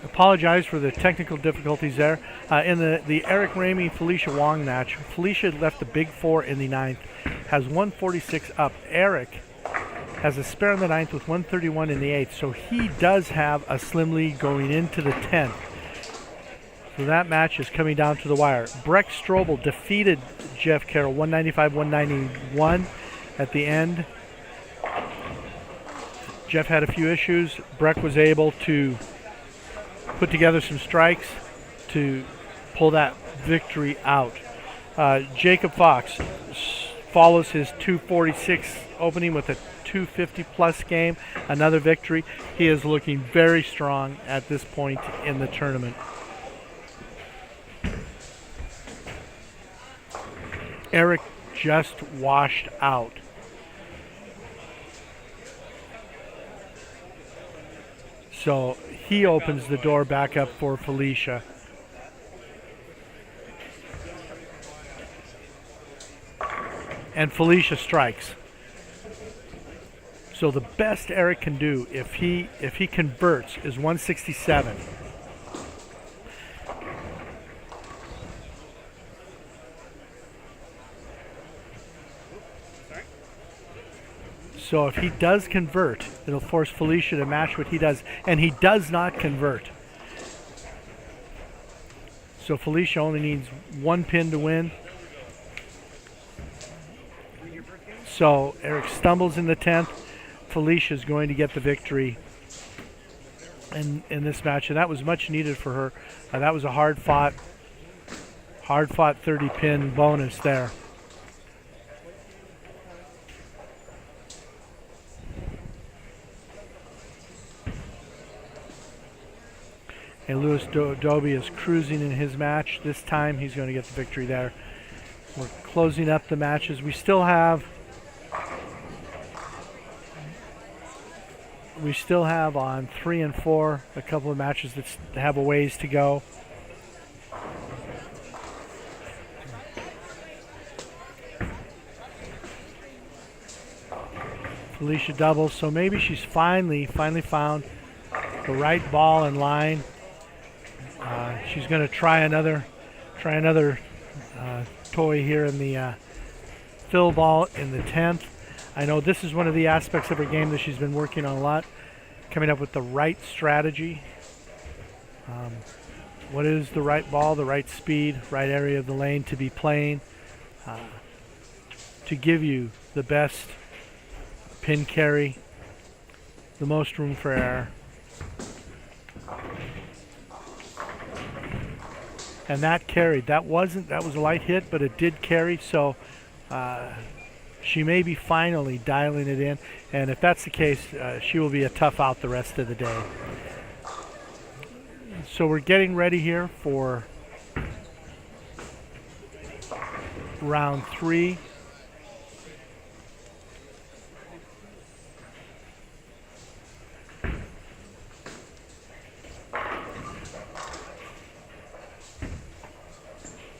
Apologize for the technical difficulties there. In the Eric Ramey Felicia Wong match, Felicia left the big four in the ninth, has 146 up. Eric has a spare in the ninth with 131 in the eighth, so he does have a slim lead going into the 10th. So that match is coming down to the wire. Breck Strobel defeated Jeff Carroll 195-191 at the end. Jeff had a few issues. Breck was able to put together some strikes to pull that victory out. Jacob Fox follows his 246 opening with a 250 plus game, another victory. He is looking very strong at this point in the tournament. Eric just washed out. So he opens the door back up for Felicia. And Felicia strikes. So the best Eric can do if he converts is 167. So if he does convert, it'll force Felicia to match what he does, and he does not convert. So Felicia only needs one pin to win. So Eric stumbles in the 10th. Felicia is going to get the victory in this match, and that was much needed for her. That was a hard-fought 30-pin bonus there. And Louis Dobie is cruising in his match. This time he's going to get the victory there. We're closing up the matches. We still have on 3 and 4 a couple of matches that have a ways to go. Felicia doubles, so maybe she's finally found the right ball in line. She's going to try another toy here in the fill ball in the 10th. I know this is one of the aspects of her game that she's been working on a lot, coming up with the right strategy. What is the right ball, the right speed, right area of the lane to be playing to give you the best pin carry, the most room for error. And that carried. That was a light hit, but it did carry, so she may be finally dialing it in. And if that's the case, she will be a tough out the rest of the day. So we're getting ready here for round 3.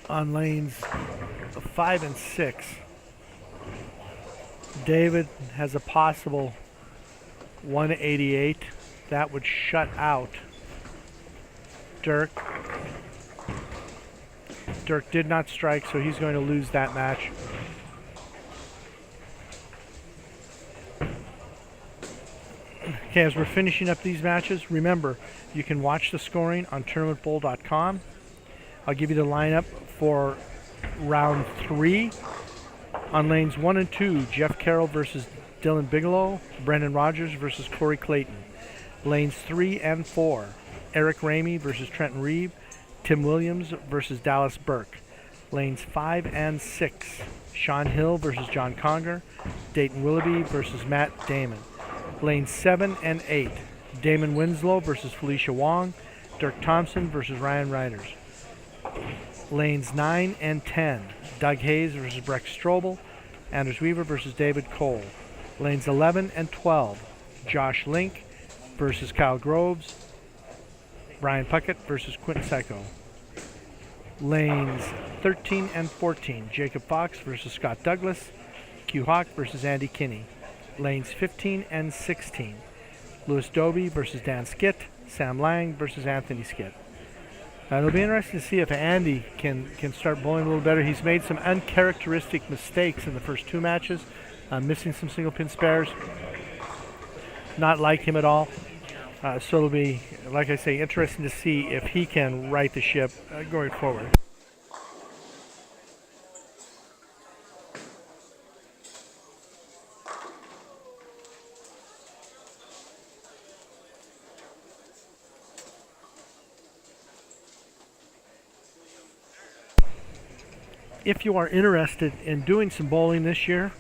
On lanes 5 and 6, David has a possible 188. That would shut out Dirk. Dirk did not strike, so he's going to lose that match. Okay, as we're finishing up these matches, remember, you can watch the scoring on tournamentbowl.com. I'll give you the lineup for round 3. On lanes 1 and 2, Jeff Carroll versus Dylan Bigelow, Brendan Rogers versus Corey Clayton. Lanes 3 and 4, Eric Ramey versus Trenton Reeve, Tim Williams versus Dallas Burke. Lanes 5 and 6, Sean Hill versus John Conger, Dayton Willoughby versus Matt Damon. Lanes 7 and 8, Damon Winslow versus Felicia Wong, Dirk Thompson versus Ryan Riders. Lanes 9 and 10, Doug Hayes versus Breck Strobel, Anders Weaver versus David Cole. Lanes 11 and 12, Josh Link versus Kyle Groves, Brian Puckett versus Quentin Seiko. Lanes 13 and 14, Jacob Fox versus Scott Douglas, Q Hawk versus Andy Kinney. lanes 15 and 16. Louis Doby versus Dan Skitt, Sam Lang versus Anthony Skitt. It'll be interesting to see if Andy can start bowling a little better. He's made some uncharacteristic mistakes in the first 2 matches, missing some single pin spares. Not like him at all. So it'll be, like I say, interesting to see if he can right the ship going forward. If you are interested in doing some bowling this year,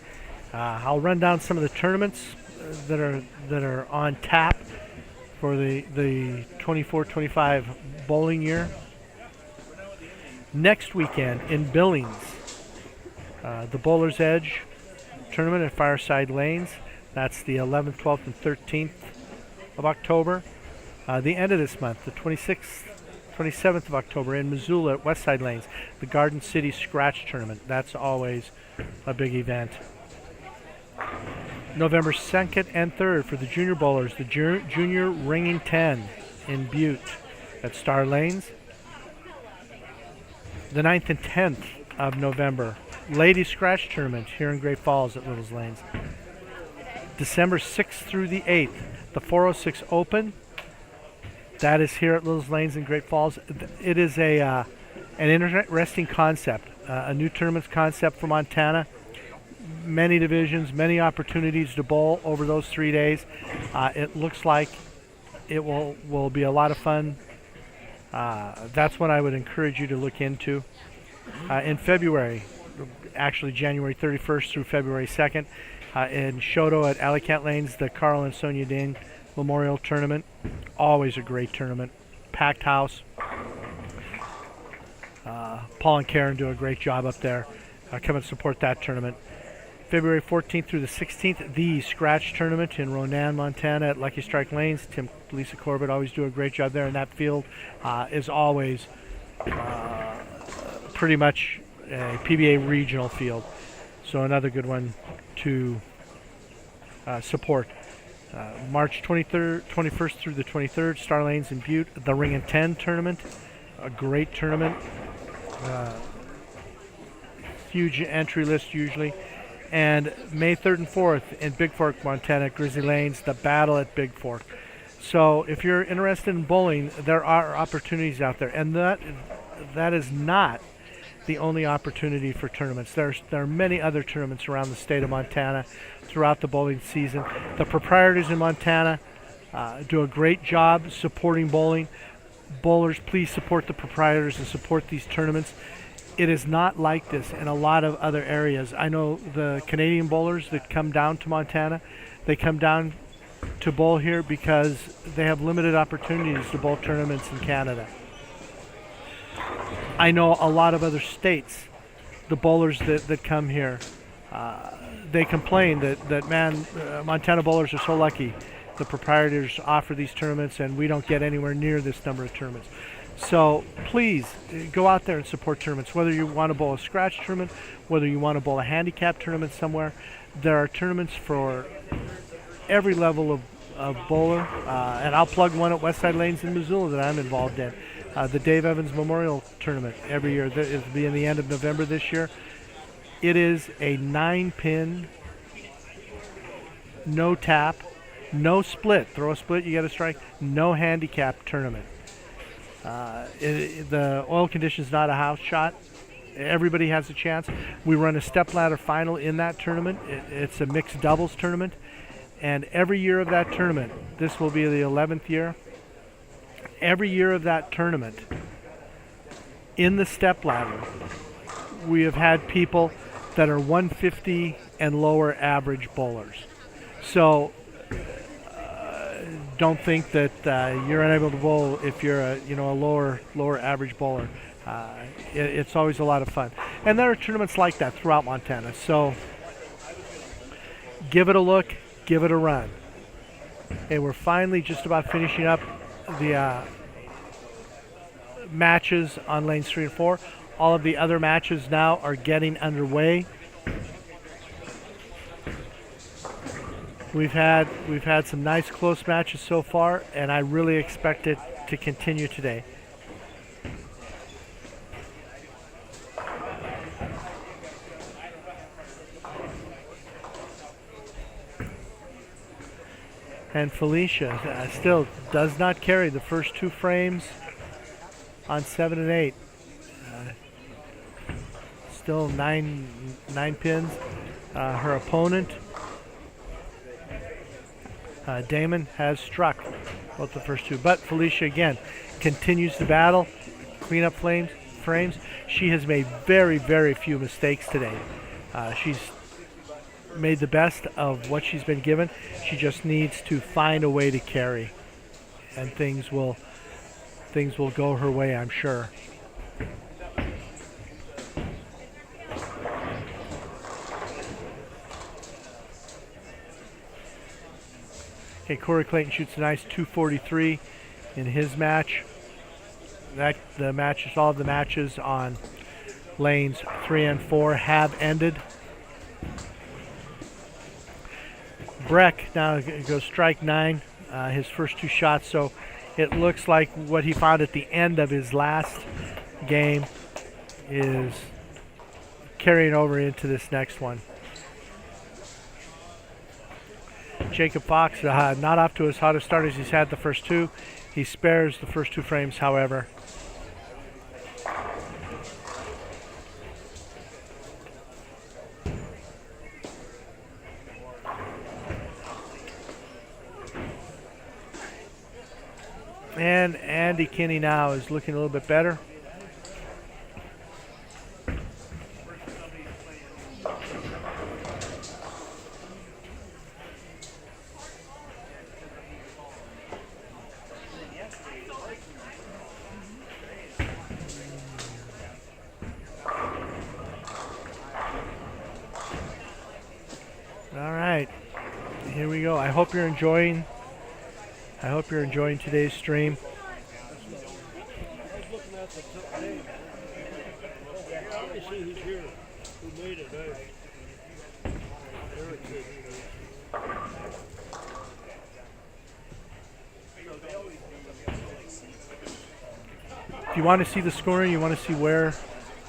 I'll run down some of the tournaments that are on tap for the 24-25 bowling year. Next weekend in Billings, the Bowler's Edge tournament at Fireside Lanes. That's the 11th, 12th, and 13th of October. The end of this month, the 26th, 27th of October in Missoula at Westside Lanes, the Garden City Scratch Tournament. That's always a big event. November 2nd and 3rd for the junior bowlers, the Junior Ringing 10 in Butte at Star Lanes. The 9th and 10th of November, Ladies Scratch Tournament here in Great Falls at Little's Lanes. December 6th through the 8th, the 406 Open. That is here at Little's Lanes in Great Falls. It is an interesting concept, a new tournaments concept for Montana. Many divisions, many opportunities to bowl over those 3 days. It looks like it will be a lot of fun. That's what I would encourage you to look into. In February, actually January 31st through February 2nd, in Shoto at Alicant Lanes, the Carl and Sonia Dane Memorial Tournament. Always a great tournament. Packed house. Paul and Karen do a great job up there. Come and support that tournament. February 14th through the 16th, the Scratch Tournament in Ronan, Montana at Lucky Strike Lanes. Tim, Lisa Corbett always do a great job there, and that field is always pretty much a PBA regional field. So another good one to support. March 21st through the 23rd, Star Lanes in Butte, the Ring and 10 tournament, a great tournament. Huge entry list usually. And May 3rd and 4th in Big Fork, Montana, Grizzly Lanes, the Battle at Big Fork. So if you're interested in bowling, there are opportunities out there. And that is not the only opportunity for tournaments. There are many other tournaments around the state of Montana throughout the bowling season. The proprietors in Montana do a great job supporting bowling. Bowlers, please support the proprietors and support these tournaments. It is not like this in a lot of other areas. I know the Canadian bowlers that come down to Montana, they come down to bowl here because they have limited opportunities to bowl tournaments in Canada. I know a lot of other states, the bowlers that come here, they complain that Montana bowlers are so lucky. The proprietors offer these tournaments and we don't get anywhere near this number of tournaments. So please go out there and support tournaments, whether you want to bowl a scratch tournament, whether you want to bowl a handicap tournament somewhere. There are tournaments for every level of bowler, and I'll plug one at Westside Lanes in Missoula that I'm involved in. The Dave Evans Memorial Tournament every year. It'll be in the end of November this year. It is a 9-pin, no tap, no split. Throw a split, you get a strike. No handicap tournament. The oil condition is not a house shot. Everybody has a chance. We run a stepladder final in that tournament. It's a mixed doubles tournament. And every year of that tournament, this will be the 11th year, every year of that tournament, in the stepladder, we have had people that are 150 and lower average bowlers. So don't think that you're unable to bowl if you're a lower average bowler. It's always a lot of fun, and there are tournaments like that throughout Montana. So give it a look, give it a run. And we're finally just about finishing up the matches on lanes 3 and 4. All of the other matches now are getting underway. We've had some nice close matches so far, and I really expect it to continue today. And Felicia still does not carry the first 2 frames on 7 and 8. Still nine pins. Her opponent, Damon, has struck both the first 2. But Felicia, again, continues to battle, clean up frames. She has made very, very few mistakes today. She's made the best of what she's been given. She just needs to find a way to carry, and things will go her way, I'm sure. Okay, Corey Clayton shoots a nice 243 in his match. All of the matches on lanes 3 and 4 have ended. Breck now goes strike 9, his first 2 shots, so it looks like what he found at the end of his last game is carrying over into this next one. Jacob Fox, not off to as hot a start as he's had the first 2. He spares the first 2 frames, however. And Andy Kinney now is looking a little bit better. All right, here we go. I hope you're enjoying today's stream. If you want to see the scoring, you want to see where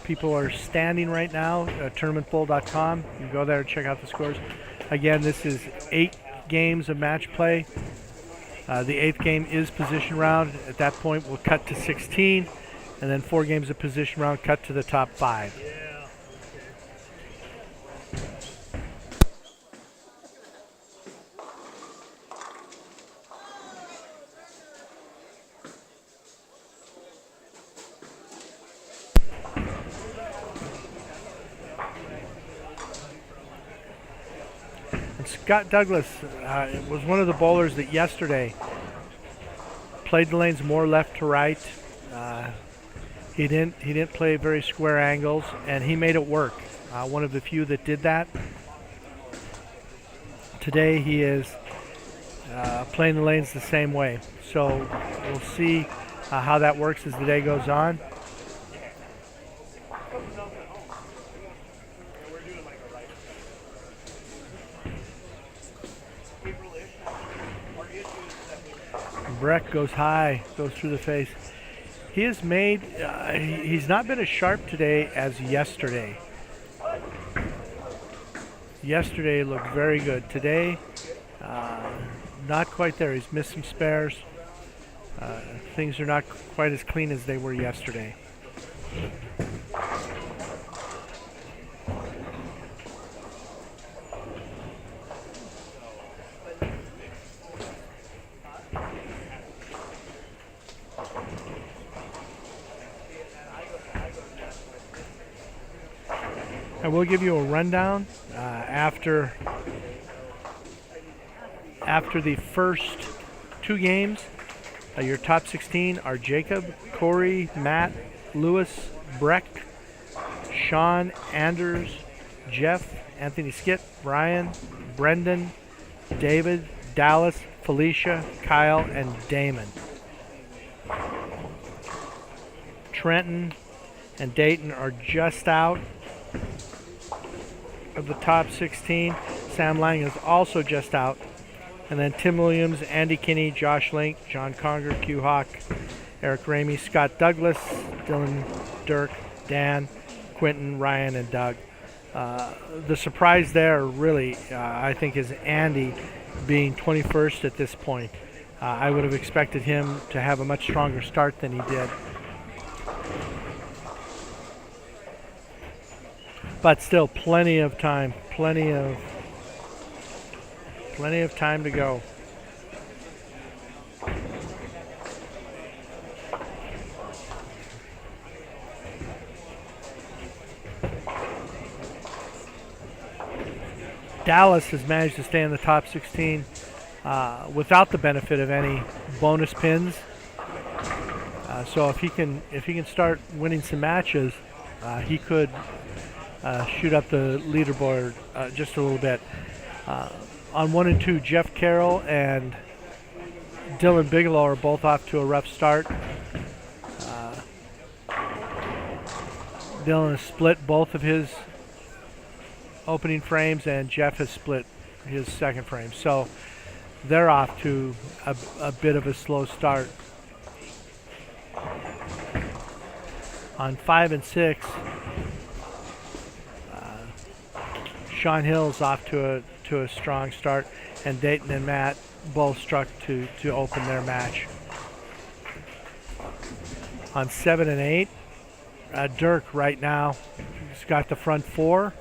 people are standing right now, tournamentbowl.com. You can go there and check out the scores. Again, this is 8 games of match play. The 8th game is position round. At that point, we'll cut to 16, and then 4 games of position round, cut to the top 5. Scott Douglas was one of the bowlers that yesterday played the lanes more left to right. He didn't play very square angles, and he made it work. One of the few that did that. Today he is playing the lanes the same way. So we'll see how that works as the day goes on. Breck goes high, goes through the face. He has made, he's not been as sharp today as yesterday. Yesterday looked very good. Today, not quite there. He's missed some spares. Things are not quite as clean as they were yesterday. I will give you a rundown after the first 2 games. Your top 16 are Jacob, Corey, Matt, Lewis, Breck, Sean, Anders, Jeff, Anthony Skit, Brian, Brendan, David, Dallas, Felicia, Kyle, and Damon. Trenton and Dayton are just out of the top 16. Sam Lang is also just out And then Tim Williams, Andy Kinney, Josh Link, John Conger, Q Hawk, Eric Ramey, Scott Douglas, Dylan, Dirk, Dan, Quentin, Ryan, and Doug. The surprise there, really, I think, is Andy being 21st at this point. I would have expected him to have a much stronger start than he did. But still, plenty of time to go. Dallas has managed to stay in the top 16 without the benefit of any bonus pins. So if he can start winning some matches, he could shoot up the leaderboard just a little bit. On 1 and 2, Jeff Carroll and Dylan Bigelow are both off to a rough start. Dylan has split both of his opening frames, and Jeff has split his second frame. So they're off to a bit of a slow start. On 5 and 6, Sean Hill's off to a strong start, and Dayton and Matt both struck to open their match. On 7 and 8, Dirk right now has got the front four.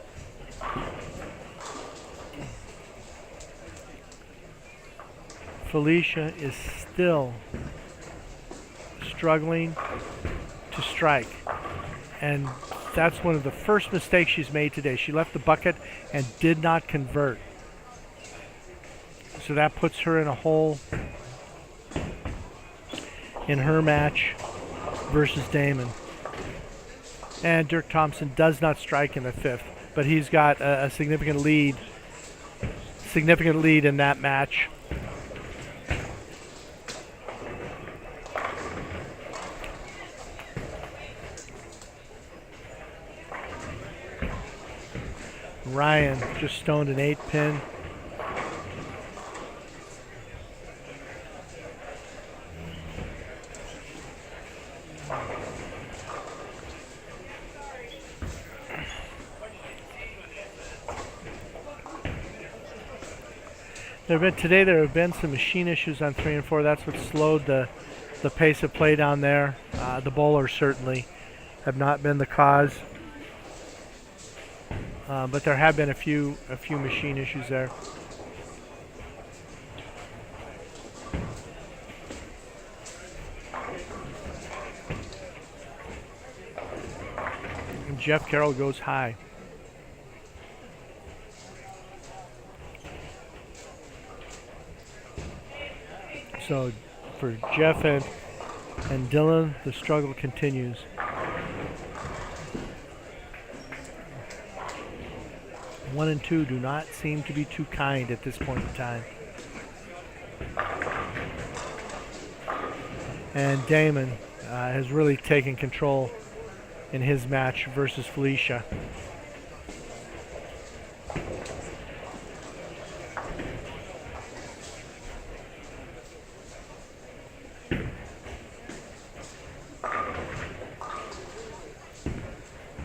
Felicia is still struggling to strike, and that's one of the first mistakes she's made today. She left the bucket and did not convert. So that puts her in a hole in her match versus Damon. And Dirk Thompson does not strike in the fifth, but he's got a significant lead in that match. Ryan just stoned an 8-pin. There have been some machine issues on 3 and 4. That's what slowed the pace of play down there. The bowlers certainly have not been the cause. But there have been a few machine issues there. And Jeff Carroll goes high. So for Jeff and Dylan, the struggle continues. One and 2 do not seem to be too kind at this point in time. And Damon has really taken control in his match versus Felicia.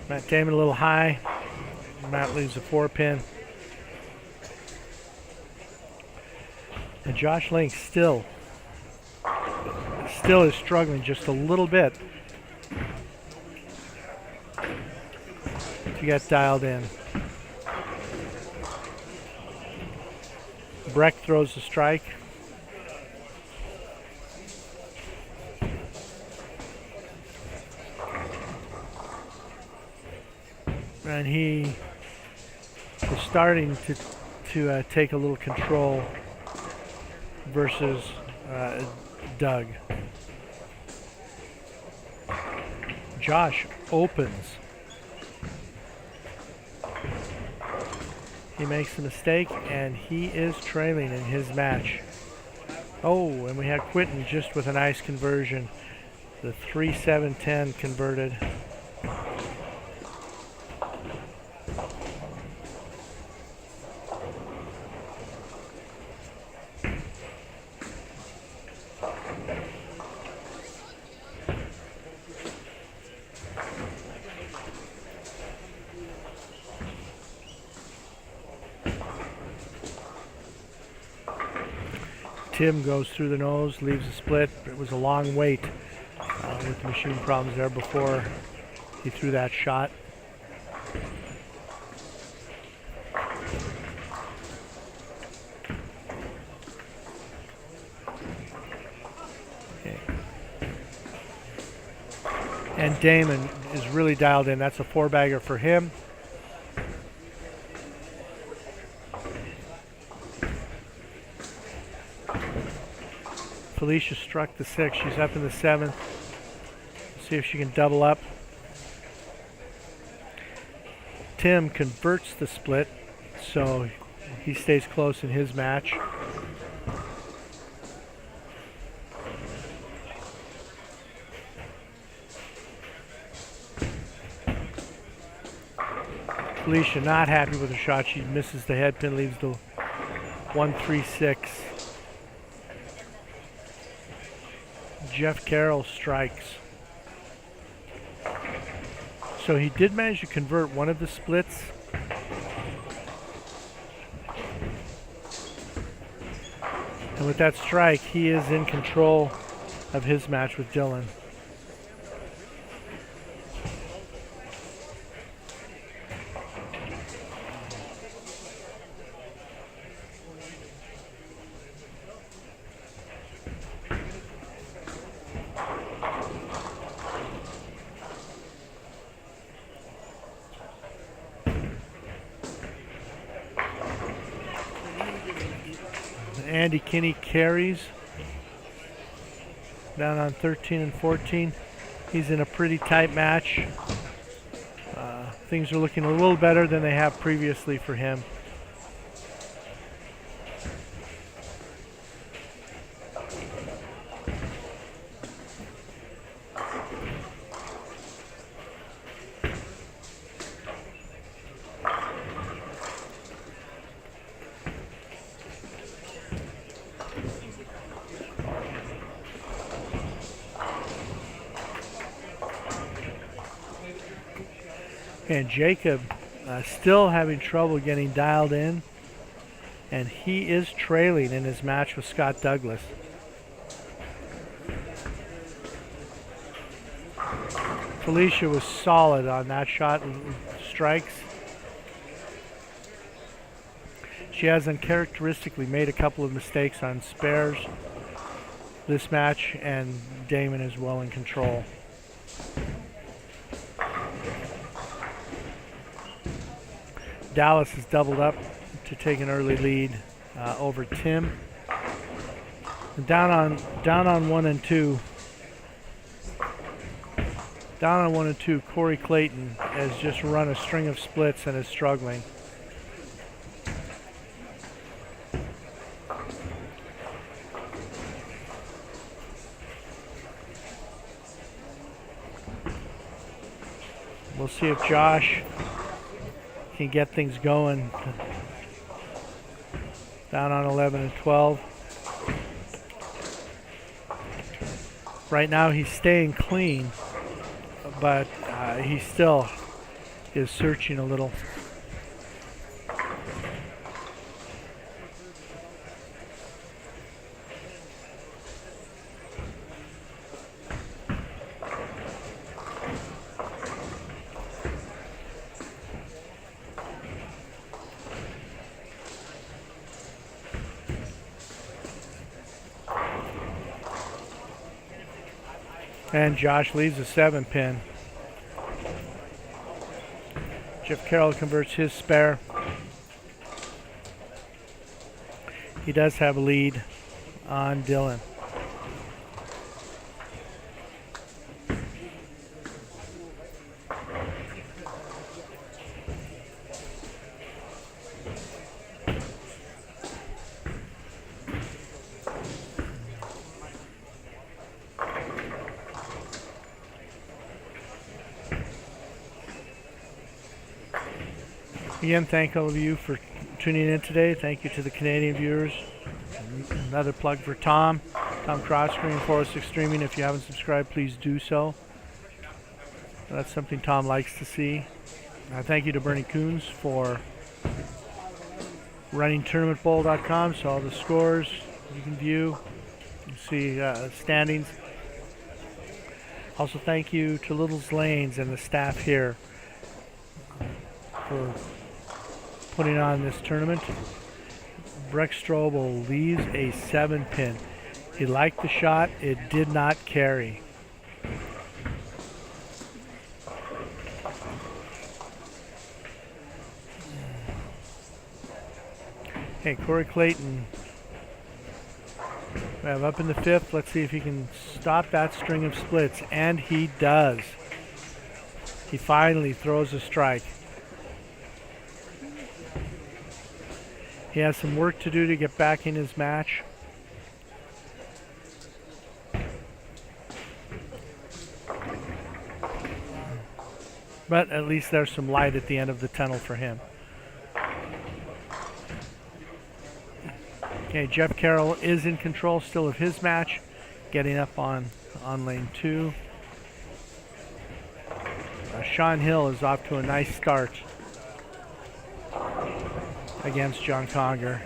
Matt Damon a little high. Matt leaves a 4-pin. And Josh Link still is struggling just a little bit to get dialed in. Breck throws the strike. And he is starting to take a little control versus Doug. Josh opens. He makes a mistake, and he is trailing in his match. Oh, and we had Quentin just with a nice conversion. The 3-7-10 converted. Tim goes through the nose, leaves a split. It was a long wait with the machine problems there before he threw that shot. Okay. And Damon is really dialed in. That's a 4-bagger for him. Felicia struck the 6. She's up in the 7th. See if she can double up. Tim converts the split, so he stays close in his match. Felicia not happy with her shot. She misses the head pin, leaves the 1-3-6. Jeff Carroll strikes. So he did manage to convert one of the splits. And with that strike, he is in control of his match with Dylan. Andy Kinney carries down on 13 and 14. He's in a pretty tight match. Things are looking a little better than they have previously for him. And Jacob still having trouble getting dialed in, and he is trailing in his match with Scott Douglas. Felicia was solid on that shot and strikes. She has uncharacteristically made a couple of mistakes on spares this match, and Damon is well in control. Dallas has doubled up to take an early lead over Tim. And down on 1 and 2. Down on 1 and 2, Corey Clayton has just run a string of splits and is struggling. We'll see if Josh can get things going. Down on 11 and 12. Right now he's staying clean, but he still is searching a little. And Josh leaves a 7-pin. Jeff Carroll converts his spare. He does have a lead on Dylan. Again, thank all of you for tuning in today. Thank you to the Canadian viewers. Another plug for Tom Crossscreen, 406 Streaming. If you haven't subscribed, please do so. That's something Tom likes to see. Thank you to Bernie Coons for running tournamentbowl.com, so all the scores, you can view. You see standings. Also, thank you to Little's Lanes and the staff here for putting on this tournament. Breck Strobel leaves a 7-pin. He liked the shot. It did not carry. Okay, Corey Clayton. We have up in the 5th. Let's see if he can stop that string of splits. And he does. He finally throws a strike. He has some work to do to get back in his match. But at least there's some light at the end of the tunnel for him. Okay, Jeff Carroll is in control still of his match, getting up on lane 2. Sean Hill is off to a nice start against John Conger.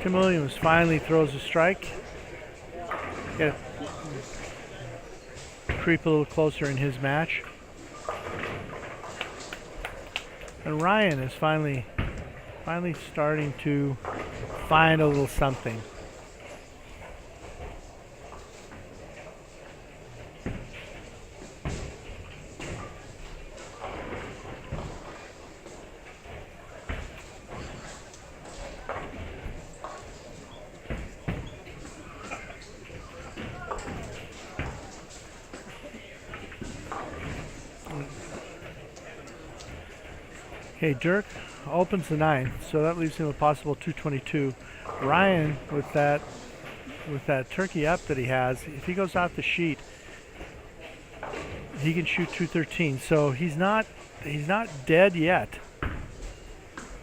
Tim Williams finally throws a strike. Get creep a little closer in his match. And Ryan is finally starting to find a little something. Okay, Dirk opens the 9th, so that leaves him a possible 222. Ryan, with that turkey up that he has, if he goes off the sheet, he can shoot 213. So he's not dead yet.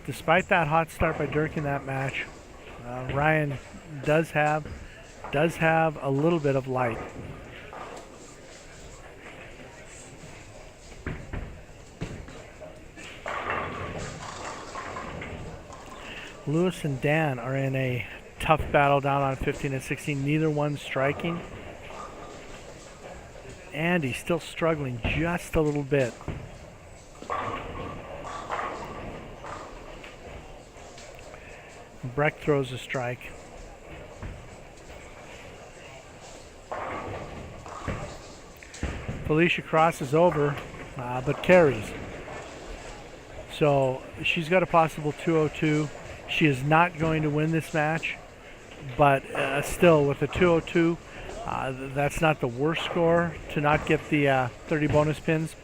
Despite that hot start by Dirk in that match, Ryan does have a little bit of light. Lewis and Dan are in a tough battle down on 15 and 16. Neither one striking. Andy's still struggling just a little bit. Breck throws a strike. Felicia crosses over, but carries. So she's got a possible 202. She is not going to win this match, but still with a 202, that's not the worst score to not get the 30 bonus pins.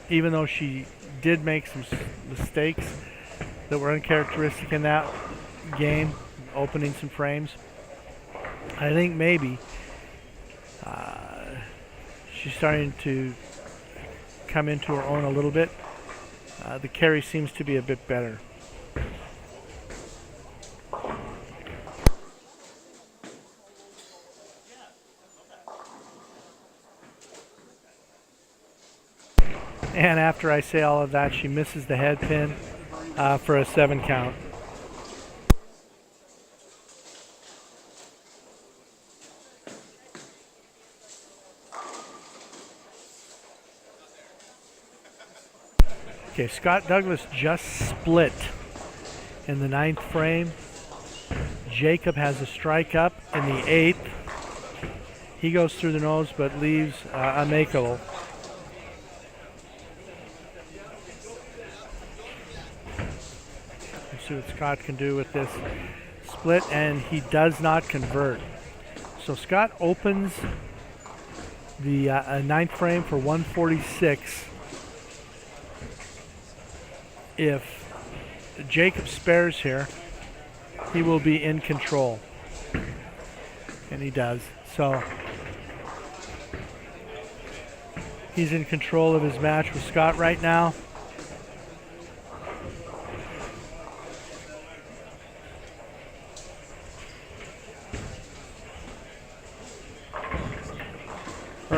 Even though she did make some mistakes that were uncharacteristic in that game, opening some frames, I think maybe she's starting to come into her own a little bit. The carry seems to be a bit better. And after I say all of that, she misses the head pin for a 7 count. Okay, Scott Douglas just split in the 9th frame. Jacob has a strike up in the 8th. He goes through the nose but leaves a makeable. Let's see what Scott can do with this split, and he does not convert. So Scott opens the 9th frame for 146. If Jacob spares here, he will be in control. And he does. So he's in control of his match with Scott right now.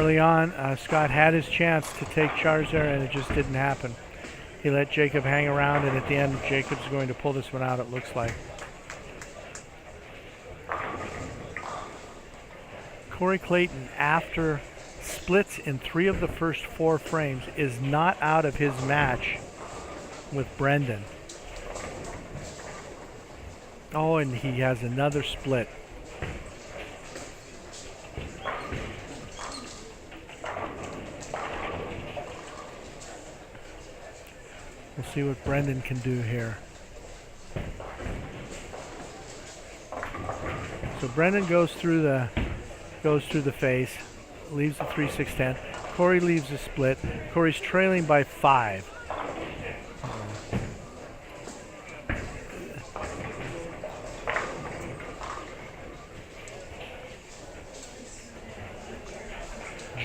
Early on, Scott had his chance to take charge there, and it just didn't happen. He let Jacob hang around, and at the end, Jacob's going to pull this one out, it looks like. Corey Clayton, after splits in 3 of the first 4 frames, is not out of his match with Brendan. Oh, and he has another split. We'll see what Brendan can do here. So Brendan goes through the face, leaves the 3-6-10. Corey leaves a split. Corey's trailing by 5.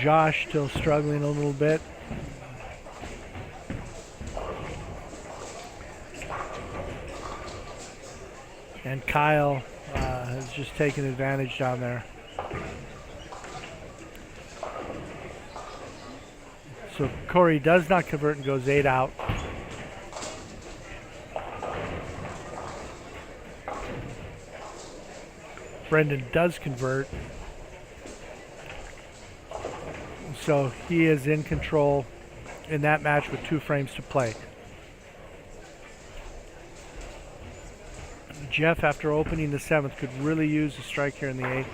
Josh still struggling a little bit. And Kyle has just taken advantage down there. So Corey does not convert and goes 8 out. Brendan does convert. So he is in control in that match with 2 frames to play. Jeff, after opening the 7th, could really use a strike here in the 8th.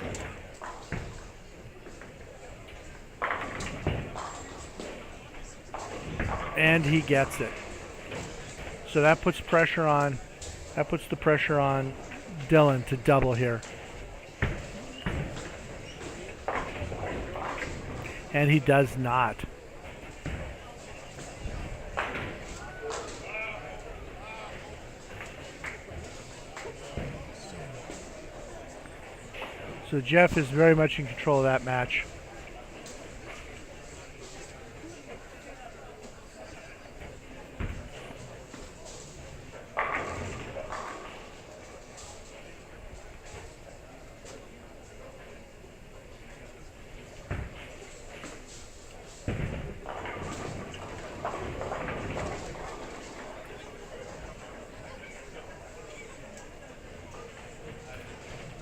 And he gets it. So that puts pressure on. That puts the pressure on Dylan to double here. And he does not. So Jeff is very much in control of that match.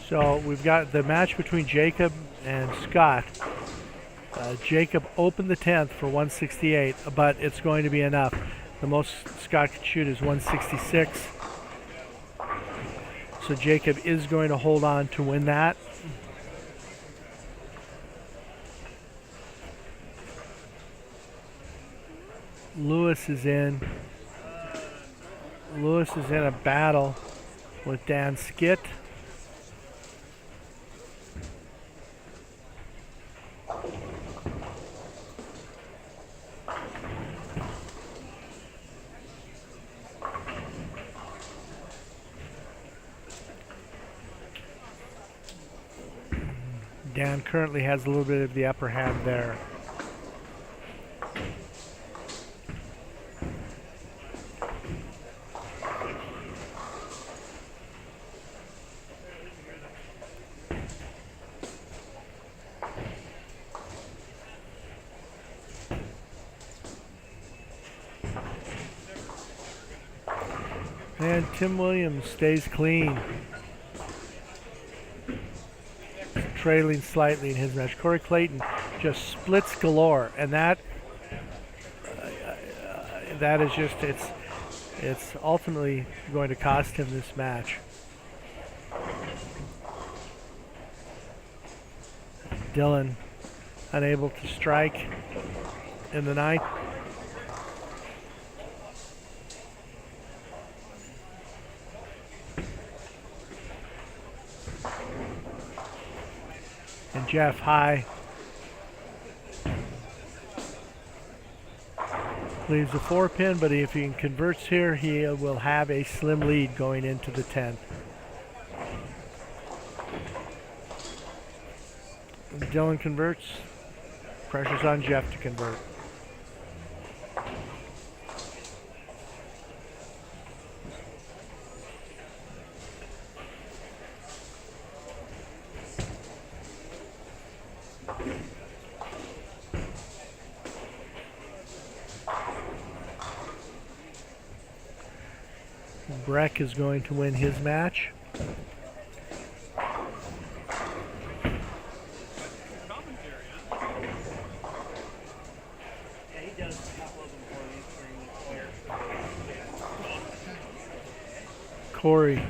So we've got the match between Jacob and Scott. Jacob opened the 10th for 168, but it's going to be enough. The most Scott could shoot is 166. So Jacob is going to hold on to win that. Lewis is in a battle with Dan Skitt. Dan currently has a little bit of the upper hand there. And Tim Williams stays clean. Trailing slightly in his match. Corey Clayton just splits galore, and that is just it's ultimately going to cost him this match. Dylan unable to strike in the 9th. And Jeff high. Leaves a 4-pin, but if he converts here, he will have a slim lead going into the 10th. Dylan converts. Pressure's on Jeff to convert. Breck is going to win his match. Corey,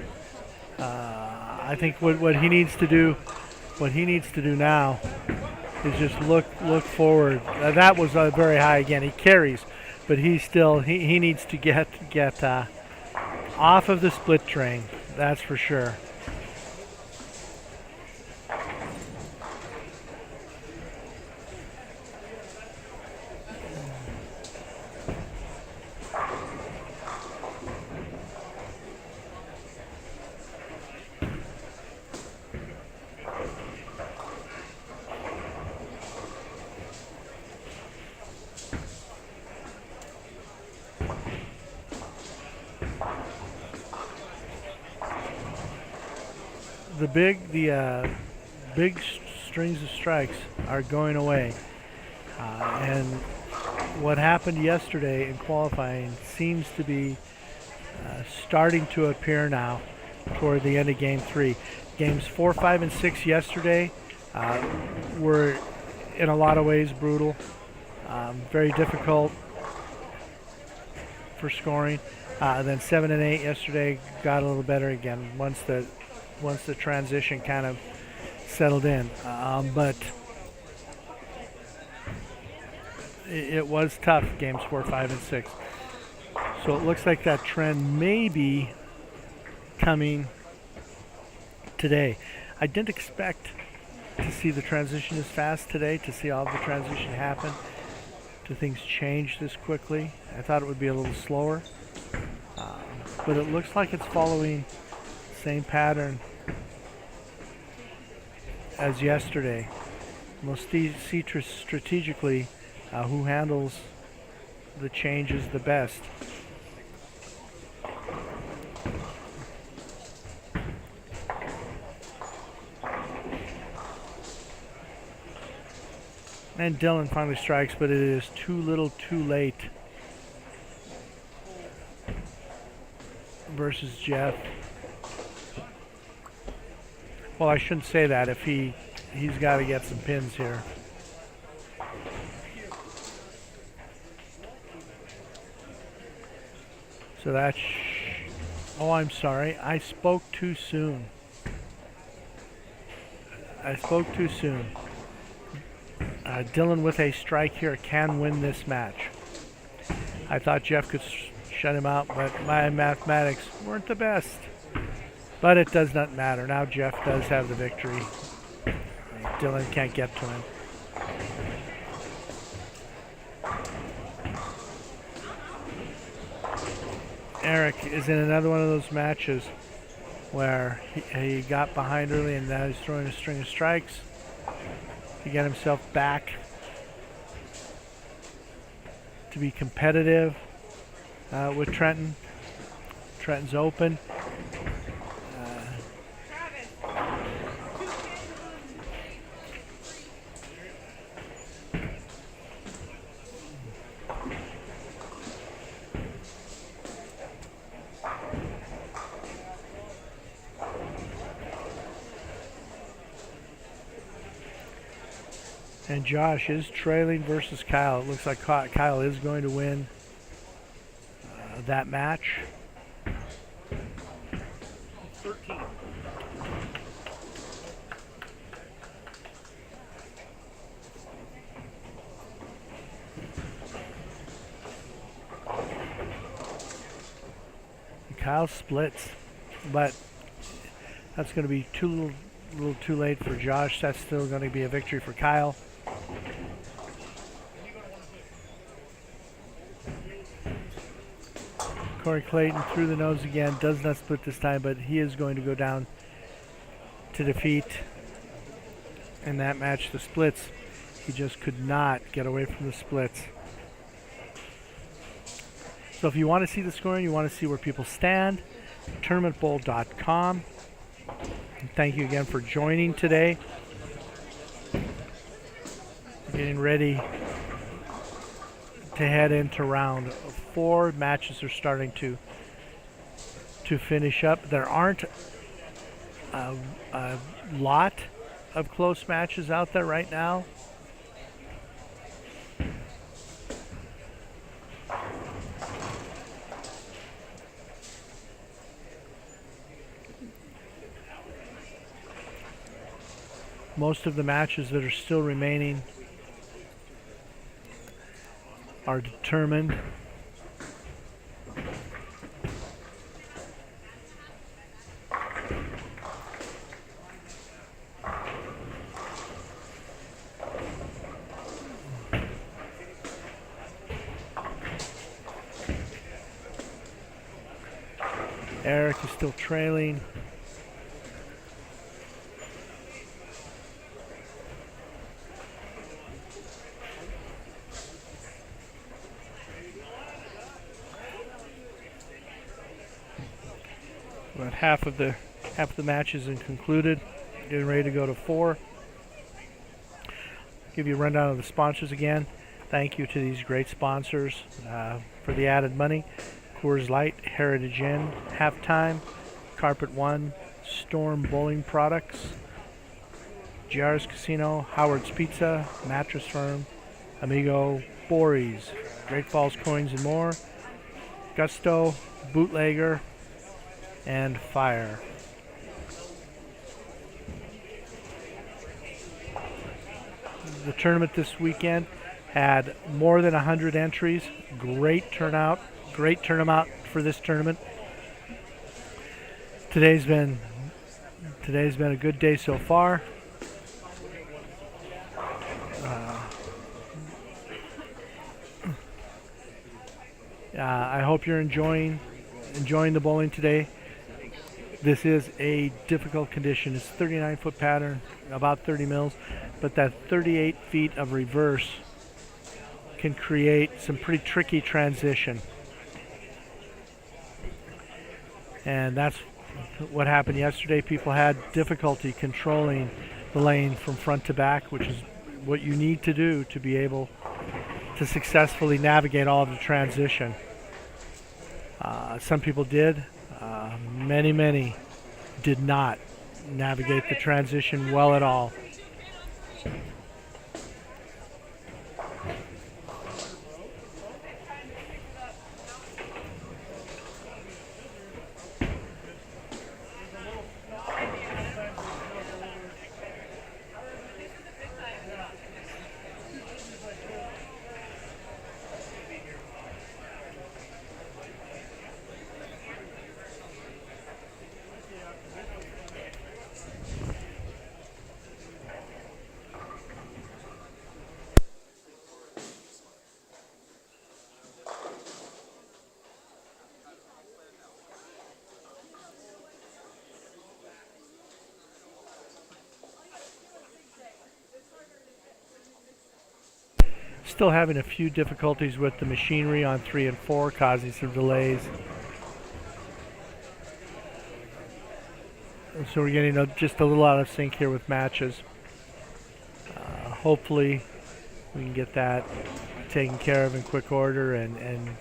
I think what he needs to do, now, is just look forward. That was very high again. He carries, but he needs to get off of the split train. That's for sure. The big strings of strikes are going away, and what happened yesterday in qualifying seems to be starting to appear now toward the end of Game 3. Games 4, 5, and 6 yesterday were in a lot of ways brutal, very difficult for scoring. Then 7 and 8 yesterday got a little better again once the transition kind of settled in. But it was tough, games 4, 5, and 6. So it looks like that trend may be coming today. I didn't expect to see the transition as fast today, to see all the transition happen, to things change this quickly. I thought it would be a little slower. But it looks like it's following the same pattern as yesterday. We'll see strategically who handles the changes the best. And Dylan finally strikes, but it is too little too late versus Jeff. Well, I shouldn't say that. If he's got to get some pins here. So that's... Oh, I'm sorry. I spoke too soon. Dylan with a strike here can win this match. I thought Jeff could shut him out, but my mathematics weren't the best. But it does not matter. Now Jeff does have the victory. Dylan can't get to him. Eric is in another one of those matches where he got behind early and now he's throwing a string of strikes to get himself back to be competitive with Trenton. Trenton's open. And Josh is trailing versus Kyle. It looks like Kyle is going to win that match. 13. Kyle splits, but that's going to be a little too late for Josh. That's still going to be a victory for Kyle. Corey Clayton through the nose again, does not split this time, but he is going to go down to defeat in that match the splits. He just could not get away from the splits. So if you want to see the scoring, you want to see where people stand, tournamentbowl.com. And thank you again for joining today. We're getting ready to head into round 4. Matches are starting to to finish up. There aren't a lot of close matches out there right now. Most of the matches that are still remaining are determined. Eric is still trailing. About half of the matches is concluded. Getting ready to go to 4. Give you a rundown of the sponsors again. Thank you to these great sponsors for the added money. Coors Light, Heritage Inn, Halftime, Carpet One, Storm Bowling Products, Giar's Casino, Howard's Pizza, Mattress Firm, Amigo, Bories, Great Falls Coins and more, Gusto, Bootlegger, and Fire. The tournament this weekend had more than 100 entries. Great turnout for this tournament. Today's been a good day so far. I hope you're enjoying the bowling today. This is a difficult condition. It's 39-foot pattern, about 30 mils, but that 38 feet of reverse can create some pretty tricky transition. And that's what happened yesterday. People had difficulty controlling the lane from front to back, which is what you need to do to be able to successfully navigate all of the transition. Some people did. Many did not navigate the transition well at all. Still having a few difficulties with the machinery on 3 and 4, causing some delays. And so we're getting just a little out of sync here with matches. Hopefully we can get that taken care of in quick order and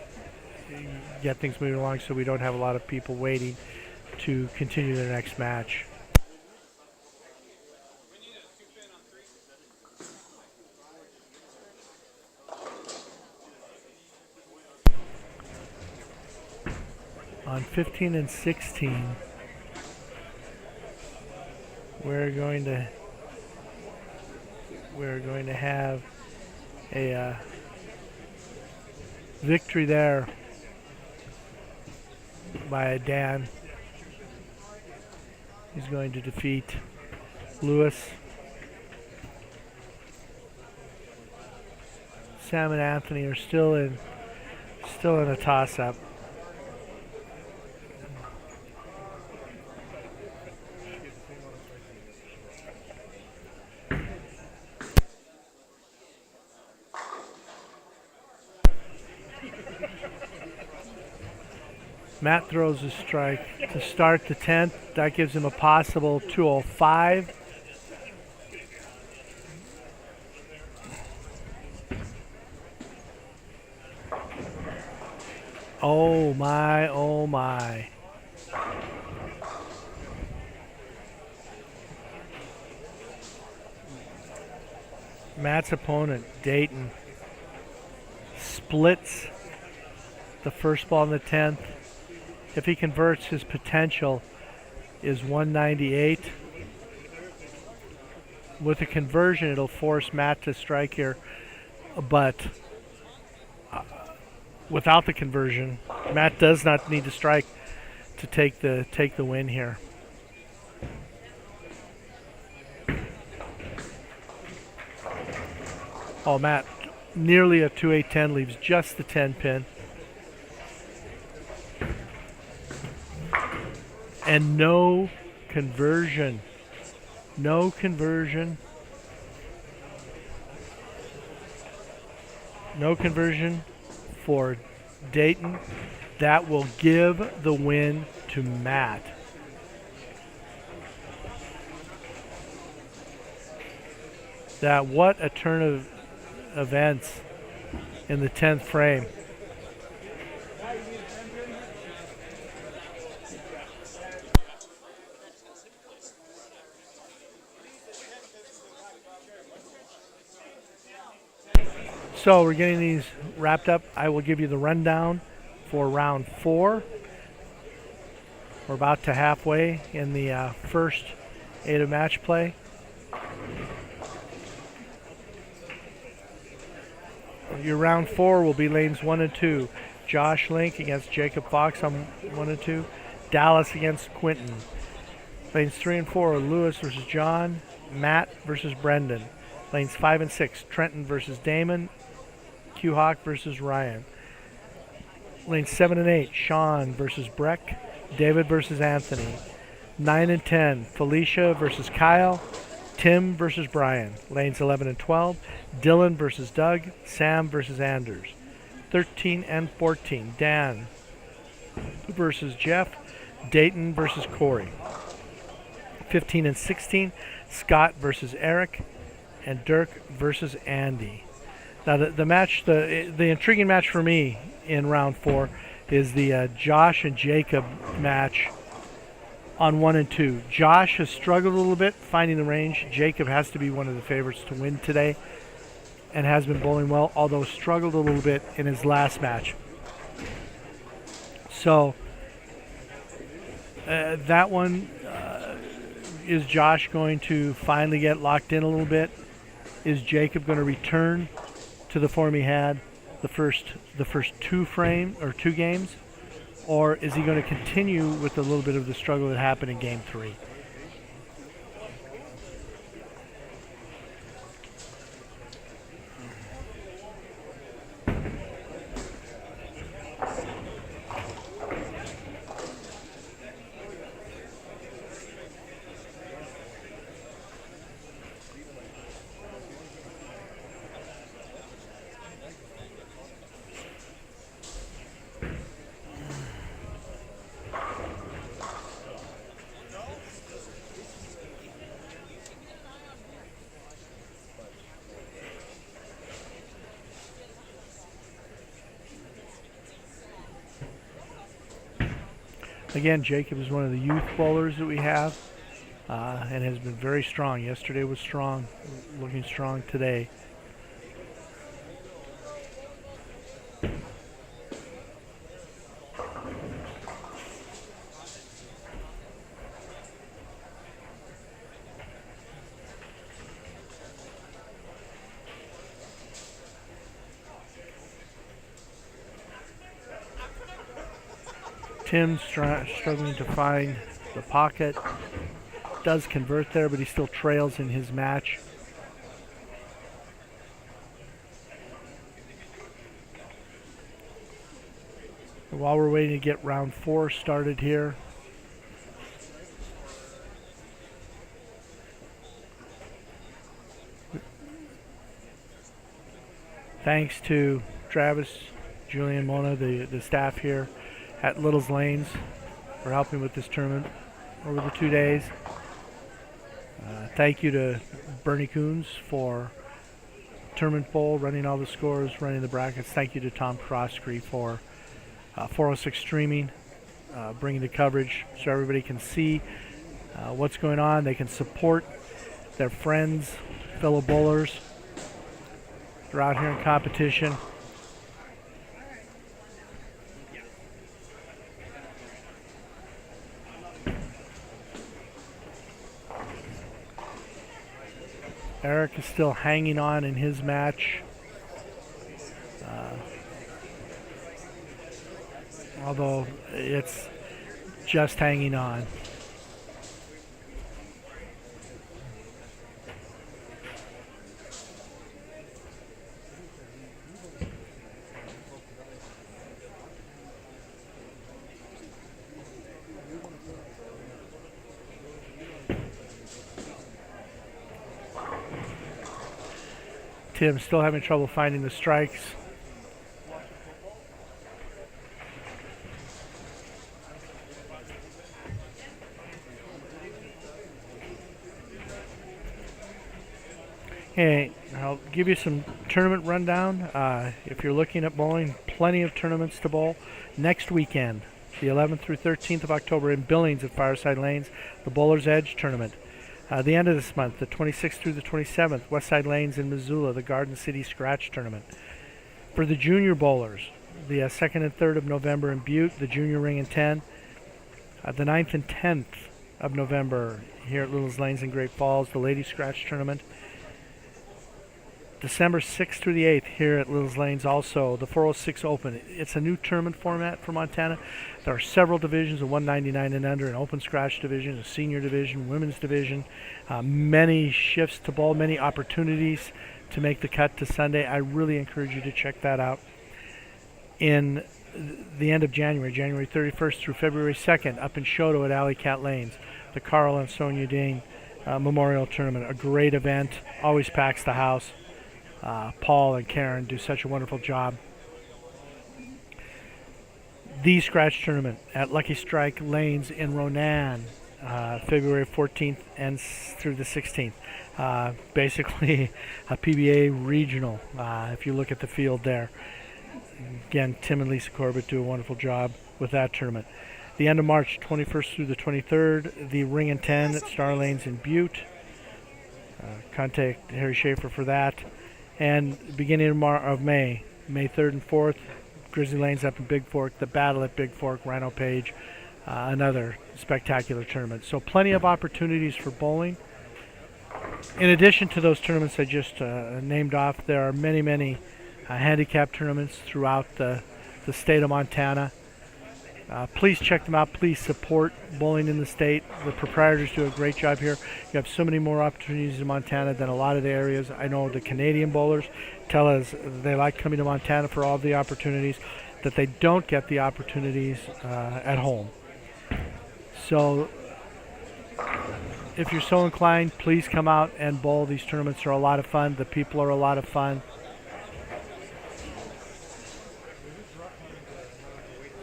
get things moving along so we don't have a lot of people waiting to continue their next match. On 15 and 16, we're going to have a victory there by Dan. He's going to defeat Lewis. Sam and Anthony are still in a toss-up. Matt throws a strike to start the 10th. That gives him a possible 205. Oh my, oh my. Matt's opponent, Dayton, splits the first ball in the 10th. If he converts, his potential is 198. With a conversion, it'll force Matt to strike here, but without the conversion, Matt does not need to strike to take the win here. Oh, Matt, nearly a 2-8-10, leaves just the 10 pin. And no conversion. No conversion. No conversion for Dayton. That will give the win to Matt. What a turn of events in the 10th frame. So we're getting these wrapped up. I will give you the rundown for round 4. We're about to halfway in the first 8 of match play. Your round 4 will be lanes 1 and 2. Josh Link against Jacob Fox on 1 and 2. Dallas against Quentin. Lanes 3 and 4 are Lewis versus John. Matt versus Brendan. Lanes 5 and 6, Trenton versus Damon. Q-Hawk versus Ryan. Lanes 7 and 8, Sean versus Breck. David versus Anthony. 9 and 10, Felicia versus Kyle. Tim versus Brian. Lanes 11 and 12, Dylan versus Doug. Sam versus Anders. 13 and 14, Dan versus Jeff. Dayton versus Corey. 15 and 16, Scott versus Eric. And Dirk versus Andy. Now the match, the intriguing match for me in round 4 is the Josh and Jacob match on 1 and 2. Josh has struggled a little bit finding the range. Jacob has to be one of the favorites to win today and has been bowling well, although struggled a little bit in his last match. So that one, is Josh going to finally get locked in a little bit? Is Jacob going to return to the form he had the first 2 games, or is he going to continue with a little bit of the struggle that happened in game 3? Again, Jacob is one of the youth bowlers that we have and has been very strong. Yesterday was strong, looking strong today. Tim's struggling to find the pocket. Does convert there, but he still trails in his match. While we're waiting to get round 4 started here, thanks to Travis, Julian, Mona, the staff here at Little's Lanes for helping with this tournament over the 2 days. Thank you to Bernie Coons for Tournament Bowl, running all the scores, running the brackets. Thank you to Tom Croskrey for 406 Streaming, bringing the coverage so everybody can see what's going on. They can support their friends, fellow bowlers, They're out here in competition. Eric is still hanging on in his match. Although it's just hanging on. Tim's still having trouble finding the strikes. Hey, I'll give you some tournament rundown. If you're looking at bowling, plenty of tournaments to bowl. Next weekend, the 11th through 13th of October in Billings at Fireside Lanes, the Bowler's Edge Tournament. The end of this month, the 26th through the 27th, Westside Lanes in Missoula, the Garden City Scratch Tournament. For the junior bowlers, the 2nd and 3rd of November in Butte, the Junior Ring in 10. The 9th and 10th of November here at Little's Lanes in Great Falls, the Ladies Scratch Tournament. December 6th through the 8th here at Little's Lanes also, the 406 Open. It's a new tournament format for Montana. There are several divisions, a 199 and under, an open scratch division, a senior division, women's division, many shifts to bowl, many opportunities to make the cut to Sunday. I really encourage you to check that out. In the end of January, January 31st through February 2nd, up in Choteau at Alley Cat Lanes, the Carl and Sonia Dean Memorial Tournament. A great event, always packs the house. Paul and Karen do such a wonderful job. The Scratch Tournament at Lucky Strike Lanes in Ronan, February 14th and through the 16th. Basically a PBA regional, if you look at the field there. Again, Tim and Lisa Corbett do a wonderful job with that tournament. The end of March, 21st through the 23rd, the Ring and 10 at Star Lanes in Butte. Contact Harry Schaefer for that. And beginning of May, May 3rd and 4th, Grizzly Lanes up in Big Fork, the Battle at Big Fork, Rhino Page, another spectacular tournament. So plenty of opportunities for bowling. In addition to those tournaments I just named off, there are many, many handicap tournaments throughout the state of Montana. Please check them out. Please support bowling in the state. The proprietors do a great job here. You have so many more opportunities in Montana than a lot of the areas. I know the Canadian bowlers tell us they like coming to Montana for all the opportunities, that they don't get the opportunities at home. So if you're so inclined, please come out and bowl. These tournaments are a lot of fun. The people are a lot of fun.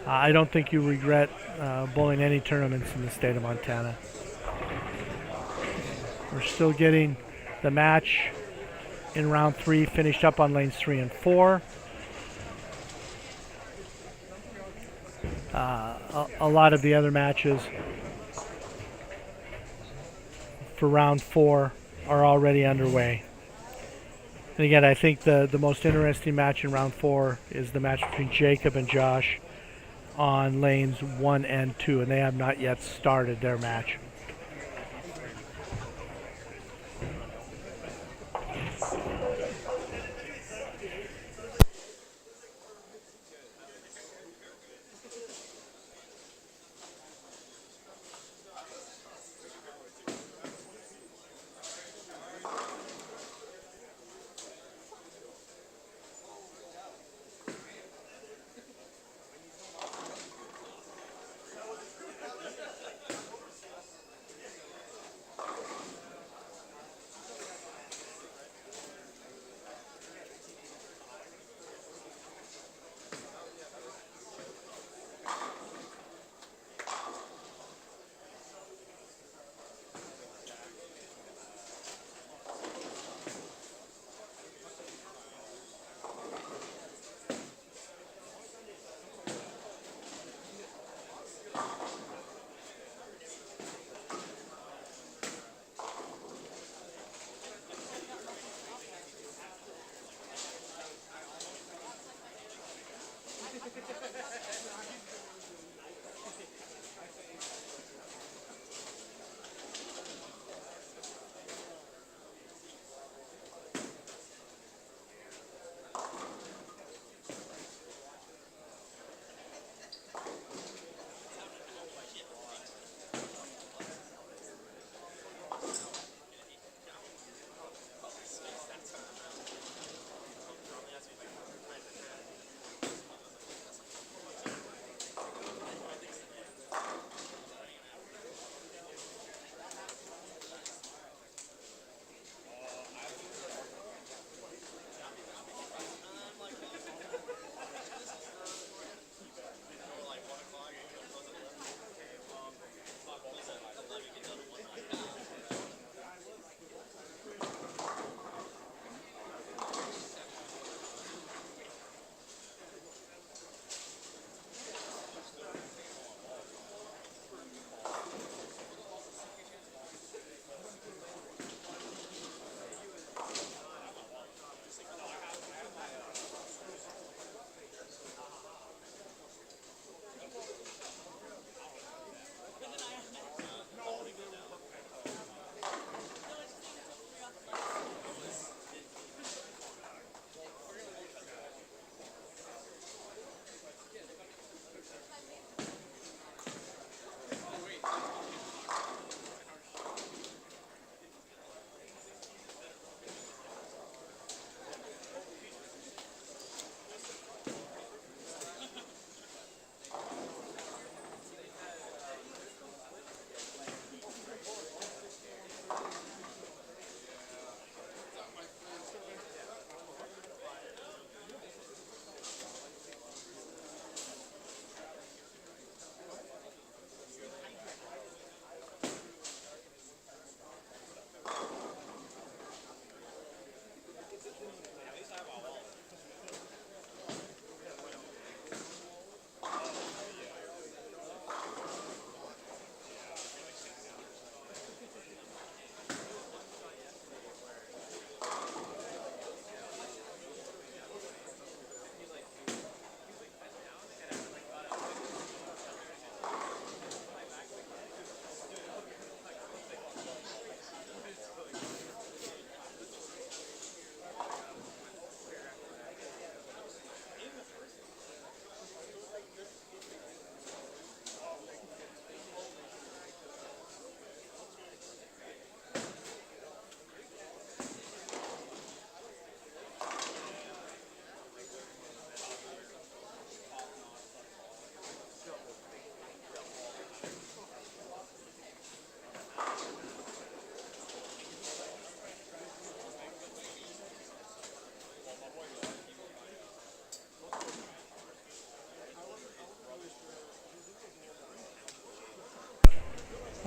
I don't think you regret bowling any tournaments in the state of Montana. We're still getting the match in round 3 finished up on lanes 3 and 4. A lot of the other matches for round 4 are already underway. And again, I think the most interesting match in round 4 is the match between Jacob and Josh on lanes 1 and 2, and they have not yet started their match.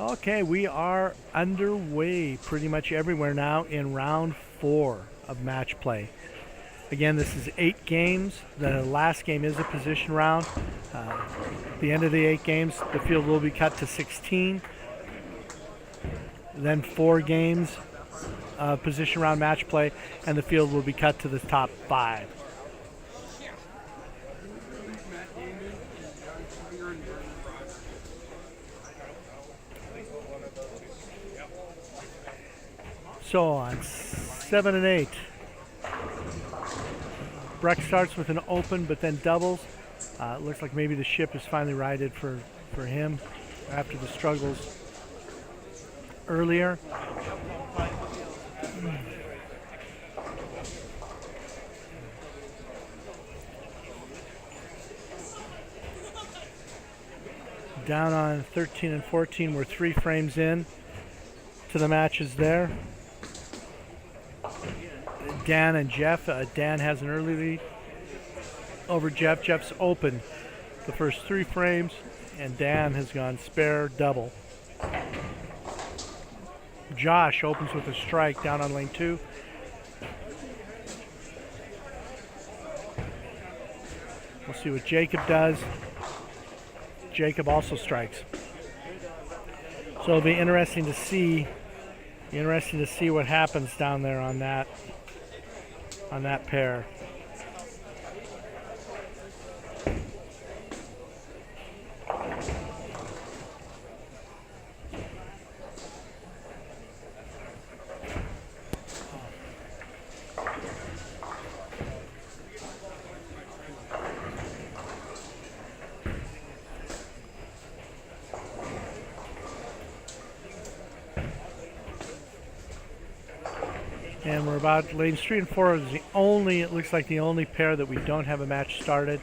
Okay, we are underway pretty much everywhere now in round 4 of match play. Again, this is 8 games. The last game is a position round. At the end of the 8 games, the field will be cut to 16. Then 4 games of position round match play, and the field will be cut to the top 5. So on 7 and 8, Breck starts with an open, but then doubles. It looks like maybe the ship is finally righted for him after the struggles earlier. Down on 13 and 14, we're 3 frames in to the matches there. Dan and Jeff. Dan has an early lead over Jeff. Jeff's open the first 3 frames, and Dan has gone spare double. Josh opens with a strike down on lane 2. We'll see what Jacob does. Jacob also strikes. So it'll be interesting to see what happens down there on that pair. And we're about lanes 3 and 4 is it looks like the only pair that we don't have a match started.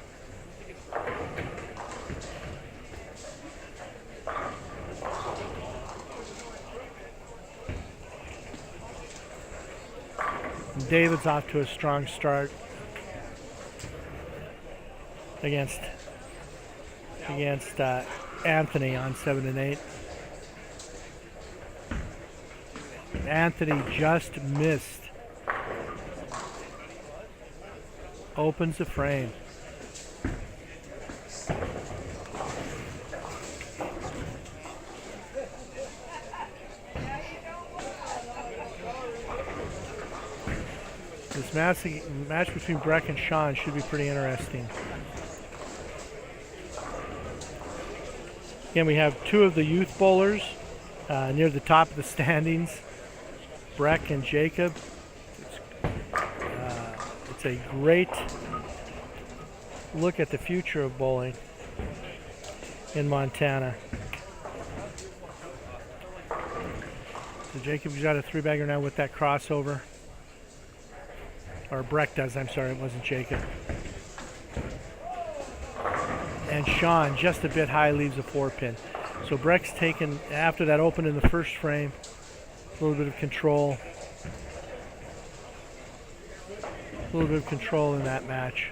And David's off to a strong start against Anthony on 7 and 8. Anthony just missed. Opens the frame. This match between Breck and Sean should be pretty interesting. Again, we have 2 of the youth bowlers near the top of the standings. Breck and Jacob. It's a great look at the future of bowling in Montana. So Jacob's got a 3-bagger now with that crossover. Or Breck does, I'm sorry, it wasn't Jacob. And Sean, just a bit high, leaves a 4-pin. So Breck's taken, after that open in the first frame, a little bit of control. A little bit of control in that match.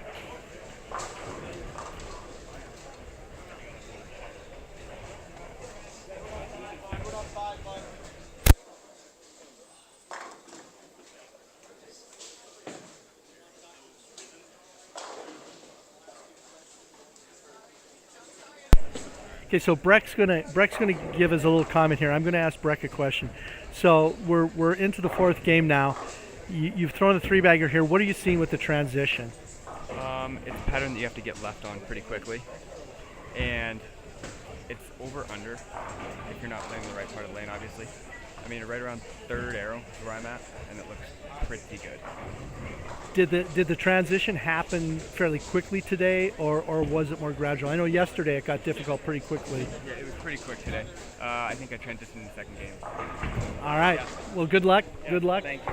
Okay, so Breck's gonna give us a little comment here. I'm gonna ask Breck a question. So we're into the 4th game now. You've thrown a 3-bagger here. What are you seeing with the transition? It's a pattern that you have to get left on pretty quickly, and it's over/under if you're not playing the right part of the lane, obviously. I mean, right around 3rd arrow is where I'm at, and it looks pretty good. Did the transition happen fairly quickly today, or was it more gradual? I know yesterday it got difficult pretty quickly. Yeah, it was pretty quick today. I think I transitioned in the 2nd game. All right. Yeah. Well, good luck. Yeah, good luck. Thank you.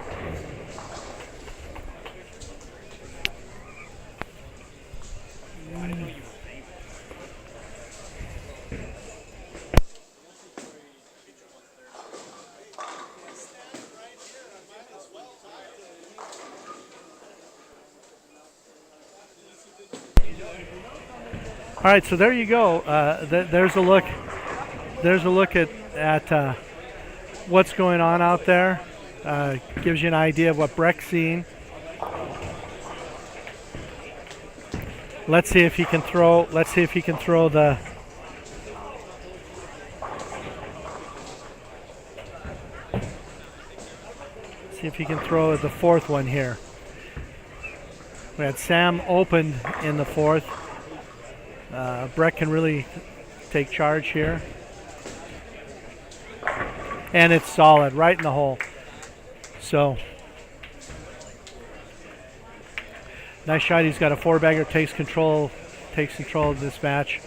All right, so there you go. There's a look. There's a look at at what's going on out there. Gives you an idea of what Breck's seeing. Let's see if he can throw. Let's see if he can throw the. See if he can throw the fourth one here. We had Sam opened in the fourth. Breck can really take charge here. And it's solid, right in the hole. So, nice shot. He's got a 4-bagger, takes control of this match.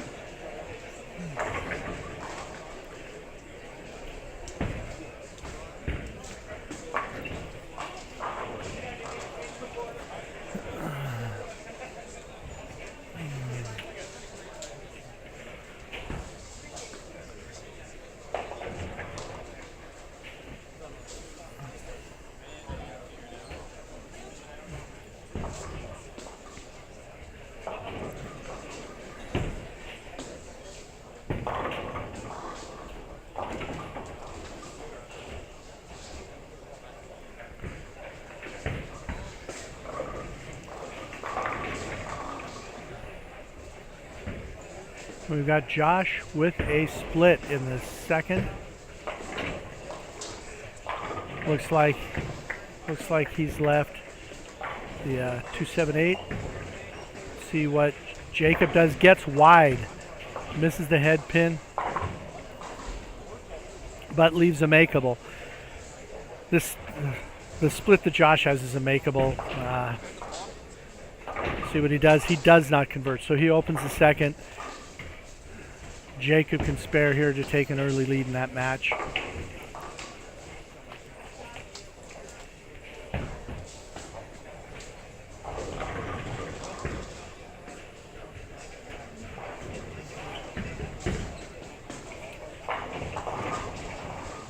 We've got Josh with a split in the second. Looks like he's left the 278. See what Jacob does. Gets wide, misses the head pin, but leaves a makeable. The split that Josh has is a makeable. See what he does. He does not convert, so he opens the second. Jacob can spare here to take an early lead in that match.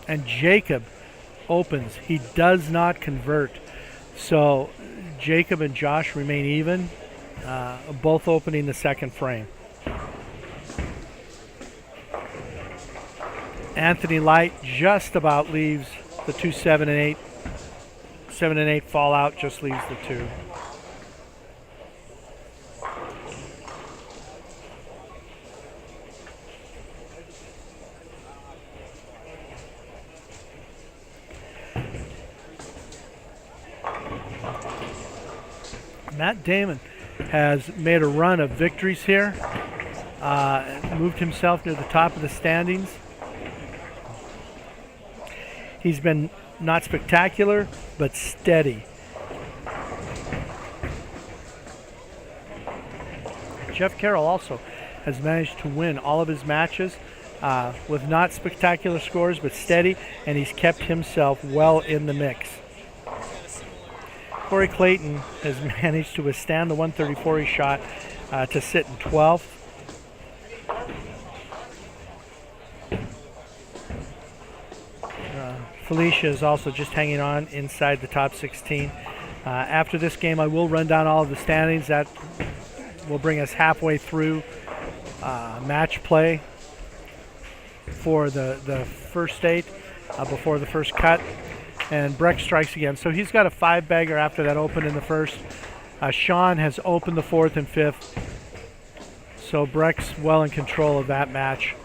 And Jacob opens. He does not convert. So Jacob and Josh remain even, both opening the second frame. Anthony Light just about leaves the 2, 7, and 8. 7 and 8 fall out, just leaves the 2. Matt Damon has made a run of victories here, moved himself near the top of the standings. He's been not spectacular, but steady. Jeff Carroll also has managed to win all of his matches with not spectacular scores, but steady, and he's kept himself well in the mix. Corey Clayton has managed to withstand the 134 he shot to sit in 12th. Felicia is also just hanging on inside the top 16. After this game, I will run down all of the standings. That will bring us halfway through match play for the first 8 before the first cut. And Breck strikes again. So he's got a 5-bagger after that open in the first. Sean has opened the 4th and 5th. So Breck's well in control of that match.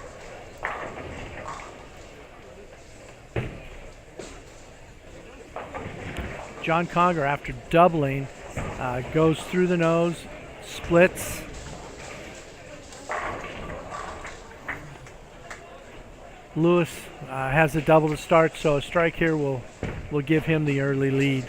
John Conger, after doubling, goes through the nose, splits. Lewis has a double to start, so a strike here will give him the early lead.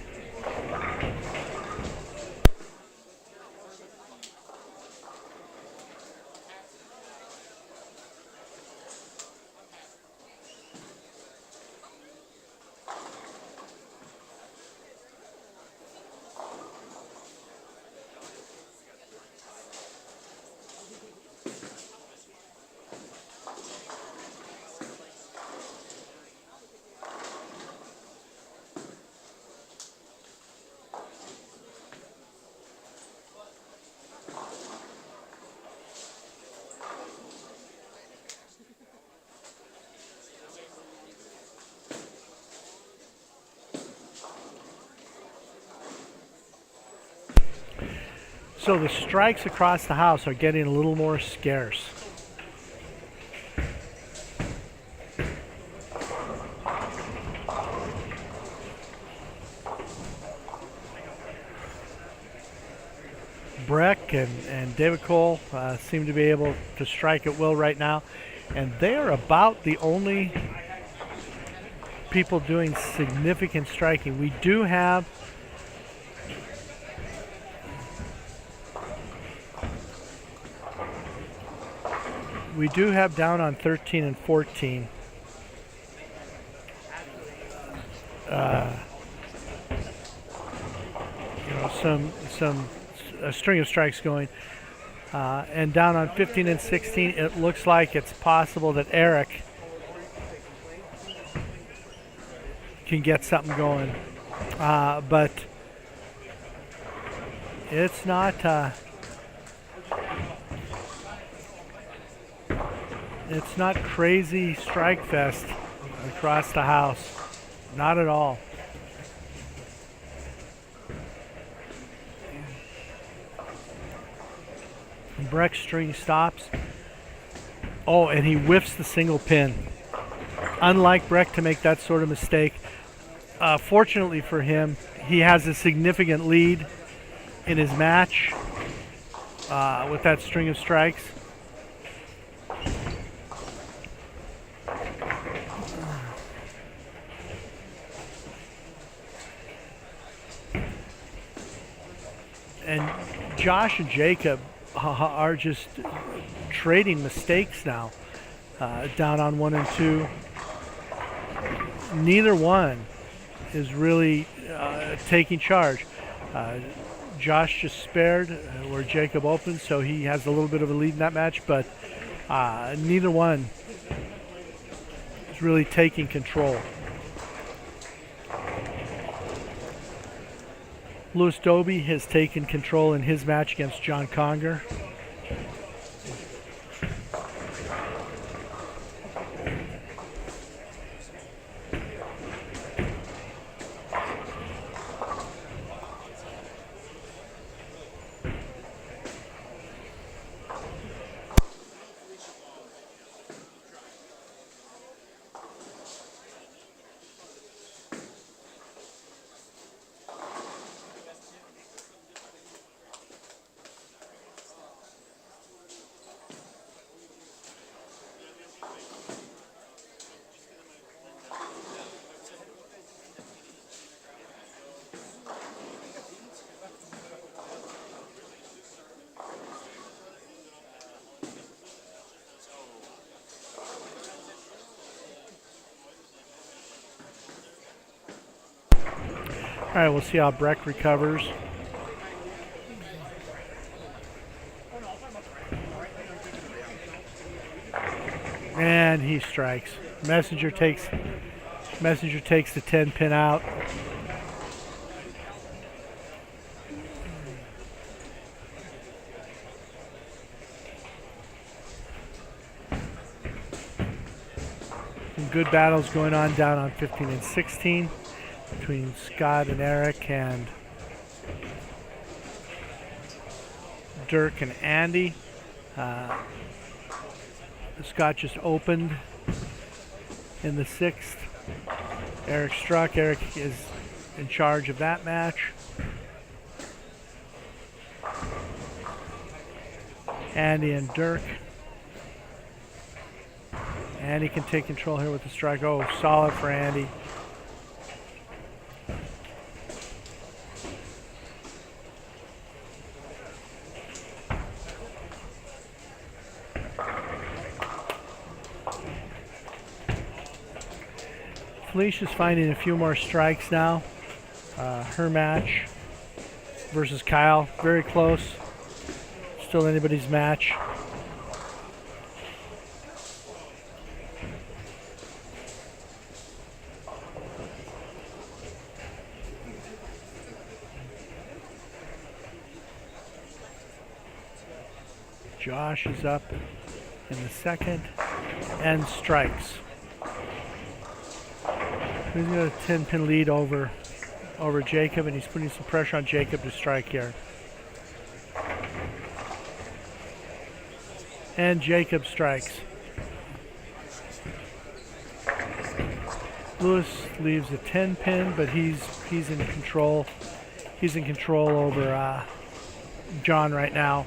So the strikes across the house are getting a little more scarce. Breck and David Cole seem to be able to strike at will right now. And they are about the only people doing significant striking. We do have down on 13 and 14. A string of strikes going. And down on 15 and 16, it looks like it's possible that Eric can get something going. But it's not crazy strike fest across the house. Not at all. Breck's string stops. Oh, and he whiffs the single pin. Unlike Breck to make that sort of mistake. Fortunately for him, he has a significant lead in his match with that string of strikes. And Josh and Jacob are just trading mistakes now, down on 1 and 2. Neither one is really taking charge. Josh just spared where Jacob opened, so he has a little bit of a lead in that match, but neither one is really taking control. Louis Doby has taken control in his match against John Conger. All right, we'll see how Breck recovers. And he strikes. Messenger takes the 10 pin out. Some good battles going on down on 15 and 16. Between Scott and Eric and Dirk and Andy. Scott just opened in the 6th. Eric struck. Eric is in charge of that match. Andy and Dirk. Andy can take control here with the strike. Oh, solid for Andy. Felicia's finding a few more strikes now. Her match versus Kyle, very close. Still anybody's match. Josh is up in the 2nd and strikes. He's got a 10-pin lead over Jacob, and he's putting some pressure on Jacob to strike here. And Jacob strikes. Lewis leaves a 10 pin, but he's in control. He's in control over John right now.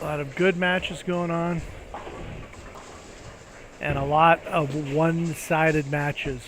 A lot of good matches going on, and a lot of one-sided matches.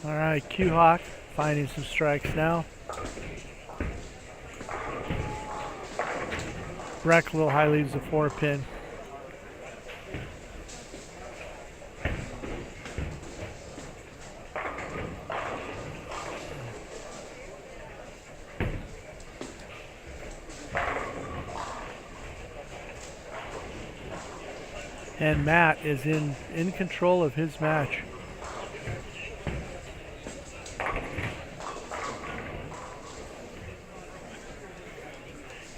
All right, Q-Hawk finding some strikes now. Breck a little high, leaves a 4 pin. And Matt is in control of his match.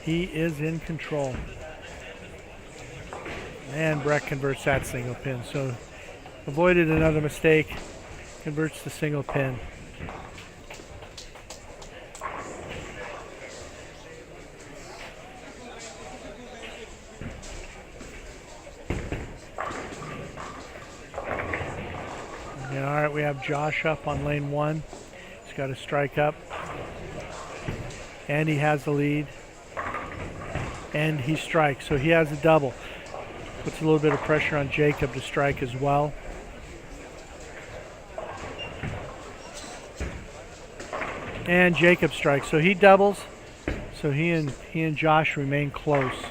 He is in control. And Breck converts that single pin. So avoided another mistake. Converts the single pin. And all right, we have Josh up on lane 1. He's got a strike up. And he has the lead. And he strikes, so he has a double. Puts a little bit of pressure on Jacob to strike as well. And Jacob strikes, so he doubles. So he and Josh remain close.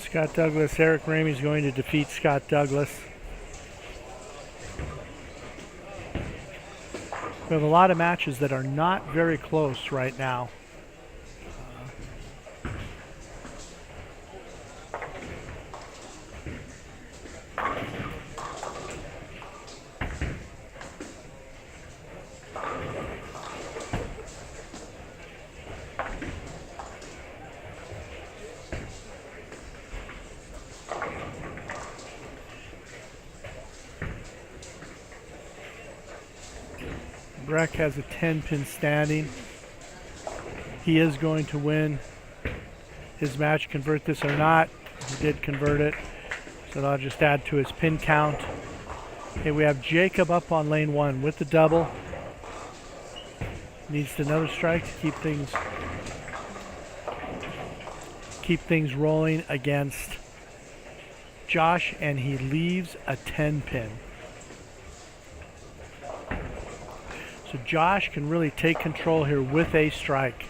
Scott Douglas, Eric Ramey's going to defeat Scott Douglas. We have a lot of matches that are not very close right now. Breck has a 10-pin standing. He is going to win his match, convert this or not. He did convert it, so I'll just add to his pin count. Okay, we have Jacob up on lane 1 with the double. Needs another strike to keep things rolling against Josh, and he leaves a 10-pin. So Josh can really take control here with a strike.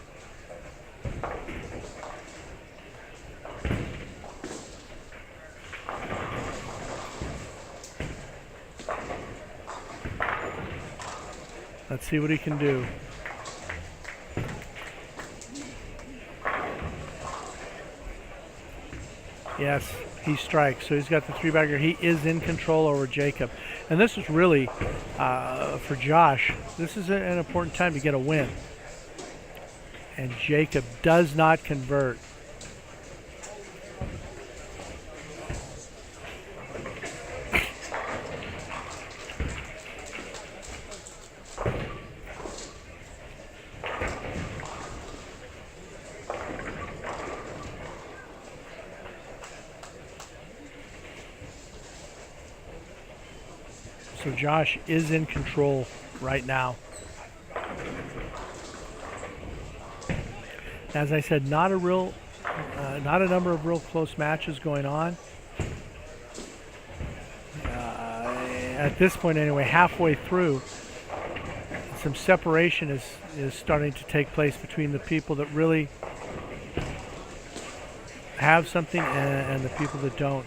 Let's see what he can do. Yes, he strikes. So he's got the 3-bagger. He is in control over Jacob. And this is really, for Josh, this is an important time to get a win. And Jacob does not convert. So Josh is in control right now. As I said, not a number of real close matches going on. At this point anyway, halfway through, some separation is starting to take place between the people that really have something and the people that don't.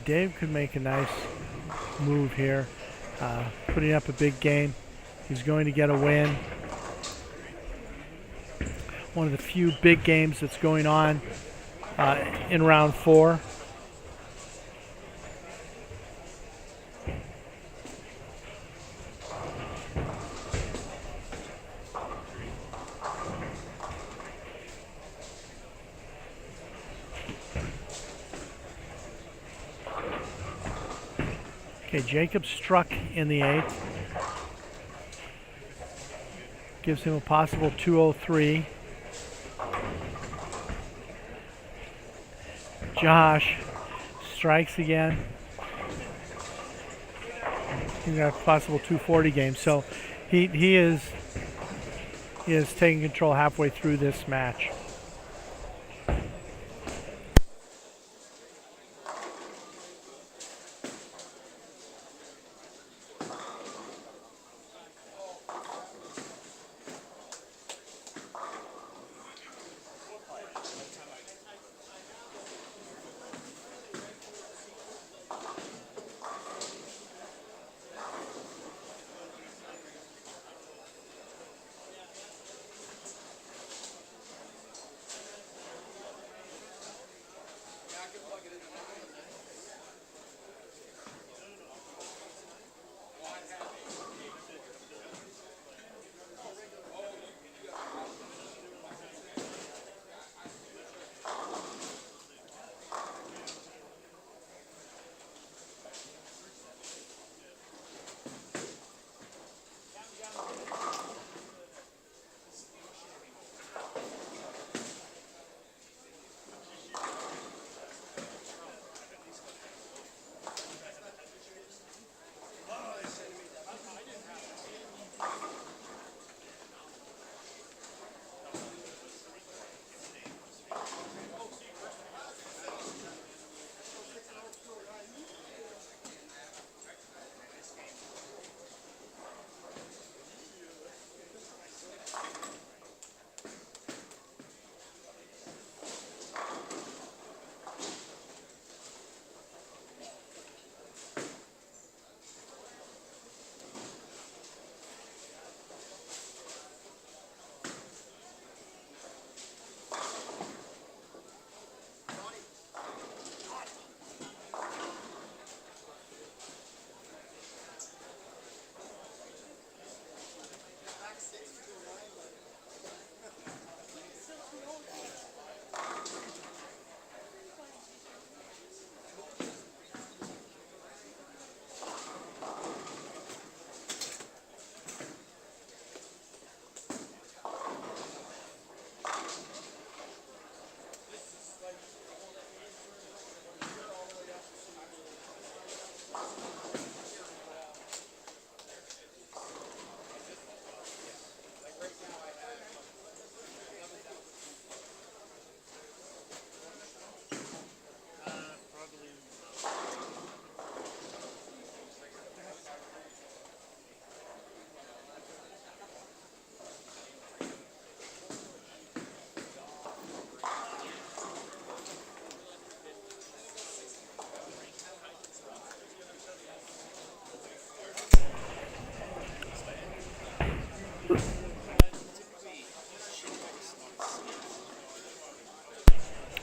Dave could make a nice move here, putting up a big game. He's going to get a win. One of the few big games that's going on in round 4. Okay, Jacob struck in the 8th. Gives him a possible 203. Josh strikes again. He's got a possible 240 game. So he is taking control halfway through this match.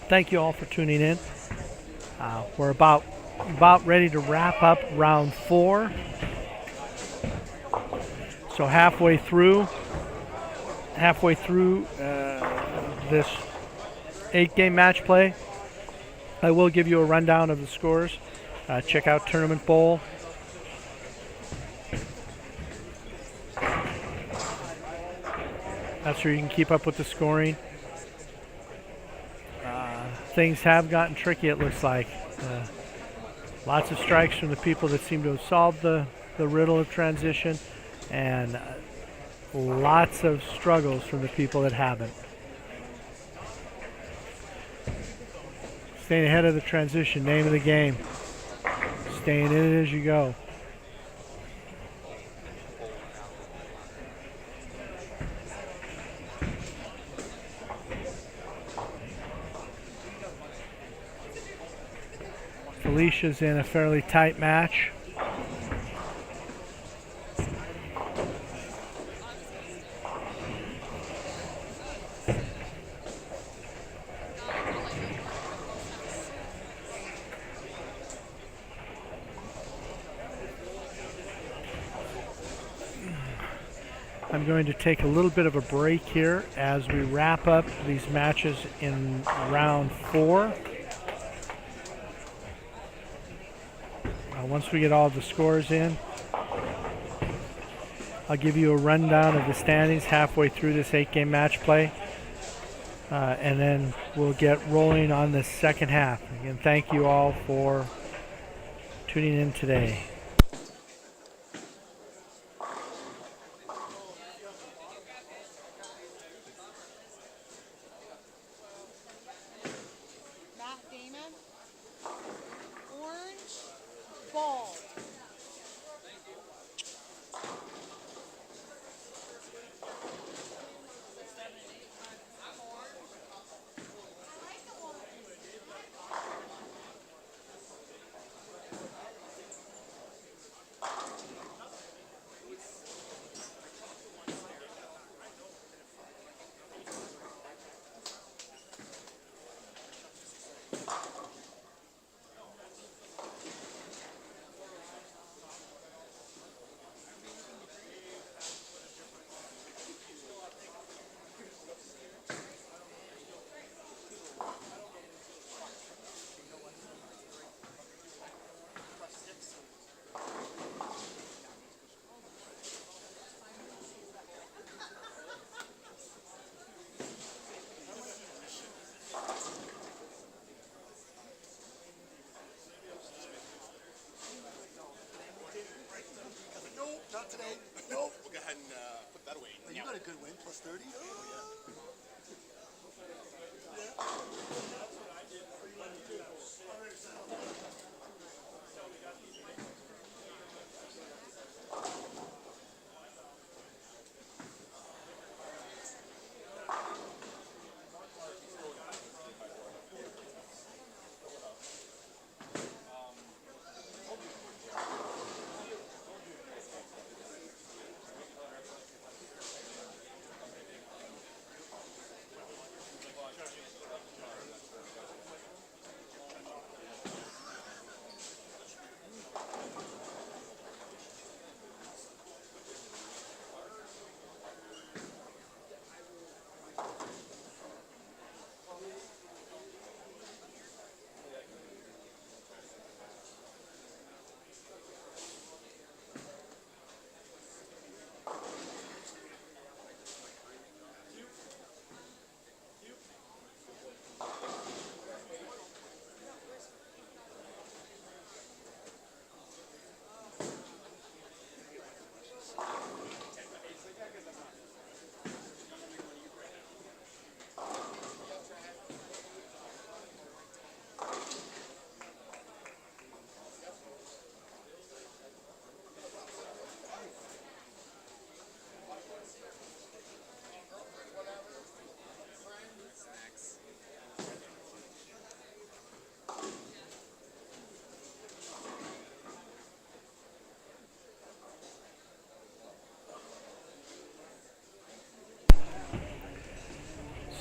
Thank you all for tuning in. We're about ready to wrap up round 4. So halfway through this 8-game match play. I will give you a rundown of the scores. Check out Tournament Bowl. That's where you can keep up with the scoring. Things have gotten tricky, it looks like. Lots of strikes from the people that seem to have solved the riddle of transition, and lots of struggles from the people that haven't. Staying ahead of the transition, name of the game. Staying in it as you go. Felicia's in a fairly tight match. I'm going to take a little bit of a break here as we wrap up these matches in round 4. Once we get all the scores in, I'll give you a rundown of the standings halfway through this 8-game match play, and then we'll get rolling on the second half. Again, thank you all for tuning in today.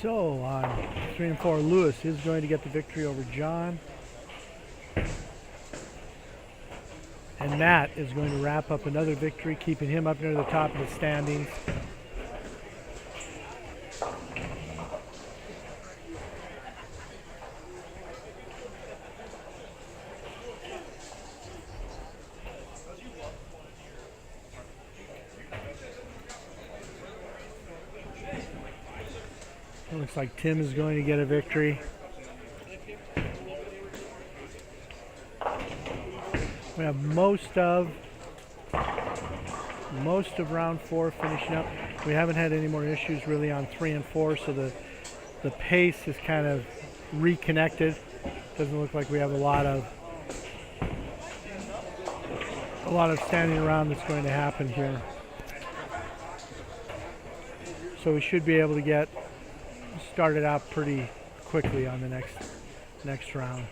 So on 3 and 4, Lewis is going to get the victory over John. And Matt is going to wrap up another victory, keeping him up near the top of the standings. Looks like Tim is going to get a victory. We have most of round 4 finishing up. We haven't had any more issues really on 3 and 4, so the pace is kind of reconnected. Doesn't look like we have a lot of standing around that's going to happen here. So we should be able to get started out pretty quickly on the next round.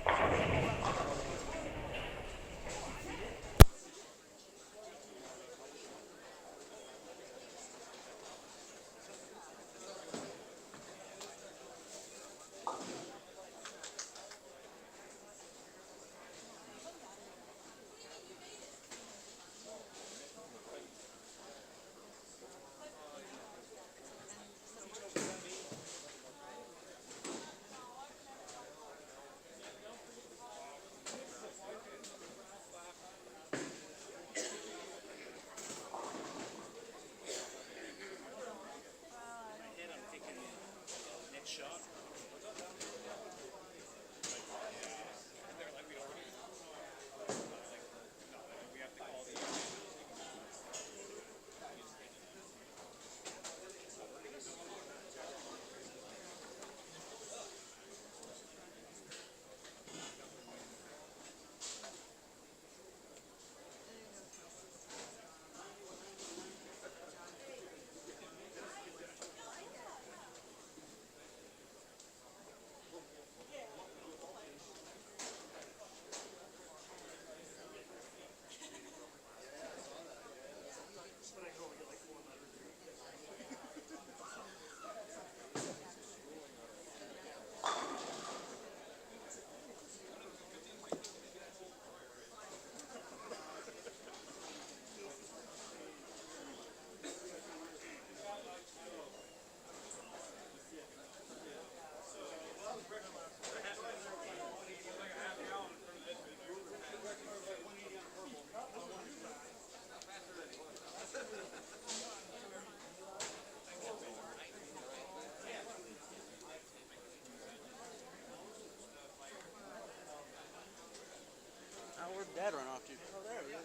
Where'd Dad run off to? Oh, there he is.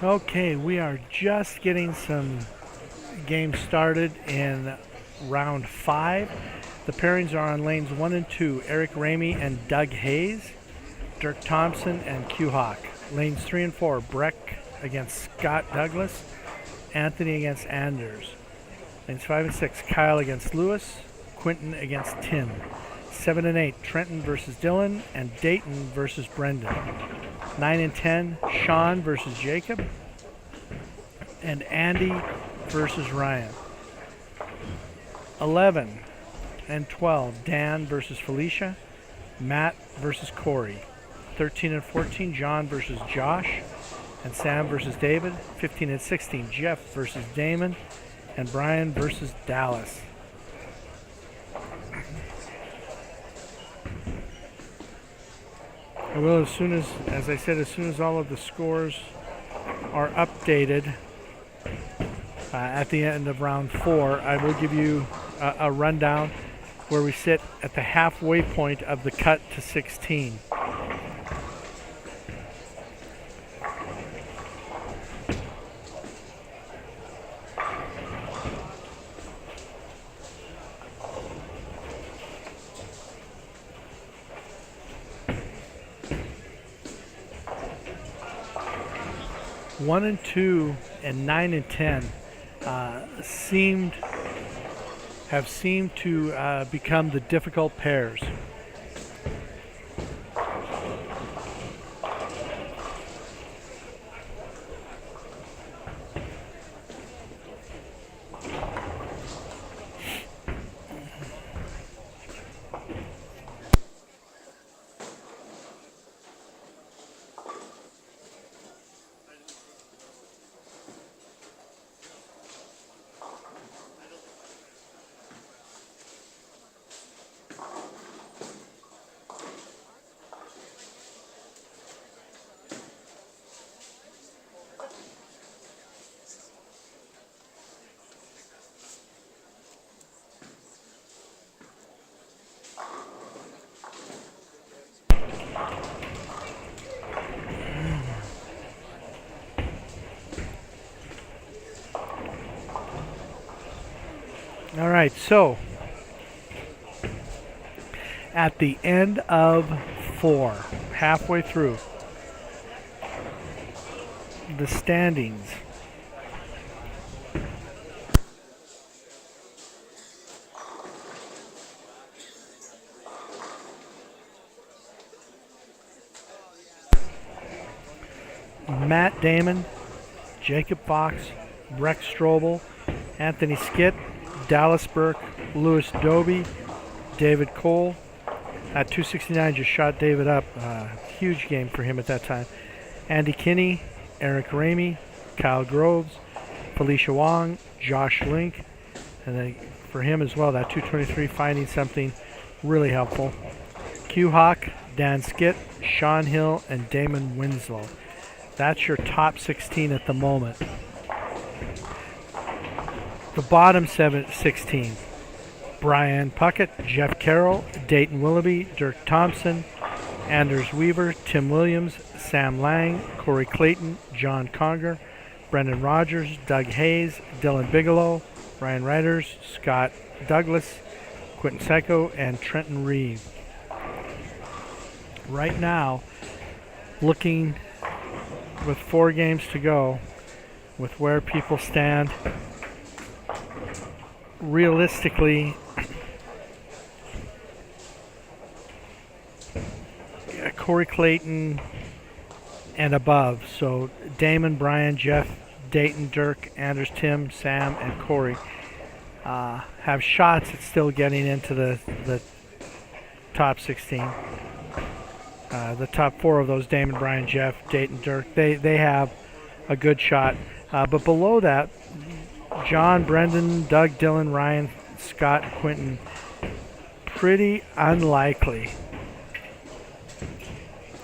Okay, we are just getting some games started in round 5. The pairings are on lanes 1 and 2, Eric Ramey and Doug Hayes, Dirk Thompson and Q Hawk. Lanes 3 and 4, Breck against Scott Douglas, Anthony against Anders. Lanes 5 and 6, Kyle against Lewis, Quinton against Tim. 7 and 8, Trenton versus Dylan, and Dayton versus Brendan. 9 and 10, Sean versus Jacob, and Andy versus Ryan. 11 and 12, Dan versus Felicia. Matt versus Corey. 13 and 14, John versus Josh. And Sam versus David. 15 and 16, Jeff versus Damon. And Brian versus Dallas. I will, as I said, as soon as all of the scores are updated at the end of round 4, I will give you a rundown where we sit at the halfway point of the cut to 16. One and 2 and 9 and 10 have seemed to become the difficult pairs. All right, so at the end of 4, halfway through, the standings. Matt Damon, Jacob Fox, Rex Strobel, Anthony Skitt, Dallas Burke, Lewis Doby, David Cole. At 269 just shot David up. Huge game for him at that time. Andy Kinney, Eric Ramey, Kyle Groves, Felicia Wong, Josh Link. And then for him as well, that 223 finding something really helpful. Q Hawk, Dan Skitt, Sean Hill, and Damon Winslow. That's your top 16 at the moment. The bottom 16, Brian Puckett, Jeff Carroll, Dayton Willoughby, Dirk Thompson, Anders Weaver, Tim Williams, Sam Lang, Corey Clayton, John Conger, Brendan Rogers, Doug Hayes, Dylan Bigelow, Ryan Reiters, Scott Douglas, Quentin Seco, and Trenton Reeve. Right now, looking with 4 games to go, with where people stand, realistically, Corey Clayton and above. So Damon, Brian, Jeff, Dayton, Dirk, Anders, Tim, Sam, and Corey have shots at still getting into the top 16. The top 4 of those, Damon, Brian, Jeff, Dayton, Dirk, they have a good shot. But below that, John, Brendan, Doug, Dylan, Ryan, Scott, Quentin, pretty unlikely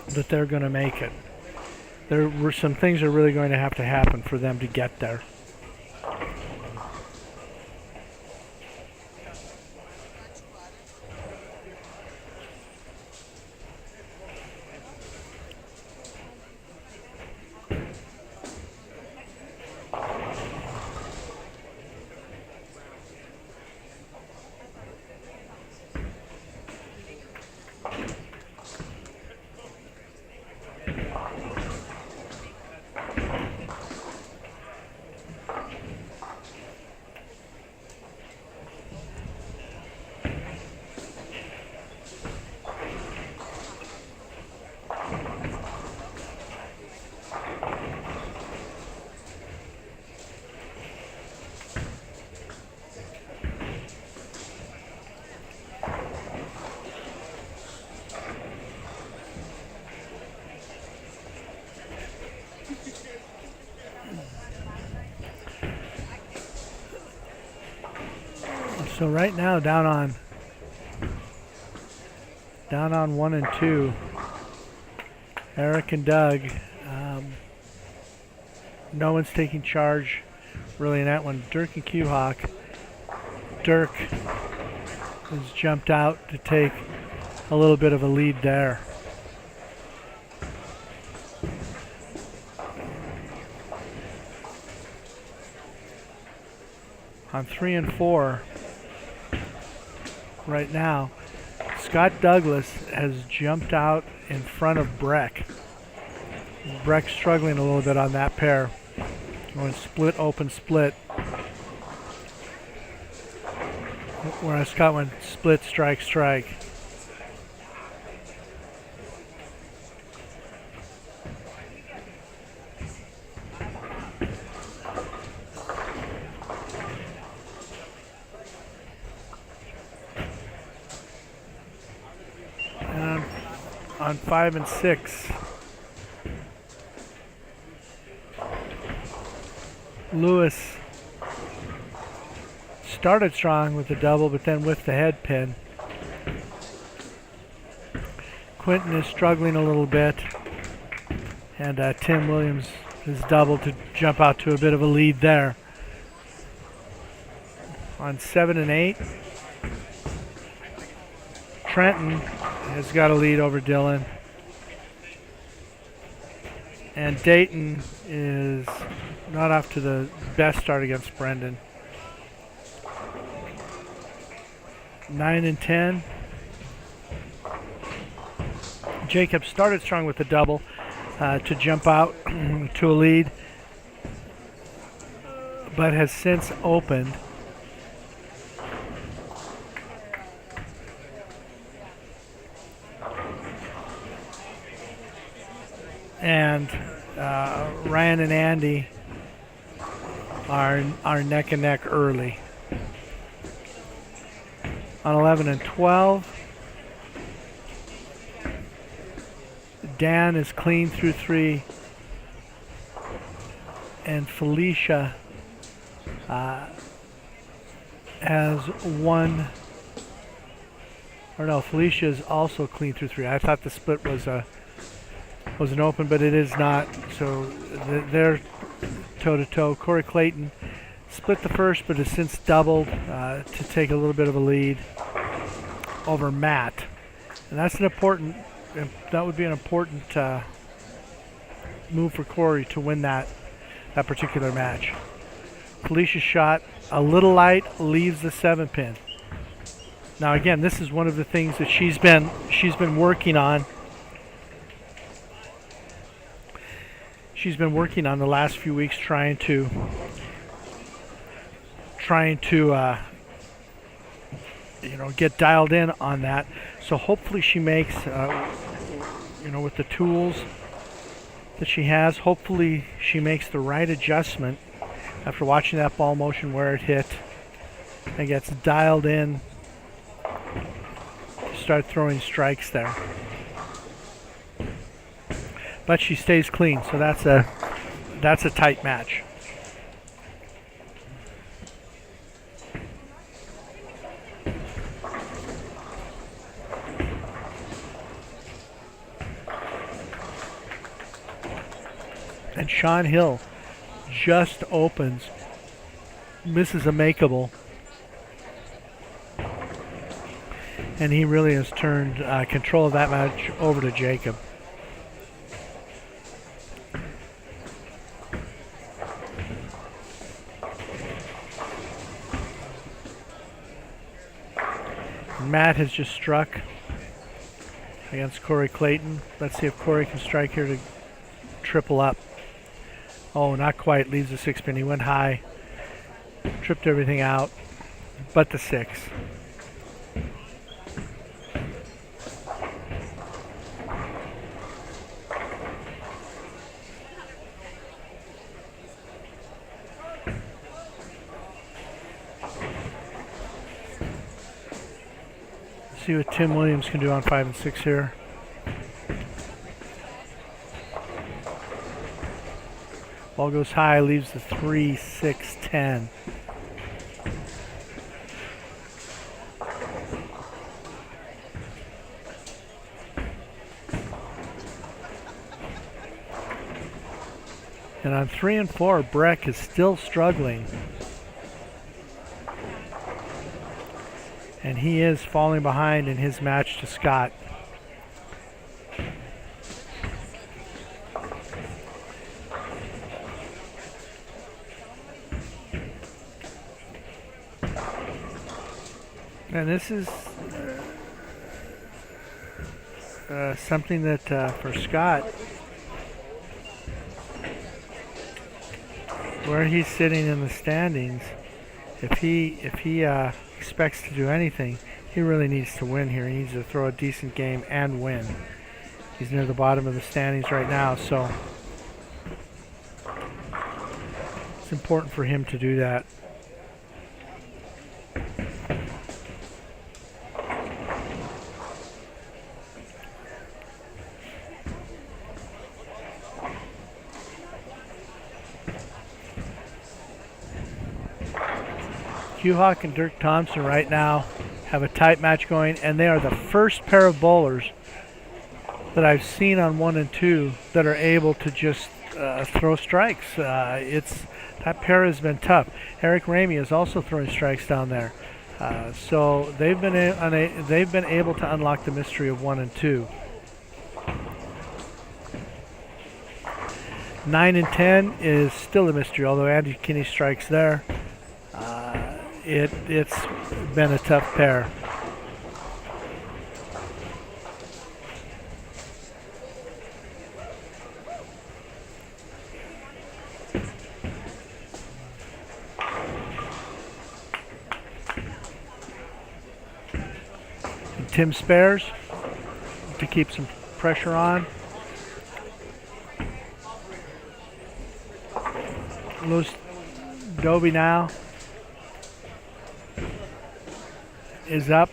that they're going to make it. There were some things that are really going to have to happen for them to get there. So right now down on 1 and 2. Eric and Doug. No one's taking charge really in that one. Dirk and Q-Hawk. Dirk has jumped out to take a little bit of a lead there. On 3 and 4 right now, Scott Douglas has jumped out in front of Breck. Breck struggling a little bit on that pair. Going split, open, split. Whereas Scott went split, strike, strike. And on 5 and 6, Lewis started strong with the double, but then with the head pin. Quentin is struggling a little bit, and Tim Williams is doubled to jump out to a bit of a lead there. On 7 and 8, Trenton has got a lead over Dylan, and Dayton is not off to the best start against Brendan. 9 and 10. Jacob started strong with the double to jump out to a lead, but has since opened. And Ryan and Andy are neck and neck early. On 11 and 12, Dan is clean through 3, and Felicia has one. Or no, Felicia is also clean through 3. I thought the split was an open, but it is not. So they're toe-to-toe. Corey Clayton split the first, but has since doubled to take a little bit of a lead over Matt. And that would be an important move for Corey to win that particular match. Felicia's shot a little light, leaves the 7-pin. Now again, this is one of the things that she's been working on. She's been working on the last few weeks, trying to get dialed in on that. So hopefully she makes, with the tools that she has, hopefully she makes the right adjustment after watching that ball motion where it hit and gets dialed in to start throwing strikes there. But she stays clean, so that's a tight match. And Sean Hill just opens, misses a makeable, and he really has turned control of that match over to Jacob. Matt has just struck against Corey Clayton. Let's see if Corey can strike here to triple up. Oh, not quite. Leaves the 6-pin. He went high, tripped everything out, but the 6. See what Tim Williams can do on 5 and 6 here. Ball goes high, leaves the 3, 6, 10. And on 3 and 4, Breck is still struggling. And he is falling behind in his match to Scott. And this is something that for Scott, where he's sitting in the standings, if he expects to do anything, he really needs to win here. He needs to throw a decent game and win. He's near the bottom of the standings right now, so it's important for him to do that. Hugh Hawk and Dirk Thompson right now have a tight match going, and they are the first pair of bowlers that I've seen on 1 and 2 that are able to just throw strikes. That pair has been tough. Eric Ramey is also throwing strikes down there, so they've been able to unlock the mystery of 1 and 2. 9 and 10 is still a mystery, although Andy Kinney strikes there. It's been a tough pair. And Tim spares to keep some pressure on. Louis Dobie now is up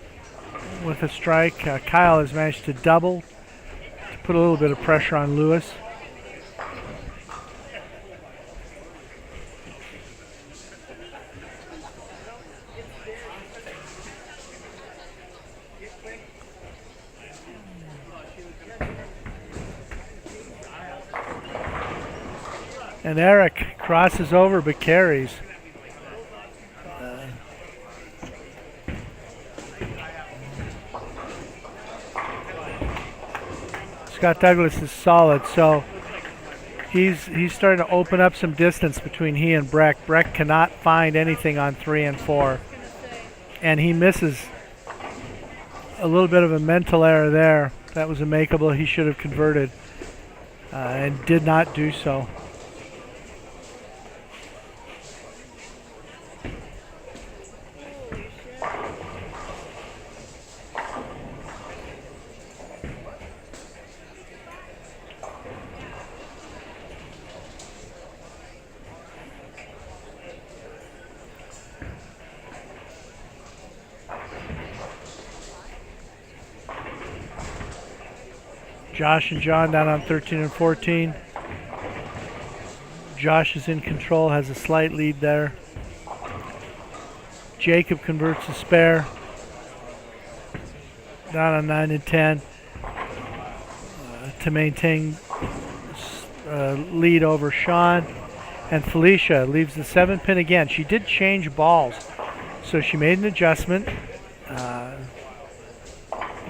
with a strike. Kyle has managed to double to put a little bit of pressure on Lewis. And Eric crosses over but carries. Scott Douglas is solid, so he's starting to open up some distance between he and Breck. Breck cannot find anything on 3 and 4, and he misses a little bit of a mental error there. That was a makeable. He should have converted and did not do so. Josh and John down on 13 and 14. Josh is in control, has a slight lead there. Jacob converts a spare. Down on 9 and 10 to maintain lead over Sean. And Felicia leaves the 7 pin again. She did change balls, so she made an adjustment,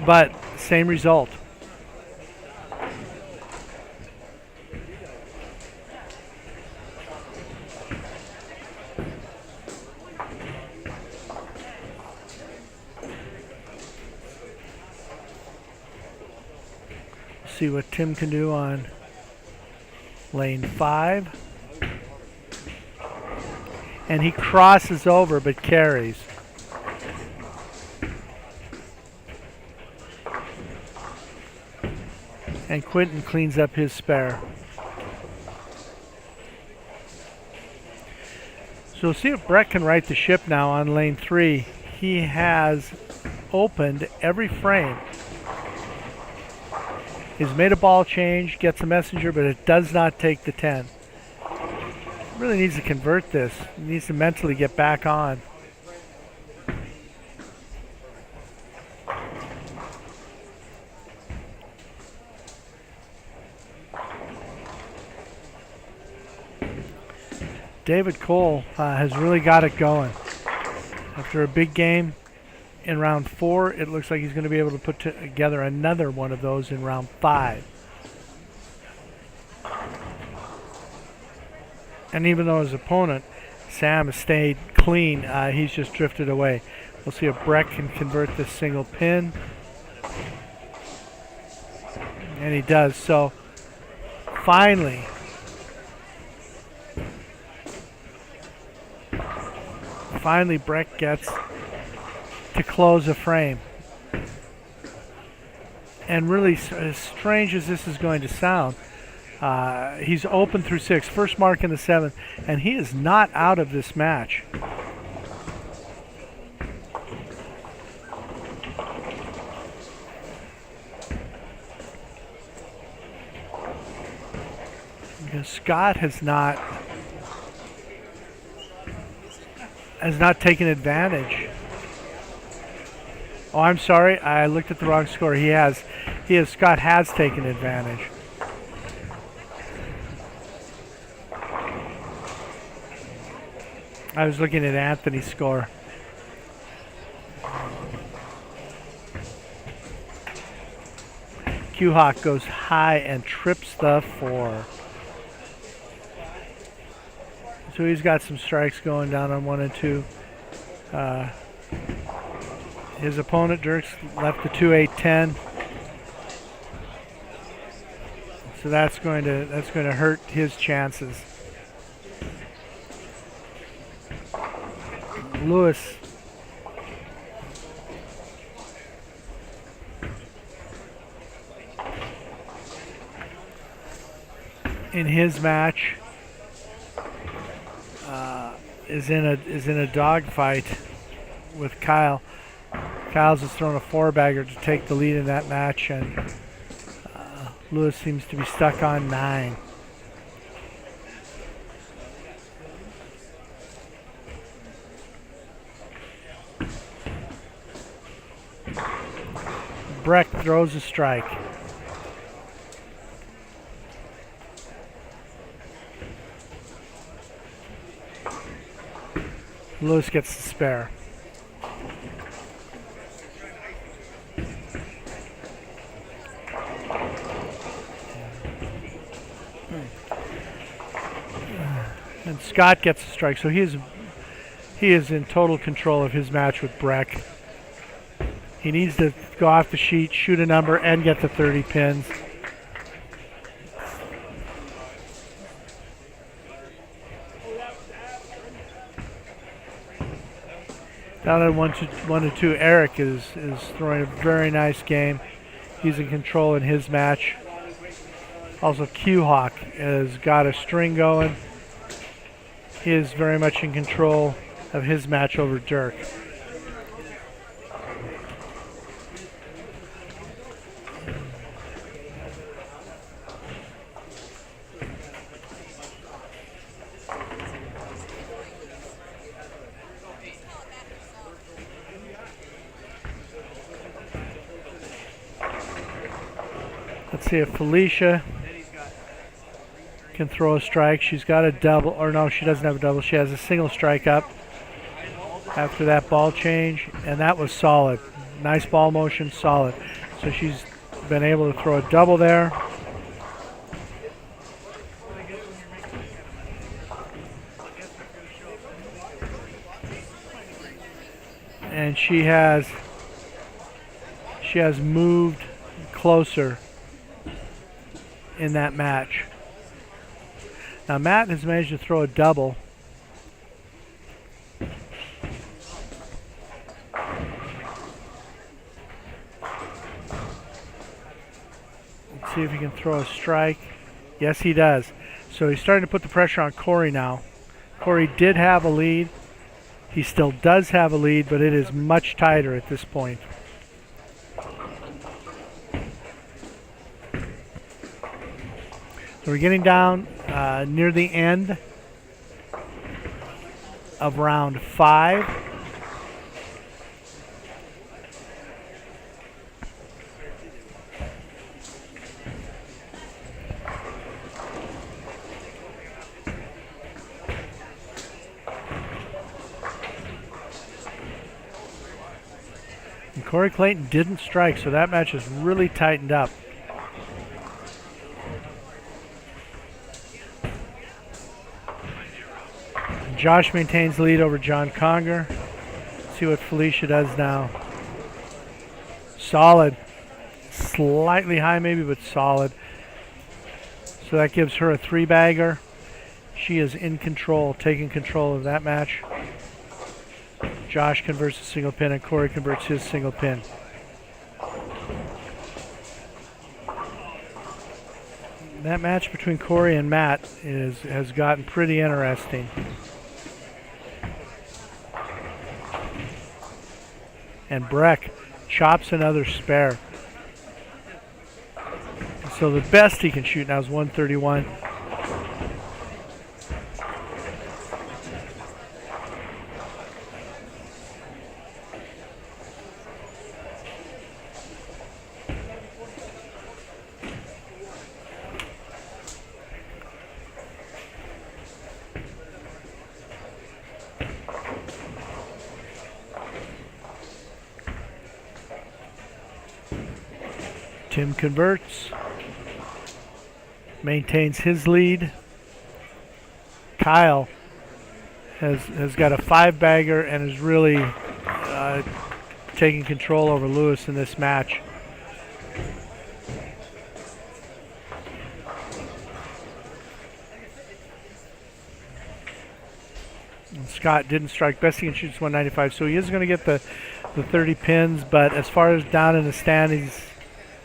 but same result. See what Tim can do on lane 5. And he crosses over but carries. And Quinton cleans up his spare. So we'll see if Brett can right the ship now on lane 3. He has opened every frame. He's made a ball change, gets a messenger, but it does not take the 10. Really needs to convert this. He needs to mentally get back on. David Cole has really got it going. After a big game in round 4, it looks like he's going to be able to put together another one of those in round 5. And even though his opponent, Sam, has stayed clean, he's just drifted away. We'll see if Breck can convert this single pin. And he does. So finally, Breck gets to close a frame. And really, as strange as this is going to sound, he's open through 6, first mark in the 7th, and he is not out of this match. Because Scott has not taken advantage. Oh, I'm sorry, I looked at the wrong score. Scott has taken advantage. I was looking at Anthony's score. Q-Hawk goes high and trips the 4. So he's got some strikes going down on 1 and 2. His opponent, Dirk's, left the 2-8-10. So that's going to hurt his chances. Lewis in his match is in a dogfight with Kyle. Kyle's has thrown a 4-bagger to take the lead in that match, and Lewis seems to be stuck on 9. Breck throws a strike. Lewis gets the spare. And Scott gets a strike, so he is in total control of his match with Breck. He needs to go off the sheet, shoot a number, and get the 30 pins. Down at 1-2, Eric is throwing a very nice game. He's in control in his match. Also, Q-Hawk has got a string going. He is very much in control of his match over Dirk. Let's see if Felicia can throw a strike. She's got a double, or no, she doesn't have a double. She has a single strike up after that ball change, and that was solid. Nice ball motion, solid. So she's been able to throw a double there. And she has moved closer in that match. Now Matt has managed to throw a double. Let's see if he can throw a strike. Yes, he does. So he's starting to put the pressure on Corey now. Corey did have a lead. He still does have a lead, but it is much tighter at this point. So we're getting down near the end of round 5. Corey Clayton didn't strike, so that match is really tightened up. Josh maintains lead over John Conger. See what Felicia does now. Solid. Slightly high maybe, but solid. So that gives her a 3-bagger. She is in control, taking control of that match. Josh converts a single pin and Corey converts his single pin. That match between Corey and Matt has gotten pretty interesting. And Breck chops another spare. So the best he can shoot now is 131. Tim converts, maintains his lead. Kyle has got a 5-bagger and is really taking control over Lewis in this match. And Scott didn't strike. Best he can shoot is 195, so he is going to get the 30 pins, but as far as down in the standings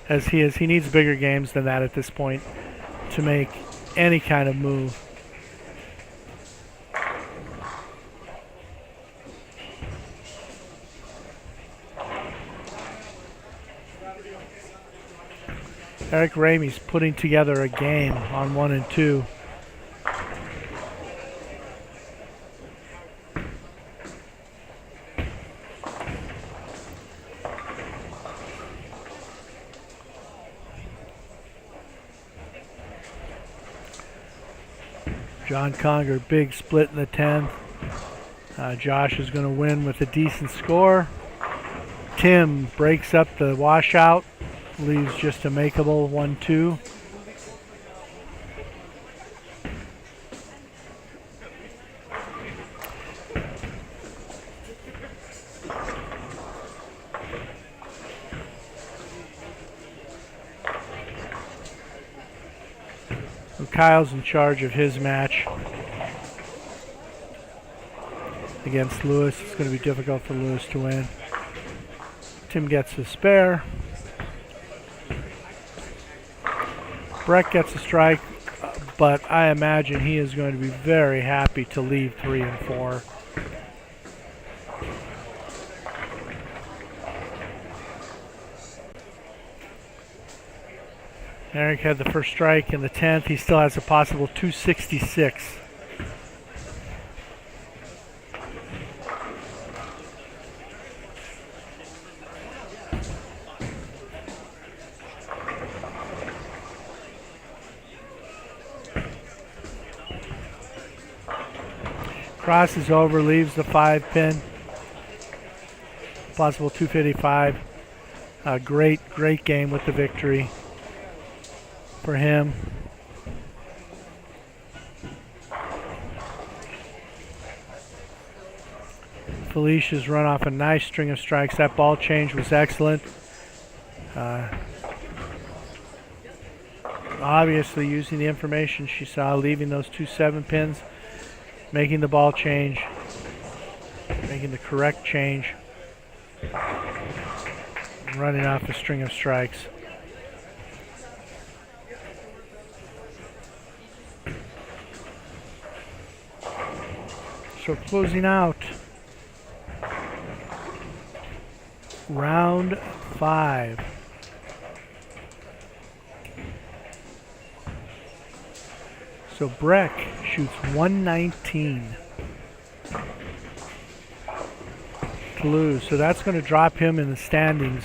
as he is, he needs bigger games than that at this point to make any kind of move. Eric Ramey's putting together a game on 1 and 2. John Conger, big split in the 10th. Josh is going to win with a decent score. Tim breaks up the washout, leaves just a makeable 1-2. Kyle's in charge of his match against Lewis. It's going to be difficult for Lewis to win. Tim gets a spare. Breck gets a strike, but I imagine he is going to be very happy to leave 3 and 4. Eric had the first strike in the 10th. He still has a possible 266. Crosses over, leaves the 5 pin. Possible 255. Great game with the victory for him. Felicia's run off a nice string of strikes. That ball change was excellent. Obviously using the information she saw, leaving those 2 7 pins, making the ball change, making the correct change, running off a string of strikes. So closing out round 5. So Breck shoots 119 to lose. So that's going to drop him in the standings.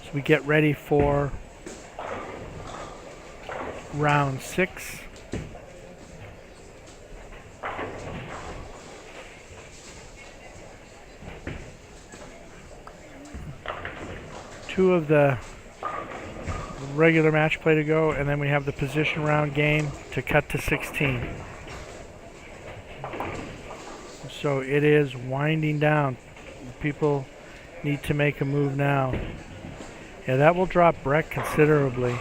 So we get ready for round 6. 2 of the regular match play to go, and then we have the position round game to cut to 16. So it is winding down. People need to make a move now. Yeah, that will drop Breck considerably.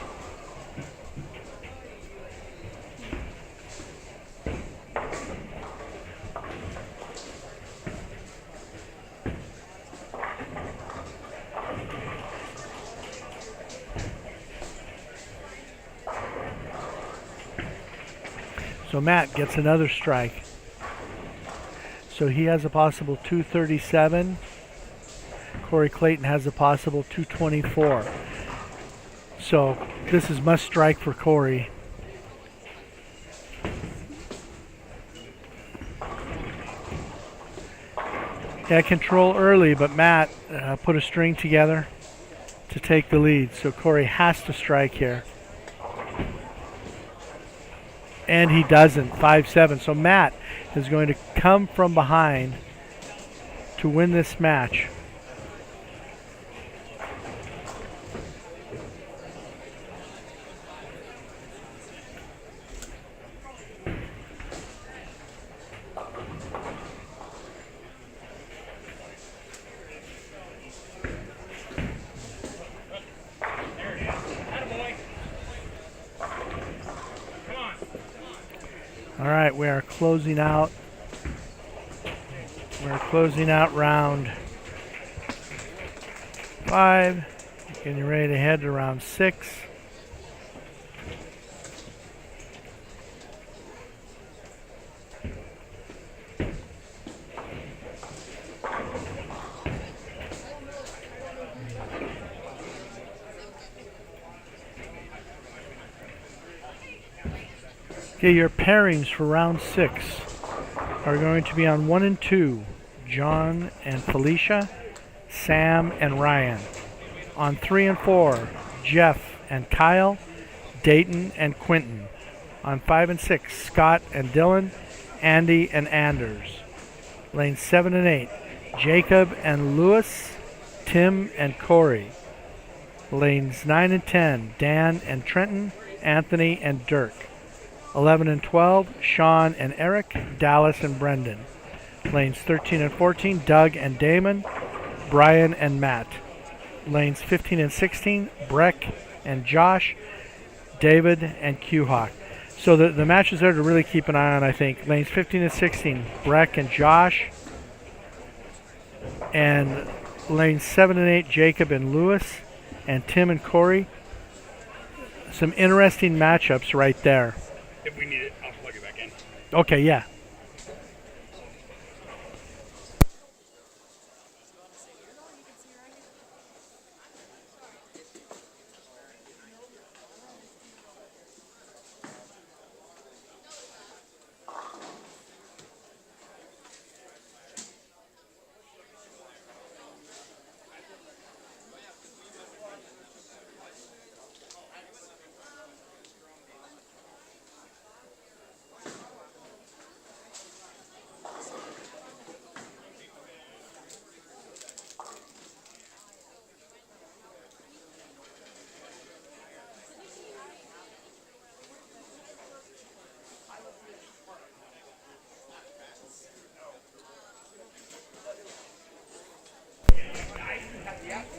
So Matt gets another strike. So he has a possible 237. Corey Clayton has a possible 224. So this is must strike for Corey. Yeah, control early, but Matt put a string together to take the lead. So Corey has to strike here. And he doesn't, 5-7. So Matt is going to come from behind to win this match. All right, we are closing out. We're closing out round 5. Getting ready to head to round 6. Okay, your pairings for round 6 are going to be on 1 and 2, John and Felicia, Sam and Ryan. On 3 and 4, Jeff and Kyle, Dayton and Quentin. On 5 and 6, Scott and Dylan, Andy and Anders. Lane 7 and 8, Jacob and Lewis, Tim and Corey. Lanes 9 and 10, Dan and Trenton, Anthony and Dirk. 11 and 12, Sean and Eric, Dallas and Brendan. Lanes 13 and 14, Doug and Damon, Brian and Matt. Lanes 15 and 16, Breck and Josh, David and Q-Hawk. So the matches there to really keep an eye on, I think. Lanes 15 and 16, Breck and Josh. And lanes 7 and 8, Jacob and Lewis, and Tim and Corey. Some interesting matchups right there. If we need it, I'll plug it back in. Okay, yeah.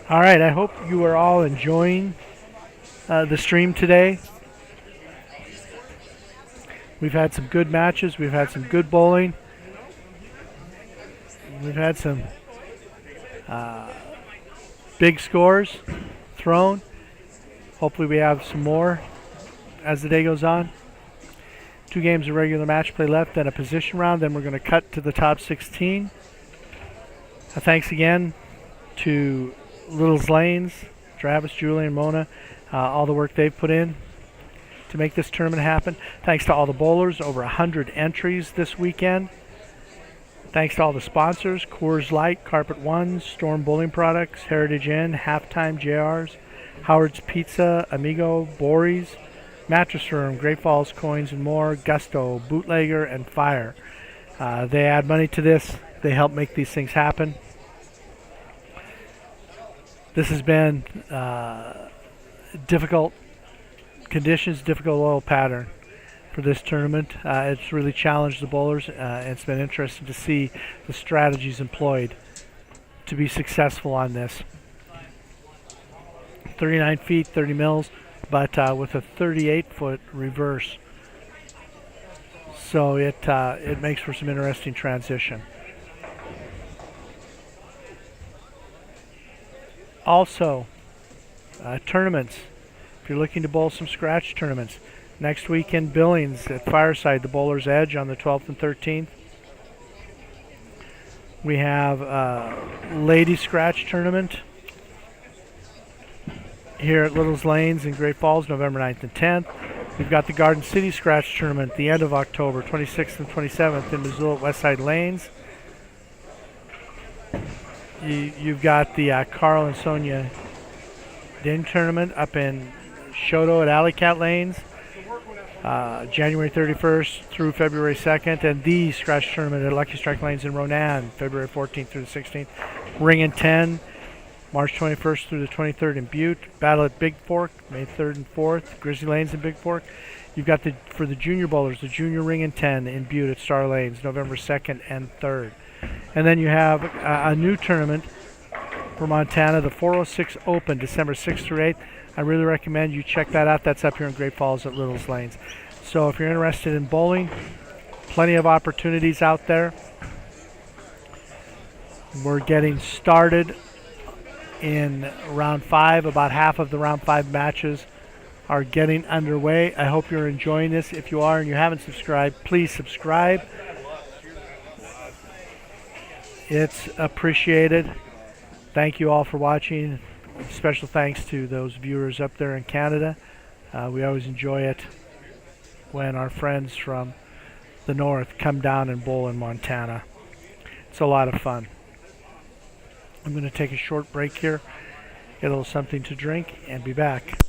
All right, I hope you are all enjoying the stream today. We've had some good matches. We've had some good bowling. We've had some big scores thrown. Hopefully we have some more as the day goes on. 2 games of regular match play left, then a position round. Then we're going to cut to the top 16. Thanks again to Little's Lanes, Travis, Julie, and Mona, all the work they've put in to make this tournament happen. Thanks to all the bowlers, over 100 entries this weekend. Thanks to all the sponsors, Coors Light, Carpet One, Storm Bowling Products, Heritage Inn, Halftime JRs, Howard's Pizza, Amigo, Bory's, Mattress Firm, Great Falls Coins and more, Gusto, Bootlegger, and Fire. They add money to this. They help make these things happen. This has been difficult conditions, difficult oil pattern for this tournament. It's really challenged the bowlers. It's been interesting to see the strategies employed to be successful on this. 39 feet, 30 mils, but with a 38-foot reverse. So it makes for some interesting transition. Also, tournaments. If you're looking to bowl some scratch tournaments, next week in Billings at Fireside, the Bowler's Edge on the 12th and 13th. We have a Lady Scratch Tournament here at Little's Lanes in Great Falls, November 9th and 10th. We've got the Garden City Scratch Tournament at the end of October, 26th and 27th in Missoula at Westside Lanes. You've got the Carl and Sonia Din Tournament up in Shoto at Alley Cat Lanes, January 31st through February 2nd, and the Scratch Tournament at Lucky Strike Lanes in Ronan, February 14th through the 16th. Ring and 10, March 21st through the 23rd in Butte. Battle at Big Fork, May 3rd and 4th, Grizzly Lanes in Big Fork. You've got for the junior bowlers, the Junior Ring and 10 in Butte at Star Lanes, November 2nd and 3rd. And then you have a new tournament for Montana, the 406 Open, December 6th through 8th. I really recommend you check that out. That's up here in Great Falls at Little's Lanes. So if you're interested in bowling, plenty of opportunities out there. We're getting started in round 5. About half of the round 5 matches are getting underway. I hope you're enjoying this. If you are and you haven't subscribed, please subscribe. It's appreciated. Thank you all for watching. Special thanks to those viewers up there in Canada. We always enjoy it when our friends from the north come down and bowl in Montana. It's a lot of fun. I'm going to take a short break here, get a little something to drink, and be back.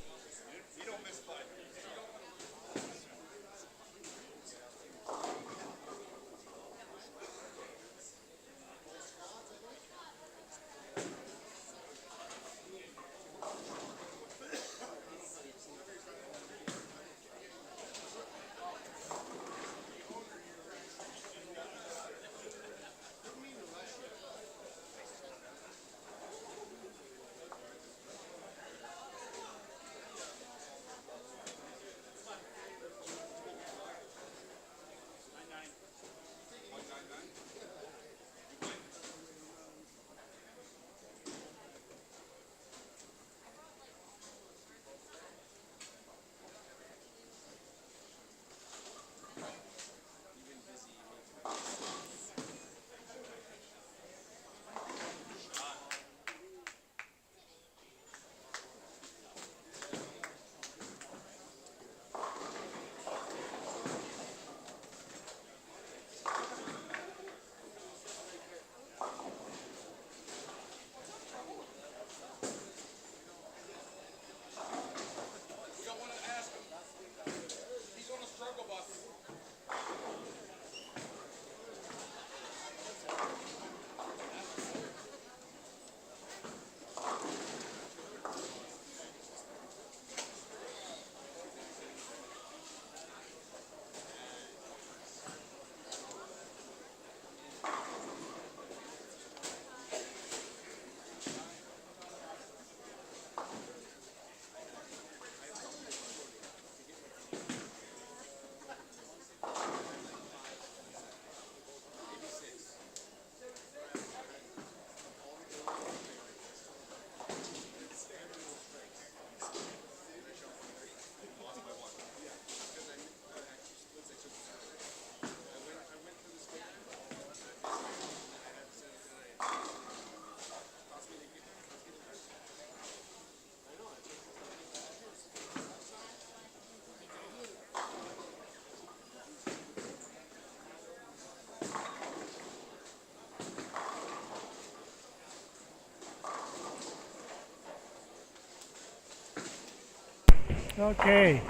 Okay,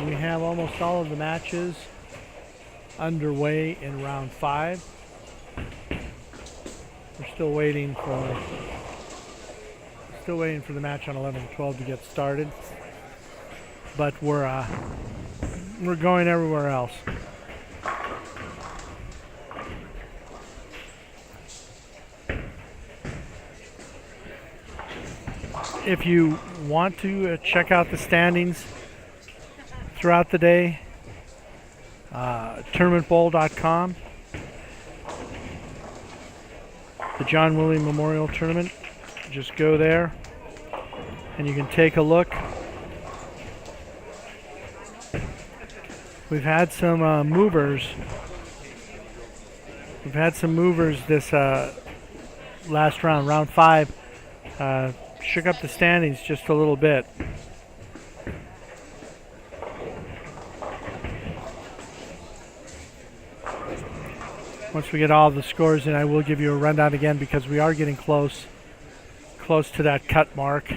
we have almost all of the matches underway in round 5. We're still waiting for Still waiting for the match on 11 and 12 to get started. But we're going everywhere else. If you want to check out the standings throughout the day, tournamentbowl.com, the John Willey Memorial Tournament. Just go there and you can take a look. We've had some movers. We've had some movers this last round, round 5. Shook up the standings just a little bit. Once we get all the scores in, I will give you a rundown again because we are getting close to that cut mark.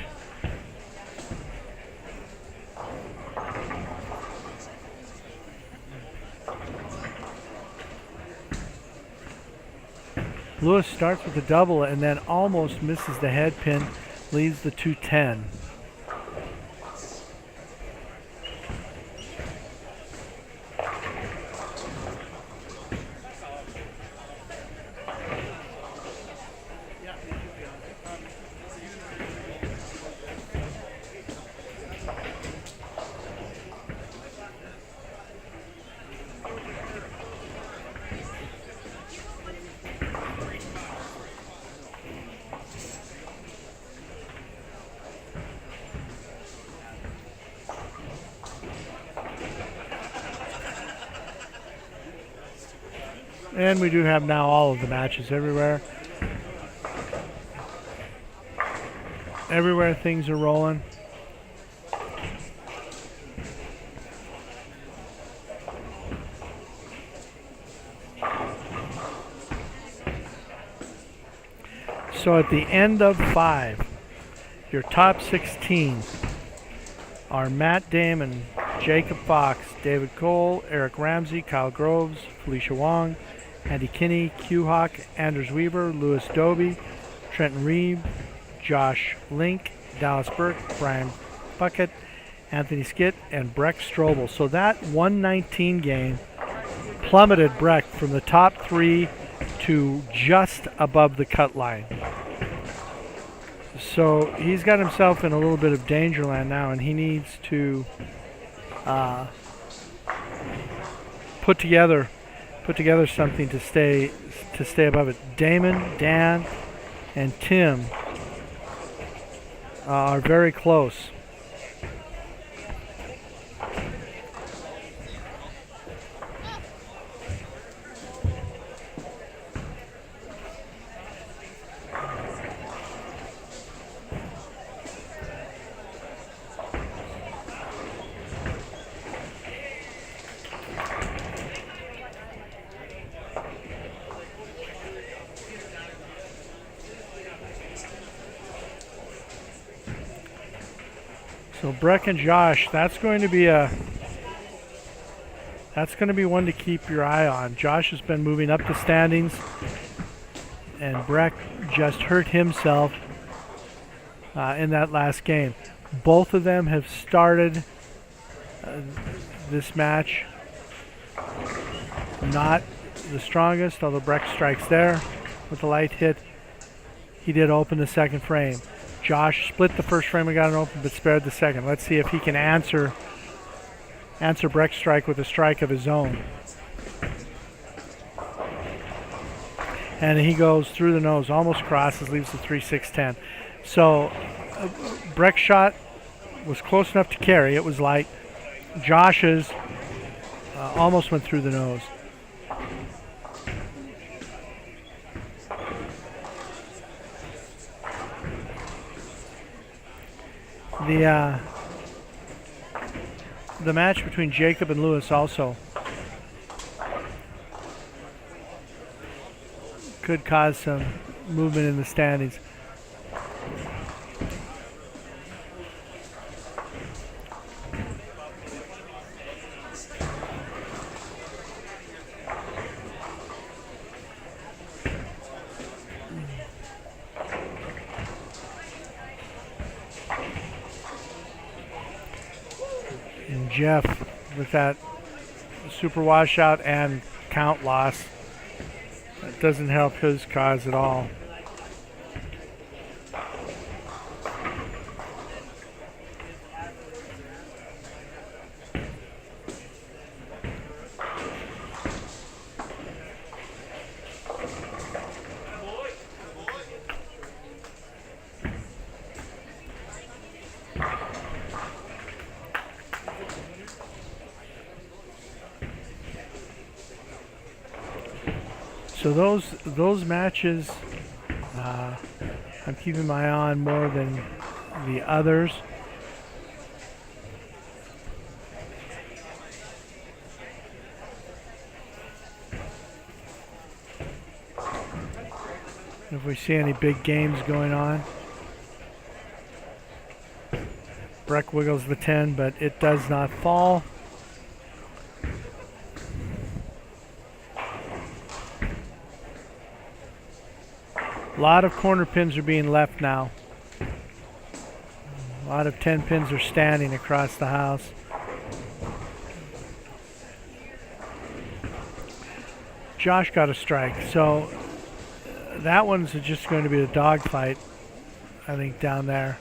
Lewis starts with a double and then almost misses the head pin, leaves the 210. And we do have now all of the matches everywhere. Everywhere things are rolling. So at the end of 5, your top 16 are Matt Damon, Jacob Fox, David Cole, Eric Ramsey, Kyle Groves, Felicia Wong, Andy Kinney, Q Hawk, Anders Weaver, Lewis Doby, Trenton Reeve, Josh Link, Dallas Burke, Brian Bucket, Anthony Skitt, and Breck Strobel. So that 119 game plummeted Breck from the top 3 to just above the cut line. So he's got himself in a little bit of danger land now, and he needs to put together something to stay above it. Damon, Dan, and Tim are very close. So Breck and Josh, that's going to be one to keep your eye on. Josh has been moving up the standings, and Breck just hurt himself in that last game. Both of them have started this match not the strongest, although Breck strikes there with a light hit. He did open the second frame. Josh split the first frame and got an open, but spared the second. Let's see if he can answer Breck's strike with a strike of his own. And he goes through the nose, almost crosses, leaves the 3-6-10. So Breck's shot was close enough to carry. It was light. Josh's almost went through the nose. The match between Jacob and Lewis also could cause some movement in the standings. And Jeff with that super washout and count loss. That doesn't help his cause at all. So those matches, I'm keeping my eye on more than the others. If we see any big games going on. Breck wiggles the 10, but it does not fall. A lot of corner pins are being left now. A lot of 10 pins are standing across the house. Josh got a strike, so that one's just going to be a dogfight, I think, down there.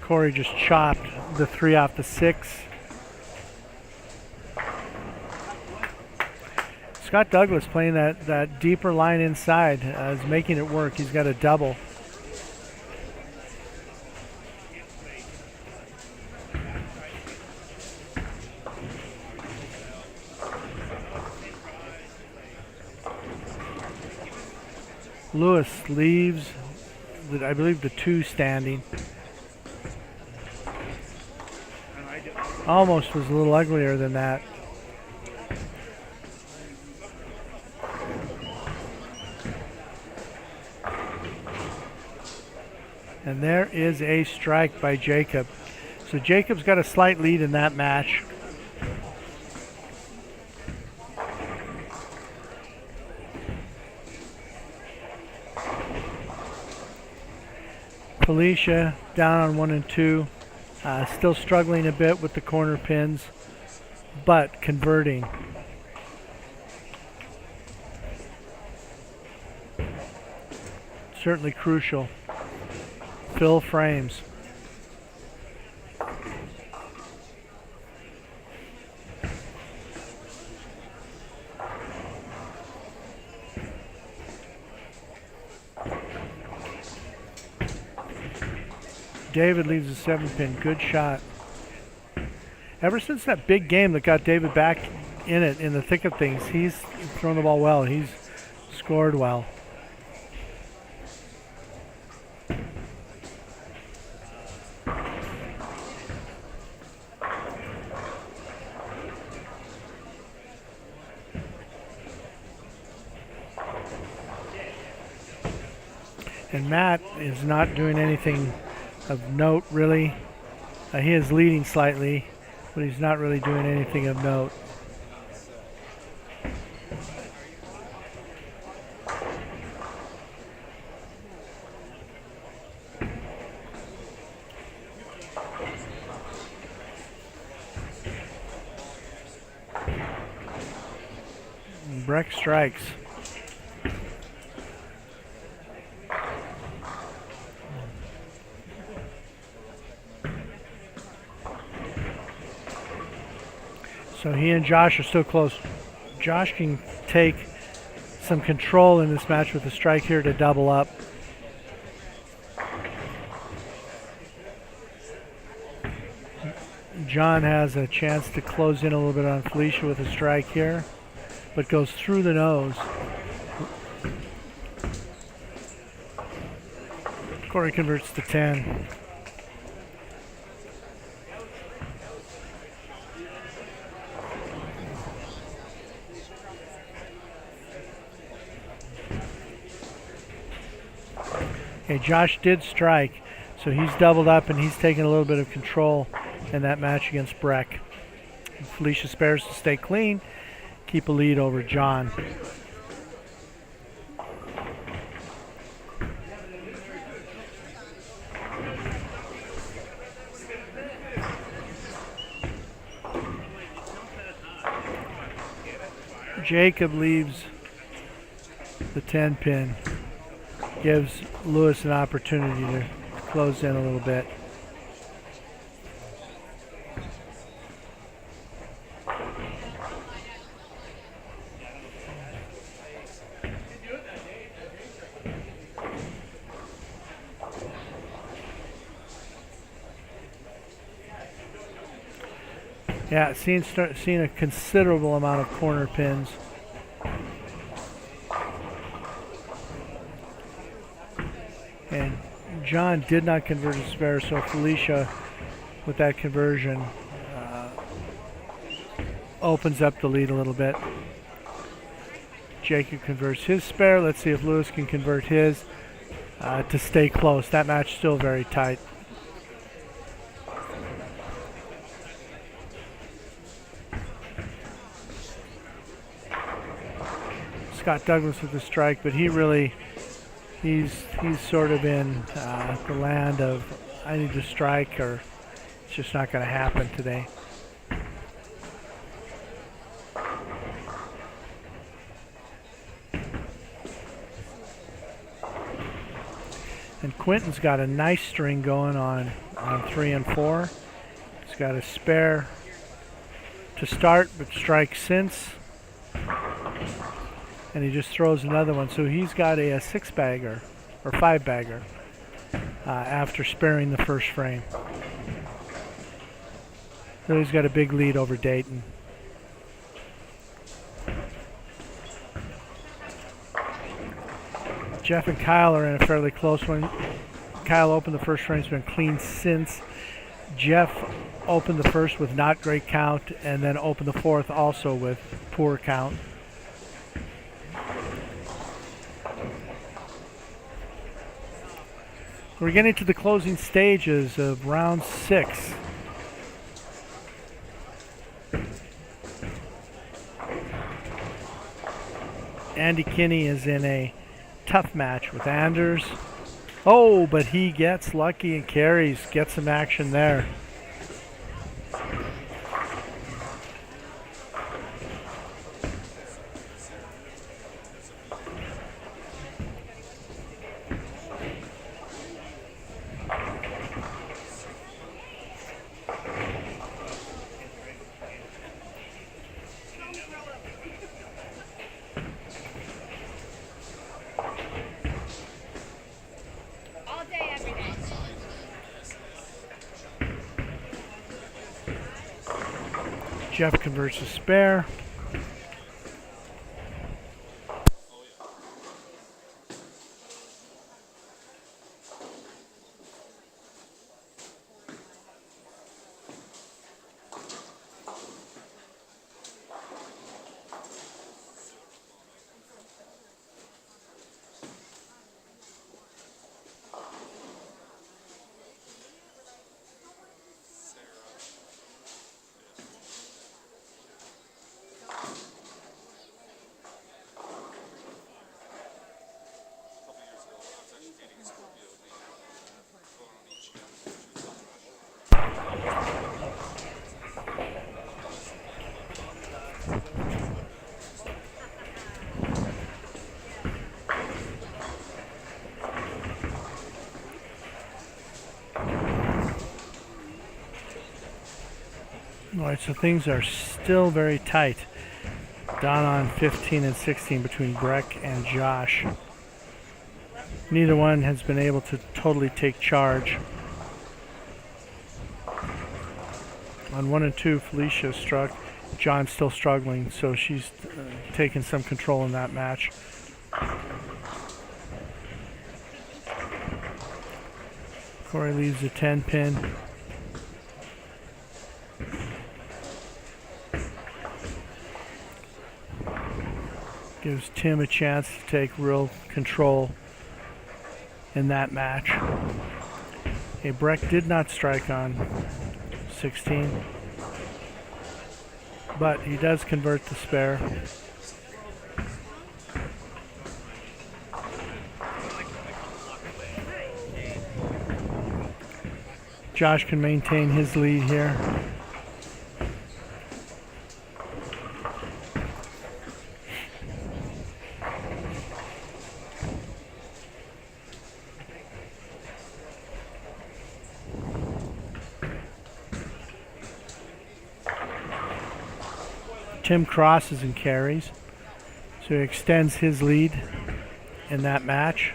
Corey just chopped the 3 off the 6. Scott Douglas playing that deeper line inside is making it work. He's got a double. Lewis leaves, I believe, the 2 standing. Almost was a little uglier than that. And there is a strike by Jacob. So Jacob's got a slight lead in that match. Felicia down on 1 and 2. Still struggling a bit with the corner pins, but converting. Certainly crucial. Phil frames. David leaves a 7-pin. Good shot. Ever since that big game that got David back in it, in the thick of things, he's thrown the ball well. He's scored well. And Matt is not doing anything of note, really. He is leading slightly, but he's not really doing anything of note. Breck strikes. So he and Josh are still close. Josh can take some control in this match with a strike here to double up. John has a chance to close in a little bit on Felicia with a strike here, but goes through the nose. Corey converts to 10. Okay, Josh did strike, so he's doubled up and he's taking a little bit of control in that match against Breck. Felicia spares to stay clean, keep a lead over John. Jacob leaves the 10 pin. Gives Lewis an opportunity to close in a little bit. Yeah, seeing a considerable amount of corner pins. And John did not convert his spare, so Felicia, with that conversion, opens up the lead a little bit. Jacob converts his spare. Let's see if Lewis can convert his to stay close. That match still very tight. Scott Douglas with the strike, but he's sort of in the land of I need to strike or it's just not going to happen today. And Quentin's got a nice string going on 3 and 4. He's got a spare to start, but strike since. And he just throws another one. So he's got a 6-bagger or 5-bagger after sparing the first frame. So he's got a big lead over Dayton. Jeff and Kyle are in a fairly close one. Kyle opened the first frame, has been clean since. Jeff opened the first with not great count and then opened the fourth also with poor count. We're getting to the closing stages of round 6. Andy Kinney is in a tough match with Anders. Oh, but he gets lucky and carries, gets some action there. Jeff converts a spare. All right, so things are still very tight. Down on 15 and 16 between Breck and Josh. Neither one has been able to totally take charge. On 1 and 2, Felicia struck. John's still struggling, so she's taken some control in that match. Corey leaves a 10 pin. Gives Tim a chance to take real control in that match. Okay, Breck did not strike on 16, but he does convert the spare. Josh can maintain his lead here. Tim crosses and carries, so he extends his lead in that match.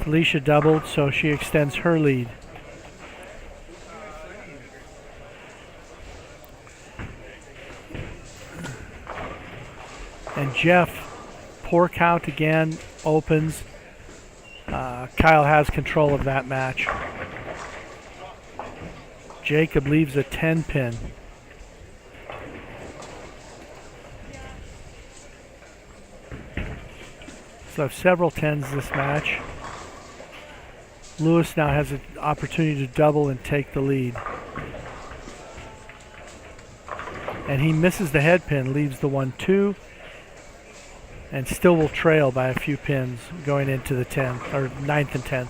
Felicia doubled, so she extends her lead. And Jeff, poor count again, opens. Kyle has control of that match. Jacob leaves a 10 pin. So I have several 10s this match. Lewis now has an opportunity to double and take the lead. And he misses the head pin, leaves the 1-2, and still will trail by a few pins going into the 10th, or 9th and 10th.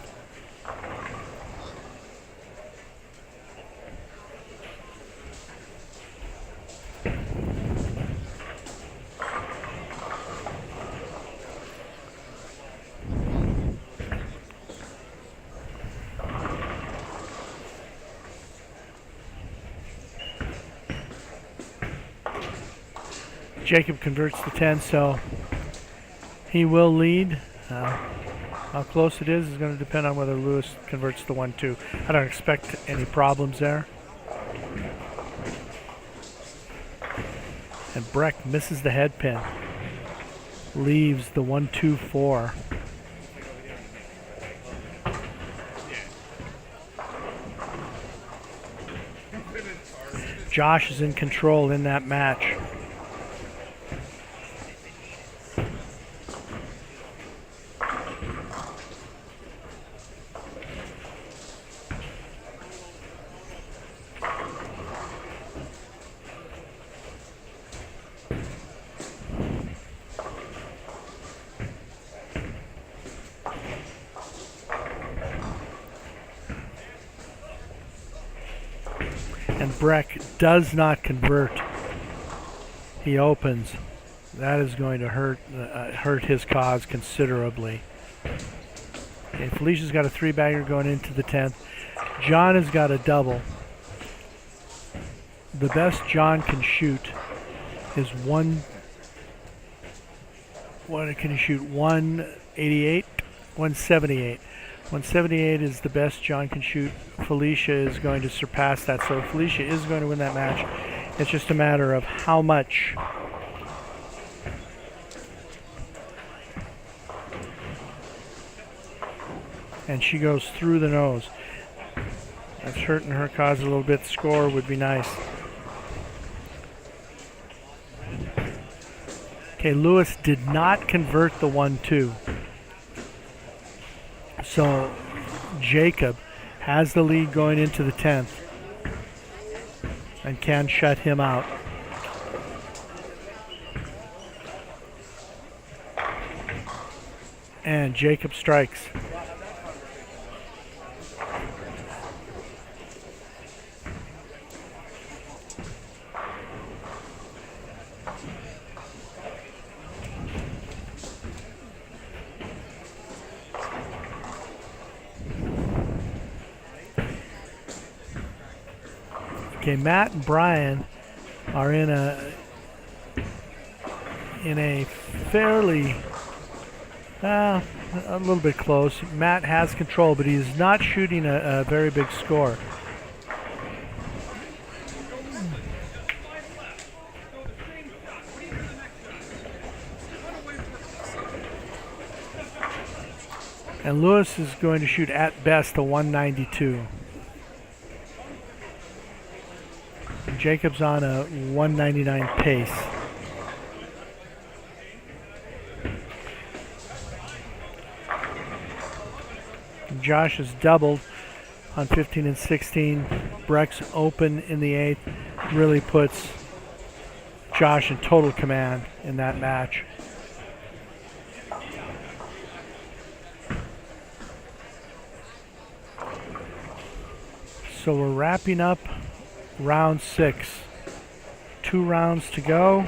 Jacob converts the 10, so he will lead. How close it is going to depend on whether Lewis converts the 1-2. I don't expect any problems there. And Breck misses the head pin. Leaves the 1-2-4. Josh is in control in that match. And Breck does not convert. He opens. That is going to hurt his cause considerably. Okay, Felicia's got a 3-bagger going into the 10th. John has got a double. The best John can shoot is what can he shoot? 188? 178. 178 is the best John can shoot. Felicia is going to surpass that, so Felicia is going to win that match. It's just a matter of how much. And she goes through the nose. That's hurting her cause a little bit. Score would be nice. Okay, Lewis did not convert the 1-2. So Jacob has the lead going into the 10th and can shut him out. And Jacob strikes. Okay, Matt and Brian are in a fairly a little bit close. Matt has control, but he is not shooting a very big score. And Lewis is going to shoot at best a 192. Jacob's on a 199 pace. Josh has doubled on 15 and 16. Breck's open in the 8th. Really puts Josh in total command in that match. So we're wrapping up round 6. 2 rounds to go.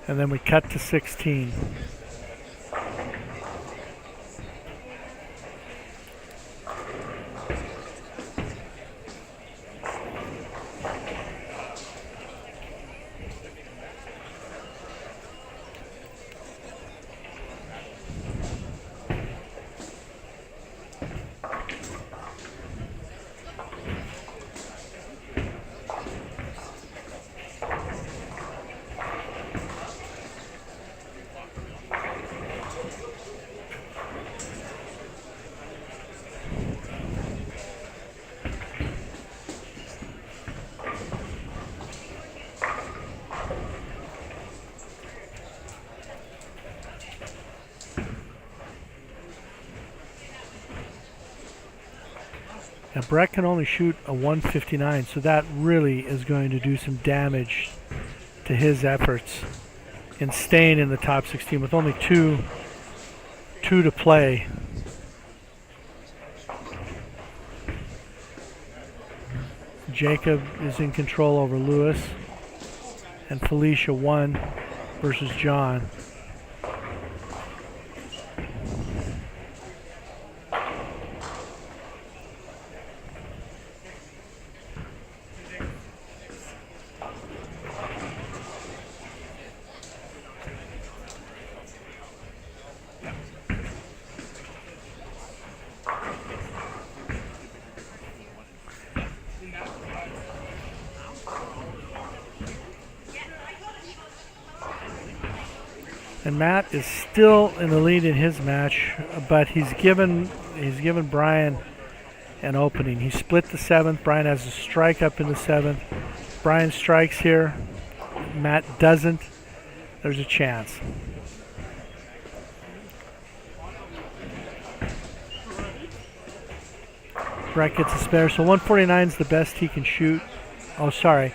And then we cut to 16. And Brett can only shoot a 159, so that really is going to do some damage to his efforts in staying in the top 16 with only two to play. Jacob is in control over Lewis, and Felicia 1 versus John. And Matt is still in the lead in his match, but he's given Brian an opening. He split the 7th. Brian has a strike up in the 7th. Brian strikes here. Matt doesn't. There's a chance. Brett gets a spare, so 149 is the best he can shoot. Oh, sorry.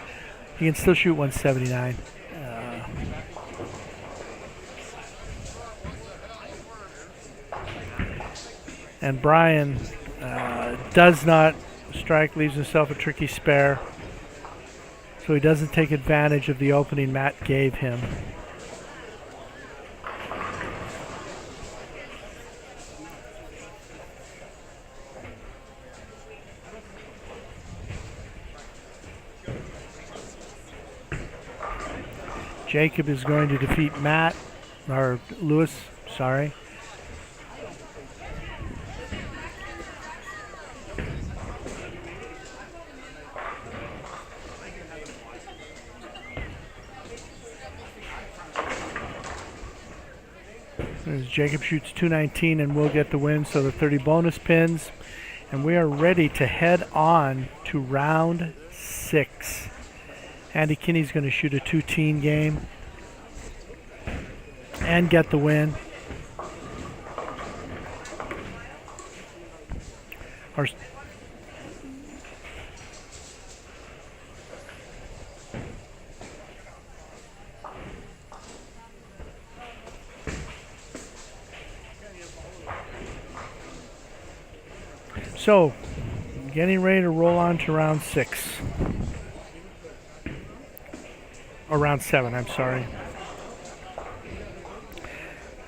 He can still shoot 179. And Brian does not strike, leaves himself a tricky spare. So he doesn't take advantage of the opening Matt gave him. Jacob is going to defeat Matt, or Lewis, sorry. As Jacob shoots 219 and will get the win, so the 30 bonus pins. And we are ready to head on to round 6. Andy Kinney's going to shoot a 2-teen game and get the win. So, getting ready to roll on to round 6. Or round 7, I'm sorry.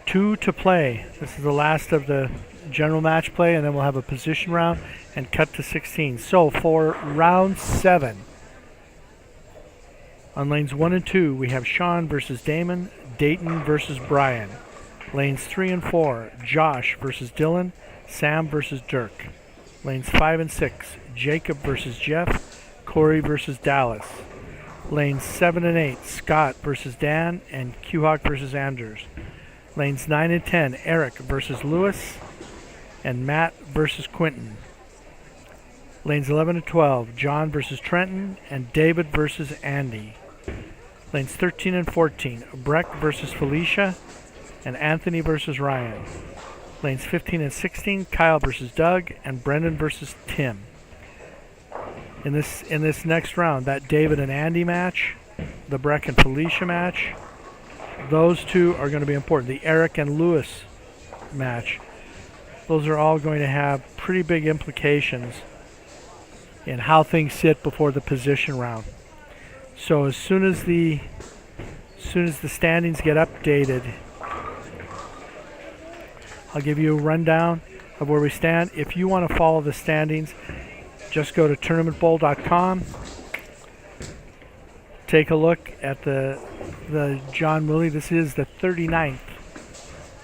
2 to play. This is the last of the general match play, and then we'll have a position round and cut to 16. So for round 7, on lanes 1 and 2, we have Sean versus Damon, Dayton versus Brian. Lanes 3 and 4, Josh versus Dylan, Sam versus Dirk. Lanes 5 and 6, Jacob versus Jeff, Corey versus Dallas. Lanes 7 and 8, Scott versus Dan, and Q-Hawk versus Anders. Lanes 9 and 10, Eric versus Lewis, and Matt versus Quentin. Lanes 11 and 12, John versus Trenton, and David versus Andy. Lanes 13 and 14, Breck versus Felicia, and Anthony versus Ryan. Lanes 15 and 16, Kyle versus Doug, and Brendan versus Tim. In this next round, that David and Andy match, the Breck and Felicia match, those two are going to be important. The Eric and Lewis match, those are all going to have pretty big implications in how things sit before the position round. So as soon as the standings get updated, I'll give you a rundown of where we stand. If you want to follow the standings, just go to tournamentbowl.com. Take a look at the John Willey. This is the 39th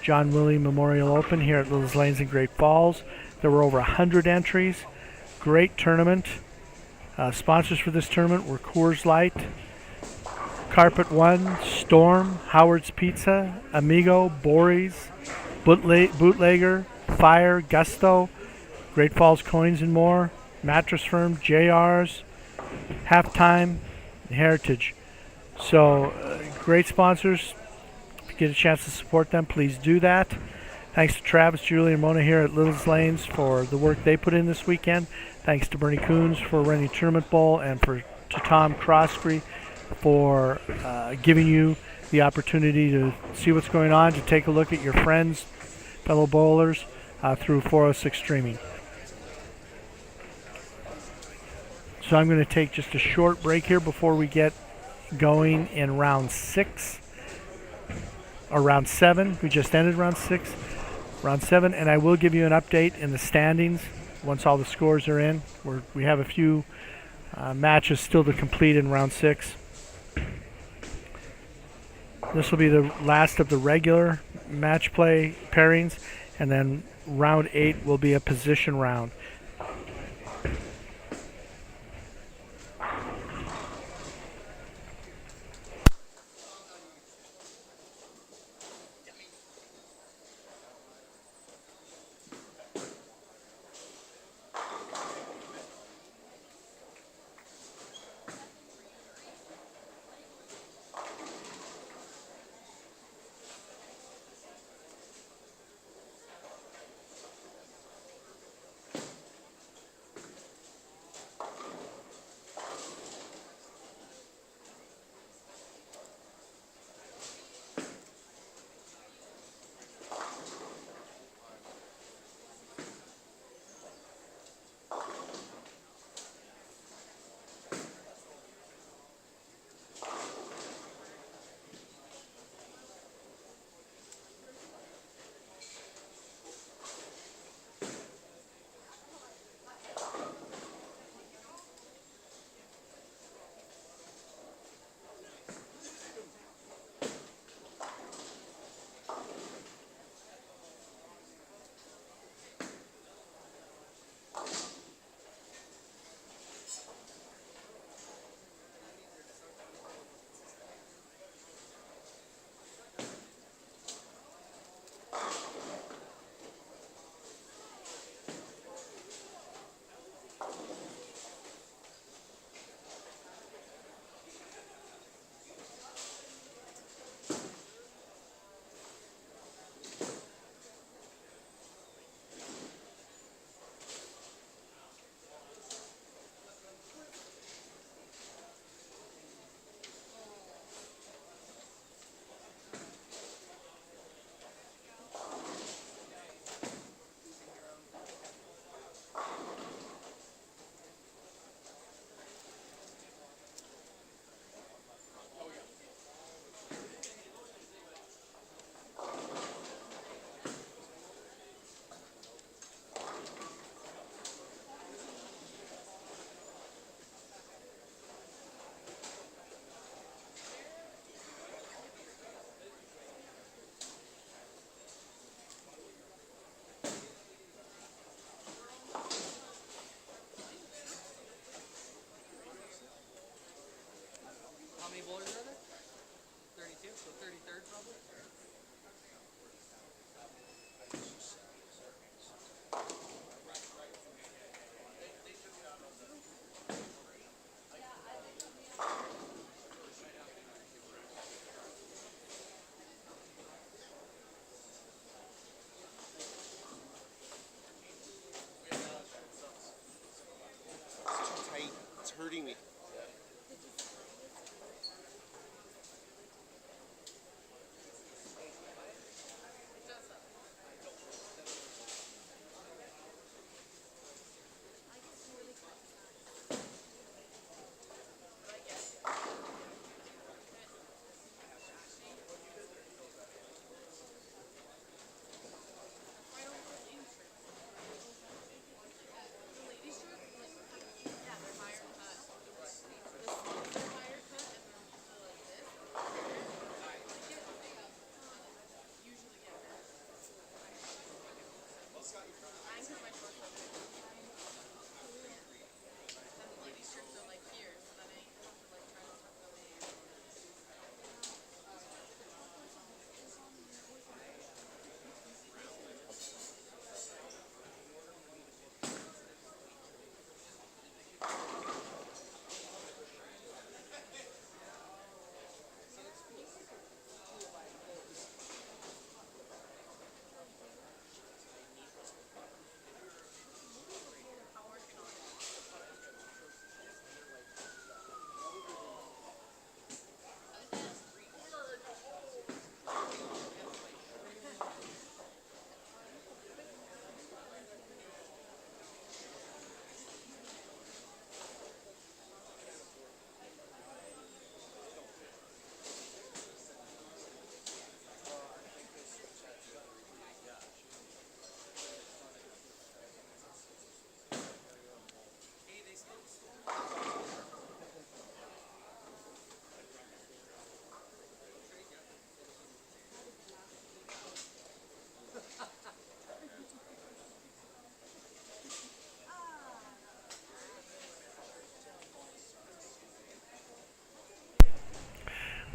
John Willey Memorial Open here at Little's Lanes in Great Falls. There were over 100 entries. Great tournament. Sponsors for this tournament were Coors Light, Carpet One, Storm, Howard's Pizza, Amigo, Bories, Bootlegger, Fire, Gusto, Great Falls Coins and more, Mattress Firm, JR's, Halftime, and Heritage. So, great sponsors. If you get a chance to support them, please do that. Thanks to Travis, Julie, and Mona here at Little's Lanes for the work they put in this weekend. Thanks to Bernie Coons for running Tournament Bowl, and to Tom Croskery for giving you the opportunity to see what's going on, to take a look at your friends, fellow bowlers, through 406 streaming. So I'm going to take just a short break here before we get going in round 6, or round 7. We just ended round 6. Round 7, and I will give you an update in the standings once all the scores are in. We have a few matches still to complete in round 6. This will be the last of the regular match play pairings, and then round 8 will be a position round.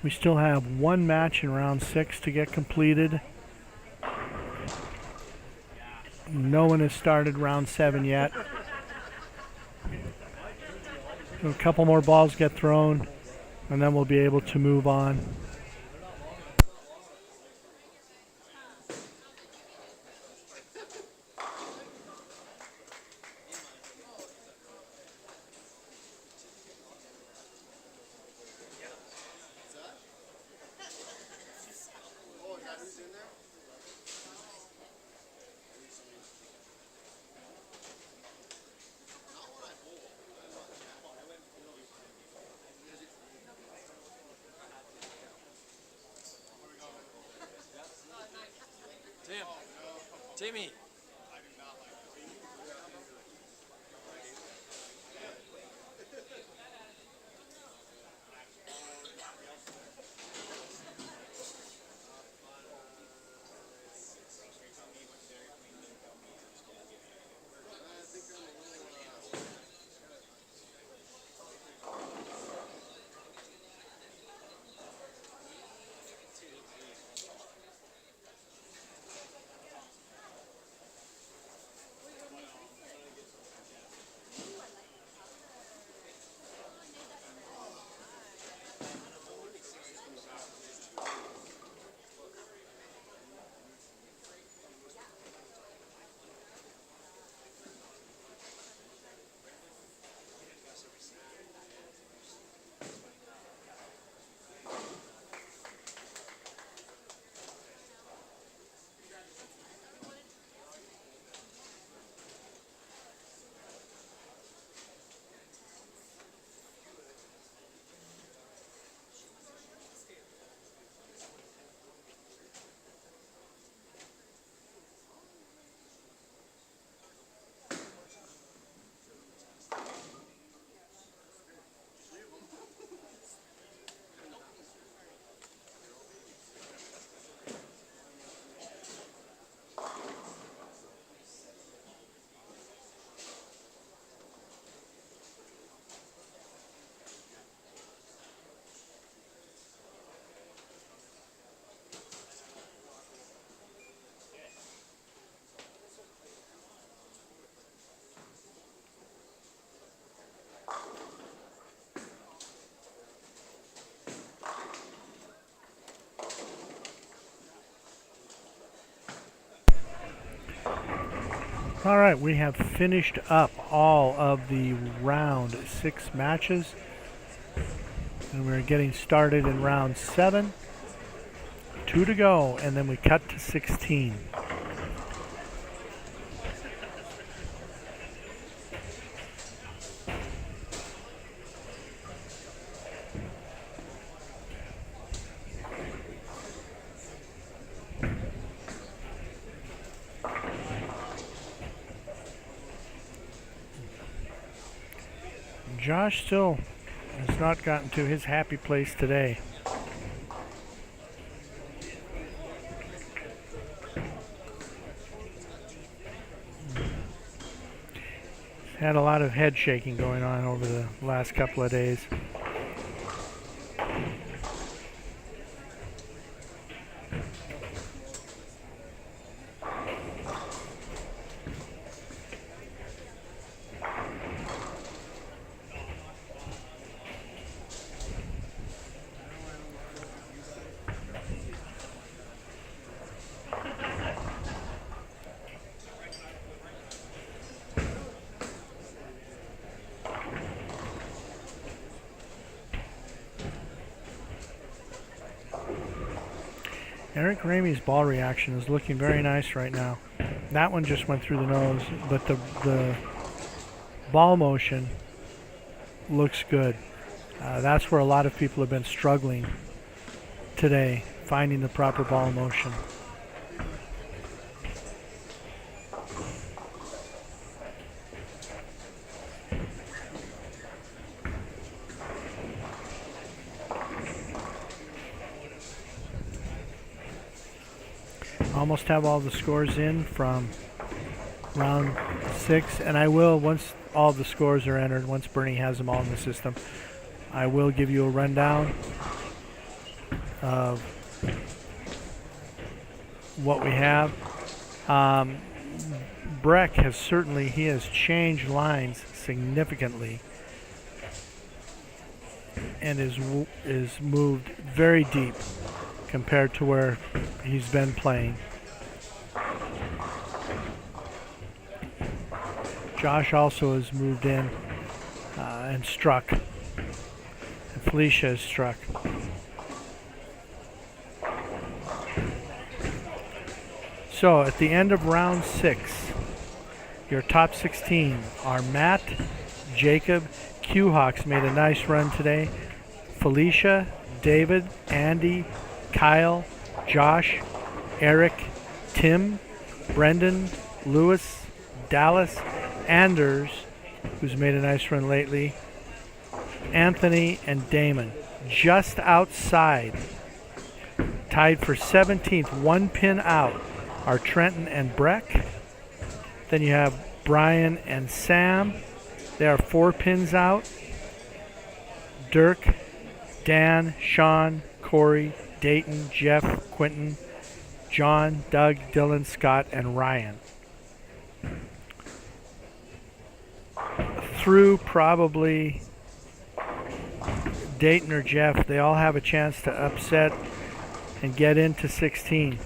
We still have one match in round 6 to get completed. No one has started round 7 yet. A couple more balls get thrown, and then we'll be able to move on. Timmy. All right, we have finished up all of the round 6 matches. And we're getting started in round 7. 2 to go, and then we cut to 16. Josh still has not gotten to his happy place today. He's had a lot of head shaking going on over the last couple of days. Eric Ramey's ball reaction is looking very nice right now. That one just went through the nose, but the ball motion looks good. That's where a lot of people have been struggling today, finding the proper ball motion. Almost have all the scores in from round 6, and I will, once all the scores are entered, once Bernie has them all in the system, I will give you a rundown. of what we have. Breck has he has changed lines significantly and is moved very deep compared to where he's been playing. Josh also has moved in and struck. And Felicia has struck. So at the end of round 6, your top 16 are Matt, Jacob, Q-Hawks made a nice run today, Felicia, David, Andy, Kyle, Josh, Eric, Tim, Brendan, Lewis, Dallas, Anders, who's made a nice run lately, Anthony, and Damon. Just outside, tied for 17th, 1 pin out, are Trenton and Breck. Then you have Brian and Sam. They are 4 pins out. Dirk, Dan, Sean, Corey, Dayton, Jeff, Quentin, John, Doug, Dylan, Scott, and Ryan. Through probably Dayton or Jeff, they all have a chance to upset and get into 16.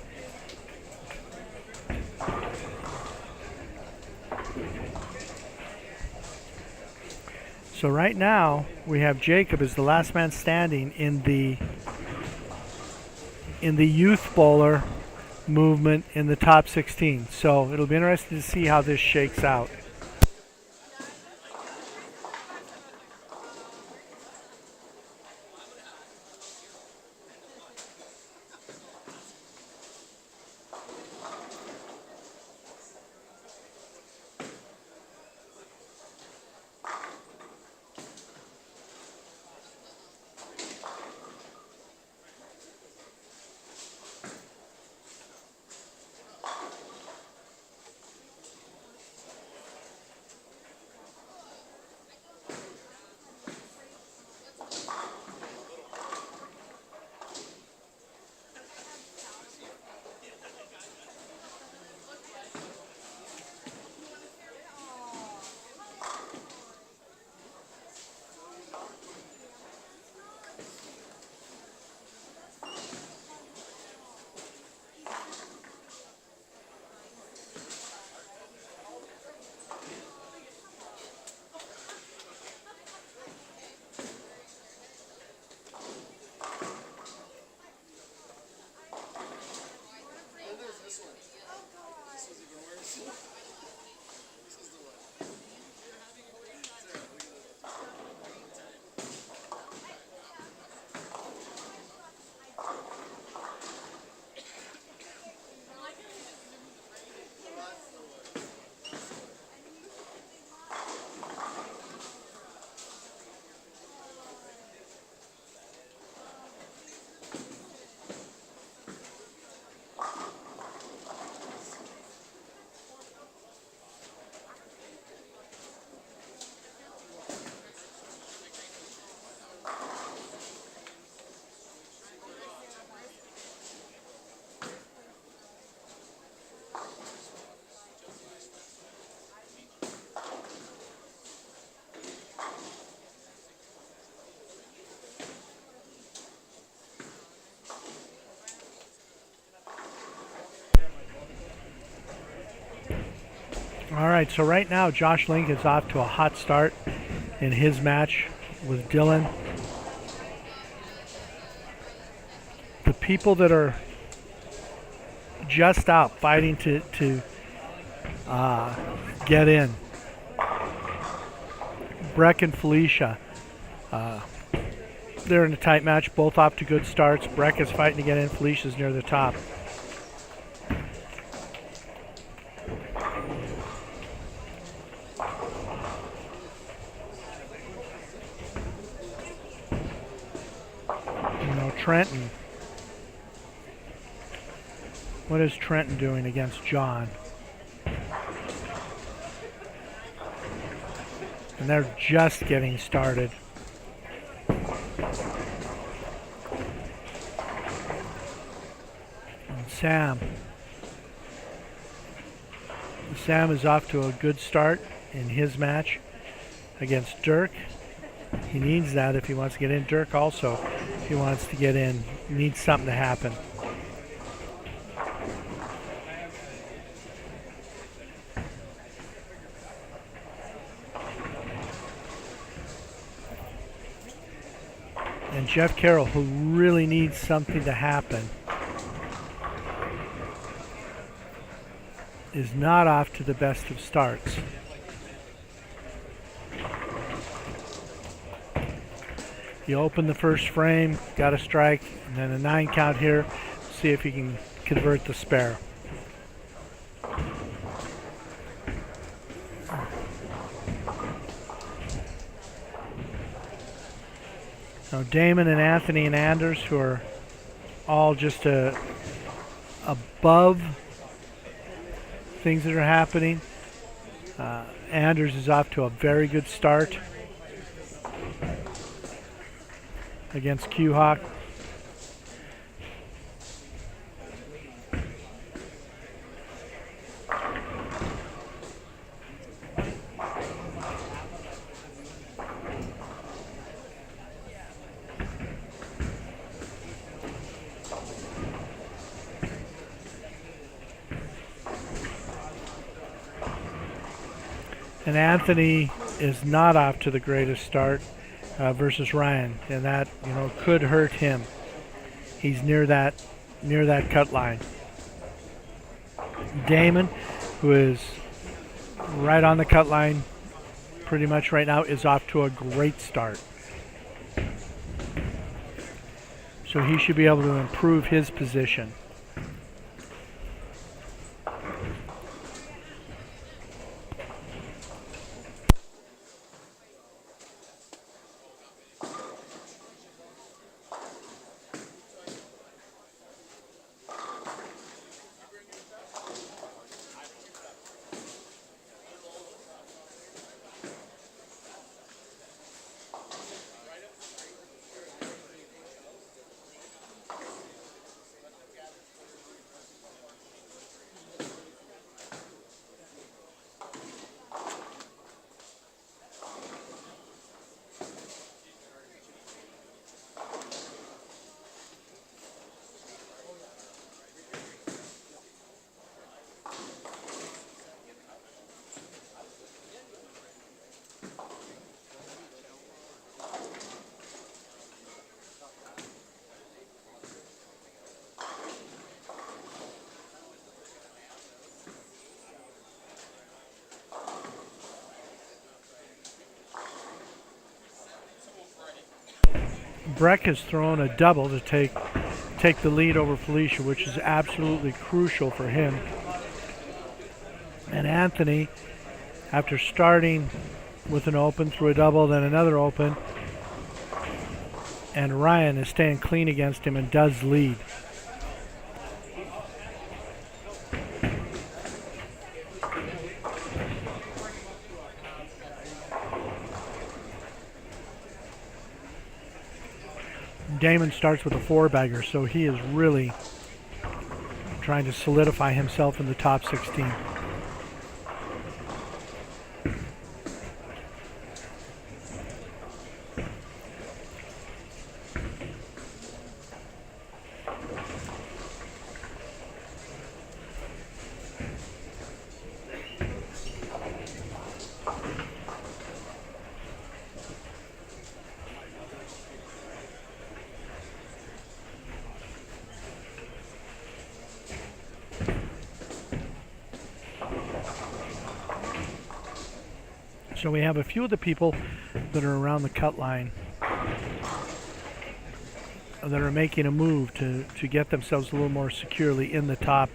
So right now we have Jacob as the last man standing in the youth bowler movement in the top 16. So it'll be interesting to see how this shakes out. All right, so right now Josh Link is off to a hot start in his match with Dylan. The people that are just out fighting to get in. Breck and Felicia. They're in a tight match, both off to good starts. Breck is fighting to get in. Felicia's near the top. Trenton. What is Trenton doing against John? And they're just getting started. Sam. Sam is off to a good start in his match against Dirk. He needs that if he wants to get in. Dirk also, if he wants to get in, needs something to happen. And Jeff Carroll, who really needs something to happen, is not off to the best of starts. You open the first frame, got a strike, and then a 9 count here. See if you can convert the spare. Now Damon and Anthony and Anders, who are all just above things that are happening. Anders is off to a very good start against Q-Hawk. And Anthony is not off to the greatest start versus Ryan, and that could hurt him. He's near that cut line. Damon, who is right on the cut line pretty much right now, is off to a great start. So he should be able to improve his position. Breck has thrown a double to take the lead over Felicia, which is absolutely crucial for him. And Anthony, after starting with an open, threw a double, then another open, and Ryan is staying clean against him and does lead. Damon starts with a 4-bagger, so he is really trying to solidify himself in the top 16. So we have a few of the people that are around the cut line that are making a move to get themselves a little more securely in the top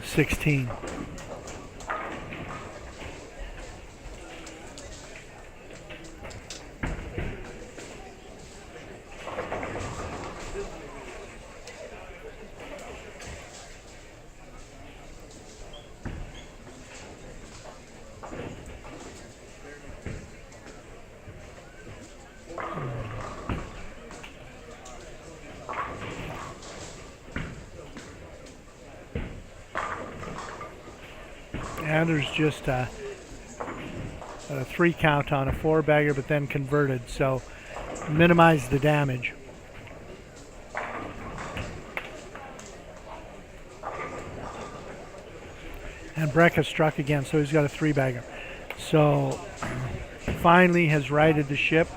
16. Anders just a 3 count on a 4-bagger, but then converted, so minimize the damage. And Breck has struck again, so he's got a 3-bagger. So finally has righted the ship.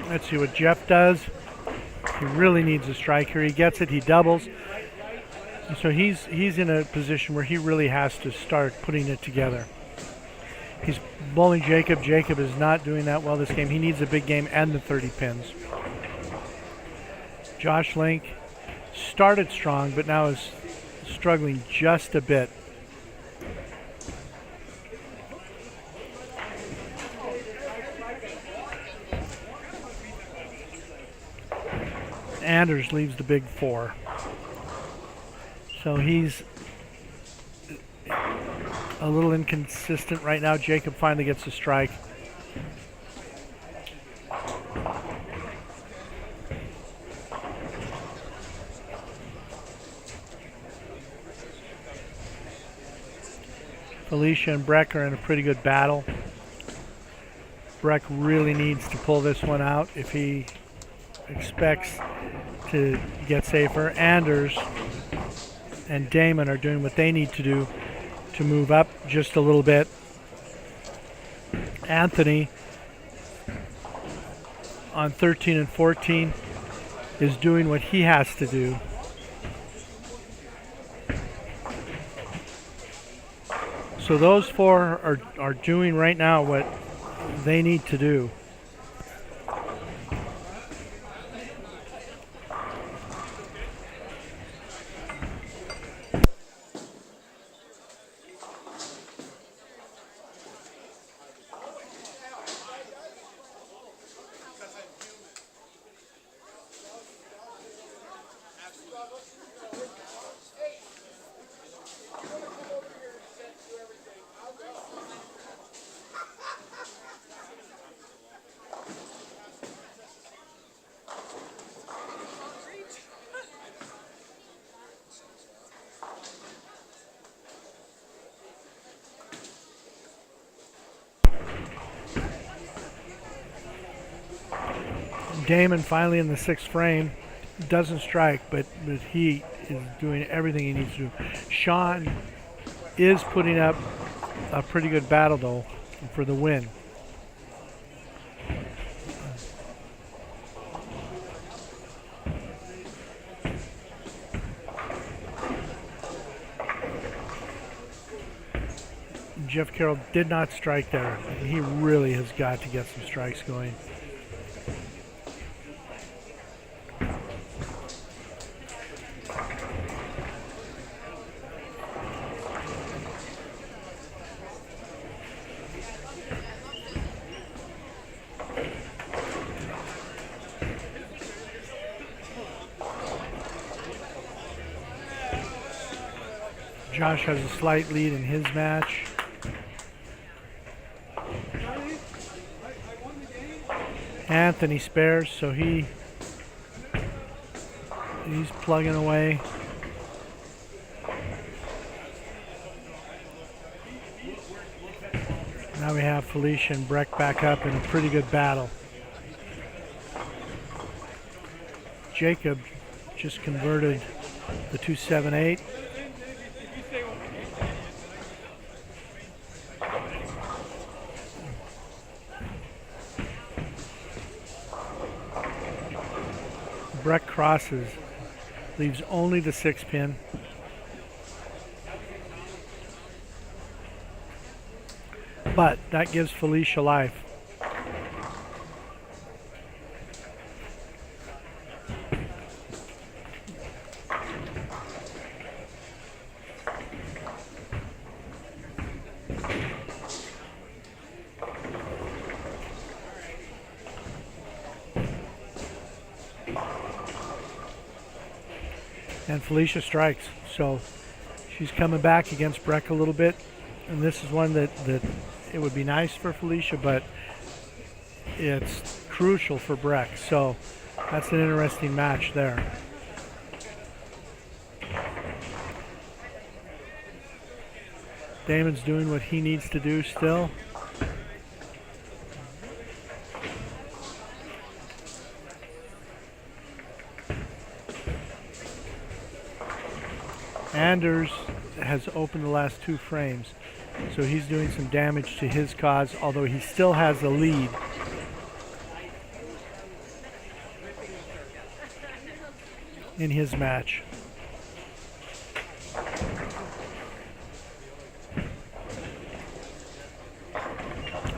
Let's see what Jeff does. He really needs a strike here. He gets it. He doubles. And so he's in a position where he really has to start putting it together. He's bowling Jacob. Jacob is not doing that well this game. He needs a big game and the 30 pins. Josh Link started strong, but now is struggling just a bit. Anders leaves the big 4. So he's a little inconsistent right now. Jacob finally gets a strike. Felicia and Breck are in a pretty good battle. Breck really needs to pull this one out if he expects to get safer. Anders and Damon are doing what they need to do to move up just a little bit. Anthony on 13 and 14 is doing what he has to do. So those 4 are doing right now what they need to do. Damon finally in the 6th frame doesn't strike, but he is doing everything he needs to do. Sean is putting up a pretty good battle though for the win. Jeff Carroll did not strike there. He really has got to get some strikes going. Josh has a slight lead in his match. Anthony spares, so he's plugging away. Now we have Felicia and Breck back up in a pretty good battle. Jacob just converted the 278. Breck crosses, leaves only the 6 pin. But that gives Felicia life. And Felicia strikes. So she's coming back against Breck a little bit. And this is one that it would be nice for Felicia, but it's crucial for Breck. So that's an interesting match there. Damon's doing what he needs to do still. Anders has opened the last 2 frames, so he's doing some damage to his cause, although he still has the lead. In his match.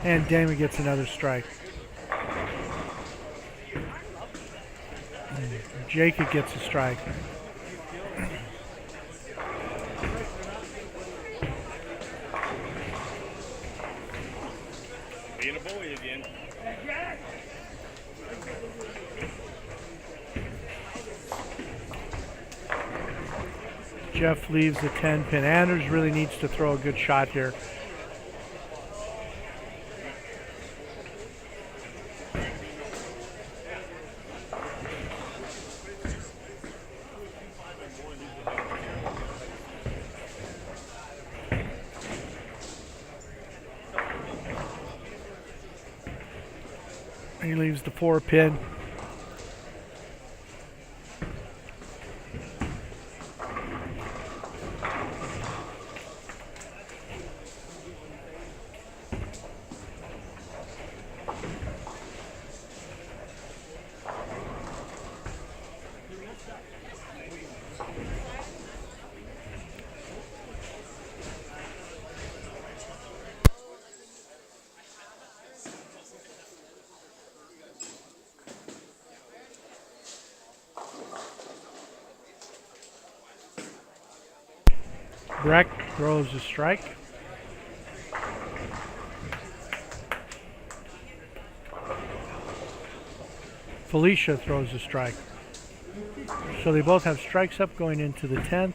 And Damon gets another strike. Jacob gets a strike. Being a bully again. Jeff leaves the 10 pin. Anders really needs to throw a good shot here. He leaves the 4 pin. Breck throws a strike. Felicia throws a strike. So they both have strikes up going into the 10th.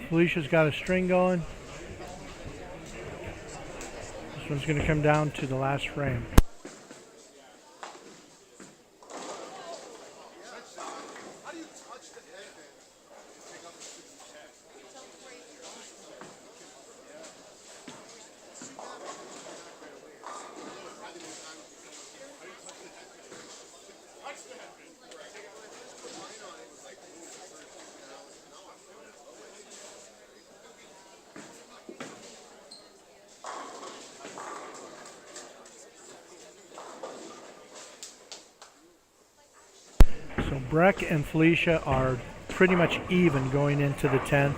Felicia's got a string going. This one's going to come down to the last frame. So Breck and Felicia are pretty much even going into the 10th.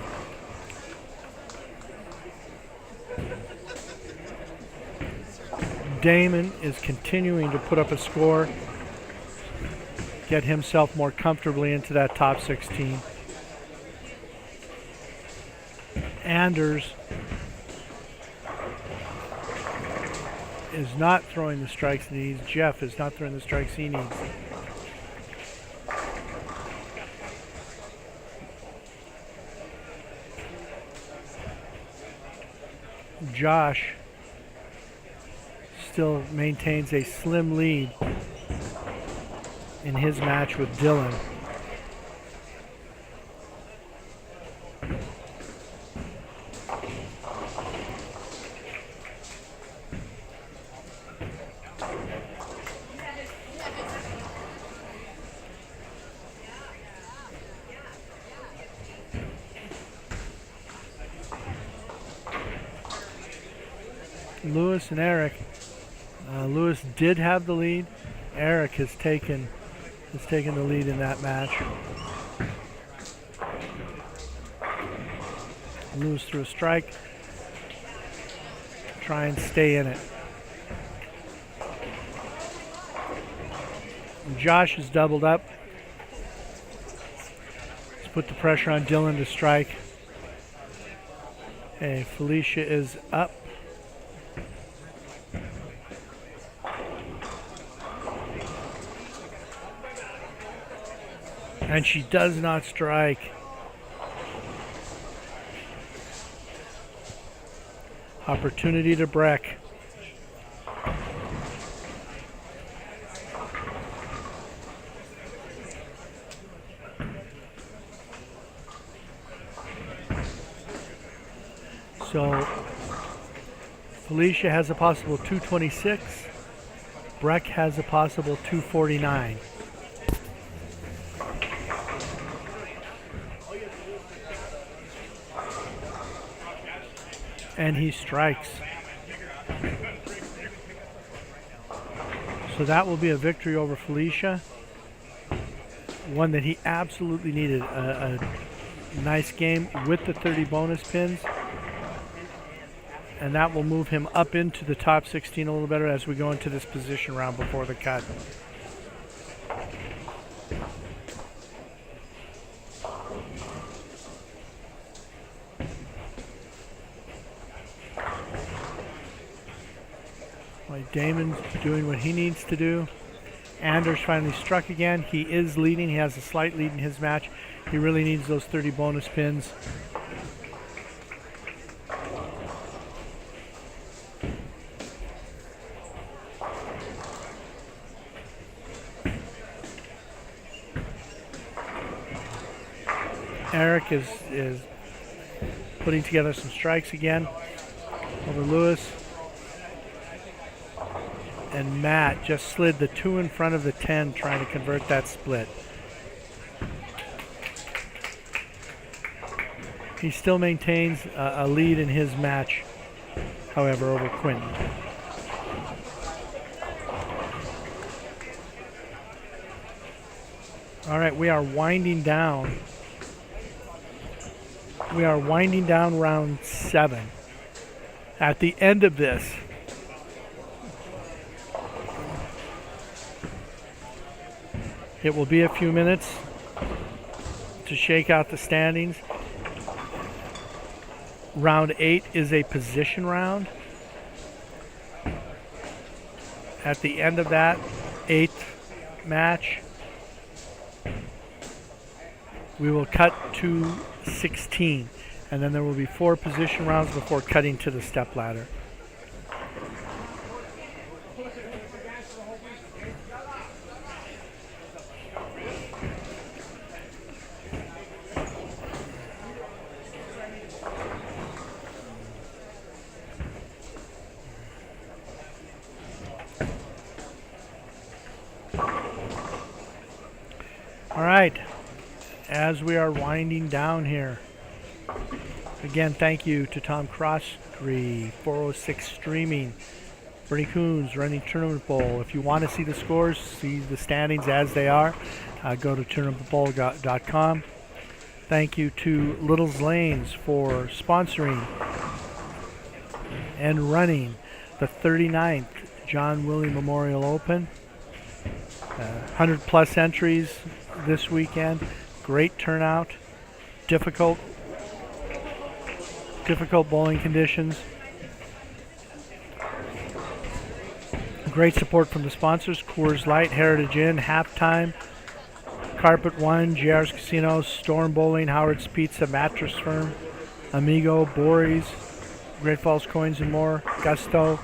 Damon is continuing to put up a score, get himself more comfortably into that top 16. Anders is not throwing the strikes he needs. Jeff is not throwing the strikes he needs. Josh still maintains a slim lead in his match with Dylan. Lewis and Eric. Lewis did have the lead. Eric has taken the lead in that match. Lewis threw a strike. Try and stay in it. And Josh is doubled up. Let's put the pressure on Dylan to strike. Okay, Felicia is up. And she does not strike. Opportunity to break. So Felicia has a possible 226. Breck has a possible 249. And he strikes. So that will be a victory over Felicia. One that he absolutely needed. A nice game with the 30 bonus pins. And that will move him up into the top 16 a little better as we go into this position round before the cut. Damon's doing what he needs to do. Anders finally struck again. He is leading. He has a slight lead in his match. He really needs those 30 bonus pins. Eric is putting together some strikes again over Lewis. And Matt just slid the 2 in front of the 10 trying to convert that split. He still maintains a lead in his match, however, over Quinton. All right, we are winding down. We are winding down round 7. At the end of this, it will be a few minutes to shake out the standings. Round 8 is a position round. At the end of that 8th match, we will cut to 16, and then there will be 4 position rounds before cutting to the step ladder. All right, as we are winding down here, again, thank you to Tom Crosstree, 406 Streaming, Bernie Coons, Running Tournament Bowl. If you want to see the scores, see the standings as they are, go to tournamentbowl.com. Thank you to Little's Lanes for sponsoring and running the 39th John Willey Memorial Open. 100 plus entries this weekend. Great turnout. Difficult bowling conditions. Great support from the sponsors: Coors Light, Heritage Inn, Halftime, Carpet One, JR's Casinos, Storm Bowling, Howard's Pizza, Mattress Firm, Amigo, Bory's, Great Falls Coins and More, Gusto,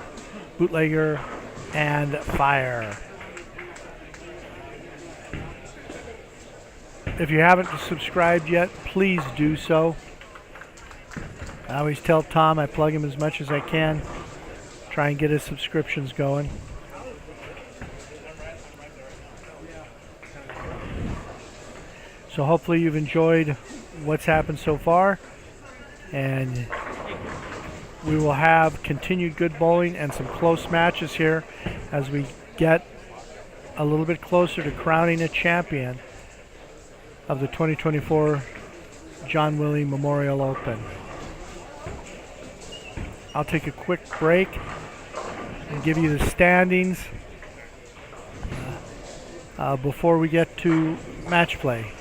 Bootlegger, and Fire. If you haven't subscribed yet, please do so. I always tell Tom I plug him as much as I can. Try and get his subscriptions going. So hopefully you've enjoyed what's happened so far. And we will have continued good bowling and some close matches here as we get a little bit closer to crowning a champion of the 2024 John Willey Memorial Open. I'll take a quick break and give you the standings before we get to match play.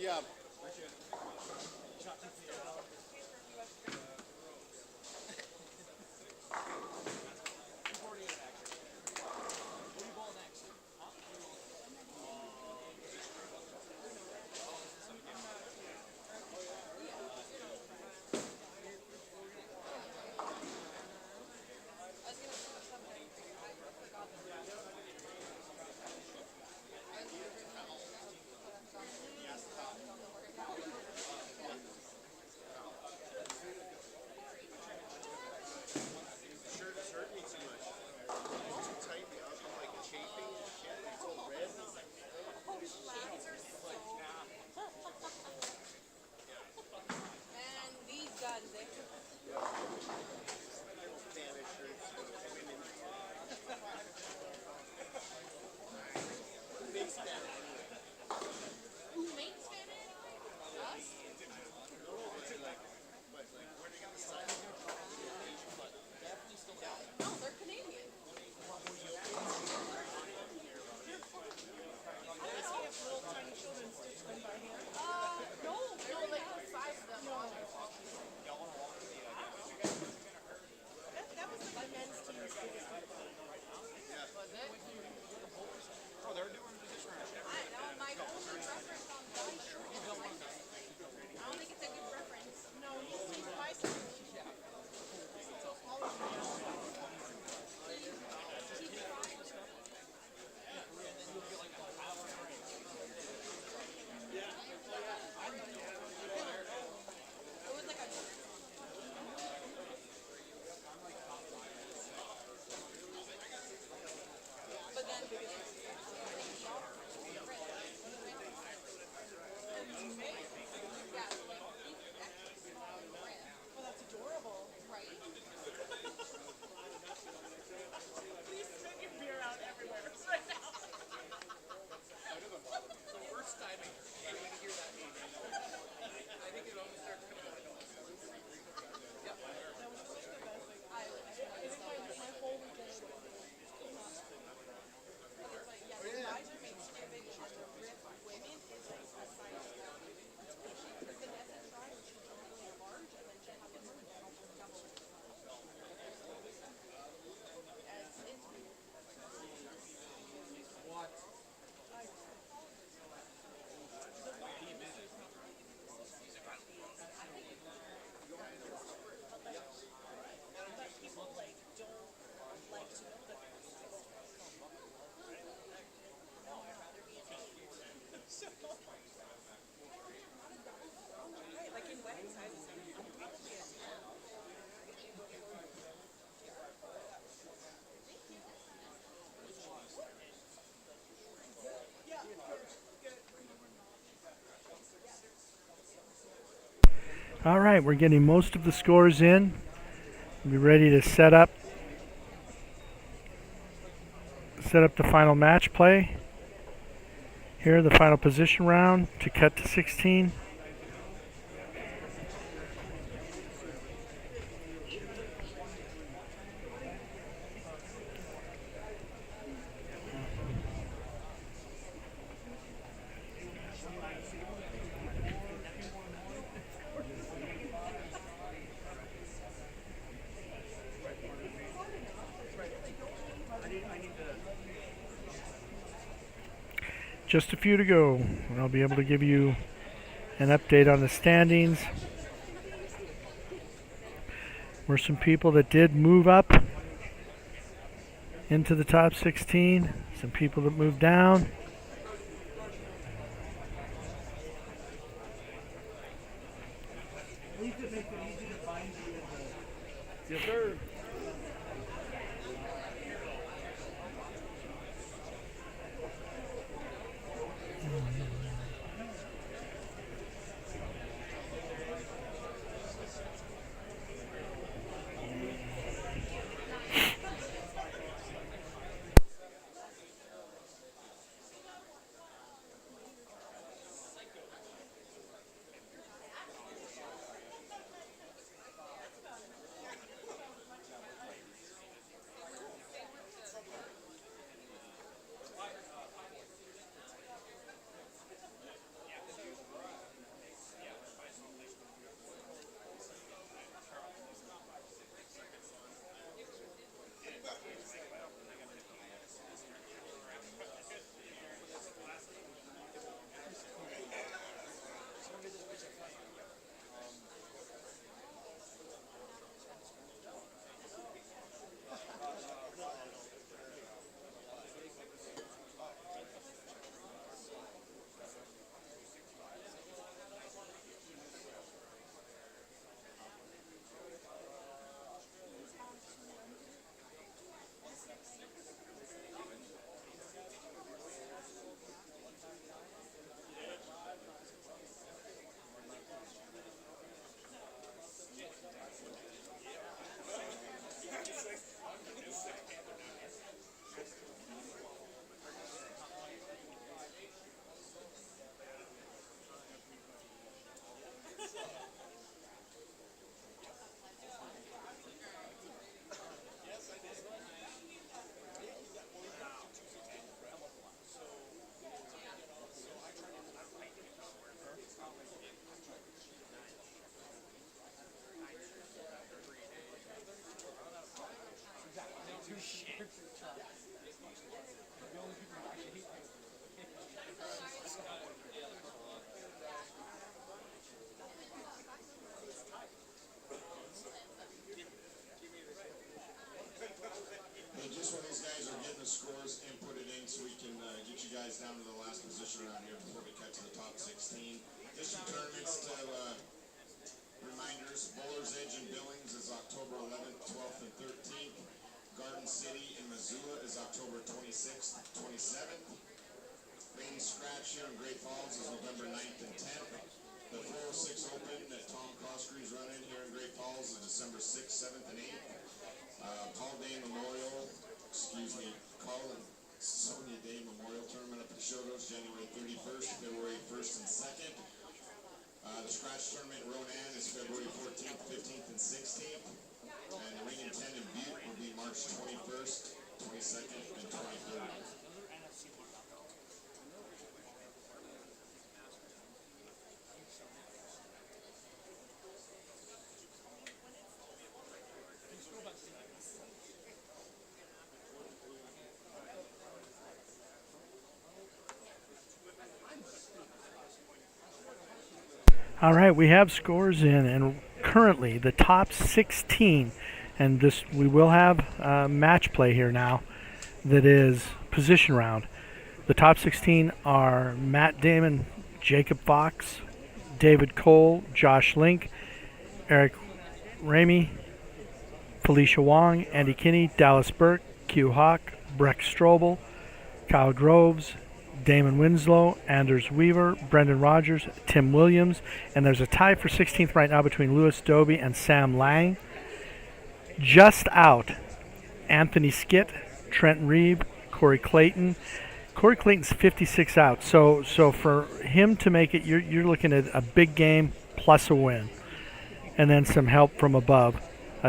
Yeah. All right, we're getting most of the scores in. Be ready to set up the final match play. Here, the final position round to cut to 16. Just a few to go, and I'll be able to give you an update on the standings. Were some people that did move up into the top 16, some people that moved down. Yes, sir. the scores inputted in so we can get you guys down to the last position around here before we cut to the top 16. Just some tournaments to reminders. Bowler's Edge in Billings is October 11th, 12th, and 13th. Garden City in Missoula is October 26th, 27th. Lady Scratch here in Great Falls is November 9th and 10th. The 406 Open that Tom Coskery's running here in Great Falls is December 6th, 7th, and 8th. Paul Day Memorial, Colin Sonia Day Memorial Tournament up at Shotos, January 31st, February 1st, and 2nd. The Scratch Tournament in Ronan is February 14th, 15th, and 16th. And the Ring and 10 in Butte will be March 21st, 22nd, and 23rd. All right, we have scores in, and currently the top 16, and this we will have match play here now. That is position round. The top 16 are Matt Damon, Jacob Fox, David Cole, Josh Link, Eric Ramey, Felicia Wong, Andy Kinney, Dallas Burke, Q Hawk, Breck Strobel, Kyle Groves, Damon Winslow, Anders Weaver, Brendan Rogers, Tim Williams, and there's a tie for 16th right now between Louis Doby and Sam Lang. Just out, Anthony Skitt, Trent Reeve, Corey Clayton. Corey Clayton's 56 out, so for him to make it, you're looking at a big game plus a win, and then some help from above.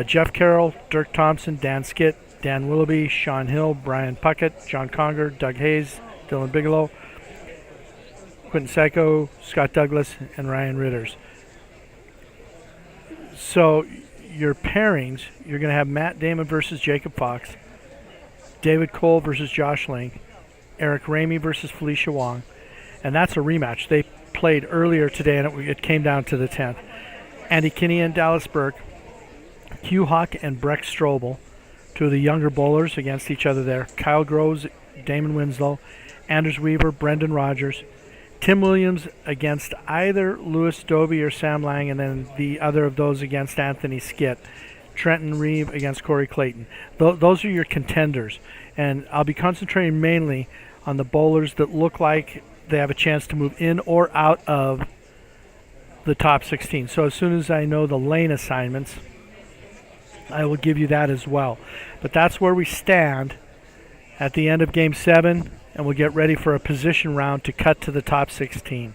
Jeff Carroll, Dirk Thompson, Dan Skitt, Dan Willoughby, Sean Hill, Brian Puckett, John Conger, Doug Hayes, Dylan Bigelow, Quentin Seiko, Scott Douglas, and Ryan Ritters. So your pairings, you're going to have Matt Damon versus Jacob Fox, David Cole versus Josh Link, Eric Ramey versus Felicia Wong, and that's a rematch. They played earlier today, and it came down to the 10th. Andy Kinney and Dallas Burke, Hugh Hawk and Breck Strobel, two of the younger bowlers against each other there. Kyle Groves, Damon Winslow, Anders Weaver, Brendan Rogers, Tim Williams against either Louis Doby or Sam Lang, and then the other of those against Anthony Skitt. Trenton Reeve against Corey Clayton. Those are your contenders, and I'll be concentrating mainly on the bowlers that look like they have a chance to move in or out of the top 16. So as soon as I know the lane assignments, I will give you that as well. But that's where we stand at the end of Game 7, and we'll get ready for a position round to cut to the top 16.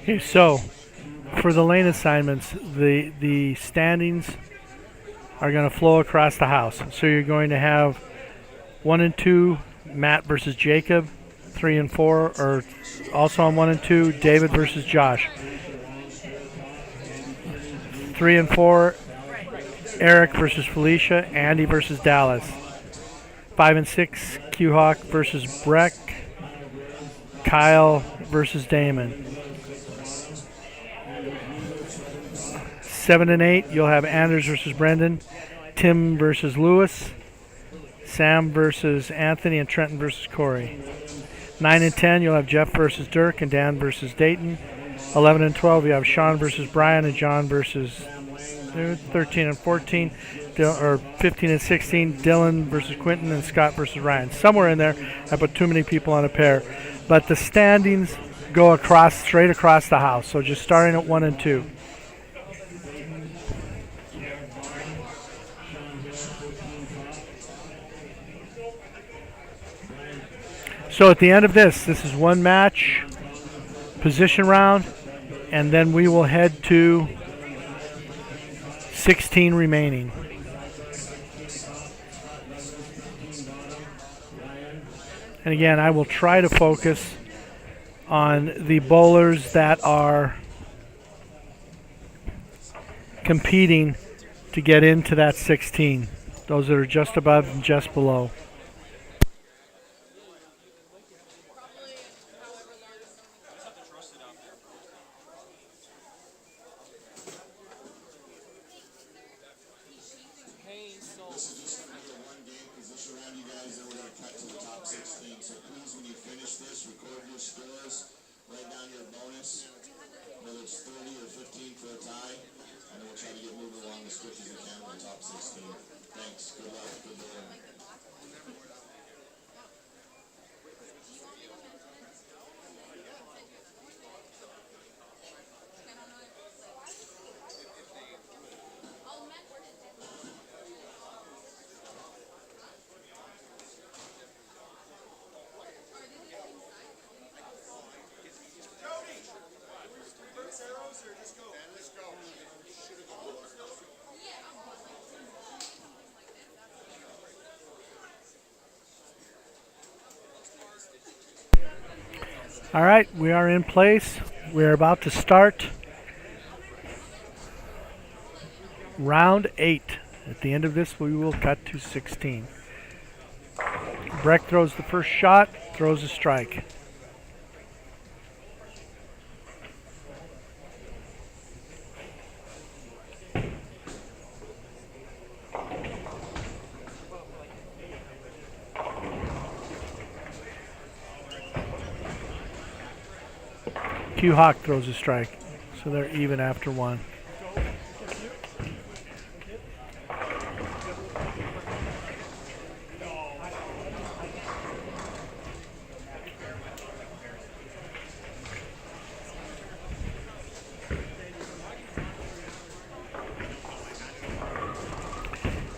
Okay, so for the lane assignments, the standings are going to flow across the house. So you're going to have 1 and 2, Matt versus Jacob, 3 and 4 are also on 1 and 2. David versus Josh. 3 and 4, Eric versus Felicia. Andy versus Dallas. 5 and 6, Q-Hawk versus Breck. Kyle versus Damon. 7 and 8, you'll have Anders versus Brendan. Tim versus Lewis. Sam versus Anthony, and Trenton versus Corey. 9 and 10, you'll have Jeff versus Dirk and Dan versus Dayton. 11 and 12, you have Sean versus Brian and John versus 13 and 14, or 15 and 16, Dylan versus Quentin and Scott versus Ryan. Somewhere in there, I put too many people on a pair. But the standings go straight across the house, so just starting at 1 and 2. So at the end of this is one match, position round, and then we will head to 16 remaining. And again, I will try to focus on the bowlers that are competing to get into that 16. Those that are just above and just below. All right, we are in place. We're about to start round 8. At the end of this, we will cut to 16. Breck throws the first shot, throws a strike. Q-Hawk throws a strike, so they're even after 1.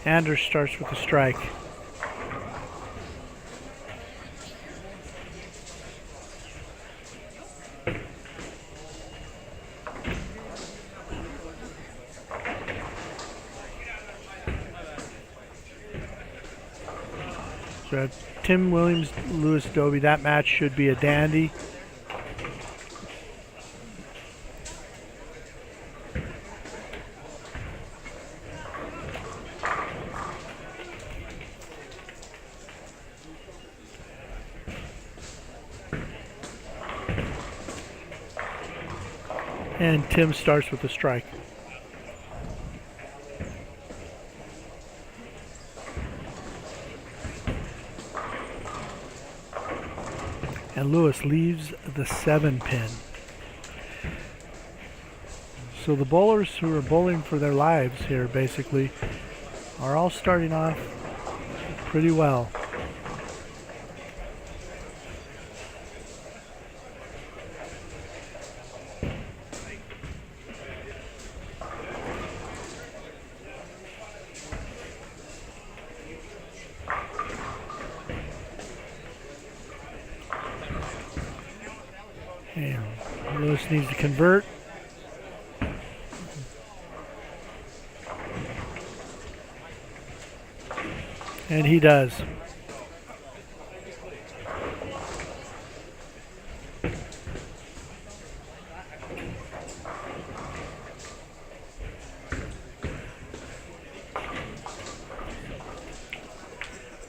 Anders starts with a strike. So Tim Williams, Lewis Dobie, that match should be a dandy. And Tim starts with a strike. And Lewis leaves the 7 pin. So the bowlers who are bowling for their lives here basically are all starting off pretty well. And Lewis needs to convert. And he does.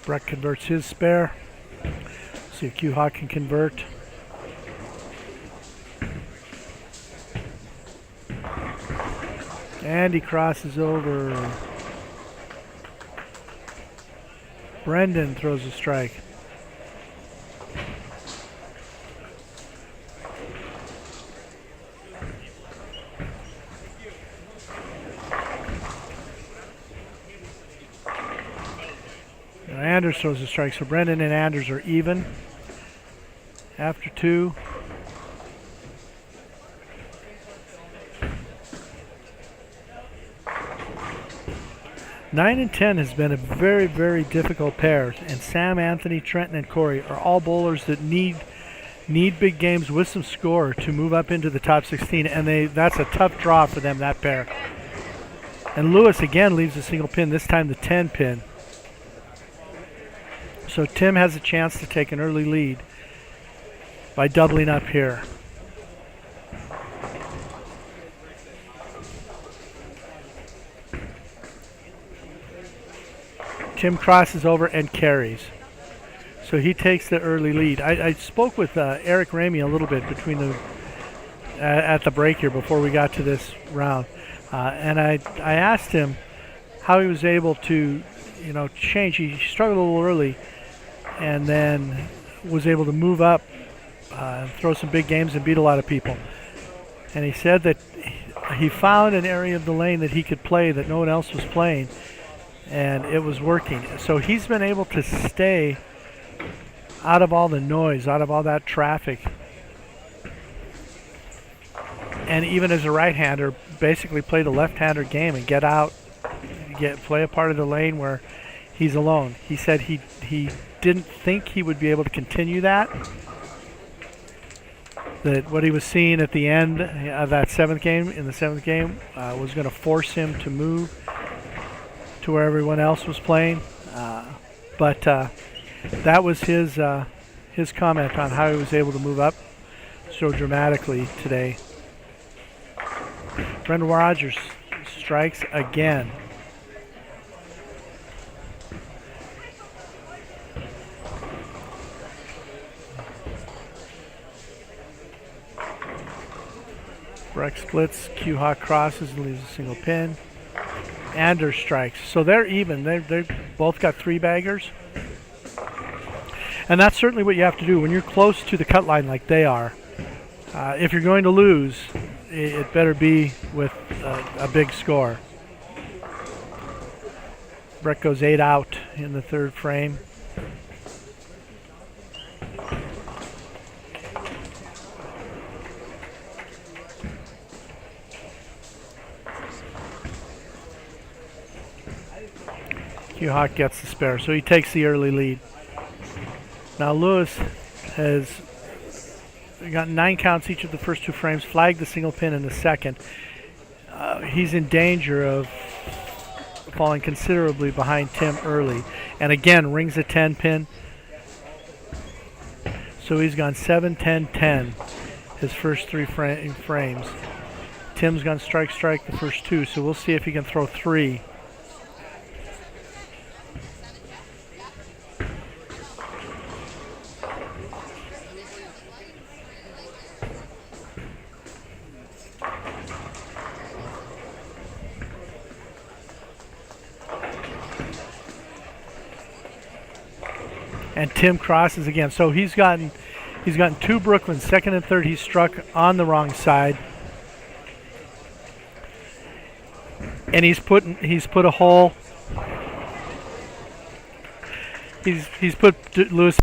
Breck converts his spare. See if Q-Hawk can convert. And he crosses over. Brendan throws a strike. Anders throws a strike, so Brendan and Anders are even after 2. Nine and 10 has been a very, very difficult pair, and Sam, Anthony, Trenton, and Corey are all bowlers that need big games with some score to move up into the top 16, and that's a tough draw for them, that pair. And Lewis again leaves a single pin, this time the 10 pin. So Tim has a chance to take an early lead by doubling up here. Tim crosses over and carries. So he takes the early lead. I spoke with Eric Ramey a little bit at the break here before we got to this round. And I asked him how he was able to, change. He struggled a little early and then was able to move up, throw some big games and beat a lot of people. And he said that he found an area of the lane that he could play that no one else was playing, and it was working. So he's been able to stay out of all the noise, out of all that traffic. And even as a right-hander, basically play the left-hander game and get out, play a part of the lane where he's alone. He said he didn't think he would be able to continue that. That what he was seeing at the end of that seventh game, was going to force him to move to where everyone else was playing. But that was his comment on how he was able to move up so dramatically today. Brendan Rogers strikes again. Breck splits, Q-Hawk crosses and leaves a single pin. Anders strikes. So they're even. They both got 3-baggers. And that's certainly what you have to do when you're close to the cut line like they are. If you're going to lose, it better be with a big score. Breck goes 8 out in the third frame. Q-Hawk gets the spare, so he takes the early lead. Now Lewis has got 9 counts each of the first 2 frames, flagged the single pin in the second. He's in danger of falling considerably behind Tim early. And again, rings a 10 pin. So he's gone 7, 10, 10 his first 3 frames. Tim's gone strike, strike the first 2, so we'll see if he can throw 3. And Tim crosses again. So he's gotten 2 Brooklyn, second and third. He's struck on the wrong side, and he's put a hole. He's put Lewis.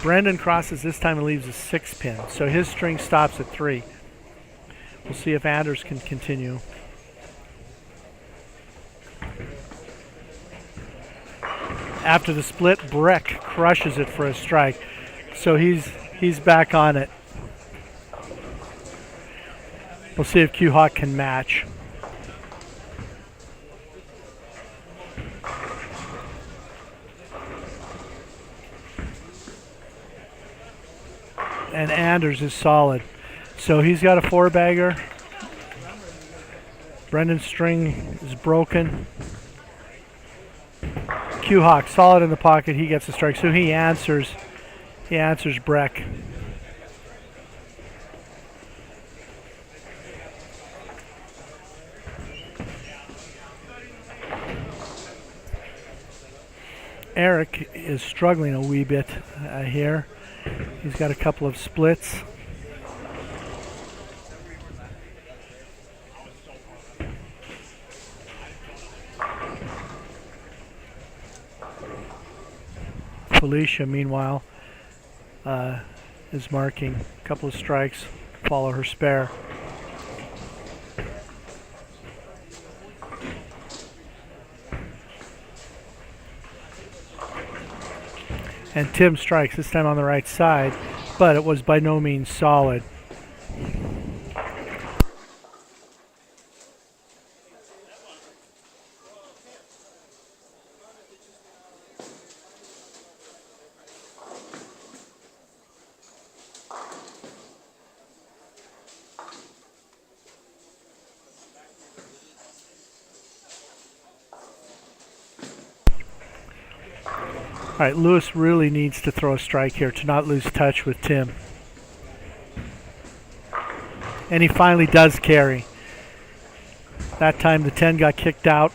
Brendan crosses this time and leaves a 6 pin, so his string stops at 3. We'll see if Anders can continue. After the split, Breck crushes it for a strike. So he's He's back on it. We'll see if Q-Hawk can match. And Anders is solid. So he's got a 4-bagger. Brendan's string is broken. Q-Hawk solid in the pocket. He gets a strike. So he answers Breck. Eric is struggling a wee bit here. He's got a couple of splits. Felicia, meanwhile, is marking a couple of strikes, follow her spare. And Tim strikes, this time on the right side, but it was by no means solid. All right, Lewis really needs to throw a strike here to not lose touch with Tim. And he finally does carry. That time the 10 got kicked out.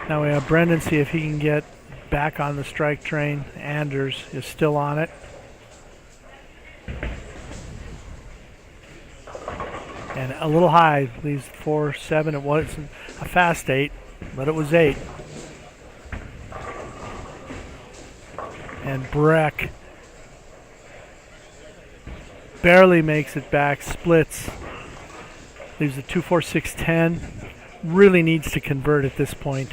Now we have Brendan see if he can get back on the strike train. Anders is still on it. And a little high, leaves 4-7. It wasn't a fast 8, but it was 8. And Breck barely makes it back, splits. Leaves a 2-4-6-10. Really needs to convert at this point.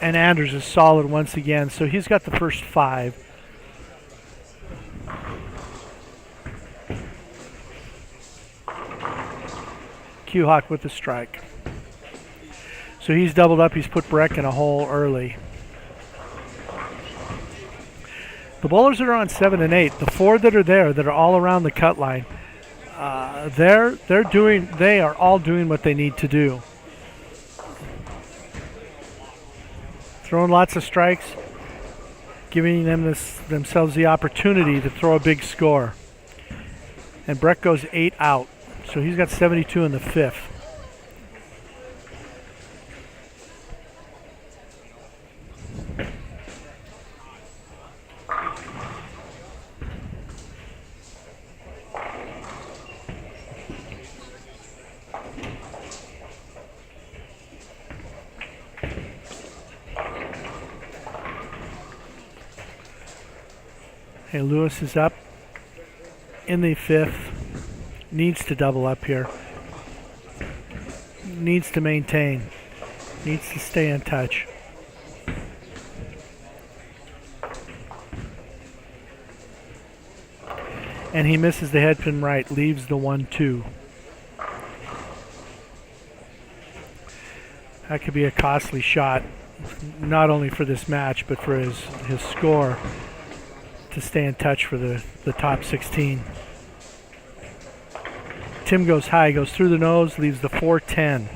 And Anders is solid once again, so he's got the first 5. Q-Hawk with the strike. So he's doubled up. He's put Breck in a hole early. The bowlers that are on 7 and 8, the 4 that are there, that are all around the cut line, they are all doing what they need to do. Throwing lots of strikes, giving themselves the opportunity to throw a big score. And Breck goes 8 out. So he's got 72 in the 5th. Hey, Lewis is up in the 5th. Needs to double up here. Needs to maintain. Needs to stay in touch. And he misses the head pin right, leaves the 1-2. That could be a costly shot, not only for this match, but for his score to stay in touch for the top 16. Tim goes high, goes through the nose, leaves the 4-10.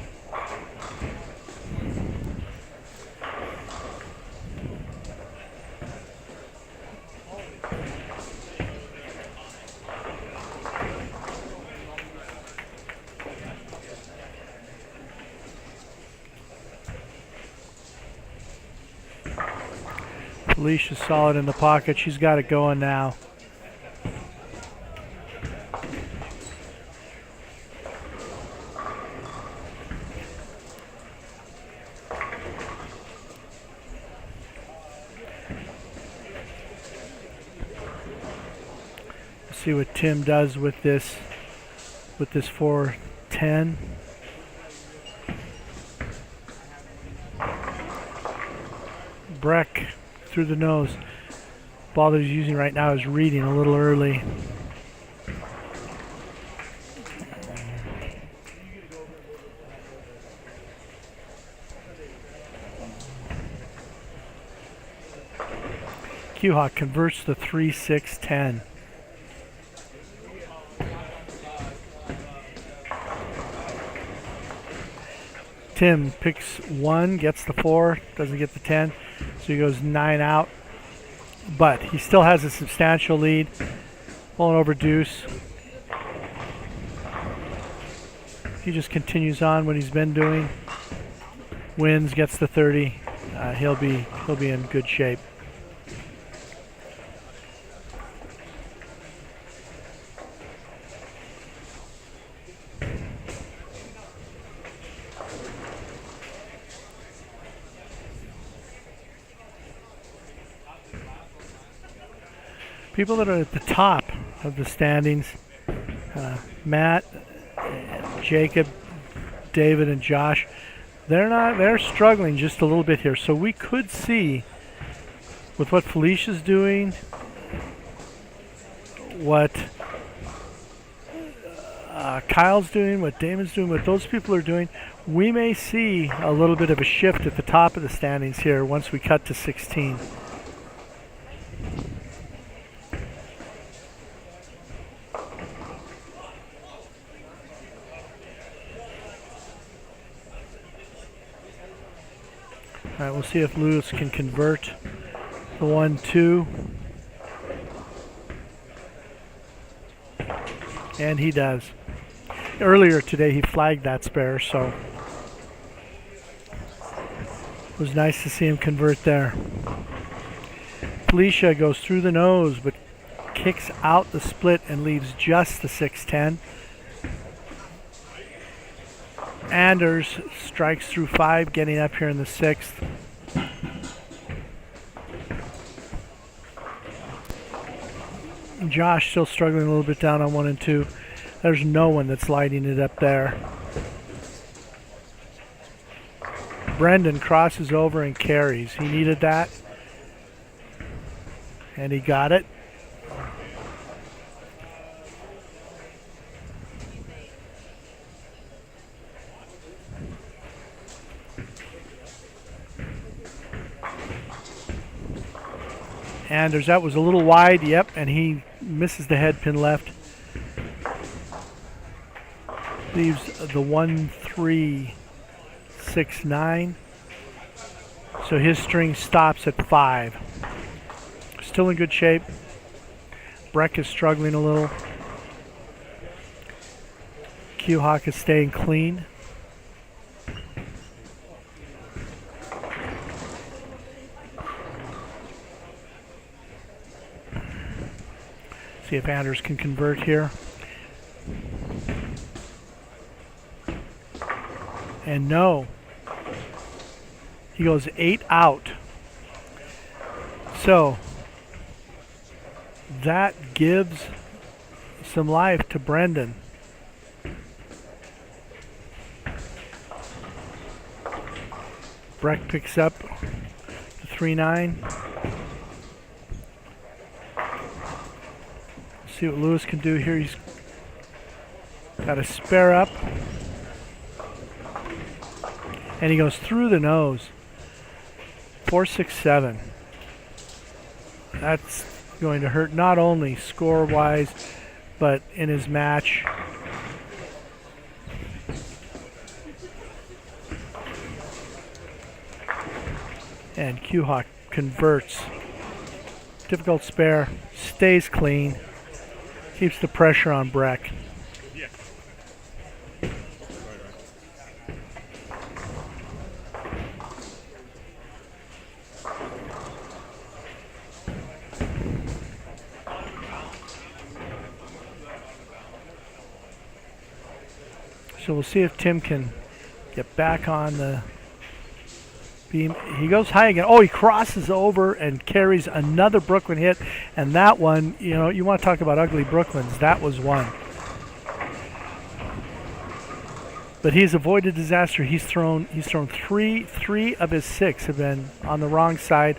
Felicia's solid in the pocket. She's got it going now. See what Tim does with this 410. Breck through the nose. Ball that he's using right now is reading a little early. Q-Hawk converts the 3-6-10. Tim picks 1, gets the 4, doesn't get the 10, so he goes 9 out. But he still has a substantial lead. Pulling over deuce. He just continues on what he's been doing. Wins, gets the 30. He'll be in good shape. People that are at the top of the standings, Matt, Jacob, David, and Josh, they're struggling just a little bit here. So we could see, with what Felicia's doing, what Kyle's doing, what Damon's doing, what those people are doing, we may see a little bit of a shift at the top of the standings here once we cut to 16. All right, we'll see if Lewis can convert the 1-2. And he does. Earlier today he flagged that spare, so it was nice to see him convert there. Felicia goes through the nose but kicks out the split and leaves just the 6-10. Anders strikes through 5, getting up here in the 6th. Josh still struggling a little bit down on 1 and 2. There's no one that's lighting it up there. Brendan crosses over and carries. He needed that. And he got it. Anders, that was a little wide, yep, and he misses the head pin left. Leaves the 1-3-6-9. So his string stops at 5. Still in good shape. Breck is struggling a little. Q-Hawk is staying clean. See if Anders can convert here. And no. He goes 8 out. So that gives some life to Brendan. Breck picks up the 3-9. See what Lewis can do here. He's got a spare up. And he goes through the nose. 4-6-7. That's going to hurt not only score-wise, but in his match. And Q-Hawk converts. Difficult spare. Stays clean. Keeps the pressure on Breck. Yeah. So we'll see if Tim can get back on the Beam. He goes high again. Oh, he crosses over and carries another Brooklyn hit. And that one, you know, you want to talk about ugly Brooklyns. That was one. But he's avoided disaster. He's thrown three of his 6 have been on the wrong side.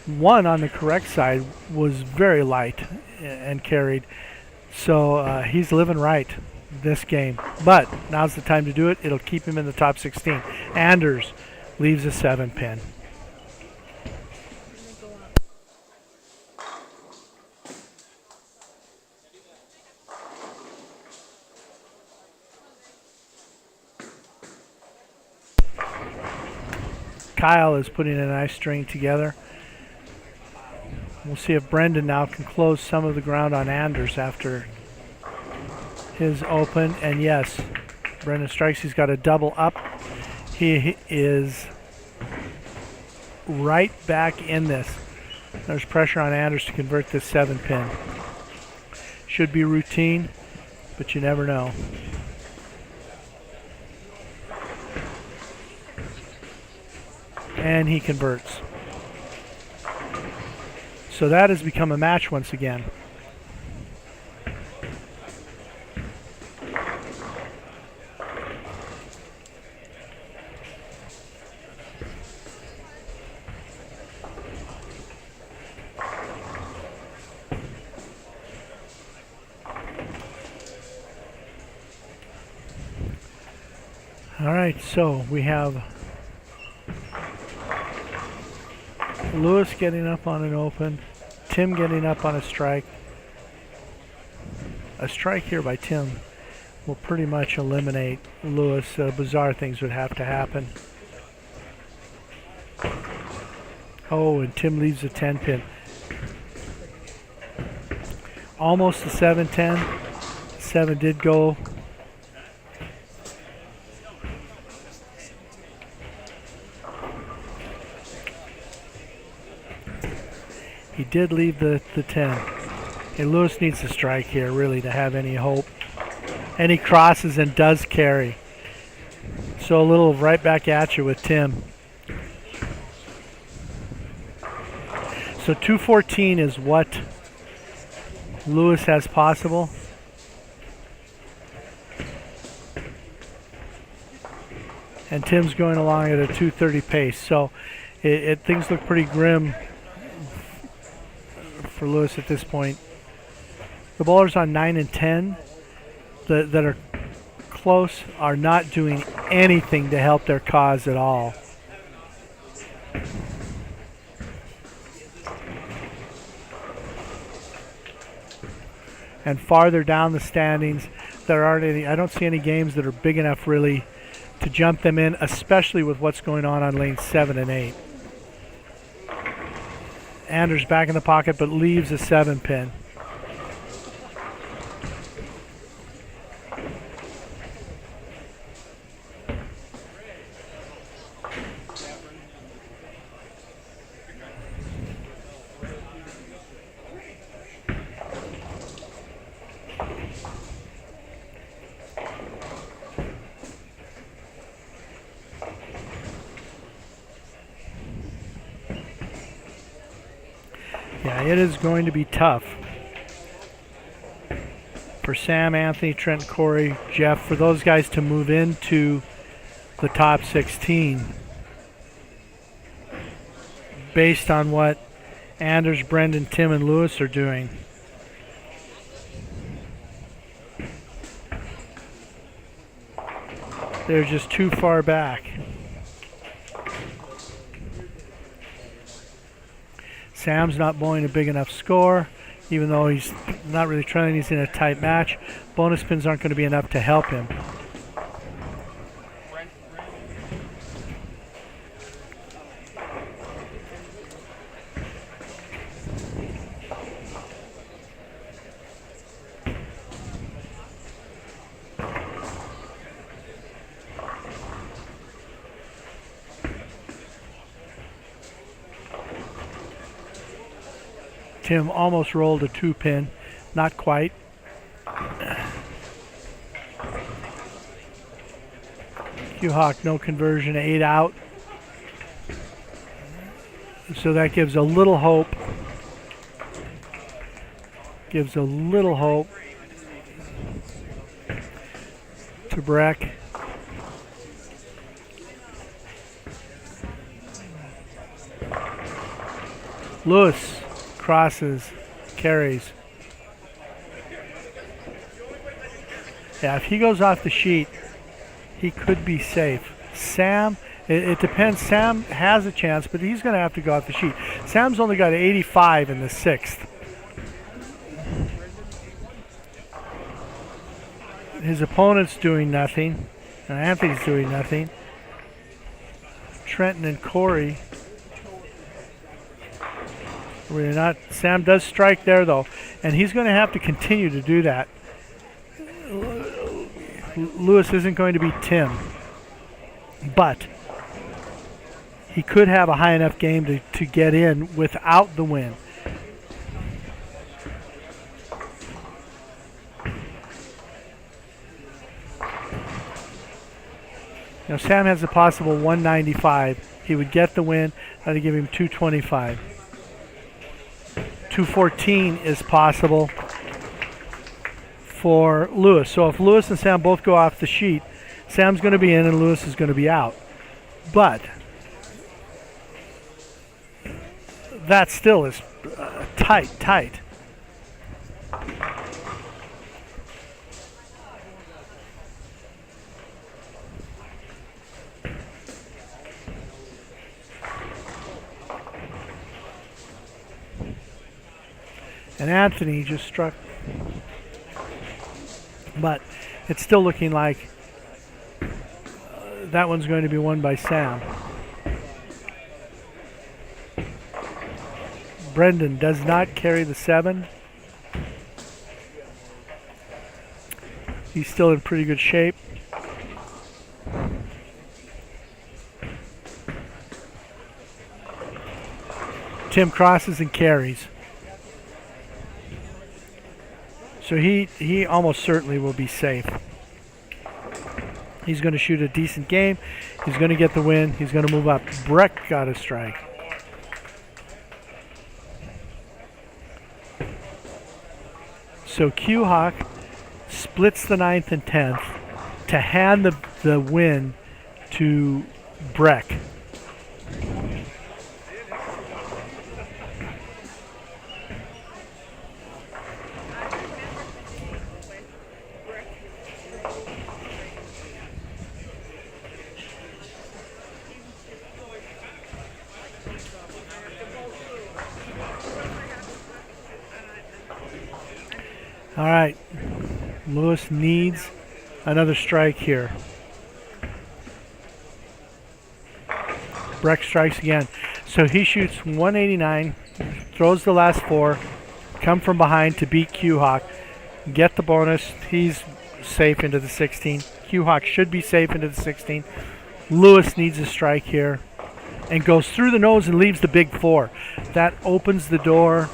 One on the correct side was very light and carried. So he's living right this game. But now's the time to do it. It'll keep him in the top 16. Anders leaves a 7-pin. Kyle is putting a nice string together. We'll see if Brendan now can close some of the ground on Anders after his open. And yes, Brendan strikes. He's got a double up. He is right back in this. There's pressure on Anders to convert this 7-pin. Should be routine, but you never know. And he converts. So that has become a match once again. All right, so we have Lewis getting up on an open, Tim getting up on a strike. A strike here by Tim will pretty much eliminate Lewis. Bizarre things would have to happen. Oh, and Tim leaves a 10-pin. Almost a 7-10. 7 did go. He did leave the 10. Okay, Lewis needs to strike here, really, to have any hope. And he crosses and does carry. So a little right back at you with Tim. So 214 is what Lewis has possible. And Tim's going along at a 230 pace. So things look pretty grim for Lewis at this point. The bowlers on 9 and 10 that are close are not doing anything to help their cause at all. And farther down the standings, there aren't any. I don't see any games that are big enough really to jump them in, especially with what's going on lanes 7 and 8. Anders back in the pocket, but leaves a 7-pin. Yeah, it is going to be tough for Sam, Anthony, Trent, Corey, Jeff, for those guys to move into the top 16 based on what Anders, Brendan, Tim, and Lewis are doing. They're just too far back. Sam's not bowling a big enough score, even though he's not really trying. He's in a tight match. Bonus pins aren't going to be enough to help him. Tim almost rolled a 2-pin, not quite. Q-Hawk, no conversion, 8 out. So that gives a little hope. Gives a little hope to Breck. Lewis crosses, carries. Yeah, if he goes off the sheet, he could be safe. Sam, it depends. Sam has a chance, but he's going to have to go off the sheet. Sam's only got 85 in the sixth. His opponent's doing nothing, and Anthony's doing nothing. Trenton and Corey. We're not. Sam does strike there though, and he's going to have to continue to do that. Lewis isn't going to be Tim, but he could have a high enough game to get in without the win. Now Sam has a possible 195. He would get the win. That'd give him 225. 214 is possible for Lewis. So if Lewis and Sam both go off the sheet, Sam's going to be in and Lewis is going to be out. But that still is tight. And Anthony just struck. But it's still looking like that one's going to be won by Sam. Brendan does not carry the 7. He's still in pretty good shape. Tim crosses and carries. So he almost certainly will be safe. He's going to shoot a decent game. He's going to get the win. He's going to move up. Breck got a strike. So Q-Hawk splits the 9th and 10th to hand the win to Breck. All right, Lewis needs another strike here. Breck strikes again. So he shoots 189, throws the last 4, come from behind to beat Q-Hawk, get the bonus. He's safe into the 16. Q-Hawk should be safe into the 16. Lewis needs a strike here and goes through the nose and leaves the big 4. That opens the door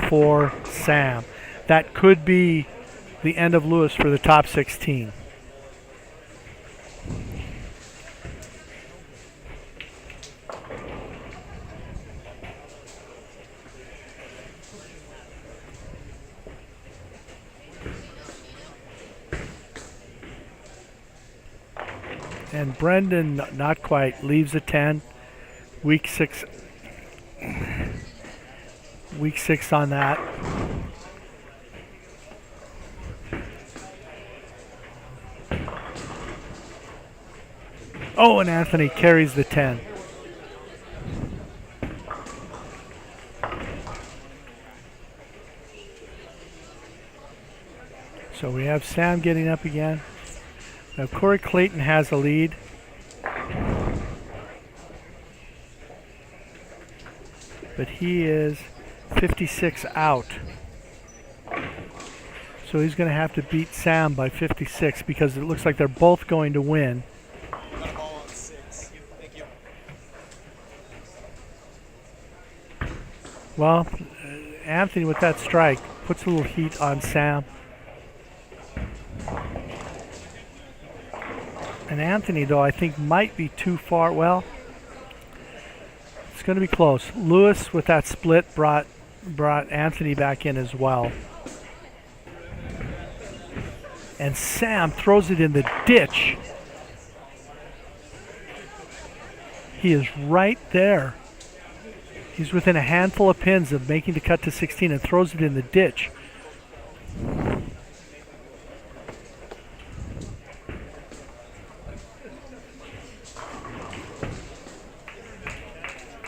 for Sam. That could be the end of Lewis for the top 16. And Brendan, not quite, leaves a 10. Week 6 on that. Oh, and Anthony carries the 10. So we have Sam getting up again. Now Corey Clayton has a lead. But he is 56 out. So he's going to have to beat Sam by 56 because it looks like they're both going to win. Got a ball on 6. Thank you. Well, Anthony with that strike puts a little heat on Sam. And Anthony, though, I think might be too far. Well, It's going to be close. Lewis with that split brought Anthony back in as well. And Sam throws it in the ditch. He is right there. He's within a handful of pins of making the cut to 16 and throws it in the ditch.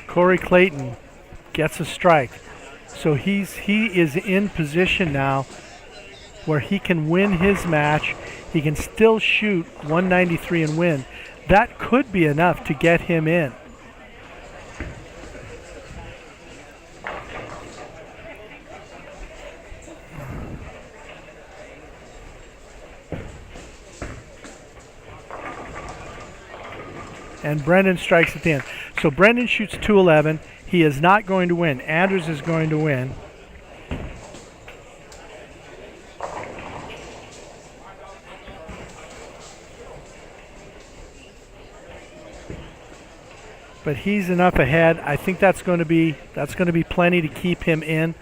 Corey Clayton gets a strike. So he is in position now where he can win his match. He can still shoot 193 and win. That could be enough to get him in. And Brendan strikes at the end. So Brendan shoots 211. He is not going to win. Anders is going to win. But he's enough ahead. I think that's going to be plenty to keep him in.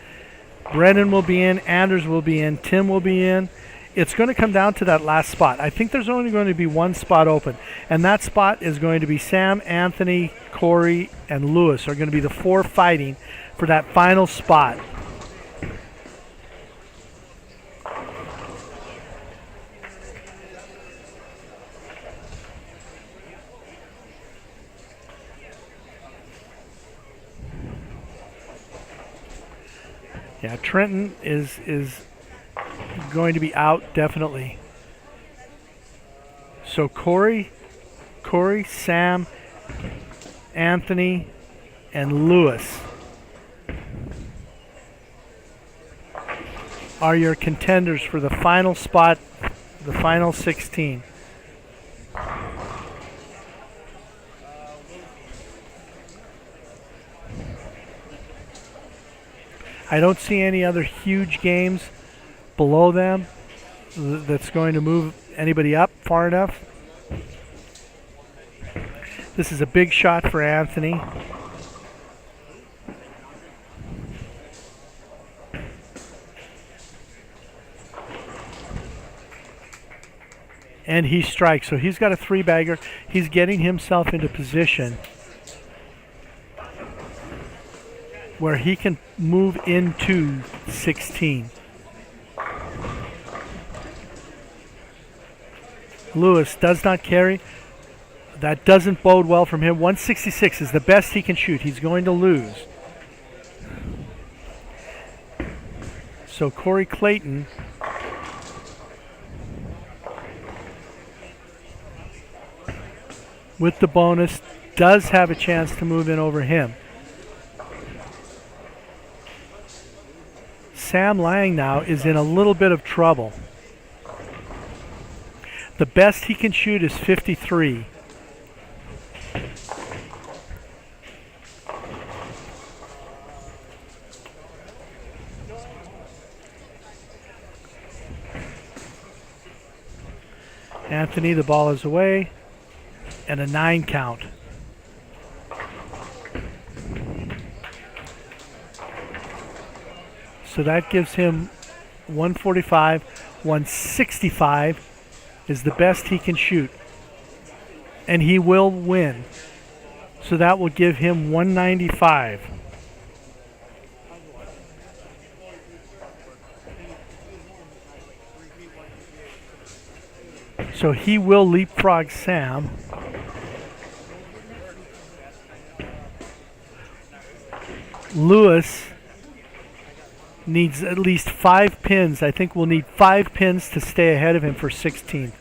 Brendan will be in. Anders will be in. Tim will be in. It's going to come down to that last spot. I think there's only going to be one spot open, and that spot is going to be Sam, Anthony, Corey, and Lewis are going to be the four fighting for that final spot. Yeah, Trenton is going to be out definitely. So Corey, Sam, Anthony, and Lewis are your contenders for the final spot, the final 16. I don't see any other huge games below them that's going to move anybody up far enough. This is a big shot for Anthony. And he strikes. So he's got a three-bagger. He's getting himself into position where he can move into 16. Lewis does not carry. That doesn't bode well from him. 166 is the best he can shoot. He's going to lose. So Corey Clayton with the bonus does have a chance to move in over him. Sam Lang now is in a little bit of trouble. The best he can shoot is 53. Anthony, the ball is away, and a 9 count. So that gives him 145, 165 is the best he can shoot. And he will win. So that will give him 195. So he will leapfrog Sam. Lewis needs at least 5 pins. I think we'll need 5 pins to stay ahead of him for 16th.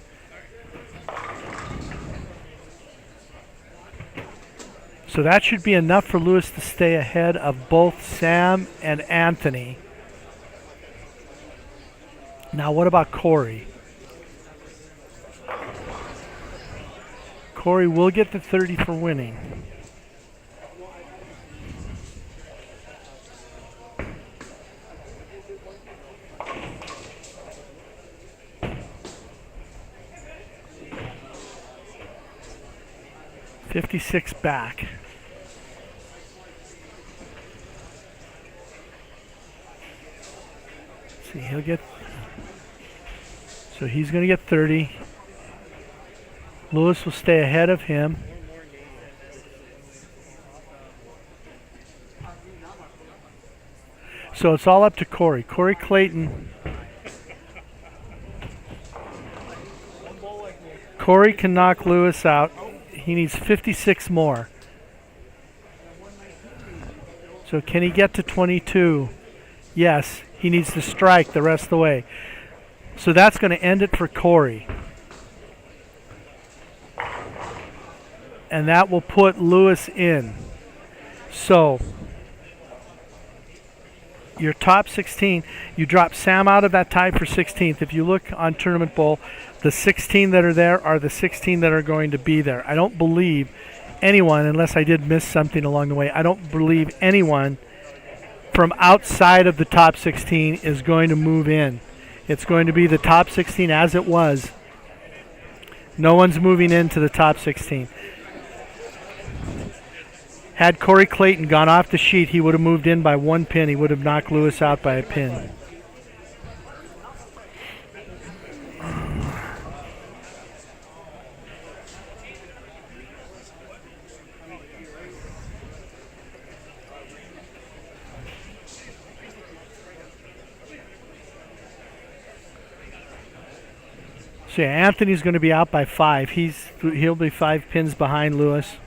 So that should be enough for Lewis to stay ahead of both Sam and Anthony. Now what about Corey? Corey will get the 30 for winning. $56 back. See, he'll get. So he's going to get 30. Lewis will stay ahead of him. So it's all up to Corey. Corey Clayton. Corey can knock Lewis out. He needs 56 more. So can he get to 22? Yes. He needs to strike the rest of the way. So that's going to end it for Corey. And that will put Lewis in. So your top 16, you drop Sam out of that tie for 16th. If you look on Tournament Bowl, the 16 that are there are the 16 that are going to be there. I don't believe anyone, unless I did miss something along the way, I don't believe anyone from outside of the top 16 is going to move in. It's going to be the top 16 as it was. No one's moving into the top 16. Had Corey Clayton gone off the sheet, he would have moved in by 1 pin. He would have knocked Lewis out by a pin. So yeah, Anthony's going to be out by 5. He'll be 5 pins behind Lewis.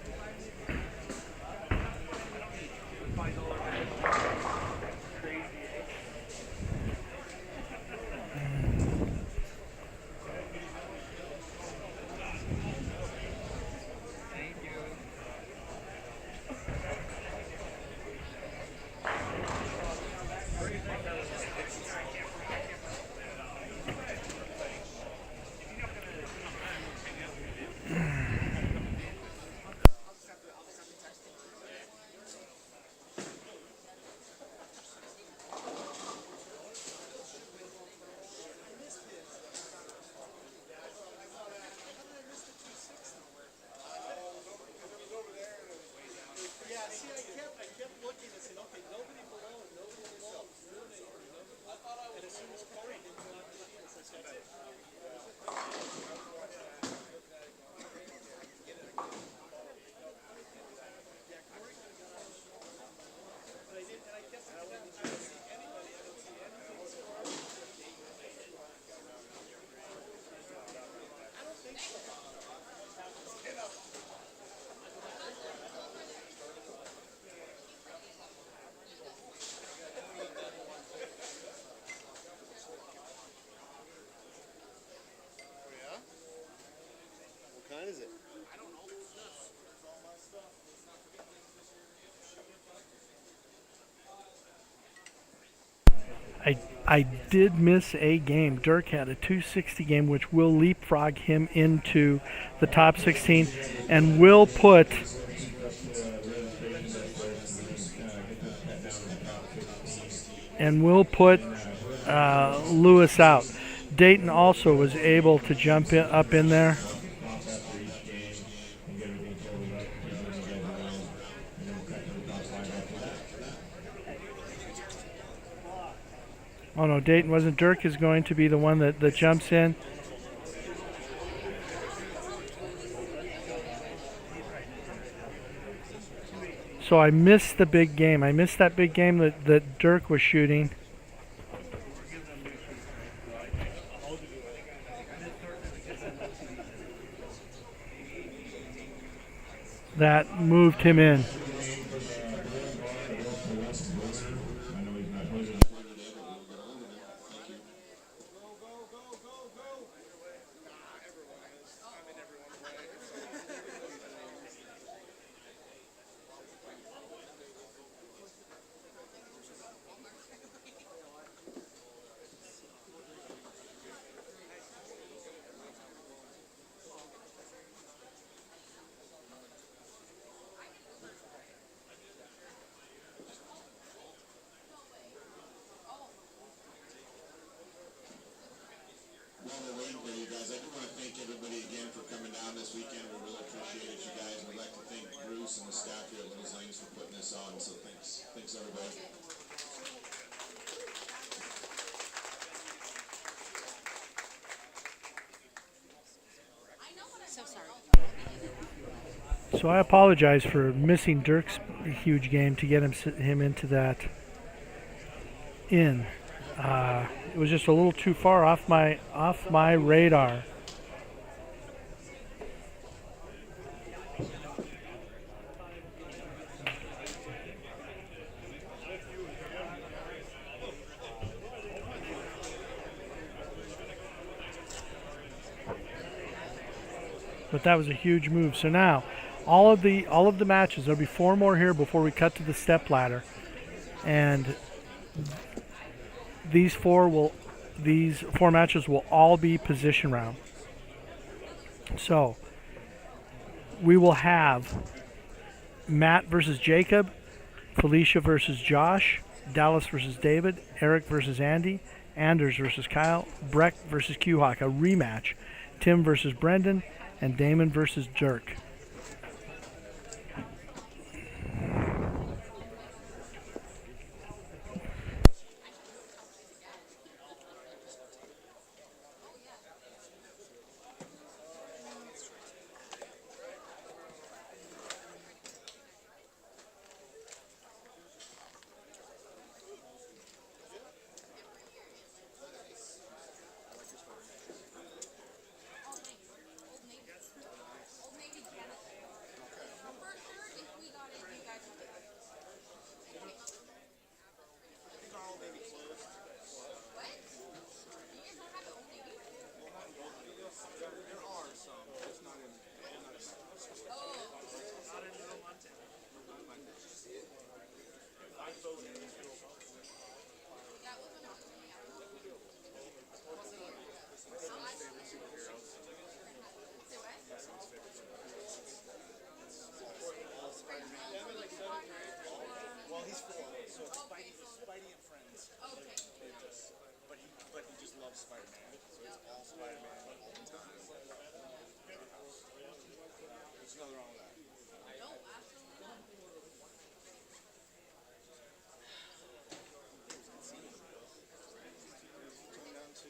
Is it? I did miss a game. Dirk had a 260 game, which will leapfrog him into the top 16 and will put Lewis out. Dayton also was able to jump up in there. Oh no, Dayton wasn't. Dirk is going to be the one that jumps in. So I missed the big game. I missed that big game that Dirk was shooting. That moved him in. While we're waiting for you guys, I do want to thank everybody again for coming down this weekend. We really appreciate it, you guys. We'd like to thank Bruce and the staff here at Little Lanes for putting this on. So thanks everybody. So I apologize for missing Dirk's huge game to get him into that in. It was just a little too far off my radar. But that was a huge move. So now, all of the matches. There'll be 4 more here before we cut to the step ladder, and these four matches will all be position round. So we will have Matt versus Jacob, Felicia versus Josh, Dallas versus David, Eric versus Andy, Anders versus Kyle, Breck versus Q-Hawk, a rematch, Tim versus Brendan, and Damon versus Dirk. Well, he's 4, so it's Spidey and Friends. Okay. But he just loves Spider-Man, so it's all Spider-Man all the time. There's nothing wrong with that. No, absolutely not. Coming down to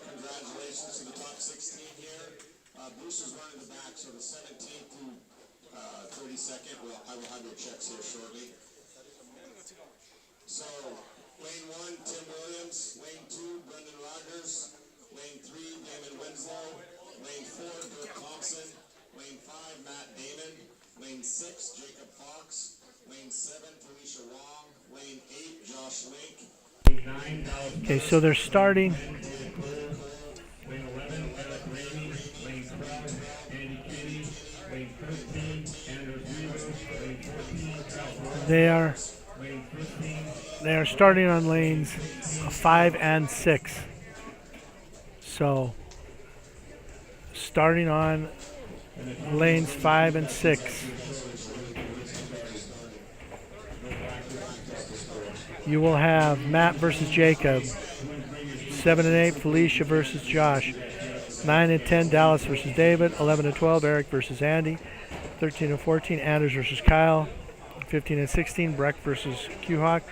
congratulations to the top 16 here. Bruce is running the back, so the 17th through 32nd, I will have your checks here shortly. So, lane 1, Tim Williams. Lane 2, Brendan Rogers. Lane 3, Damon Winslow. Lane 4, Dirk Thompson. Lane 5, Matt Damon. Lane 6, Jacob Fox. Lane 7, Felicia Wong. Lane 8, Josh Link. Okay, so they're starting. Lane 11, Eric Ramey. Lane 12, Andy Kenny. Lane 13, Anders Rivas. Lane 14, Ralph Ross. Lane 15. They are starting on lanes 5 and 6. So, starting on lanes 5 and 6. you will have Matt versus Jacob. 7 and 8, Felicia versus Josh. 9 and 10, Dallas versus David. 11 and 12, Eric versus Andy. 13 and 14, Anders versus Kyle. 15 and 16, Breck versus Q-Hawk.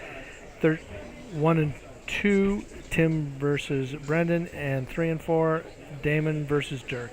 1 and 2, Tim versus Brendan. And 3 and 4, Damon versus Dirk.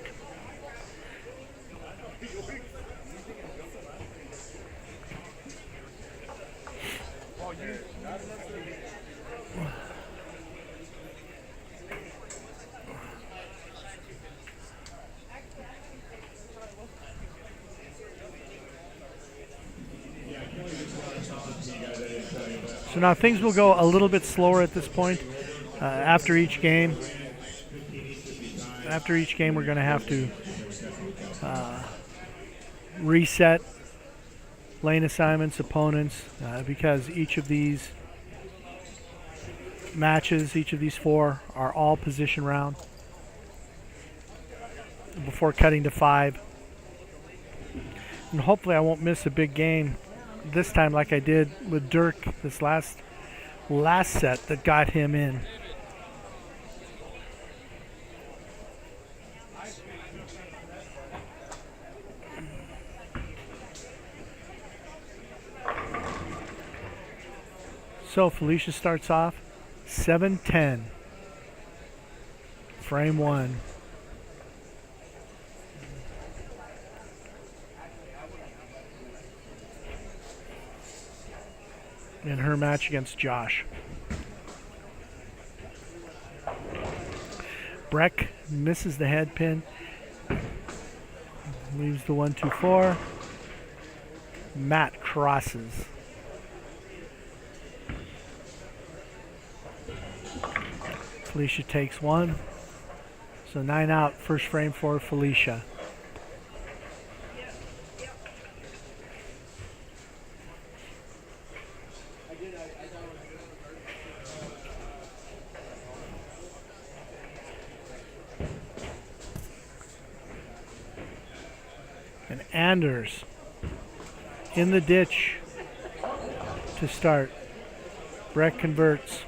So now things will go a little bit slower at this point. After each game, we're going to have to reset lane assignments, opponents, because each of these matches, each of these 4, are all position round before cutting to 5. And hopefully I won't miss a big game this time like I did with Dirk this last set that got him in. So Felicia starts off 7-10. Frame 1. In her match against Josh. Breck misses the head pin. Leaves the 1-2-4. Matt crosses. Felicia takes 1. So 9 out, first frame for Felicia. And Anders in the ditch to start. Breck converts.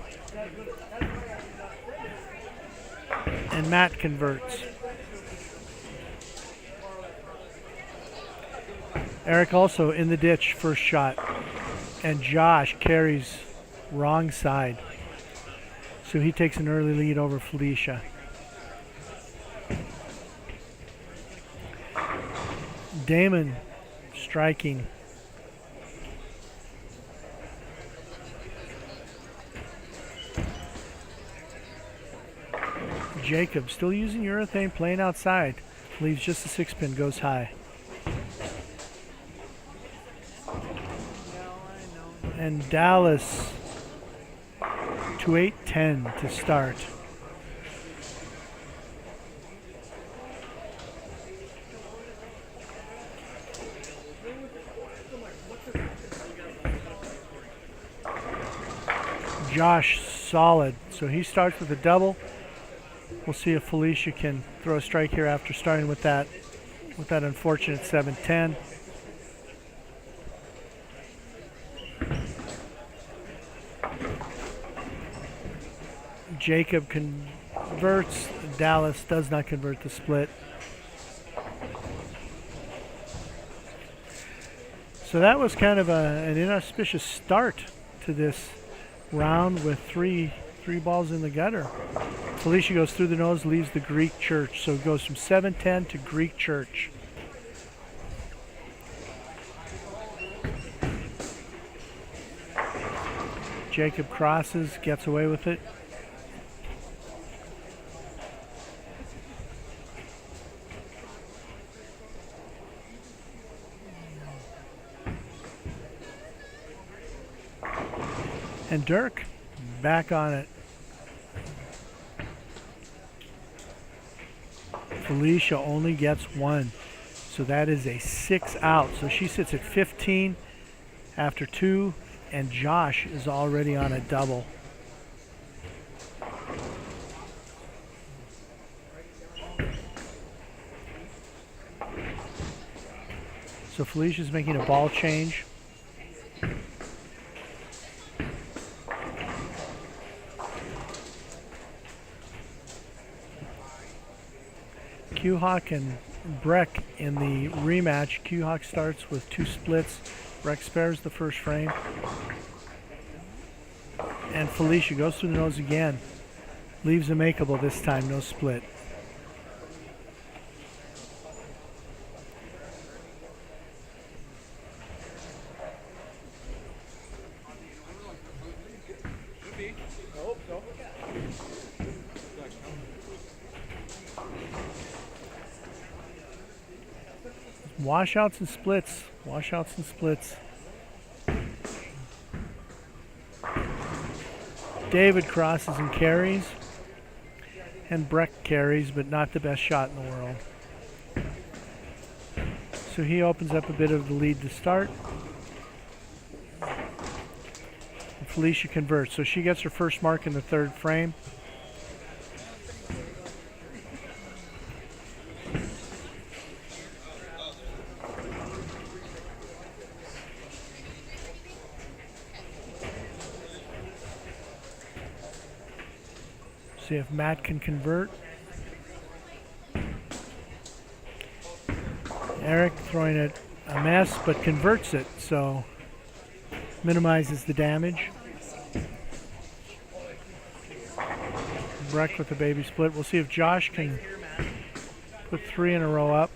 And Matt converts. Eric also in the ditch, first shot. And Josh carries wrong side. So he takes an early lead over Felicia. Damon striking. Jacob still using urethane, playing outside. Leaves just a 6-pin, goes high. And Dallas 2-8-10 to start. Josh solid, so he starts with a double. We'll see if Felicia can throw a strike here after starting with that unfortunate 7-10. Jacob converts. Dallas does not convert the split. So that was kind of an inauspicious start to this round with three balls in the gutter. Felicia goes through the nose, leaves the Greek church. So it goes from 7-10 to Greek church. Jacob crosses, gets away with it. And Dirk back on it. Felicia only gets 1. So that is a 6 out. So she sits at 15 after 2, and Josh is already on a double. So Felicia's making a ball change. Q-Hawk and Breck in the rematch. Q-Hawk starts with 2 splits. Breck spares the first frame. And Felicia goes through the nose again. Leaves a makeable this time, no split. Washouts and splits. Washouts and splits. David crosses and carries. And Breck carries, but not the best shot in the world. So he opens up a bit of the lead to start. And Felicia converts. So she gets her first mark in the 3rd frame. See if Matt can convert. Eric throwing it a mess, but converts it, so minimizes the damage. Breck with the baby split. We'll see if Josh can put 3 in a row up.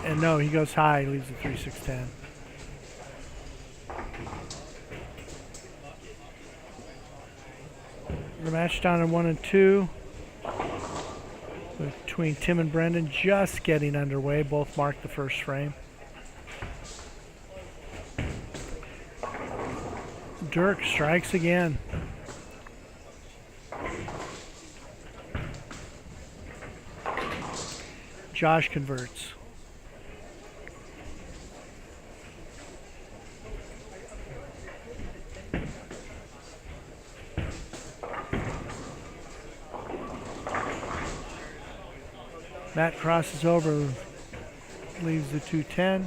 And no, he goes high, leaves the 3-6-10. The match down in 1 and 2 between Tim and Brendan, just getting underway. Both marked the first frame. Dirk strikes again. Josh converts. Matt crosses over, leaves the 2-10.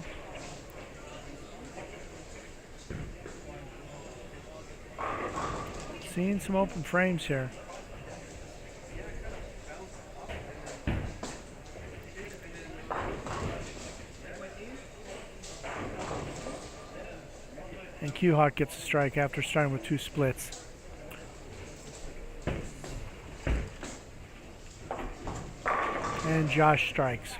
Seeing some open frames here. And Q-Hawk gets a strike after starting with 2 splits. And Josh strikes.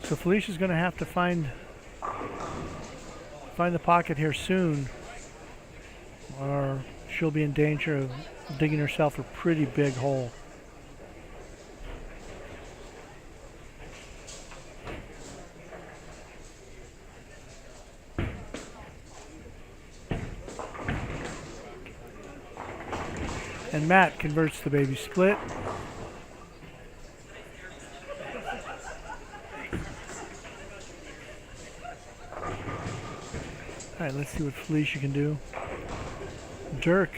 So Felicia's going to have to find the pocket here soon, or she'll be in danger of digging herself a pretty big hole. And Matt converts the baby split. All right, let's see what Felicia can do. Dirk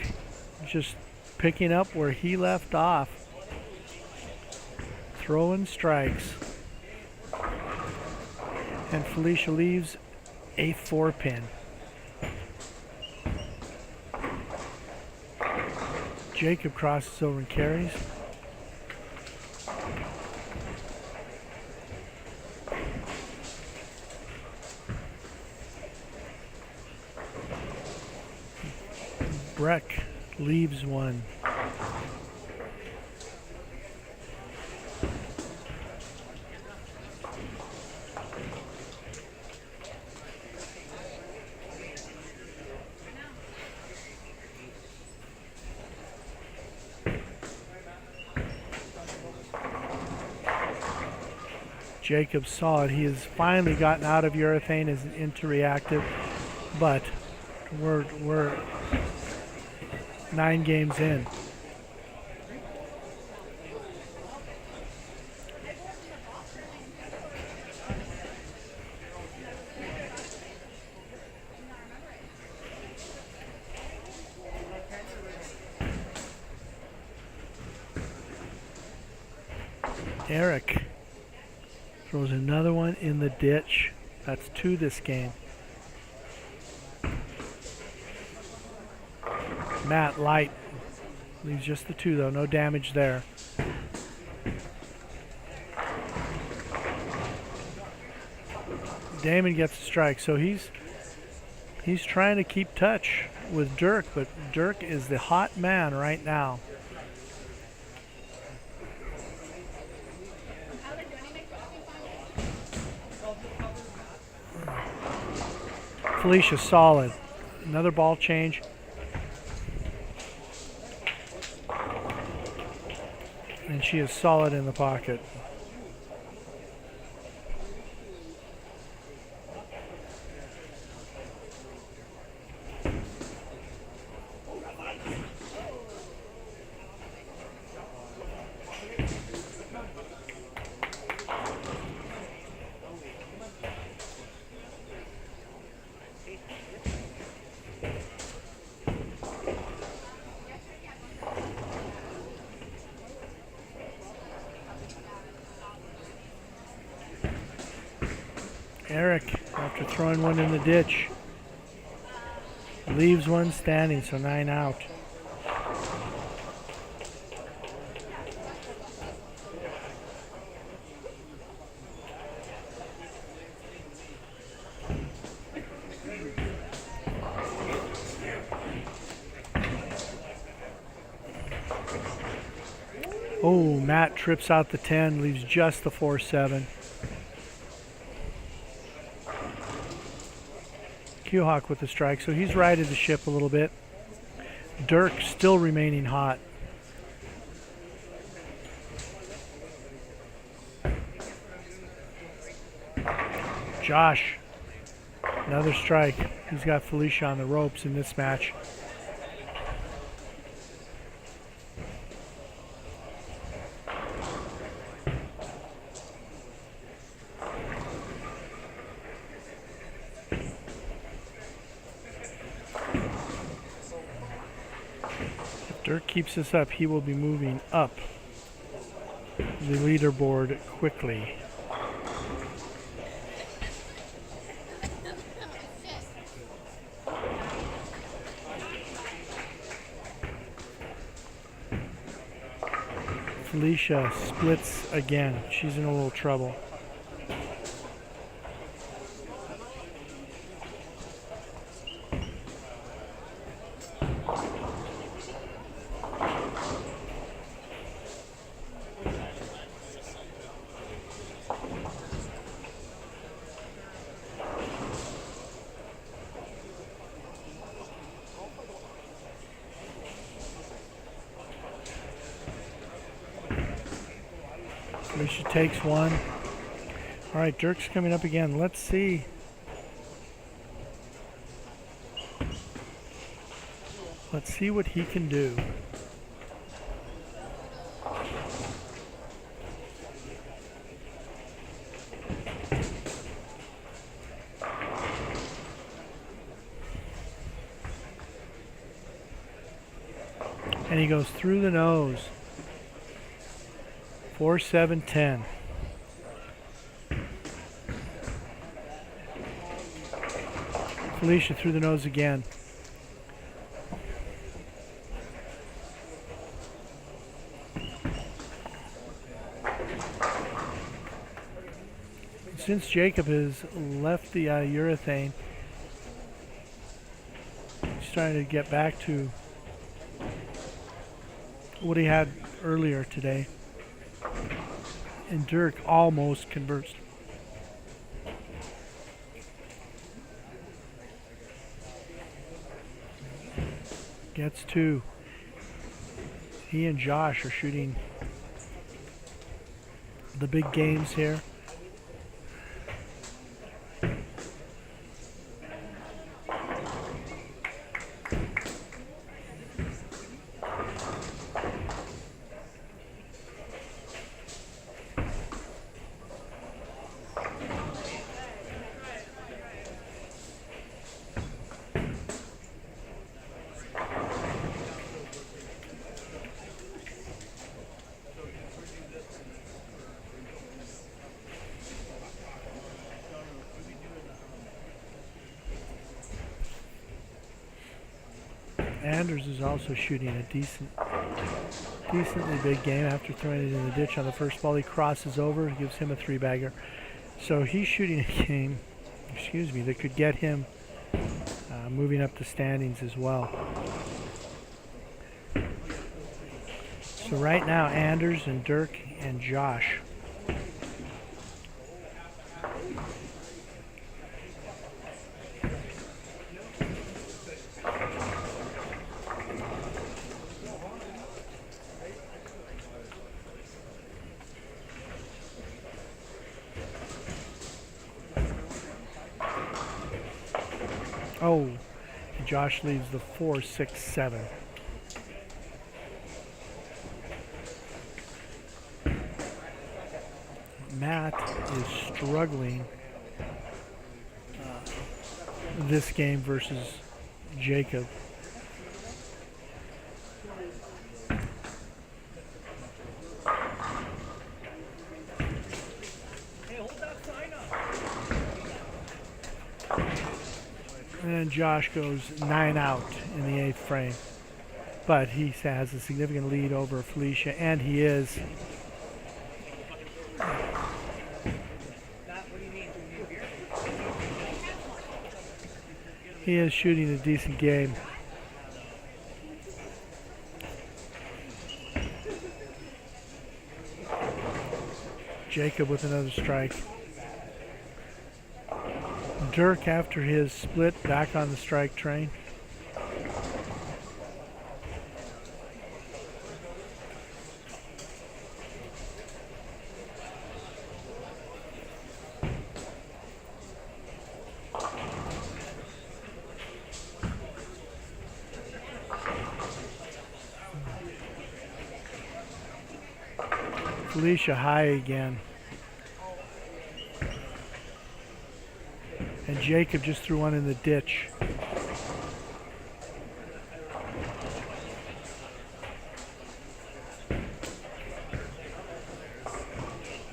just picking up where he left off. Throwing strikes. And Felicia leaves a 4-pin. Jacob crosses over and carries. Breck leaves one. Jacob saw it. He has finally gotten out of urethane, is into reactive, but we're 9 games in. Eric throws another one in the ditch. That's 2 this game. Matt light. Leaves just the 2 though, no damage there. Damon gets a strike. So he's trying to keep touch with Dirk, but Dirk is the hot man right now. Felicia solid. Another ball change. And she is solid in the pocket. Eric, after throwing one in the ditch, leaves one standing, so 9 out. Oh, Matt trips out the 10, leaves just the 4-7. Q-Hawk with the strike, so he's righted the ship a little bit. Dirk still remaining hot. Josh, another strike. He's got Felicia on the ropes in this match. Dirk keeps this up, he will be moving up the leaderboard quickly. Felicia splits again. She's in a little trouble. Felicia takes one. All right, Dirk's coming up again. Let's see. Let's see what he can do. And he goes through the nose. 4-7-10. Felicia through the nose again. Since Jacob has left the urethane, he's trying to get back to what he had earlier today. And Dirk almost converts. Gets two. He and Josh are shooting the big games here. Anders is also shooting a decently big game after throwing it in the ditch on the first ball. He crosses over, gives him a 3-bagger. So he's shooting a game excuse me, that could get him moving up the standings as well. So right now, Anders and Dirk and Josh. Oh, Josh leaves the 4-6-7. Matt is struggling this game versus Jacob. And Josh goes 9 out in the 8th frame. But he has a significant lead over Felicia, and he is shooting a decent game. Jacob with another strike. Dirk, after his split, back on the strike train. Felicia high again. And Jacob just threw one in the ditch.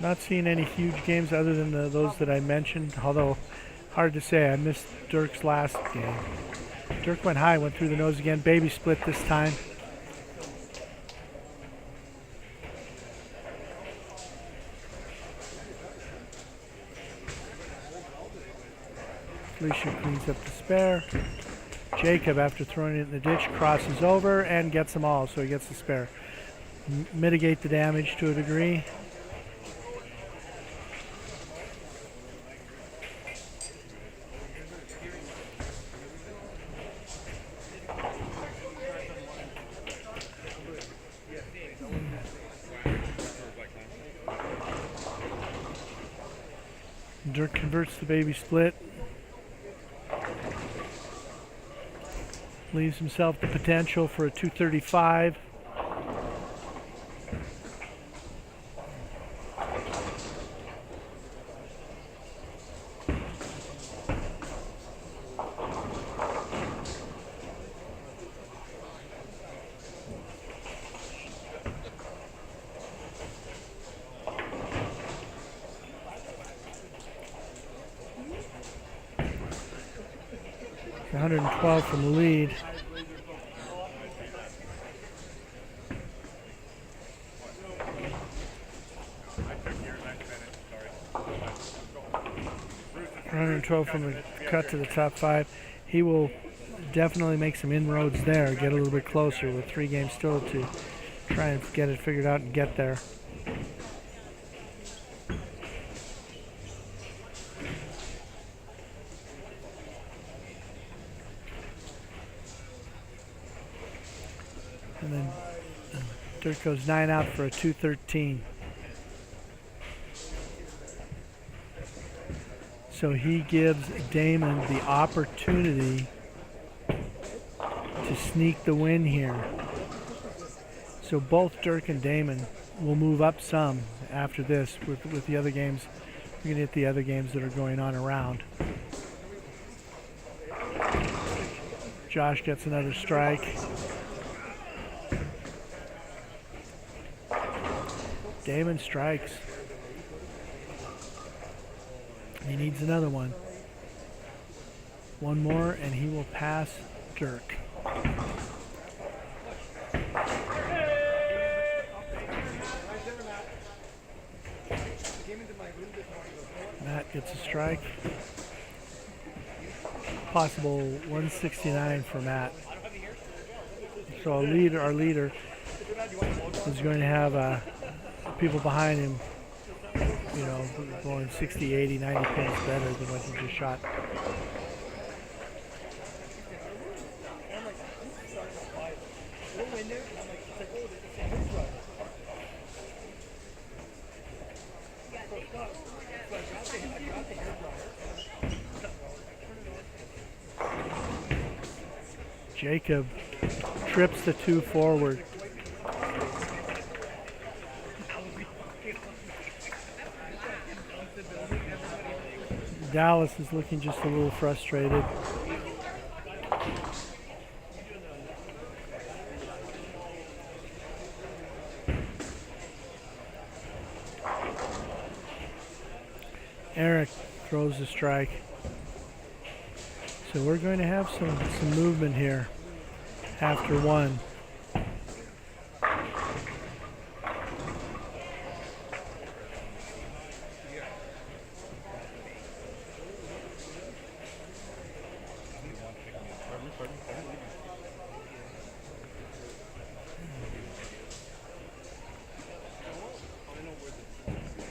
Not seeing any huge games other than those that I mentioned, although hard to say. I missed Dirk's last game. Dirk went high, went through the nose again. Baby split this time. Felicia cleans up the spare. Jacob, after throwing it in the ditch, crosses over and gets them all, so he gets the spare. Mitigate the damage to a degree. Dirk converts the baby split. Leaves himself the potential for a 235. $112 from the lead. $112 from the cut to the top 5. He will definitely make some inroads there, get a little bit closer with 3 games still to try and get it figured out and get there. And then Dirk goes 9 out for a 213. So he gives Damon the opportunity to sneak the win here. So both Dirk and Damon will move up some after this with the other games. We're going to hit the other games that are going on around. Josh gets another strike. Damon strikes. He needs another one. One more and he will pass Dirk. Matt gets a strike. possible 169 for Matt. So our leader is going to have people behind him, you know, going 60, 80, 90 pins better than what he just shot. Jacob trips the 2 forward. Dallas is looking just a little frustrated. Eric throws the strike. So we're going to have some movement here after 1.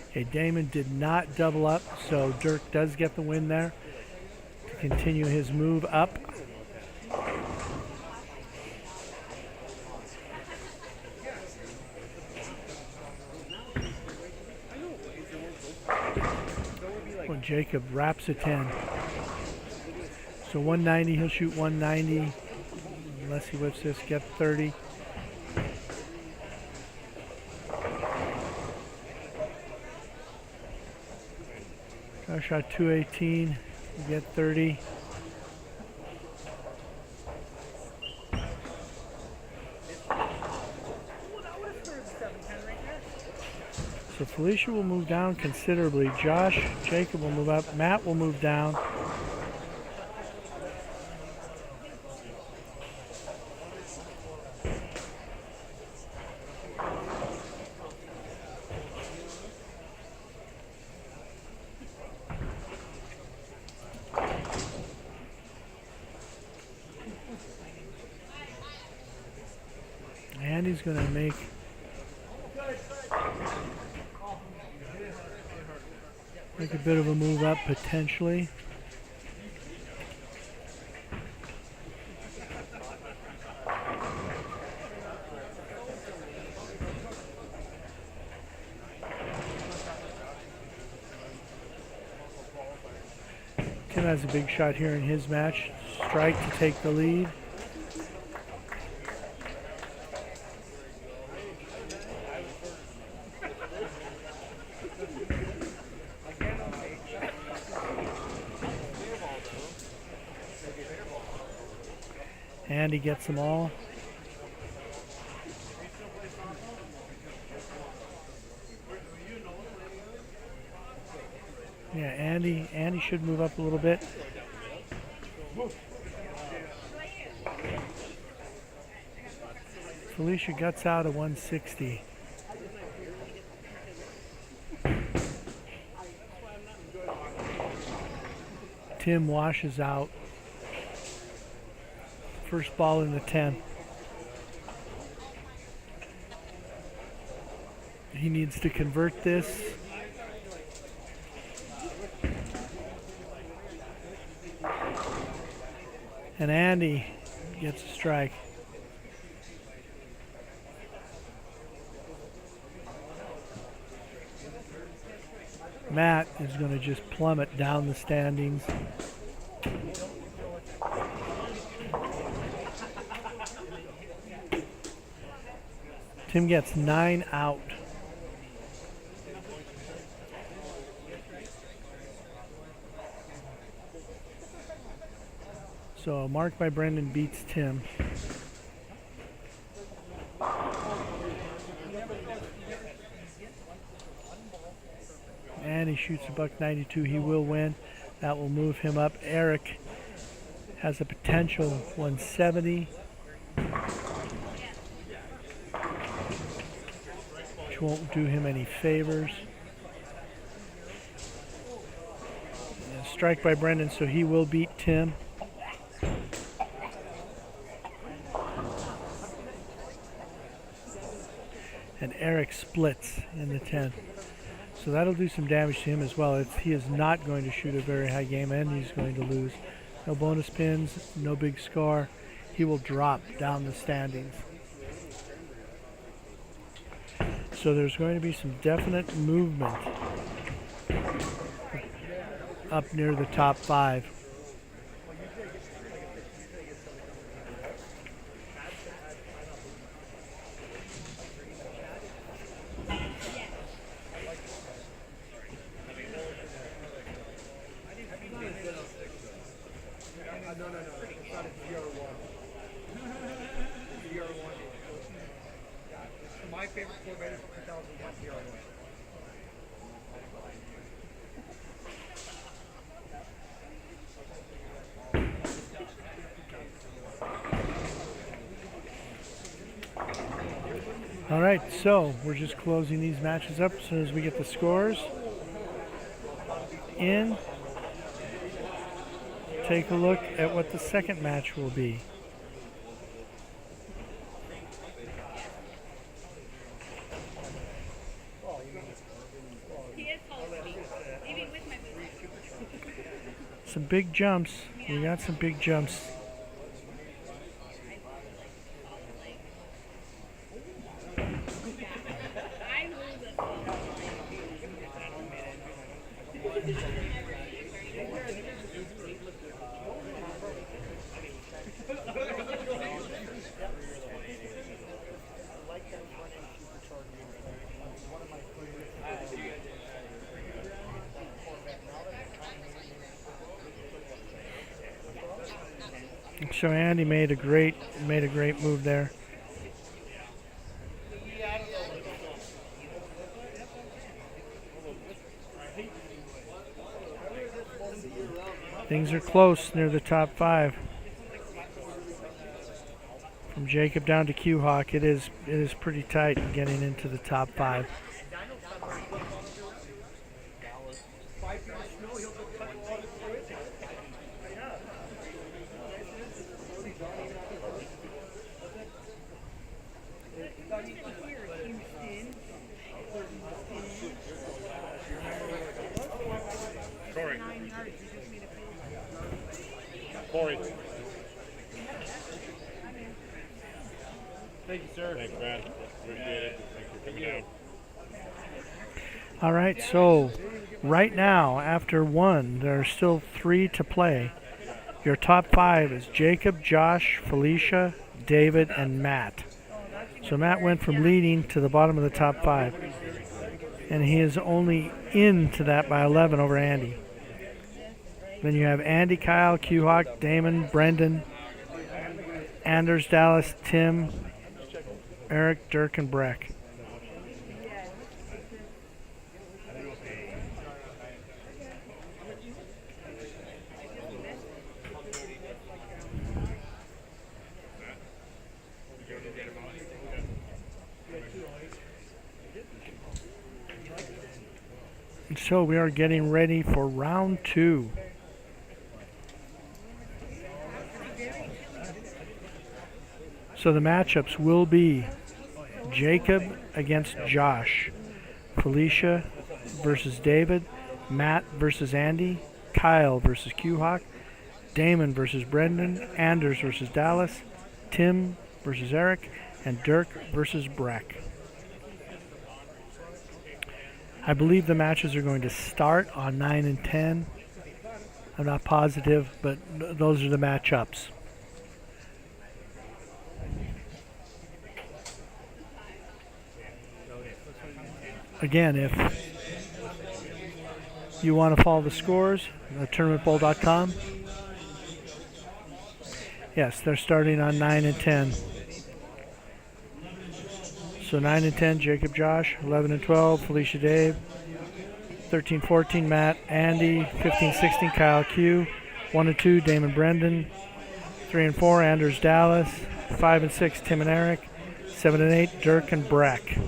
Okay, Damon did not double up, so Dirk does get the win there to continue his move up. When Jacob wraps a 10. So 190, he'll shoot 190 unless he whips this, get 30. I shot 218, get 30. So Felicia will move down considerably. Josh, Jacob will move up. Matt will move down. Andy's going to make a bit of a move up potentially. Tim has a big shot here in his match. Strike to take the lead. Andy gets them all. Yeah, Andy should move up a little bit. Felicia guts out at 160. Tim washes out. First ball in the 10. He needs to convert this. And Andy gets a strike. Matt is going to just plummet down the standings. Tim gets 9 out. So a mark by Brendan beats Tim. And he shoots a $192. He will win. That will move him up. Eric has a potential 170. Which won't do him any favors. And a strike by Brendan, so he will beat Tim. and Eric splits in the 10. So that'll do some damage to him as well. He is not going to shoot a very high game, and he's going to lose. No bonus pins, no big score. He will drop down the standings. So there's going to be some definite movement up near the top 5. My favorite Corvette is 2001 Hero. All right, so we're just closing these matches up as soon as we get the scores in. Take a look at what the second match will be. Some big jumps. We got some big jumps. So Andy made a great move there. Things are close near the top 5. From Jacob down to Q-Hawk, it is pretty tight getting into the top 5. Corey. Thank you, sir. Thanks, man. Appreciate it. Thanks for coming down. All right, so right now, after 1, there are still 3 to play. Your top 5 is Jacob, Josh, Felicia, David, and Matt. So Matt went from leading to the bottom of the top 5. And he is only into that by 11 over Andy. Then you have Andy, Kyle, Q-Hawk, Damon, Brendan, Anders, Dallas, Tim, Eric, Dirk, and Breck. So we are getting ready for round 2. So the matchups will be Jacob against Josh, Felicia versus David, Matt versus Andy, Kyle versus Q-Hawk, Damon versus Brendan, Anders versus Dallas, Tim versus Eric, and Dirk versus Breck. I believe the matches are going to start on 9 and 10. I'm not positive, but those are the matchups. Again, if you want to follow the scores, tournamentbowl.com. Yes, they're starting on 9 and 10. So 9 and 10, Jacob, Josh. 11 and 12, Felicia, Dave. 13, 14, Matt, Andy. 15, 16, Kyle, Q. 1 and 2, Damon, Brendan. 3 and 4, Anders, Dallas. 5 and 6, Tim and Eric. 7 and 8, Dirk and Breck.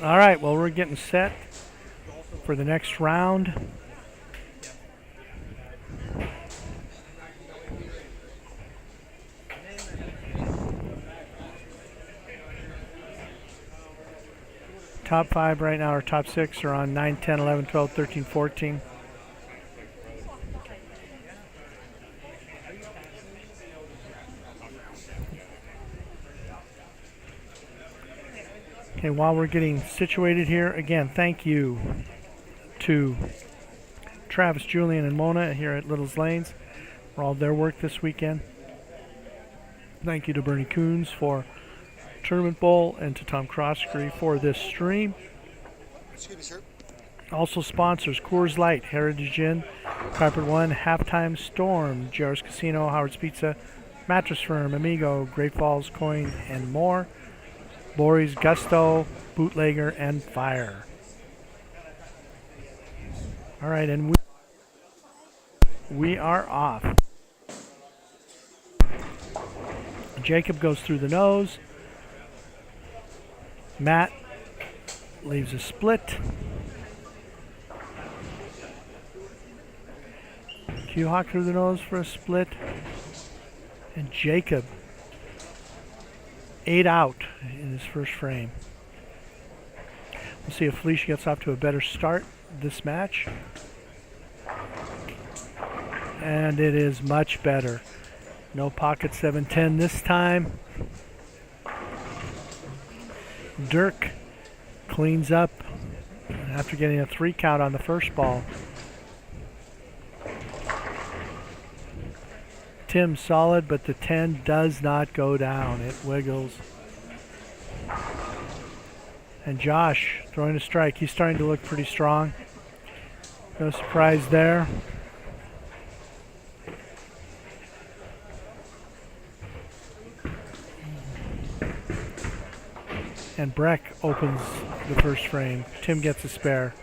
All right, well, we're getting set for the next round. Top 5 right now, or top 6 are on 9, 10, 11, 12, 13, 14. Okay, while we're getting situated here, again, thank you to Travis, Julian, and Mona here at Little's Lanes for all their work this weekend. Thank you to Bernie Coons for Tournament Bowl and to Tom Crossgree for this stream. Excuse me, sir. Also sponsors Coors Light, Heritage Inn, Carpet One, Halftime Storm, JR's Casino, Howard's Pizza, Mattress Firm, Amigo, Great Falls Coin, and more. Lori's Gusto, Bootlegger, and Fire. All right, and we are off. Jacob goes through the nose. Matt leaves a split. Q-Hawk through the nose for a split. And Jacob 8 out in his first frame. We'll see if Felicia gets off to a better start this match. And it is much better. No pocket 7-10 this time. Dirk cleans up after getting a 3 count on the first ball. Tim solid, but the 10 does not go down. It wiggles. And Josh throwing a strike. He's starting to look pretty strong. No surprise there. And Breck opens the first frame. Tim gets a spare.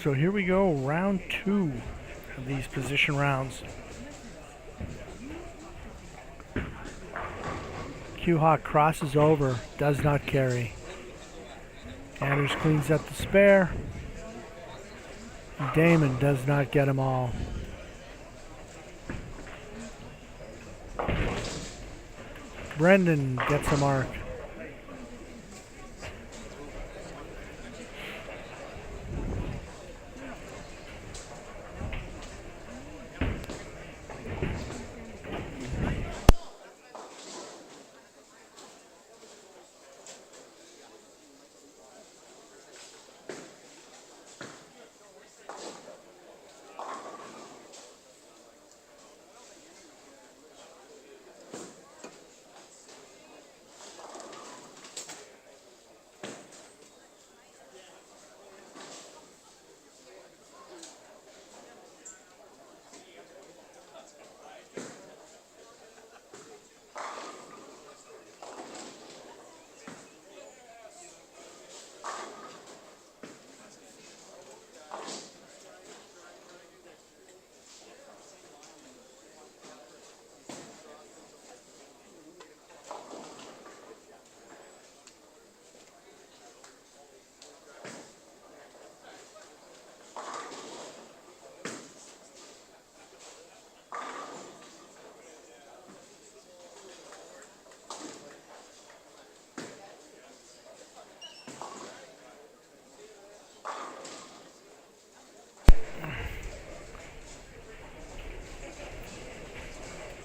So here we go, round 2 of these position rounds. Q-Hawk crosses over, does not carry. Anders cleans up the spare. Damon does not get them all. Brendan gets a mark.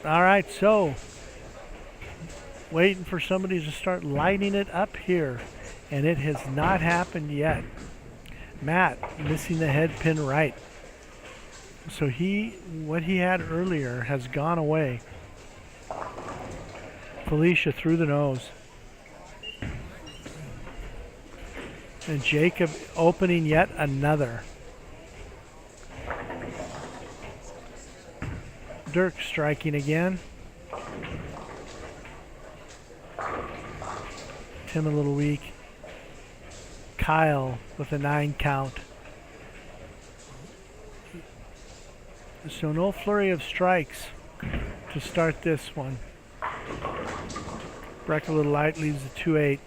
All right, so waiting for somebody to start lighting it up here, and it has not happened yet. Matt missing the head pin right. So what he had earlier has gone away. Felicia through the nose. And Jacob opening yet another. Dirk striking again. Tim a little weak. Kyle with a 9 count. So no flurry of strikes to start this one. Breck a little light, leaves the 2-8.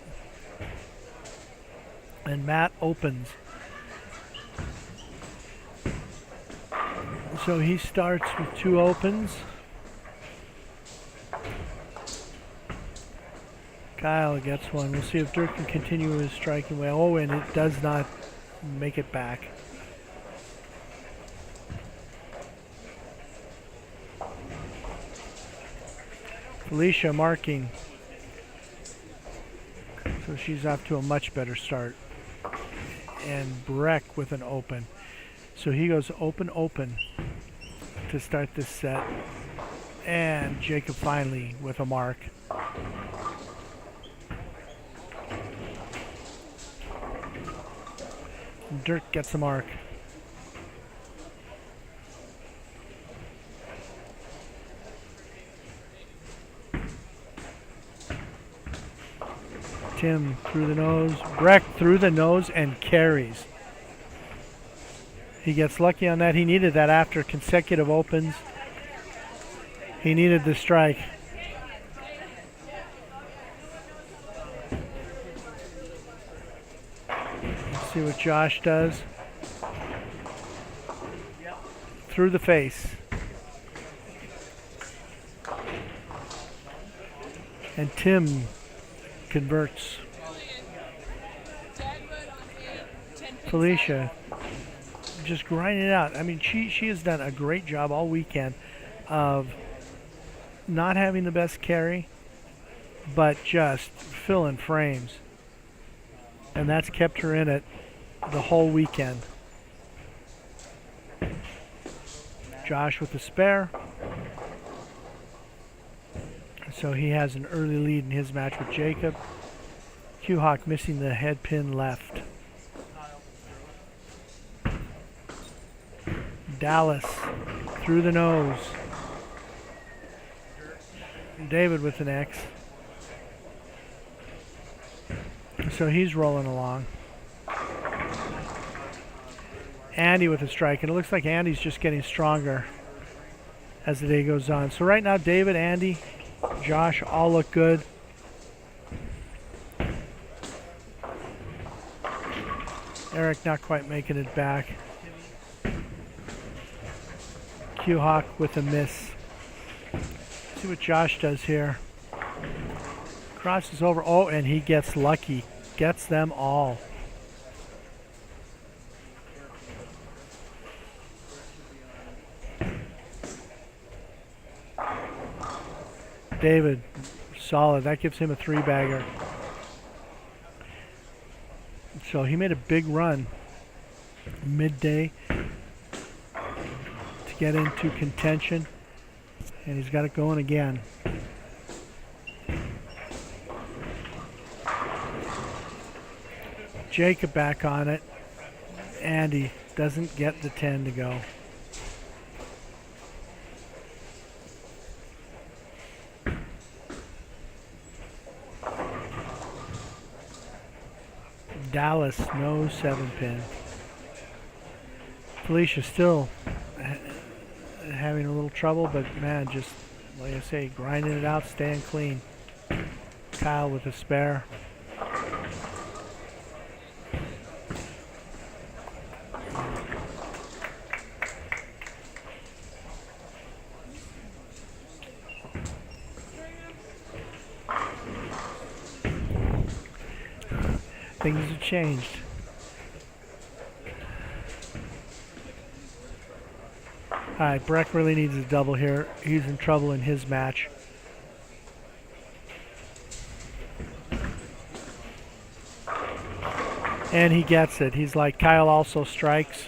And Matt opens. So he starts with 2 opens. Kyle gets one. We'll see if Dirk can continue his striking way. Oh, and it does not make it back. Felicia marking. So she's off to a much better start. And Breck with an open. So he goes open, open to start this set. And Jacob finally with a mark. Dirk gets a mark. Tim through the nose. Breck through the nose and carries. He gets lucky on that. He needed that after consecutive opens. He needed the strike. Let's see what Josh does. Through the face. And Tim converts. Felicia just grinding it out. I mean, she has done a great job all weekend of not having the best carry, but just filling frames. And that's kept her in it the whole weekend. Josh with the spare. So he has an early lead in his match with Jacob. Q-Hawk missing the head pin left. Dallas through the nose. David with an X. So he's rolling along. Andy with a strike, and it looks like Andy's just getting stronger as the day goes on. So right now, David, Andy, Josh all look good. Eric not quite making it back. Q-Hawk with a miss. See what Josh does here. Crosses over. Oh, and he gets lucky. Gets them all. David, solid. That gives him a 3-bagger. So he made a big run midday to get into contention, and he's got it going again. Jacob back on it. Andy doesn't get the 10 to go. Dallas, no 7-pin. Felicia still having a little trouble, but man, just like I say, grinding it out, staying clean. Kyle with a spare. Things have changed. Alright, Breck really needs a double here. He's in trouble in his match. And he gets it. He's like, Kyle also strikes.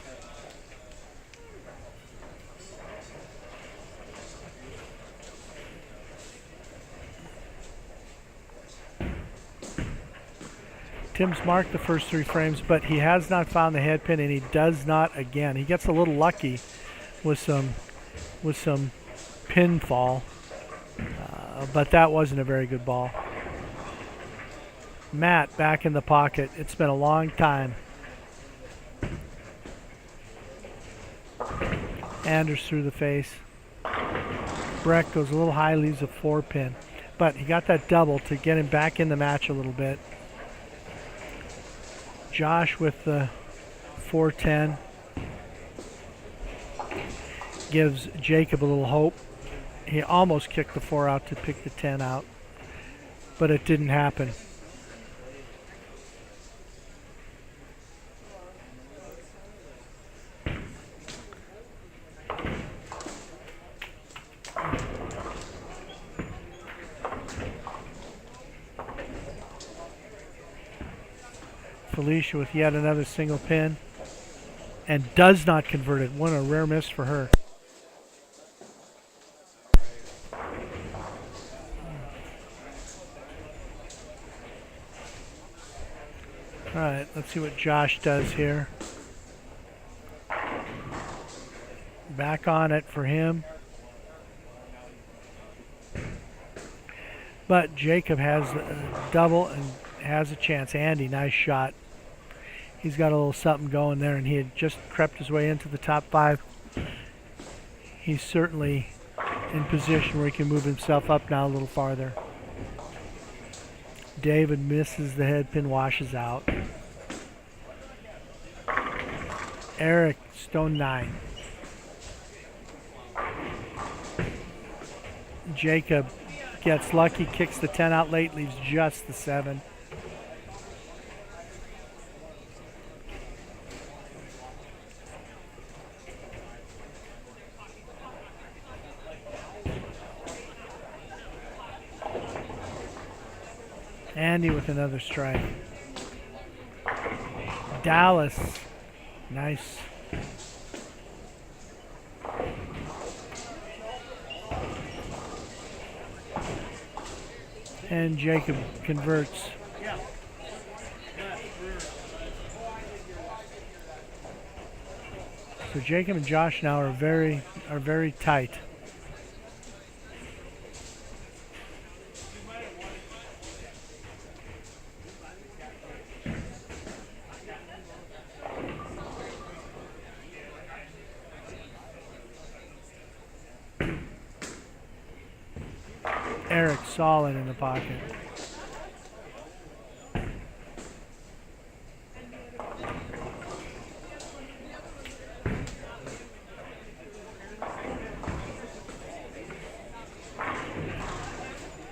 Tim's marked the first 3 frames, but he has not found the head pin, and he does not again. He gets a little lucky with some pinfall, but that wasn't a very good ball. Matt back in the pocket. It's been a long time. Anders through the face. Breck goes a little high, leaves a 4-pin. But he got that double to get him back in the match a little bit. Josh with the 4-10 gives Jacob a little hope. He almost kicked the 4 out to pick the 10 out, but it didn't happen. Felicia with yet another single pin and does not convert it. What a rare miss for her. All right, let's see what Josh does here. Back on it for him. But Jacob has a double and has a chance. Andy, nice shot. He's got a little something going there, and he had just crept his way into the top 5. He's certainly in position where he can move himself up now a little farther. David misses the head pin, washes out. Eric, stone 9. Jacob gets lucky, kicks the 10 out late, leaves just the 7. Andy with another strike. Dallas. Nice. And Jacob converts. So Jacob and Josh now are very tight. Eric solid in the pocket.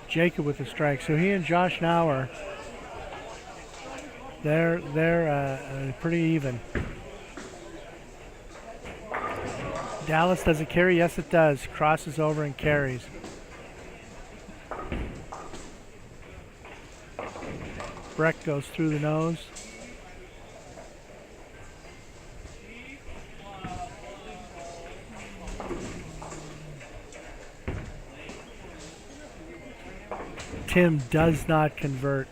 Jacob with the strike. So he and Josh now are they're pretty even. Dallas, does it carry? Yes, it does. Crosses over and carries. Breck goes through the nose. Tim does not convert.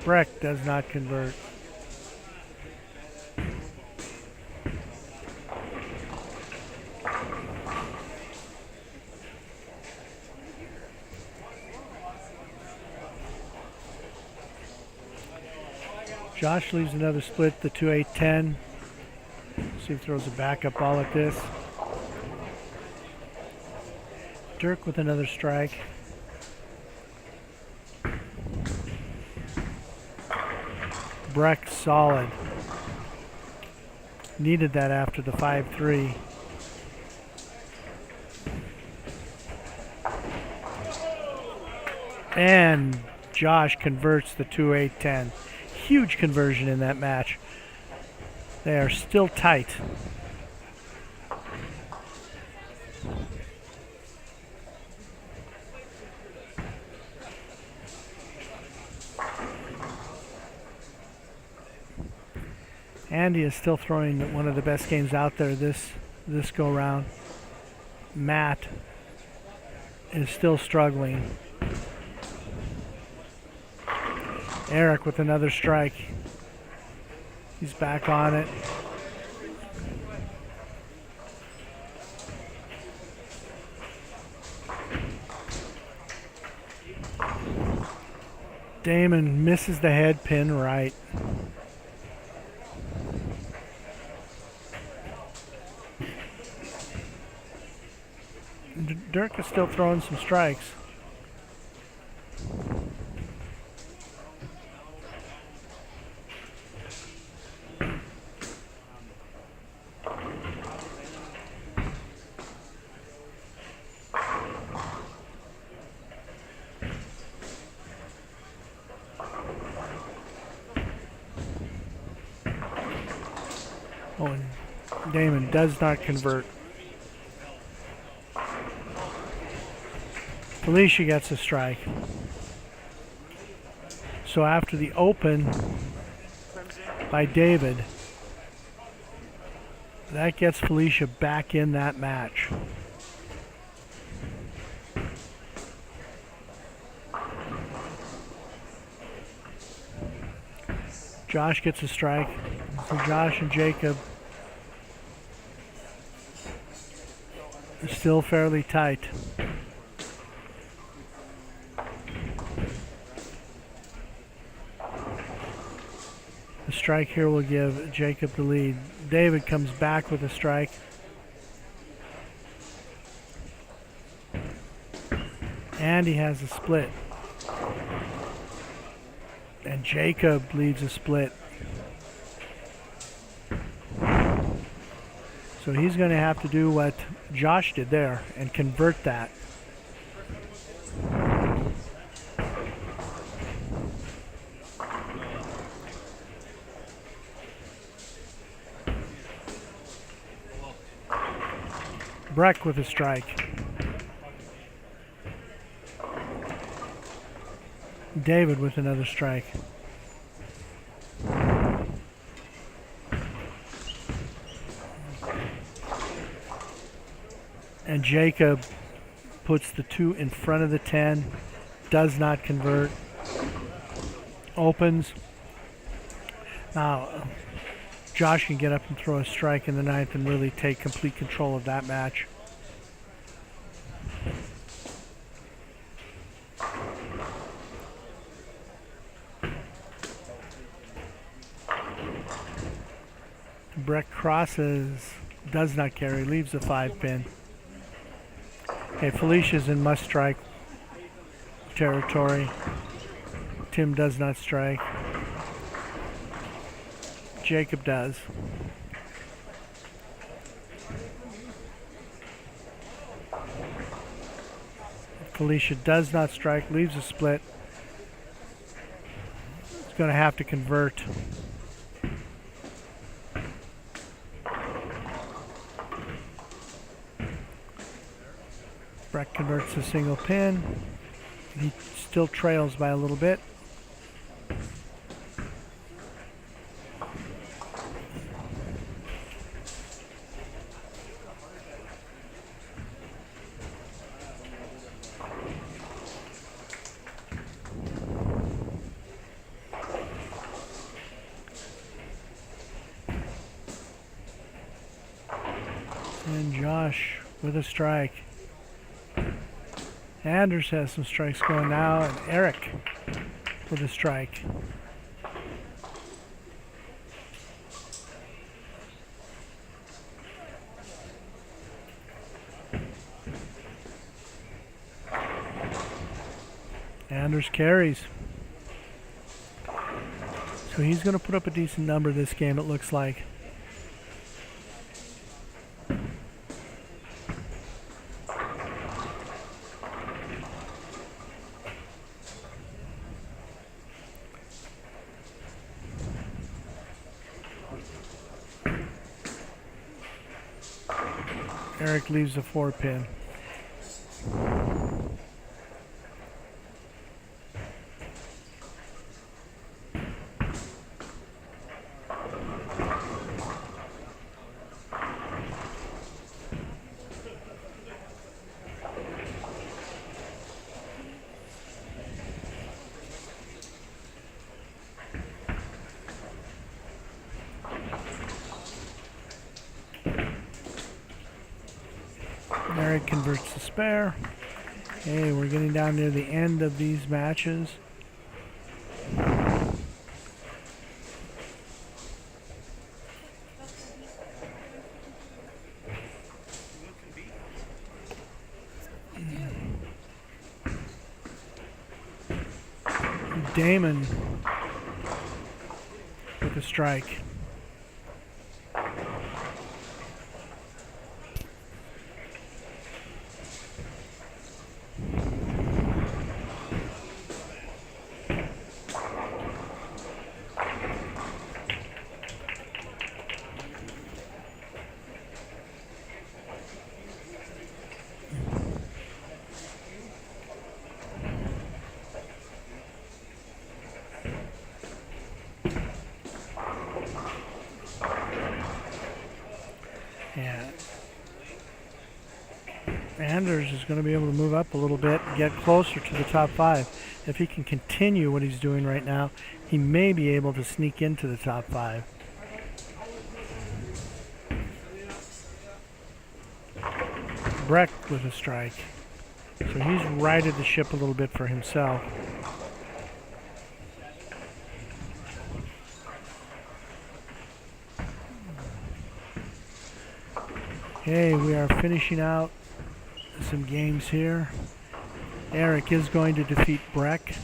Breck does not convert. Josh leaves another split, the 2-8-10. See if he throws a backup ball at this. Dirk with another strike. Breck solid. Needed that after the 5-3. And Josh converts the 2-8-10. Huge conversion in that match. They are still tight. Andy is still throwing one of the best games out there this go round. Matt is still struggling. Eric with another strike. He's back on it. Damon misses the head pin right. Dirk is still throwing some strikes. Oh, and Damon does not convert. Felicia gets a strike. So after the open by David, that gets Felicia back in that match. Josh gets a strike. So Josh and Jacob are still fairly tight. The strike here will give Jacob the lead. David comes back with a strike. And he has a split. And Jacob leads a split. So he's going to have to do what Josh did there and convert that. Breck with a strike. David with another strike. And Jacob puts the 2 in front of the 10, does not convert, opens. Now, Josh can get up and throw a strike in the 9th and really take complete control of that match. Breck crosses, does not carry, leaves a 5-pin. Okay, Felicia's in must strike territory. Tim does not strike. Jacob does. Felicia does not strike, leaves a split. It's going to have to convert. Breck converts a single pin. He still trails by a little bit. And Josh with a strike. Anders has some strikes going now, and Eric with a strike. Anders carries. So he's going to put up a decent number this game, it looks like. Eric leaves a 4-pin. Eric converts the spare. Okay, we're getting down near the end of these matches. Damon with a strike. Yeah. Anders is going to be able to move up a little bit and get closer to the top 5. If he can continue what he's doing right now, he may be able to sneak into the top 5. Breck with a strike. So he's righted the ship a little bit for himself. Okay, we are finishing out some games here. Eric is going to defeat Breck.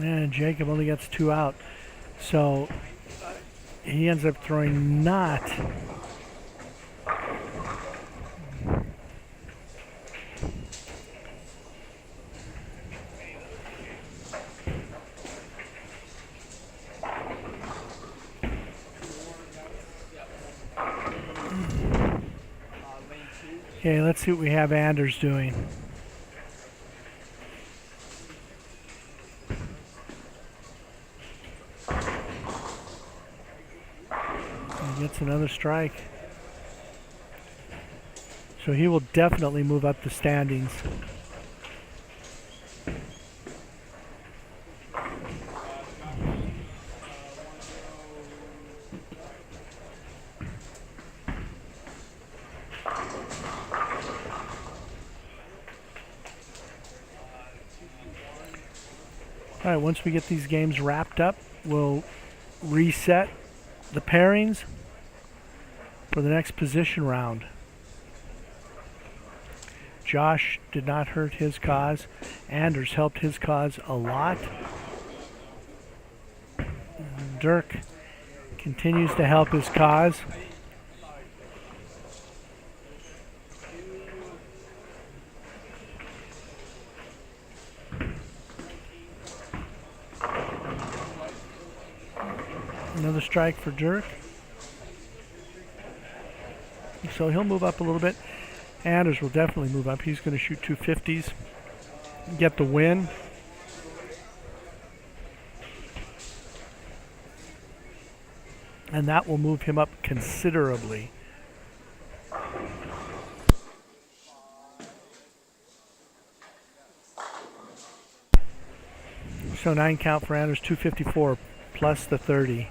And Jacob only gets 2 out. So he ends up throwing not. Okay, let's see what we have Anders doing. Gets another strike. So he will definitely move up the standings. All right, once we get these games wrapped up, we'll reset the pairings for the next position round. Josh did not hurt his cause. Anders helped his cause a lot. Dirk continues to help his cause. Another strike for Dirk. So he'll move up a little bit. Anders will definitely move up. He's going to shoot 250s, get the win. And that will move him up considerably. So 9 count for Anders, 254 plus the 30.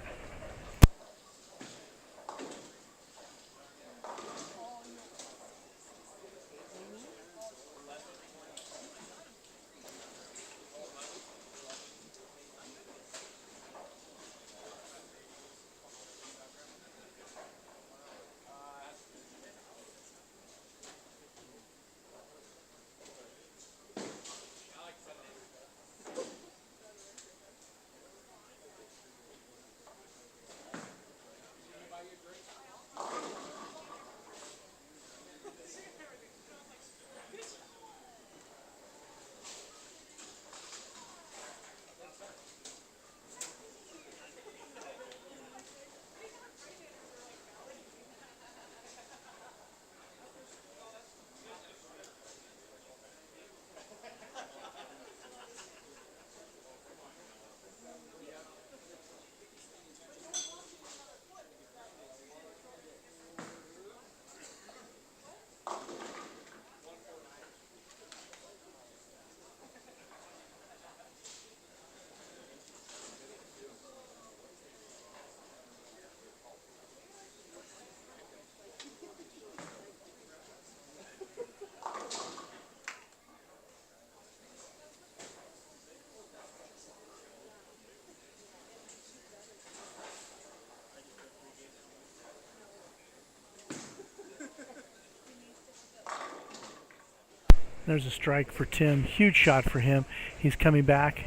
There's a strike for Tim. Huge shot for him. He's coming back,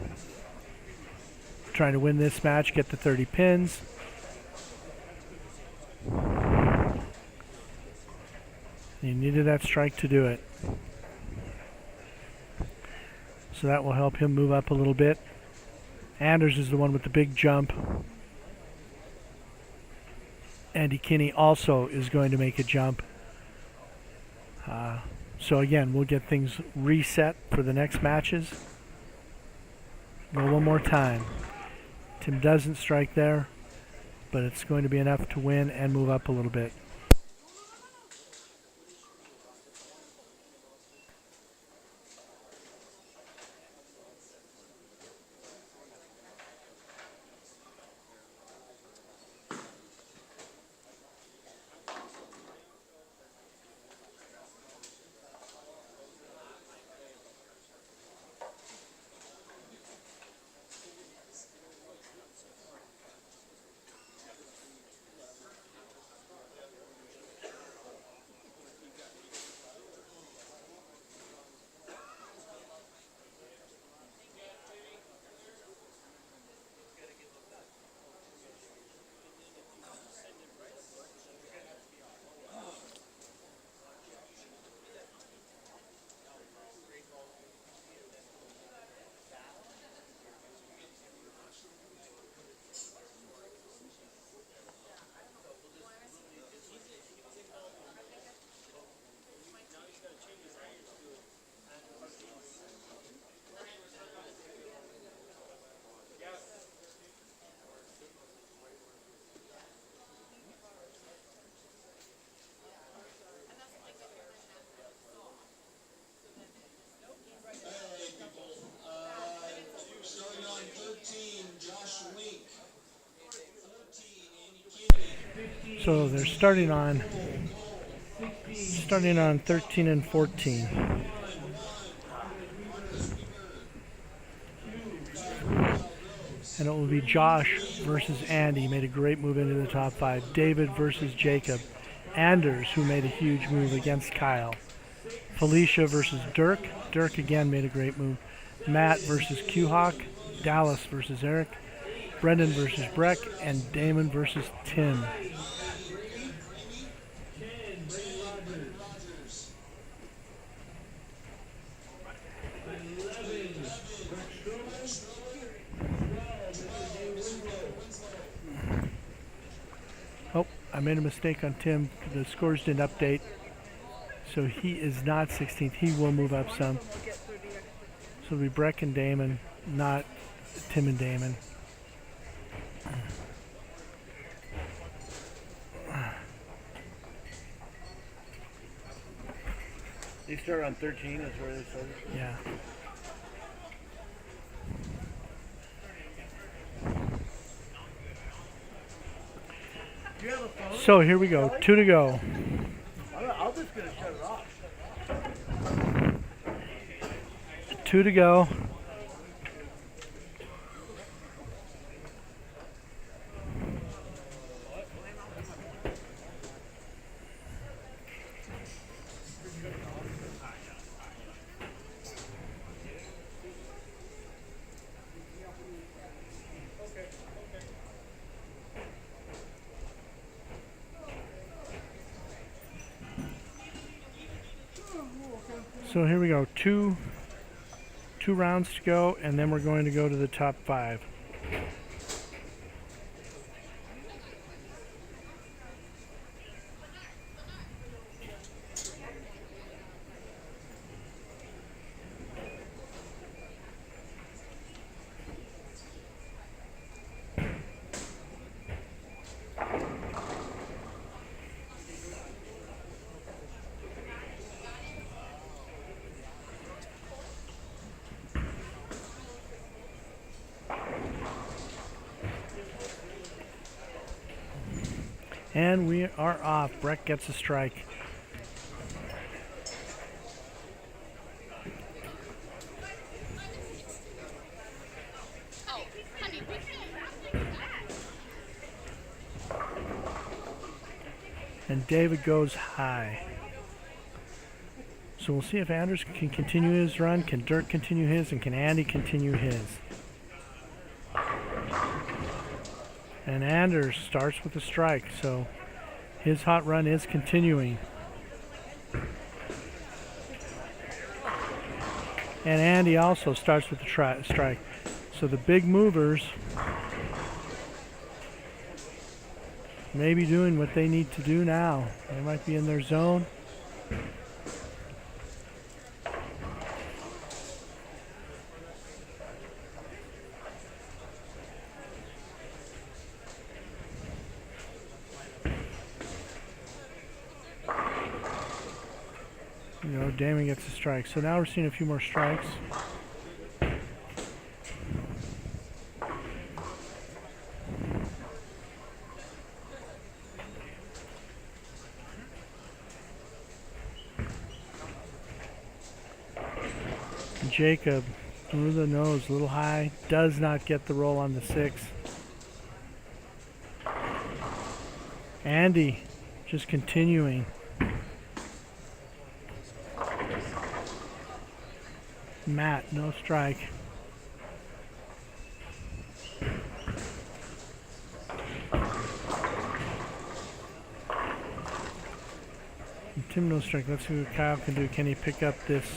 trying to win this match, get the 30 pins. He needed that strike to do it. So that will help him move up a little bit. Anders is the one with the big jump. Andy Kinney also is going to make a jump. So again, we'll get things reset for the next matches. Go one more time. Tim doesn't strike there, but it's going to be enough to win and move up a little bit. Starting on 13, Josh Wink. 14, Andy Kinney. So they're starting on 13 and 14. And it will be Josh versus Andy, made a great move into the top 5. David versus Jacob. Anders, who made a huge move against Kyle. Felicia versus Dirk. Dirk again made a great move. Matt versus Q-Hawk. Dallas versus Eric. Brendan versus Breck. And Damon versus Tim. Oh, I made a mistake on Tim. The scores didn't update. So he is not 16th. He will move up some. So it'll be Breck and Damon, not Tim and Damon. They start on 13, is where they started. Yeah. So here we go. 2 to go. I'm just going to shut it off. 2 to go. So here we go. Two rounds to go, and then we're going to go to the top 5. And we are off. Breck gets a strike. And David goes high. So we'll see if Anders can continue his run, can Dirk continue his, and can Andy continue his. And Anders starts with a strike, so his hot run is continuing. And Andy also starts with a strike. So the big movers may be doing what they need to do now. They might be in their zone. You know, Damon gets a strike. So now we're seeing a few more strikes. Jacob through the nose, a little high, does not get the roll on the 6. Andy just continuing. Matt, no strike. And Tim, no strike. Let's see what Kyle can do. Can he pick up this?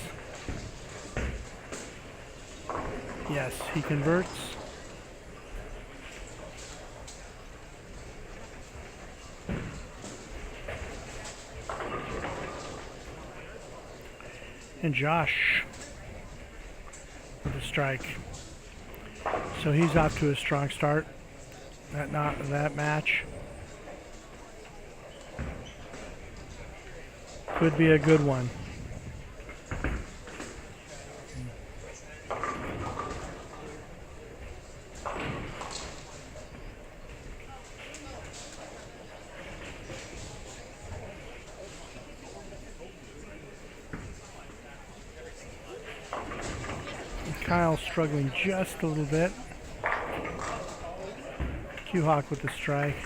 Yes, he converts. And Josh with a strike. So he's off to a strong start. That match could be a good one. Kyle struggling just a little bit. Q-Hawk with a strike.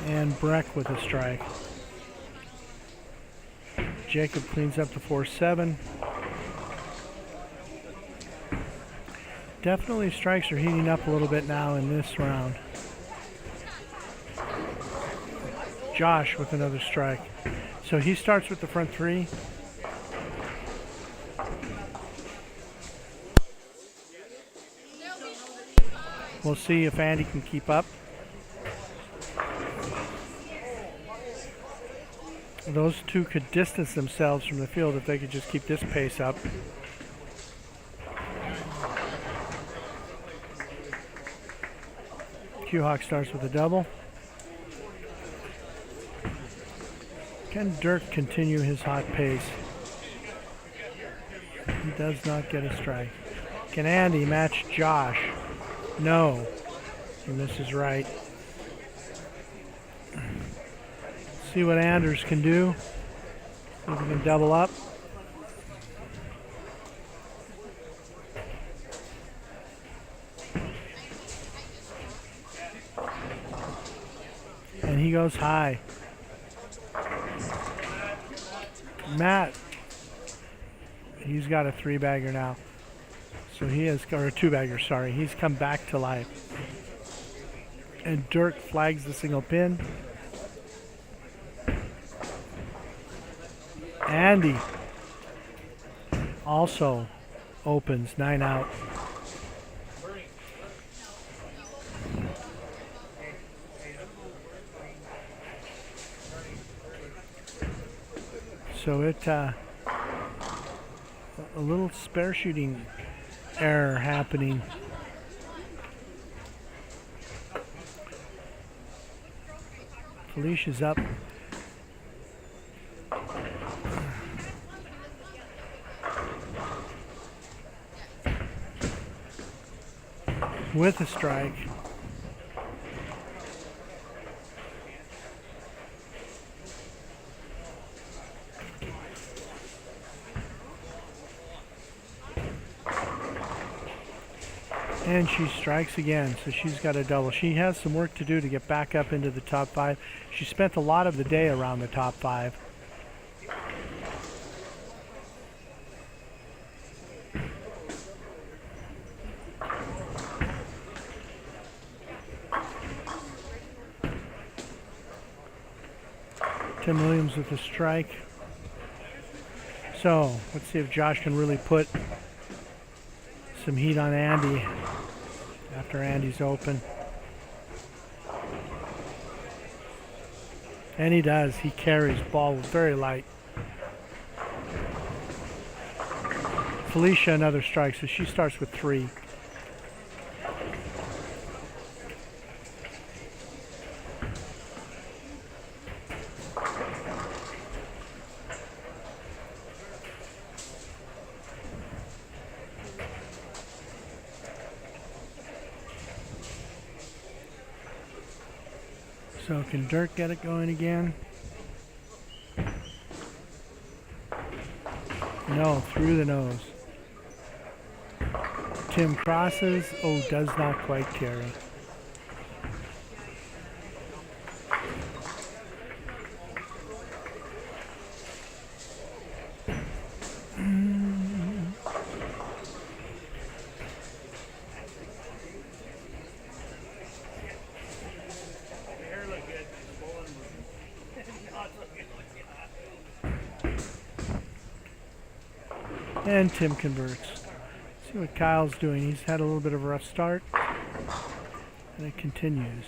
And Breck with a strike. Jacob cleans up the 4-7. Definitely strikes are heating up a little bit now in this round. Josh with another strike. So he starts with the front 3. We'll see if Andy can keep up. Those two could distance themselves from the field if they could just keep this pace up. Q-Hawk starts with a double. Can Dirk continue his hot pace? He does not get a strike. Can Andy match Josh? No. And this is right. See what Anders can do. See if he can double up. And he goes high. Matt, he's got a 3-bagger now. So he has, or a 2-bagger, sorry. He's come back to life. And Dirk flags the single pin. Andy also opens 9 out. So it a little spare shooting error happening. Felicia's up. With a strike. And she strikes again, so she's got a double. She has some work to do to get back up into the top 5. She spent a lot of the day around the top 5. Tim Williams with the strike. So let's see if Josh can really put some heat on Andy after Andy's open. And he does. He carries ball very light. Felicia another strike, so she starts with 3. So can Dirk get it going again? No, through the nose. Tim crosses. Oh, does not quite carry. And Tim converts. See what Kyle's doing. He's had a little bit of a rough start. And it continues.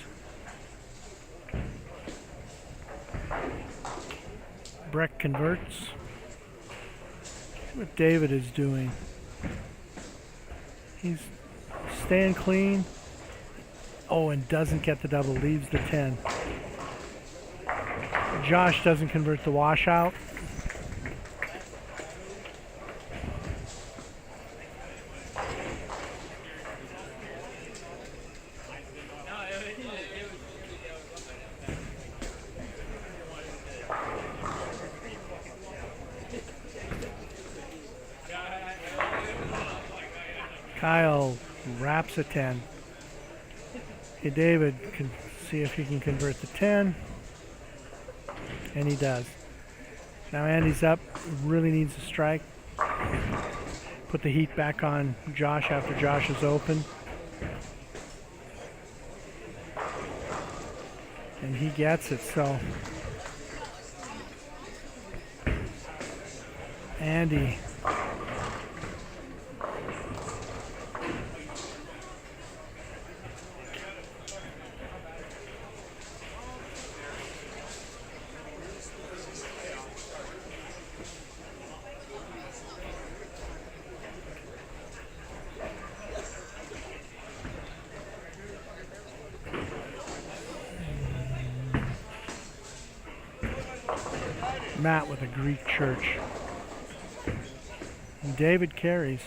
Breck converts. See what David is doing. He's staying clean. Oh, and doesn't get the double. Leaves the 10. Josh doesn't convert the washout. Kyle wraps a 10. Okay, David can see if he can convert the 10. And he does. Now Andy's up. Really needs a strike. Put the heat back on Josh after Josh is open. And he gets it, so Andy Matt with a Greek church. And David carries.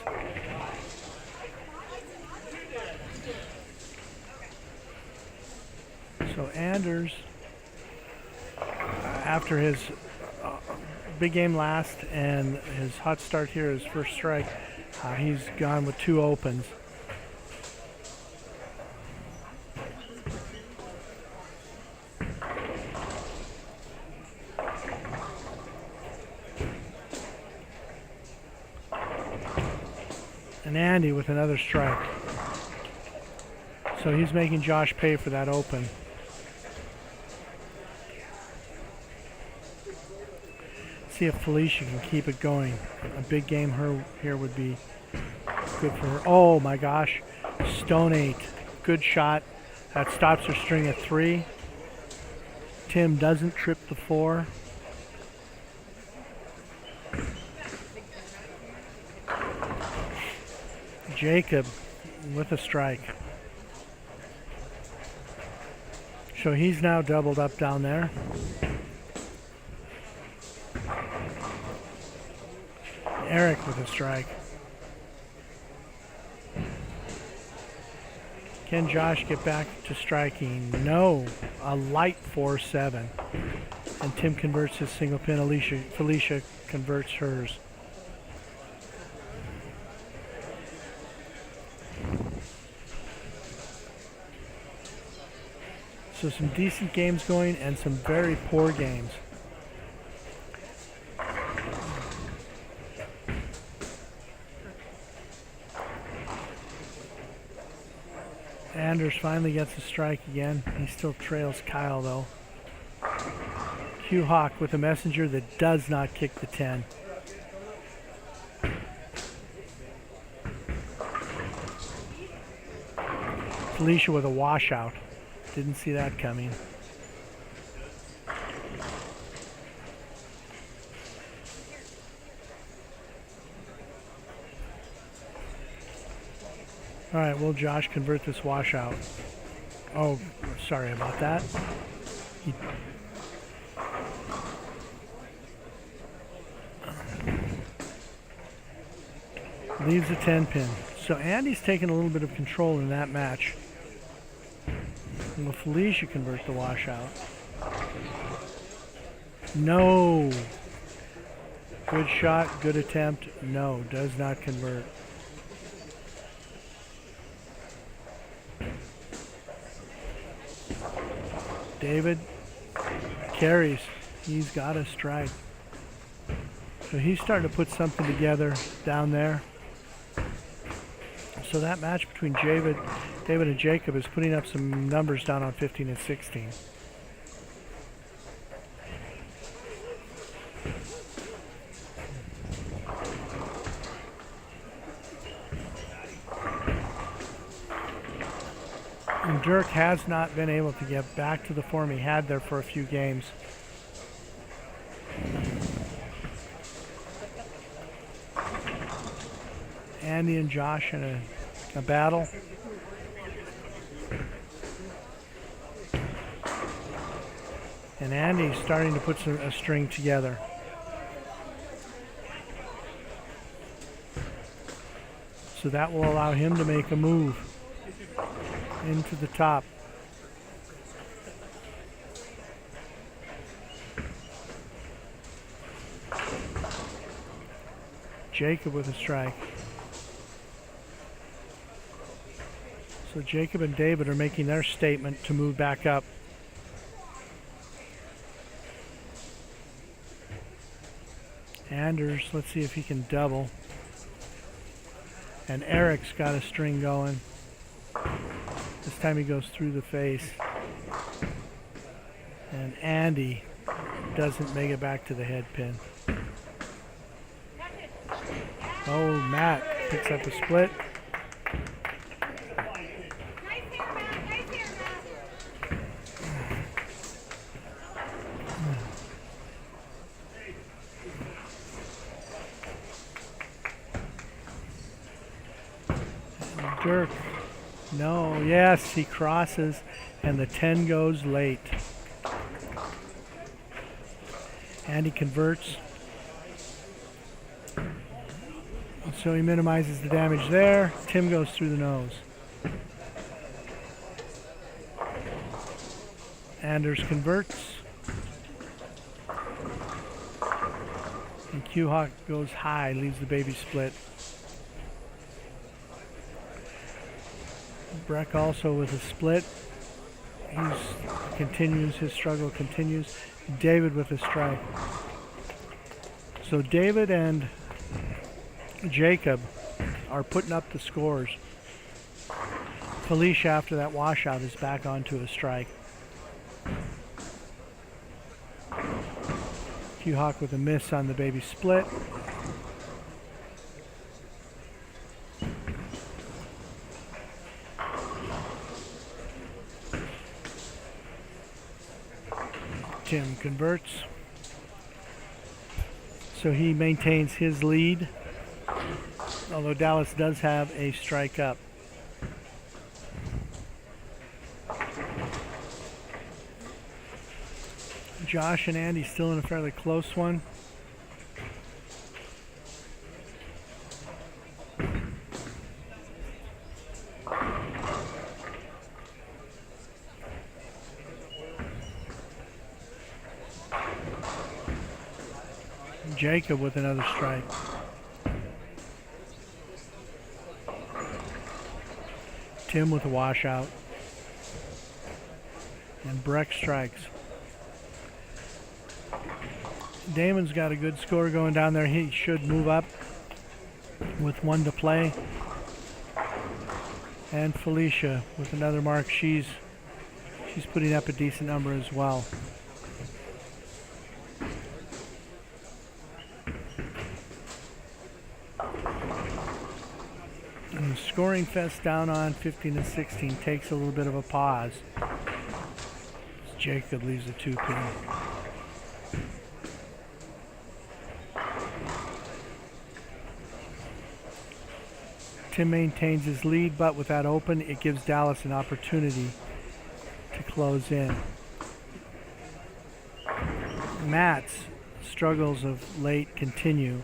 So Anders, after his big game last and his hot start here, his first strike, he's gone with 2 opens. And Andy with another strike. So he's making Josh pay for that open. See if Felicia can keep it going. A big game here would be good for her. Oh my gosh. Stone 8. Good shot. That stops her string at 3. Tim doesn't trip the 4. Jacob with a strike. So he's now doubled up down there. Eric with a strike. Can Josh get back to striking? No. A light 4-7. And Tim converts his single pin. Felicia converts hers. So some decent games going and some very poor games. Anders finally gets a strike again. He still trails Kyle though. Hugh Hawk with a messenger that does not kick the 10. Felicia with a washout. Didn't see that coming. All right, will Josh convert this washout? Oh, sorry about that. He leaves a 10 pin. So Andy's taking a little bit of control in that match. Will Felicia convert the washout? No. Good shot, good attempt. No, does not convert. David carries. He's got a strike. So he's starting to put something together down there. So that match between David and Jacob is putting up some numbers down on 15 and 16. And Dirk has not been able to get back to the form he had there for a few games. Andy and Josh in a battle. And Andy's starting to put a string together. So that will allow him to make a move into the top. Jacob with a strike. So Jacob and David are making their statement to move back up. Anders, let's see if he can double. And Eric's got a string going. This time he goes through the face. And Andy doesn't make it back to the head pin. Oh, Matt picks up a split. Dirk. No, yes, he crosses, and the 10 goes late. Andy converts. So he minimizes the damage there. Tim goes through the nose. Anders converts. And Q-Hawk goes high, leaves the baby split. Breck also with a split. His struggle continues. David with a strike. So David and Jacob are putting up the scores. Felicia, after that washout, is back onto a strike. Q-Hawk with a miss on the baby split. Tim converts. So he maintains his lead, although Dallas does have a strike up. Josh and Andy still in a fairly close one. Jacob with another strike. Tim with a washout. And Breck strikes. Damon's got a good score going down there. He should move up with one to play. And Felicia with another mark. She's putting up a decent number as well. And the scoring fest down on 15-16 takes a little bit of a pause. Jacob leaves a 2-pin. Tim maintains his lead, but with that open, it gives Dallas an opportunity to close in. Matt's struggles of late continue.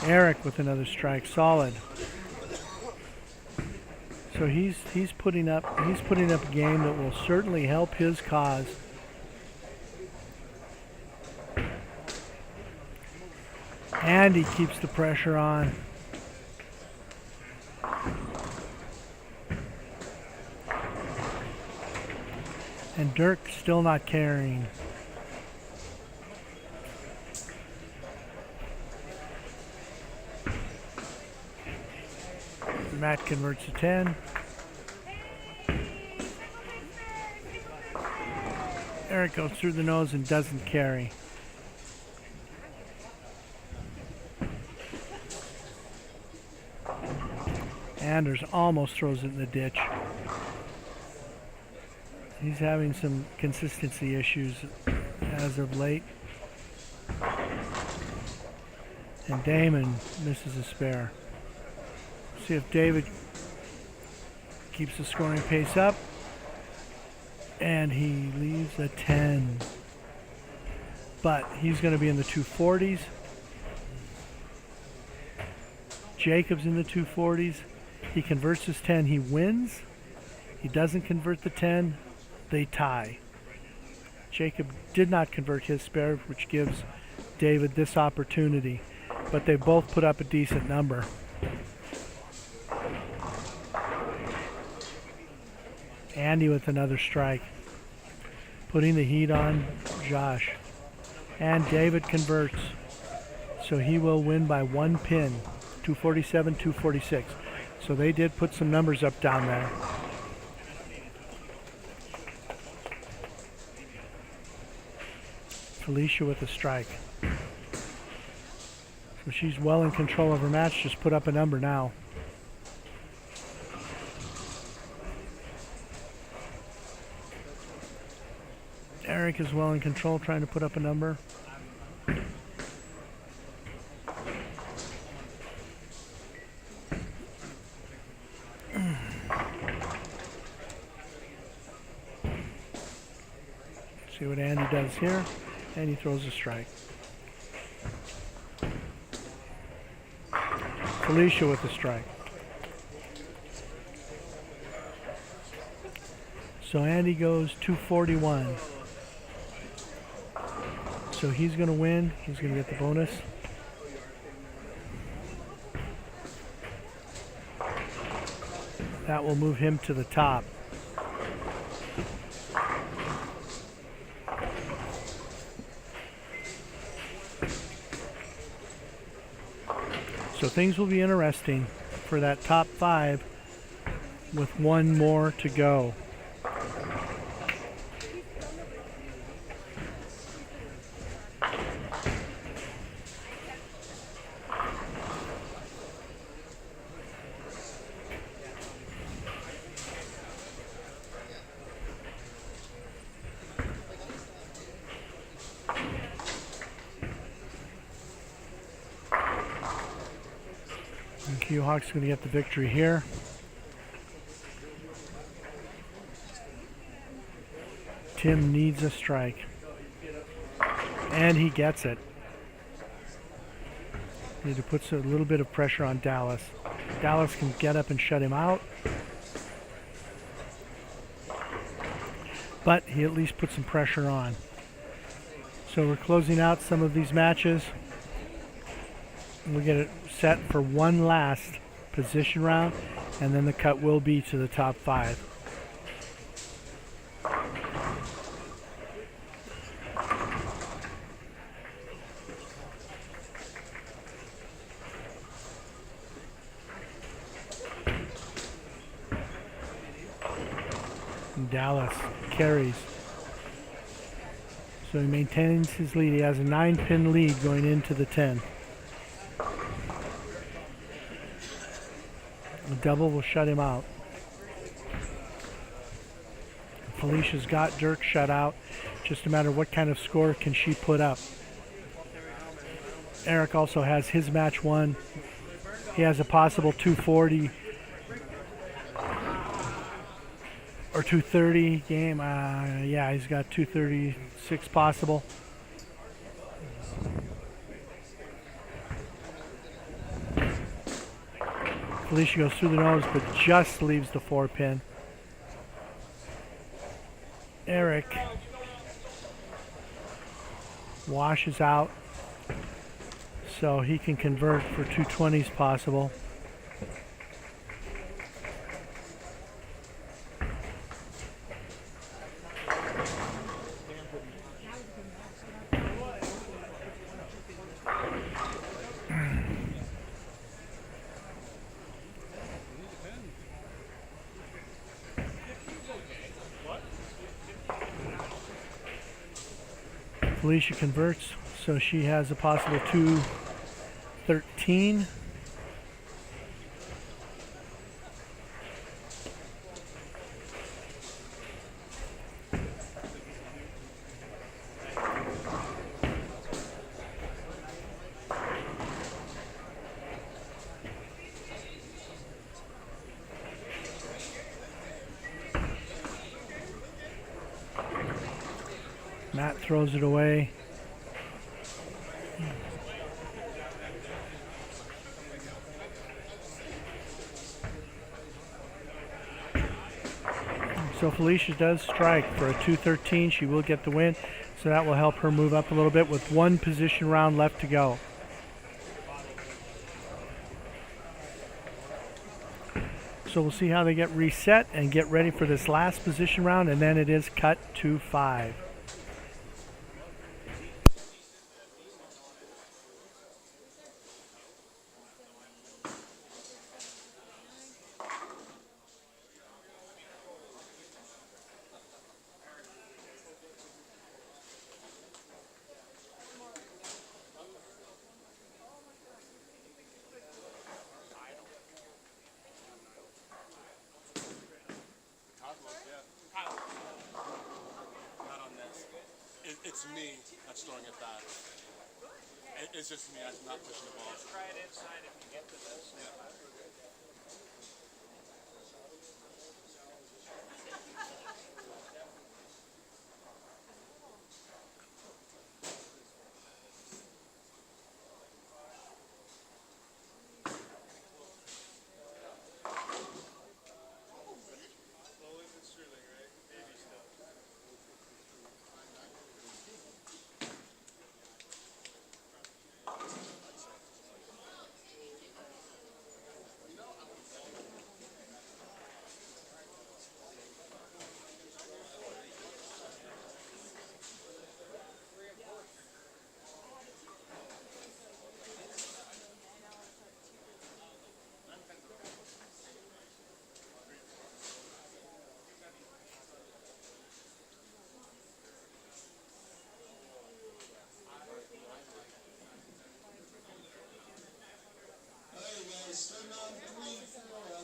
Eric with another strike, solid. So he's putting up a game that will certainly help his cause. And he keeps the pressure on. And Dirk still not carrying. Matt converts to 10. Eric goes through the nose and doesn't carry. Anders almost throws it in the ditch. He's having some consistency issues as of late. And Damon misses a spare. See if David keeps the scoring pace up. And he leaves a 10. But he's going to be in the 240s. Jacob's in the 240s. He converts his 10. He wins. He doesn't convert the 10. They tie. Jacob did not convert his spare, which gives David this opportunity. But they both put up a decent number. Andy with another strike. Putting the heat on Josh. And David converts. So he will win by 1 pin. 247, 246. So they did put some numbers up down there. Felicia with a strike. So she's well in control of her match. Just put up a number now. Eric is well in control, trying to put up a number. See what Andy does here. And he throws a strike. Felicia with a strike. So Andy goes 241. So he's going to win. He's going to get the bonus. That will move him to the top. So things will be interesting for that top 5 with one more to go. Hawk's going to get the victory here. Tim needs a strike. And he gets it. Need to put a little bit of pressure on Dallas. Dallas can get up and shut him out. But he at least put some pressure on. So we're closing out some of these matches. We'll get it set for one last position round, and then the cut will be to the top 5. And Dallas carries. So he maintains his lead. He has a 9-pin lead going into the 10. The double will shut him out. Felicia's got Dirk shut out. Just a matter of what kind of score can she put up. Eric also has his match won. He has a possible 240 or 230 game. Yeah, he's got 236 possible. Felicia goes through the nose, but just leaves the 4-pin. Eric washes out, so he can convert for 220s possible. Felicia converts, so she has a possible 213. Matt throws it away. So Felicia does strike for a 213. She will get the win. So that will help her move up a little bit with one position round left to go. So we'll see how they get reset and get ready for this last position round, and then it is cut to 5. Not on this. It's me that's throwing it back. It's just me. I'm not pushing the ball. Try it inside if you get to this. Starting on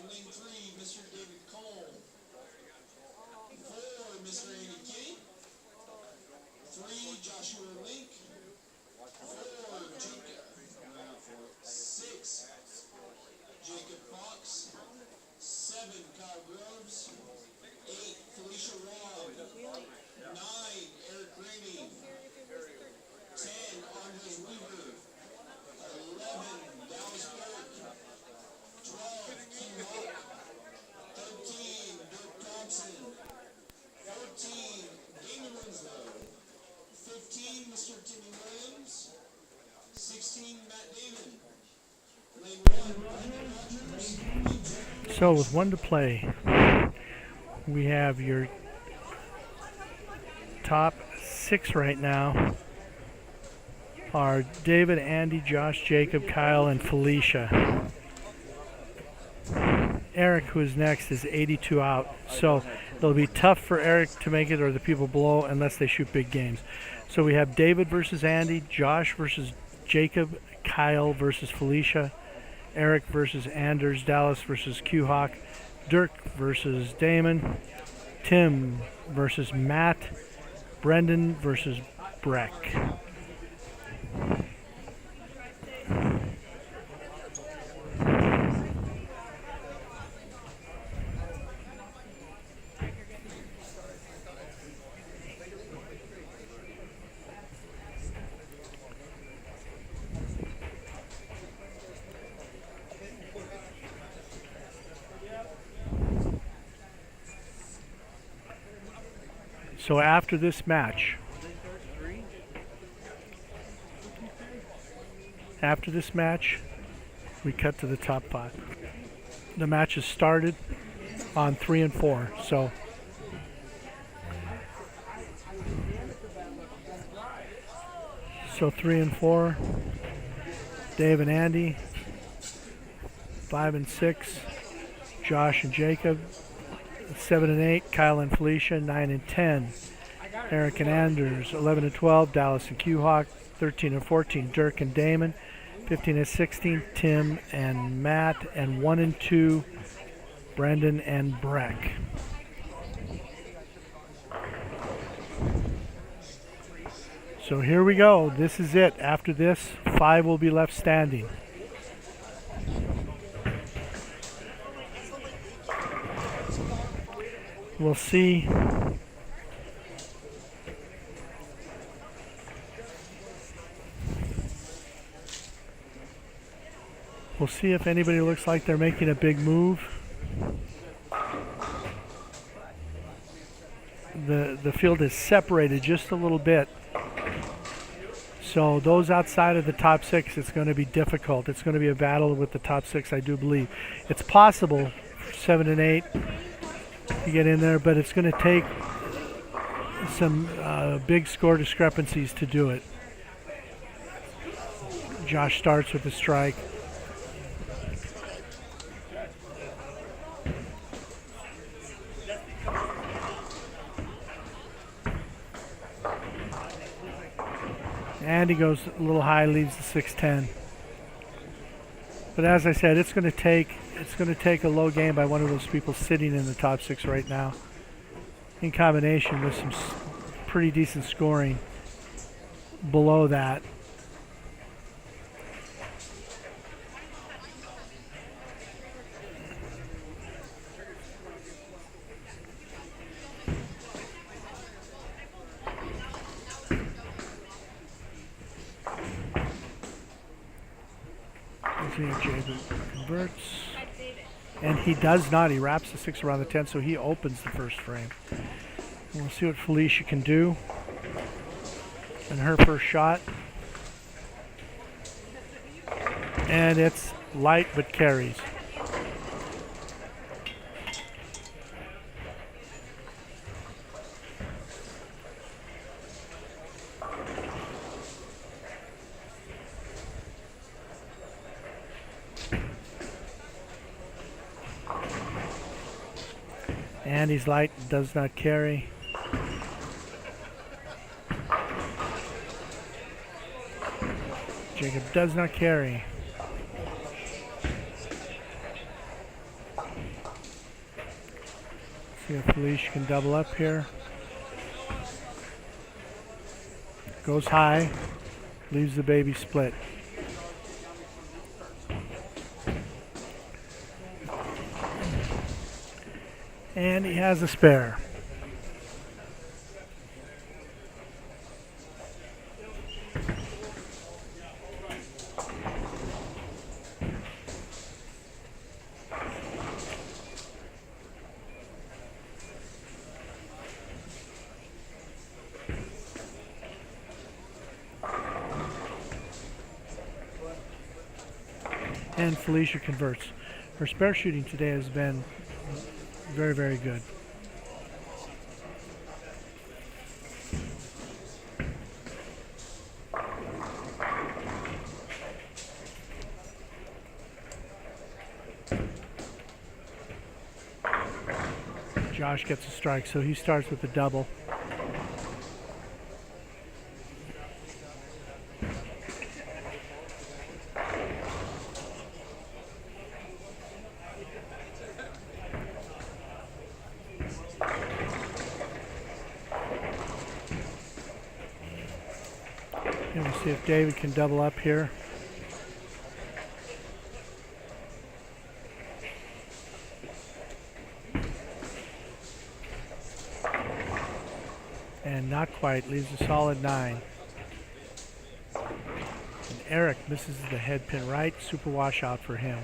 lane 3, Mr. David Cole. 4, Mr. Andy Kitty. 3, Joshua Link. 4, Jacob. 6, Jacob Fox. 7, Kyle Groves. 8, Felicia Robb. 9, Eric Rainey. 10, Andres Weaver. 11, Dallas Burke. 12, King Hawk. 13, Dirk Thompson. 14, Damon Winslow. 15, Mr. Timmy Williams. 16, Matt Damon. Lane 1, Brandon Rogers. Lane 2. So with 1 to play, we have your top 6 right now are David, Andy, Josh, Jacob, Kyle, and Felicia. Eric, who is next, is 82 out. So it'll be tough for Eric to make it, or the people below, unless they shoot big games. So we have David versus Andy, Josh versus Jacob, Kyle versus Felicia, Eric versus Anders, Dallas versus Q-Hawk, Dirk versus Damon, Tim versus Matt, Brendan versus Breck. So after this match, we cut to the top 5. The match has started on 3 and 4. So So 3 and 4, Dave and Andy. 5 and 6, Josh and Jacob. 7 and 8, Kyle and Felicia. 9 and 10, Eric and Anders. 11 and 12, Dallas and Q-Hawk. 13 and 14, Dirk and Damon. 15 and 16, Tim and Matt. And 1 and 2, Brendan and Breck. So here we go. This is it. After this, 5 will be left standing. We'll see. We'll see if anybody looks like they're making a big move. The field is separated just a little bit. So those outside of the top 6, it's going to be difficult. It's going to be a battle with the top 6, I do believe. It's possible 7 and 8 to get in there, but it's going to take some big score discrepancies to do it. Josh starts with a strike. Andy goes a little high, leaves the 6-10. But as I said, it's going to take a low game by one of those people sitting in the top 6 right now, in combination with some pretty decent scoring below that. Jacob converts, and he does not. He wraps the 6 around the 10, so he opens the first frame. We'll see what Felicia can do in her first shot, and it's light but carries. Andy's light does not carry. Jacob does not carry. See if Felicia can double up here. Goes high, leaves the baby split. And he has a spare. And Felicia converts. Her spare shooting today has been very, very good. Josh gets a strike, so he starts with a double. And we'll see if David can double up here. And not quite, leaves a solid 9. And Eric misses the head pin right, super washout for him.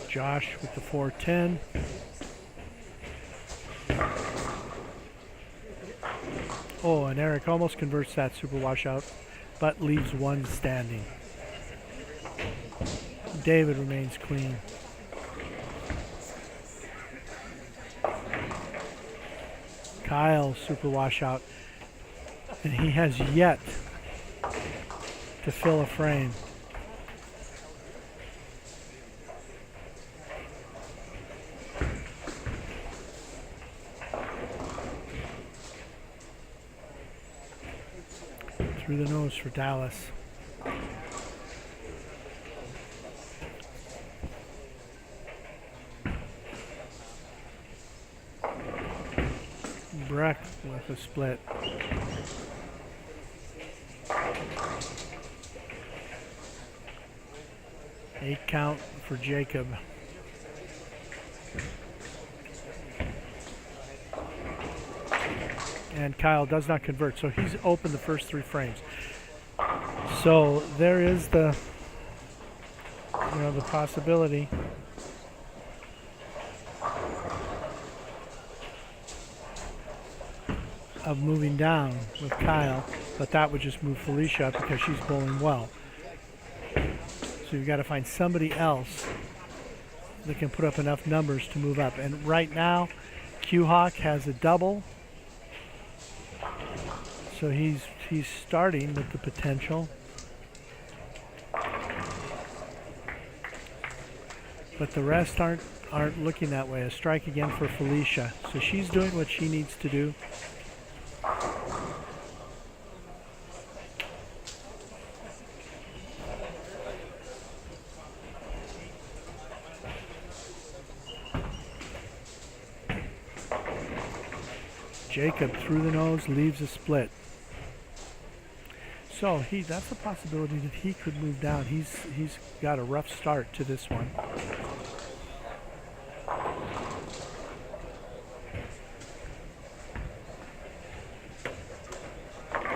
Josh with the 410. Oh, and Eric almost converts that super washout, but leaves 1 standing. David remains clean. Kyle super washout, and he has yet to fill a frame. Through the nose for Dallas. Breck with a split. Eight count for Jacob. And Kyle does not convert, so he's opened the first 3 frames. So there is the possibility of moving down with Kyle, but that would just move Felicia up because she's bowling well. So you've got to find somebody else that can put up enough numbers to move up. And right now, Q-Hawk has a double. So he's starting with the potential. But the rest aren't looking that way. A strike again for Felicia. So she's doing what she needs to do. Jacob through the nose leaves a split. So that's a possibility that he could move down. He's got a rough start to this one.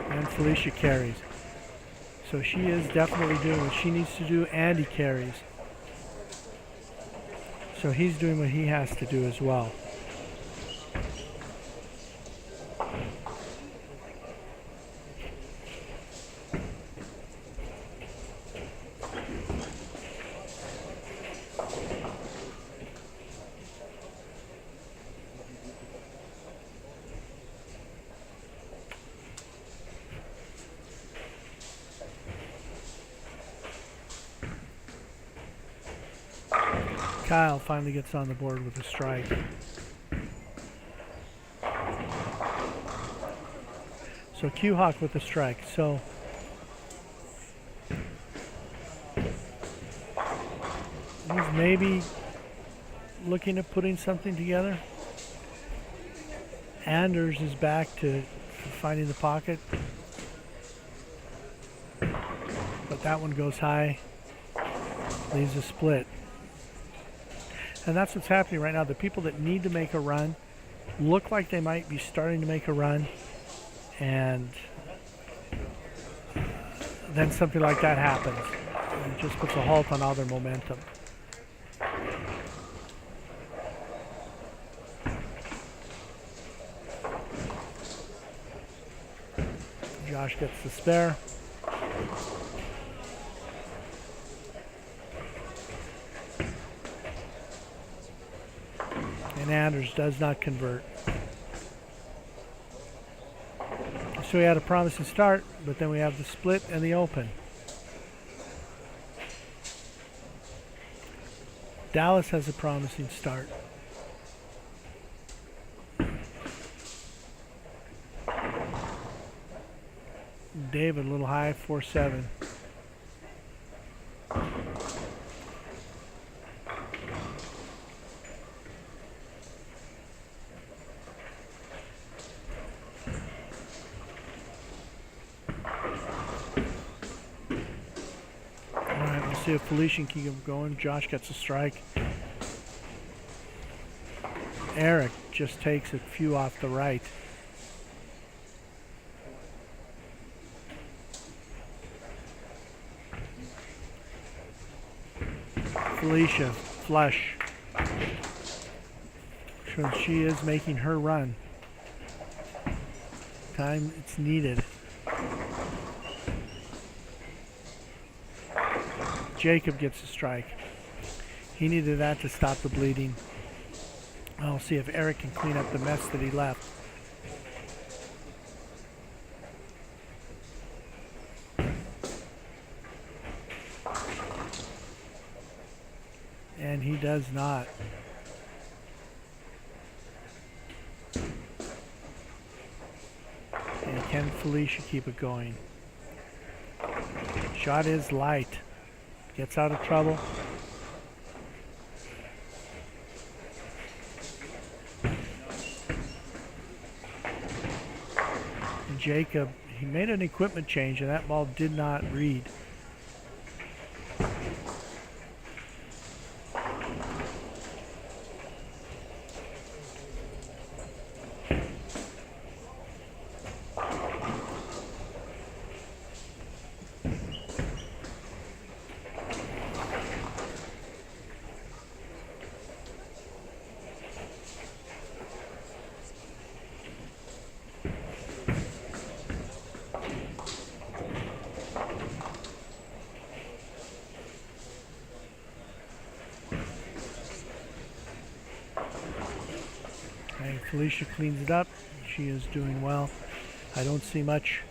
And Felicia carries. So she is definitely doing what she needs to do, and he carries. So he's doing what he has to do as well. Kyle finally gets on the board with a strike. So Q-Hawk with a strike. So he's maybe looking at putting something together. Anders is back to finding the pocket. But that one goes high. Leaves a split. And that's what's happening right now. The people that need to make a run look like they might be starting to make a run. And then something like that happens. And it just puts a halt on all their momentum. Josh gets the spare. And Anders does not convert. So we had a promising start, but then we have the split and the open. Dallas has a promising start. David a little high, 4-7. Alright, we'll see if Felicia can keep him going. Josh gets a strike. Eric just takes a few off the right. Felicia, flush. So she is making her run. Time it's needed. Jacob gets a strike. He needed that to stop the bleeding. I'll see if Eric can clean up the mess that he left. And he does not. And can Felicia keep it going? Shot is light. Gets out of trouble. And Jacob, he made an equipment change and that ball did not read. And Felicia cleans it up. She is doing well. I don't see much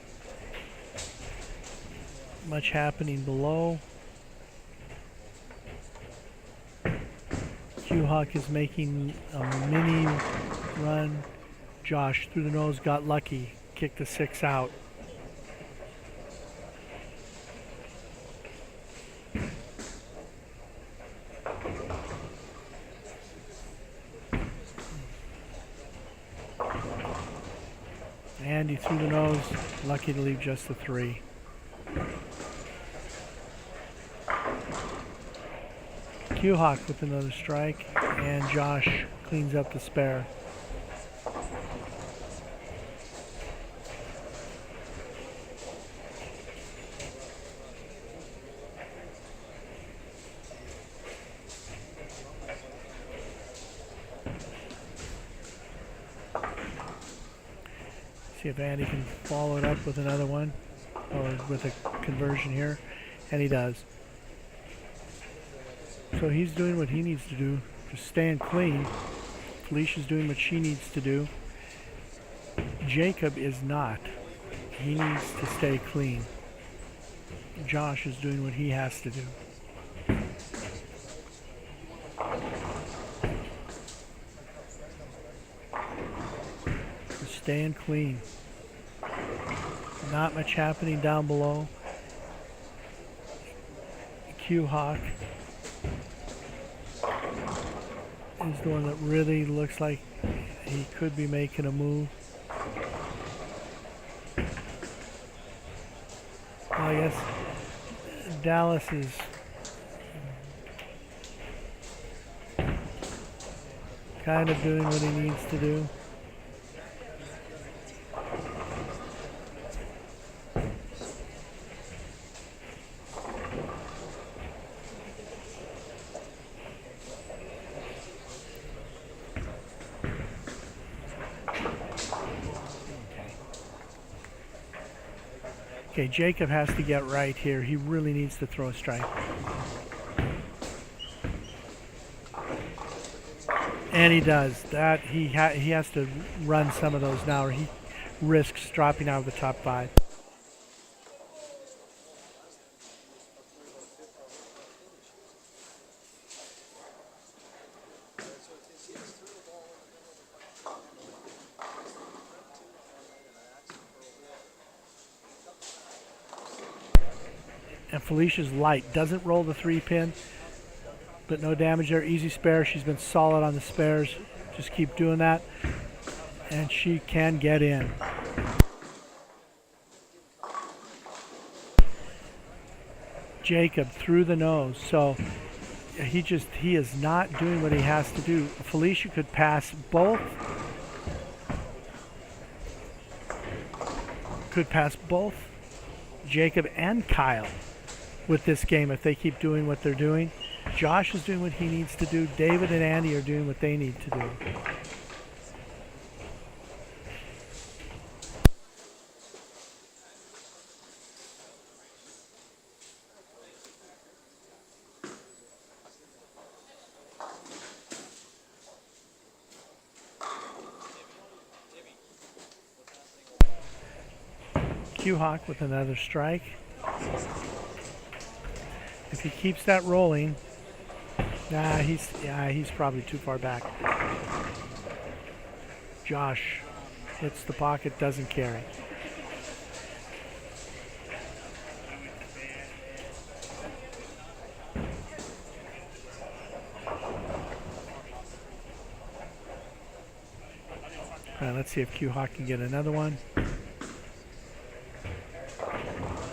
happening below. Q-Hawk is making a mini run. Josh through the nose, got lucky. Kicked the 6 out. Andy through the nose, lucky to leave just the 3. Q-Hawk with another strike, and Josh cleans up the spare. See if Andy can follow it up with another one, or with a conversion here, and he does. So he's doing what he needs to do, just staying clean. Felicia's doing what she needs to do. Jacob is not. He needs to stay clean. Josh is doing what he has to do. Just staying clean. Not much happening down below. Q-Hawk is the one that really looks like he could be making a move. Well, I guess Dallas is kind of doing what he needs to do. Okay, Jacob has to get right here. He really needs to throw a strike. And he does. That he has to run some of those now, or he risks dropping out of the top 5. And Felicia's light. Doesn't roll the 3-pin, but no damage there. Easy spare. She's been solid on the spares. Just keep doing that. And she can get in. Jacob through the nose. So he is not doing what he has to do. Felicia could pass both. Could pass both Jacob and Kyle with this game if they keep doing what they're doing. Josh is doing what he needs to do. David and Andy are doing what they need to do. Q-Hawk with another strike. If he keeps that rolling, he's probably too far back. Josh hits the pocket, doesn't carry. All right, let's see if Q-Hawk can get another one.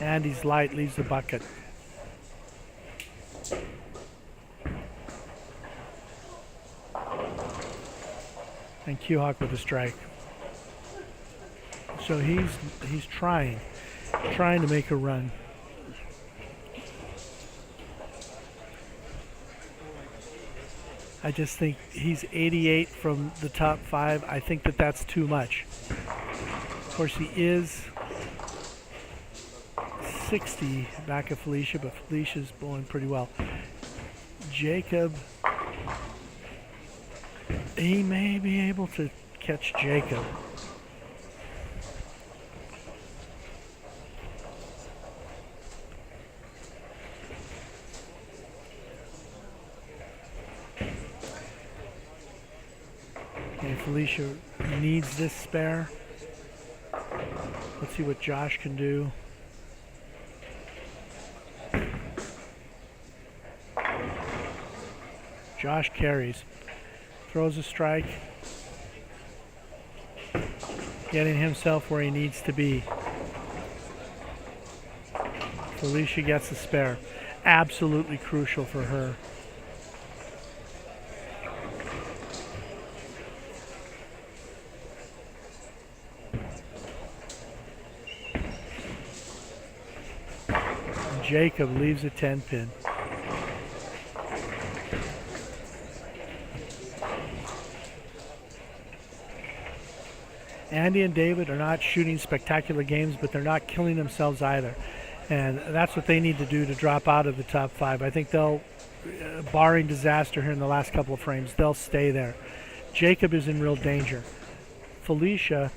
Andy's light leaves the bucket. And Q-Hawk with a strike. So he's trying to make a run. I just think he's 88 from the top 5. I think that's too much. Of course, he is 60 back of Felicia, but Felicia's bowling pretty well. Jacob, he may be able to catch Jacob. Okay, Felicia needs this spare. Let's see what Josh can do. Josh carries, throws a strike, getting himself where he needs to be. Felicia gets a spare. Absolutely crucial for her. Jacob leaves a 10-pin. Andy and David are not shooting spectacular games, but they're not killing themselves either. And that's what they need to do to drop out of the top 5. I think they'll, barring disaster here in the last couple of frames, they'll stay there. Jacob is in real danger. Felicia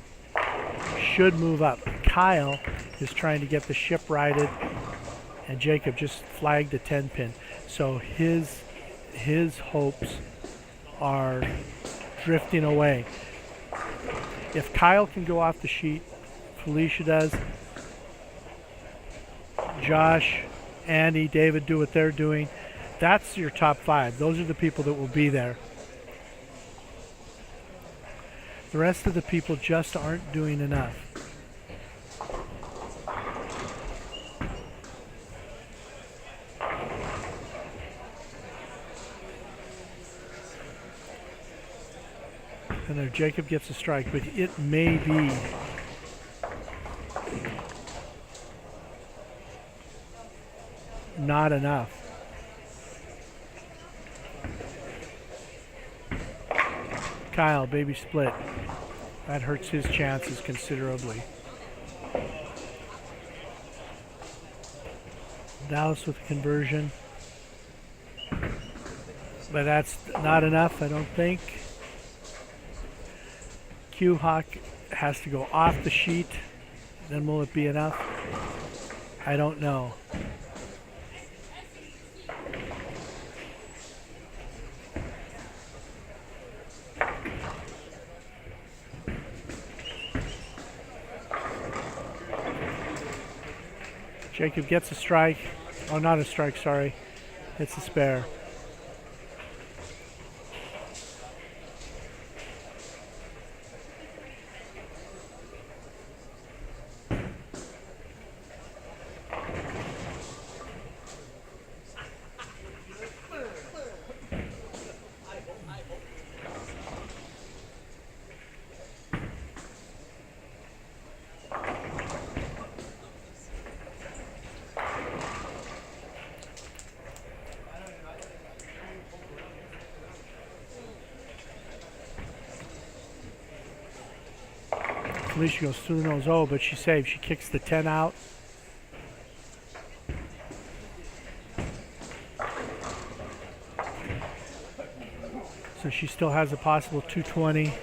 should move up. Kyle is trying to get the ship righted, and Jacob just flagged a 10-pin. So his hopes are drifting away. If Kyle can go off the sheet, Felicia does. Josh, Andy, David do what they're doing. That's your top 5. Those are the people that will be there. The rest of the people just aren't doing enough. And there, Jacob gets a strike, but it may be not enough. Kyle, baby split. That hurts his chances considerably. Dallas with the conversion. But that's not enough, I don't think. Q-Hawk has to go off the sheet. Then will it be enough? I don't know. Jacob gets a strike. Oh, not a strike, sorry. It's a spare. Felicia goes through the nose. Oh, but she saves. She kicks the 10 out. So she still has a possible 220.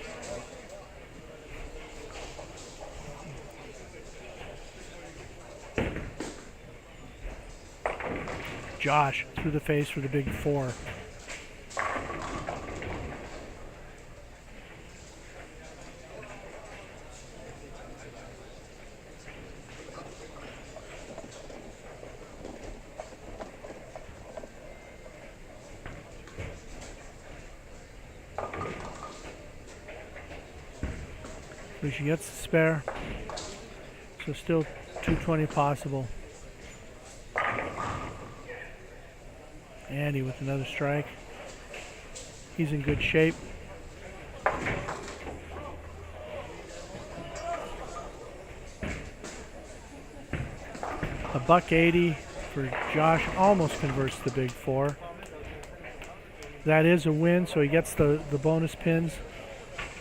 Josh through the face for the big 4. She gets the spare, so still 220 possible. Andy with another strike. He's in good shape. A $1.80 for Josh, almost converts the big 4. That is a win, so he gets the bonus pins.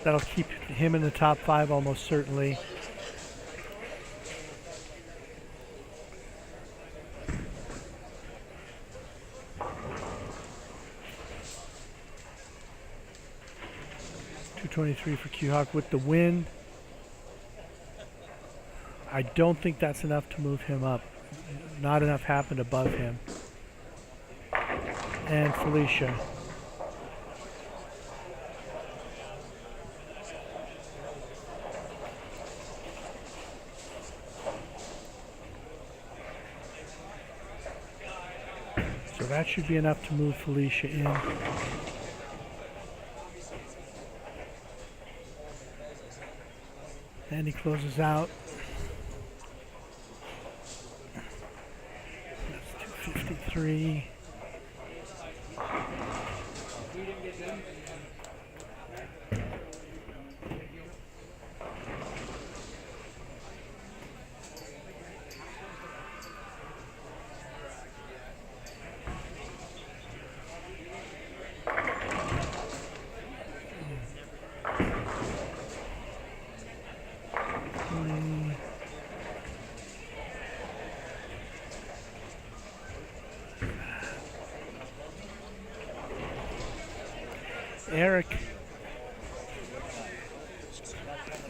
That'll keep him in the top 5 almost certainly. $223 for Q-Hawk with the win. I don't think that's enough to move him up. Not enough happened above him. And Felicia. So that should be enough to move Felicia in. And he closes out. That's 253.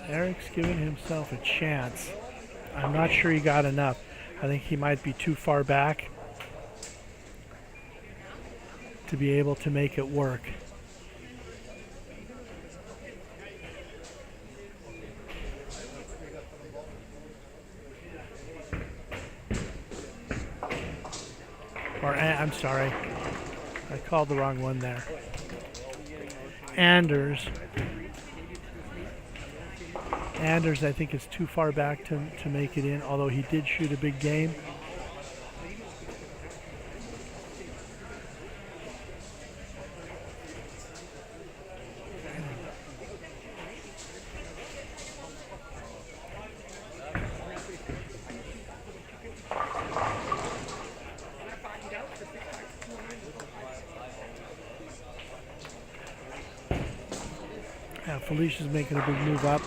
Eric's giving himself a chance. I'm not sure he got enough. I think he might be too far back to be able to make it work. I'm sorry. I called the wrong one there. Anders, I think, is too far back to make it in, although he did shoot a big game. Felicia's making a big move up.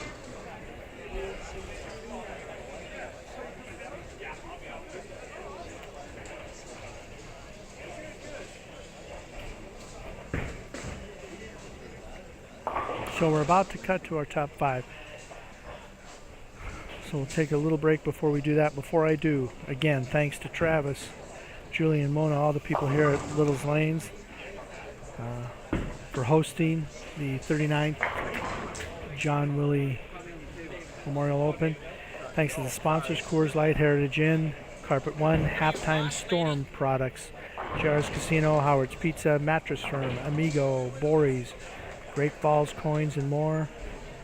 So we're about to cut to our top 5. So we'll take a little break before we do that. Before I do, again, thanks to Travis, Julie, and Mona, all the people here at Little's Lanes for hosting the 39th John Willey Memorial Open. Thanks to the sponsors, Coors Light, Heritage Inn, Carpet One, Halftime Storm Products, Jars Casino, Howard's Pizza, Mattress Firm, Amigo, Bories, Great Falls Coins and more,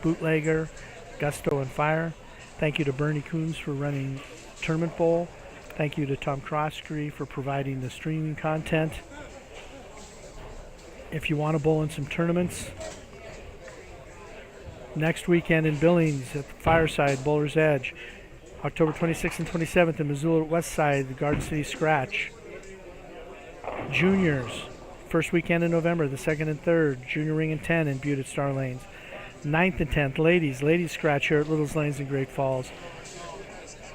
Bootlegger, Gusto and Fire. Thank you to Bernie Coons for running Tournament Bowl. Thank you to Tom Croskery for providing the streaming content. If you want to bowl in some tournaments, next weekend in Billings at the Fireside, Bowler's Edge. October 26th and 27th in Missoula West Side, the Garden City Scratch. Juniors, first weekend in November, the 2nd and 3rd, Junior Ring and 10 in Butte at Star Lanes. 9th and 10th, ladies Scratch here at Little's Lanes in Great Falls.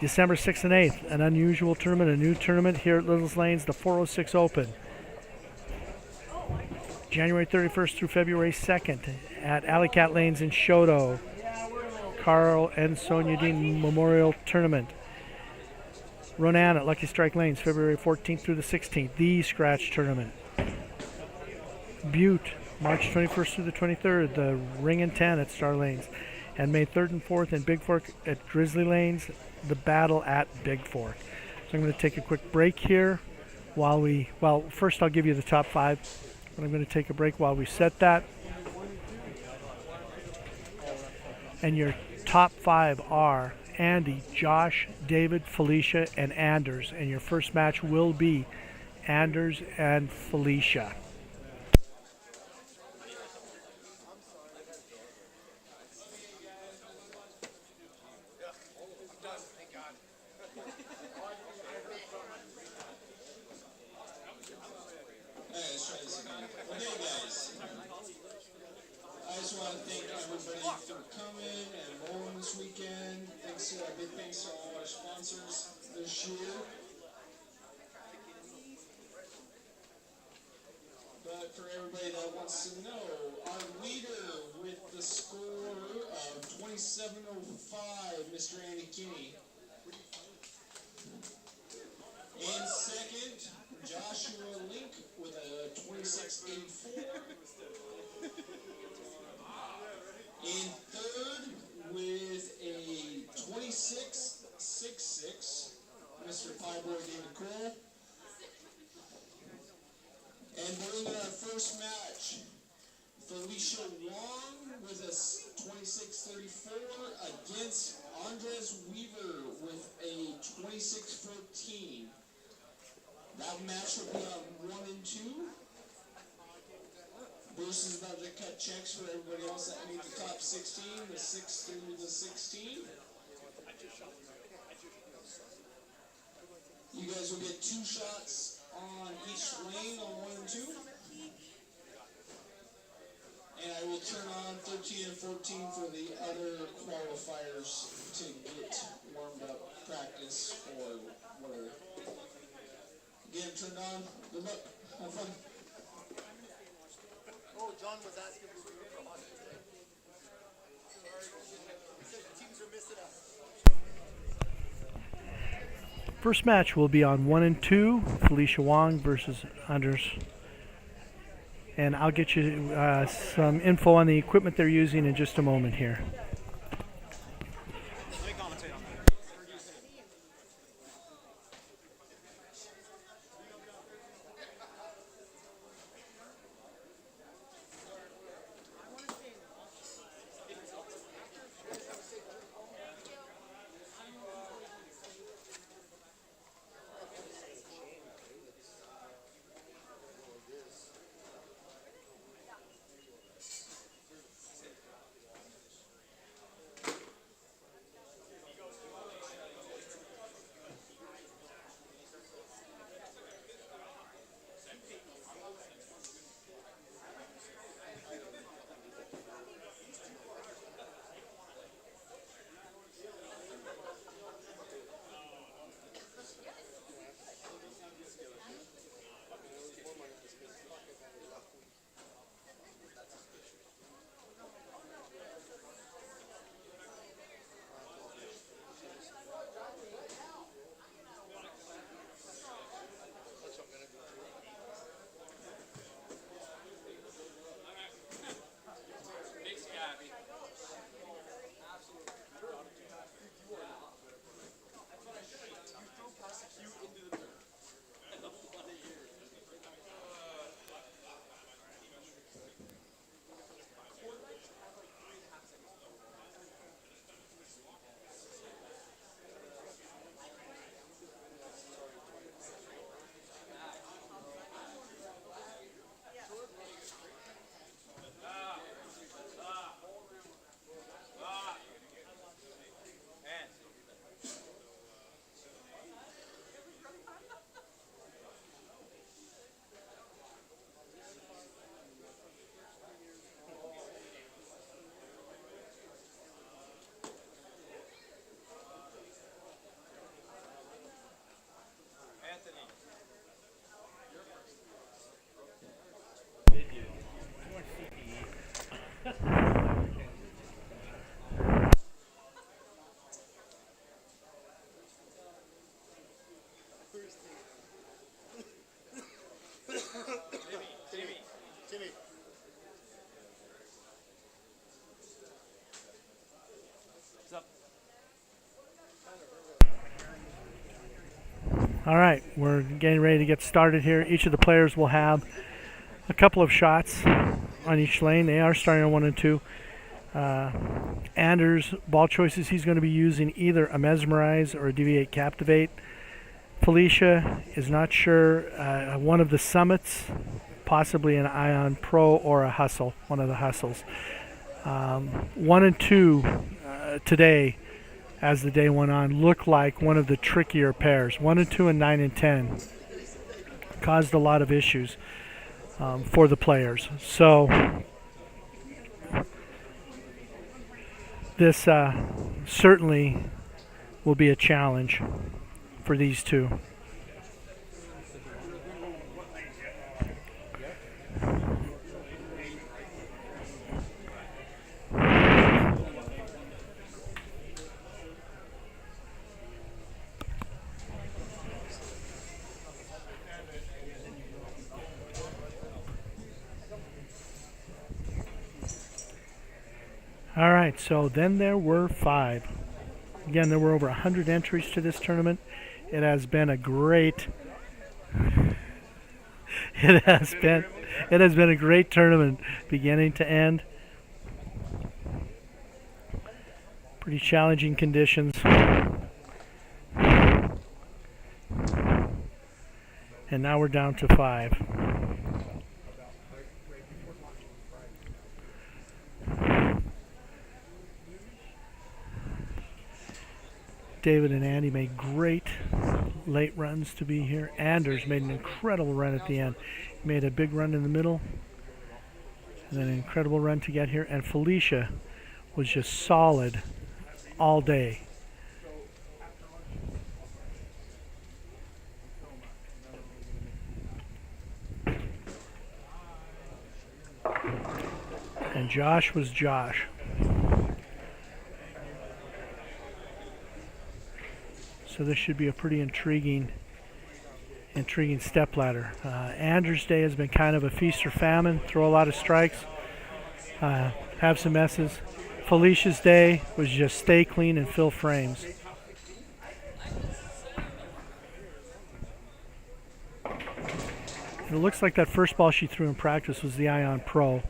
December 6th and 8th, an unusual tournament, a new tournament here at Little's Lanes, the 406 Open. January 31st through February 2nd at Alley Cat Lanes in Shoto. Carl and Sonia Dean Memorial Tournament. Ronan at Lucky Strike Lanes, February 14th through the 16th, the Scratch Tournament. Butte, March 21st through the 23rd, the Ring and 10 at Star Lanes. And May 3rd and 4th in Big Fork at Grizzly Lanes, the Battle at Big Fork. So I'm going to take a quick break here first I'll give you the top 5, but I'm going to take a break while we set that. And your top 5 are Andy, Josh, David, Felicia, and Anders. And your first match will be Anders and Felicia. Thanks to all our sponsors this year. But for everybody that wants to know, our leader with the score of 2705, Mr. Andy Kinney. In second, Joshua Link with a 2684. In third, with a 2666, Mr. Pieboy David Cole. And bringing our first match, Felicia Wong with a 2634 against Andres Weaver with a 2614. That match will be on 1 and 2. Bruce is about to cut checks for everybody else that made the top 16, the 6 through the 16. You guys will get 2 shots on each lane on 1 and 2. And I will turn on 13 and 14 for the other qualifiers to get warmed up, practice, or whatever. Get them turned on. Good luck. Have fun. Oh, John was asking if we were on today. He said the teams are missing us. First match will be on 1 and 2, Felicia Wong versus Anders. And I'll get you some info on the equipment they're using in just a moment here. All right, we're getting ready to get started here. Each of the players will have a couple of shots on each lane. They are starting on 1 and 2. Anders' ball choices, he's going to be using either a Mesmerize or a Deviate Captivate. Felicia is not sure. One of the Summits, possibly an Ion Pro or a Hustle, one of the Hustles. 1 and 2 today, as the day went on, looked like one of the trickier pairs. 1 and 2 and 9 and 10 caused a lot of issues for the players. So this certainly will be a challenge for these two. All right, so then there were 5. Again, there were over 100 entries to this tournament. It has been a great it has been a great tournament beginning to end. Pretty challenging conditions. And now we're down to 5. David and Andy made great late runs to be here. Anders made an incredible run at the end. He made a big run in the middle, and then an incredible run to get here. And Felicia was just solid all day. And Josh was Josh. So this should be a pretty intriguing stepladder. Anders' day has been kind of a feast or famine. Throw a lot of strikes, have some messes. Felicia's day was just stay clean and fill frames. It looks like that first ball she threw in practice was the Ion Pro.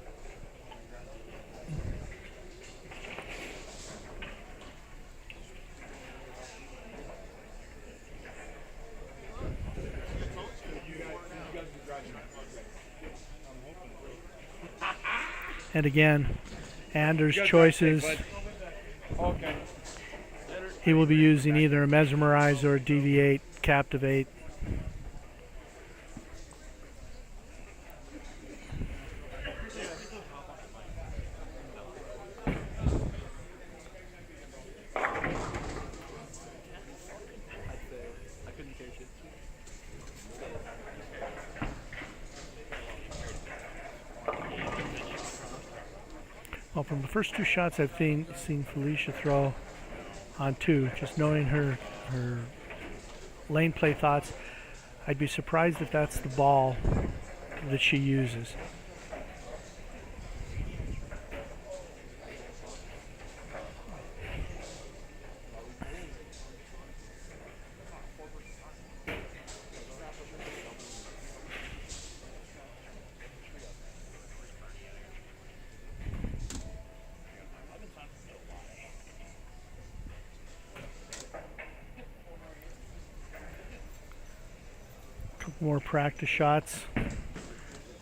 And again, Anders' choices, he will be using either a Mesmerize or a Deviate Captivate. Well, from the first 2 shots I've seen Felicia throw on 2, just knowing her lane play thoughts, I'd be surprised if that's the ball that she uses. More practice shots,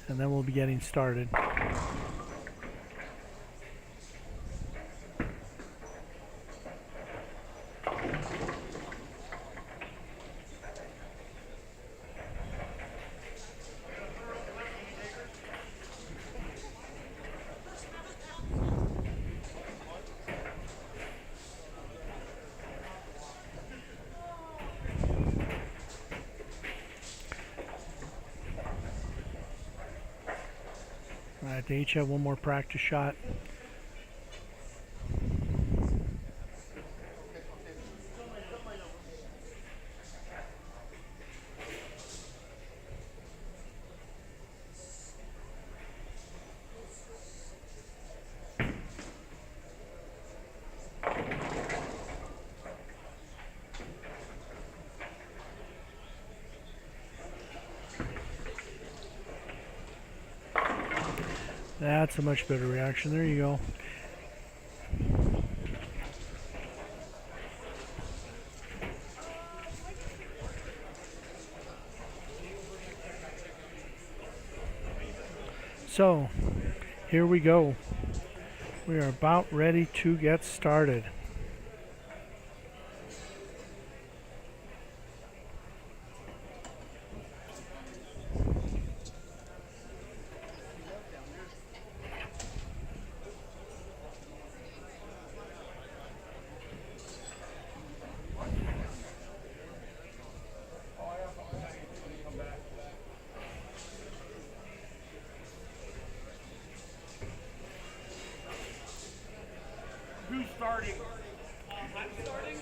and then we'll be getting started. All right, they each have one more practice shot. That's a much better reaction. There you go. So, here we go. We are about ready to get started. Who's starting? I'm starting.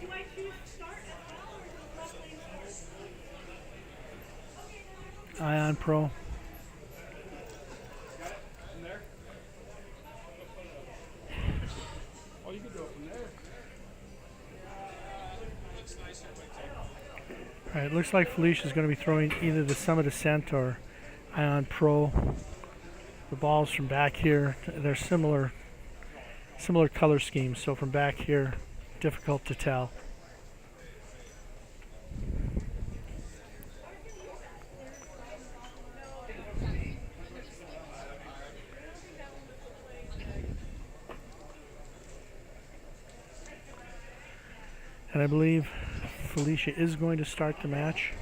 Do I choose start as well, or does left lane start? Ion Pro. From there? Oh, you can do it from there. Looks nicer when All right, looks like Felicia's going to be throwing either the Summit Ascent or Ion Pro. The balls from back here, they're similar color schemes, so from back here, difficult to tell. And I believe Felicia is going to start the match.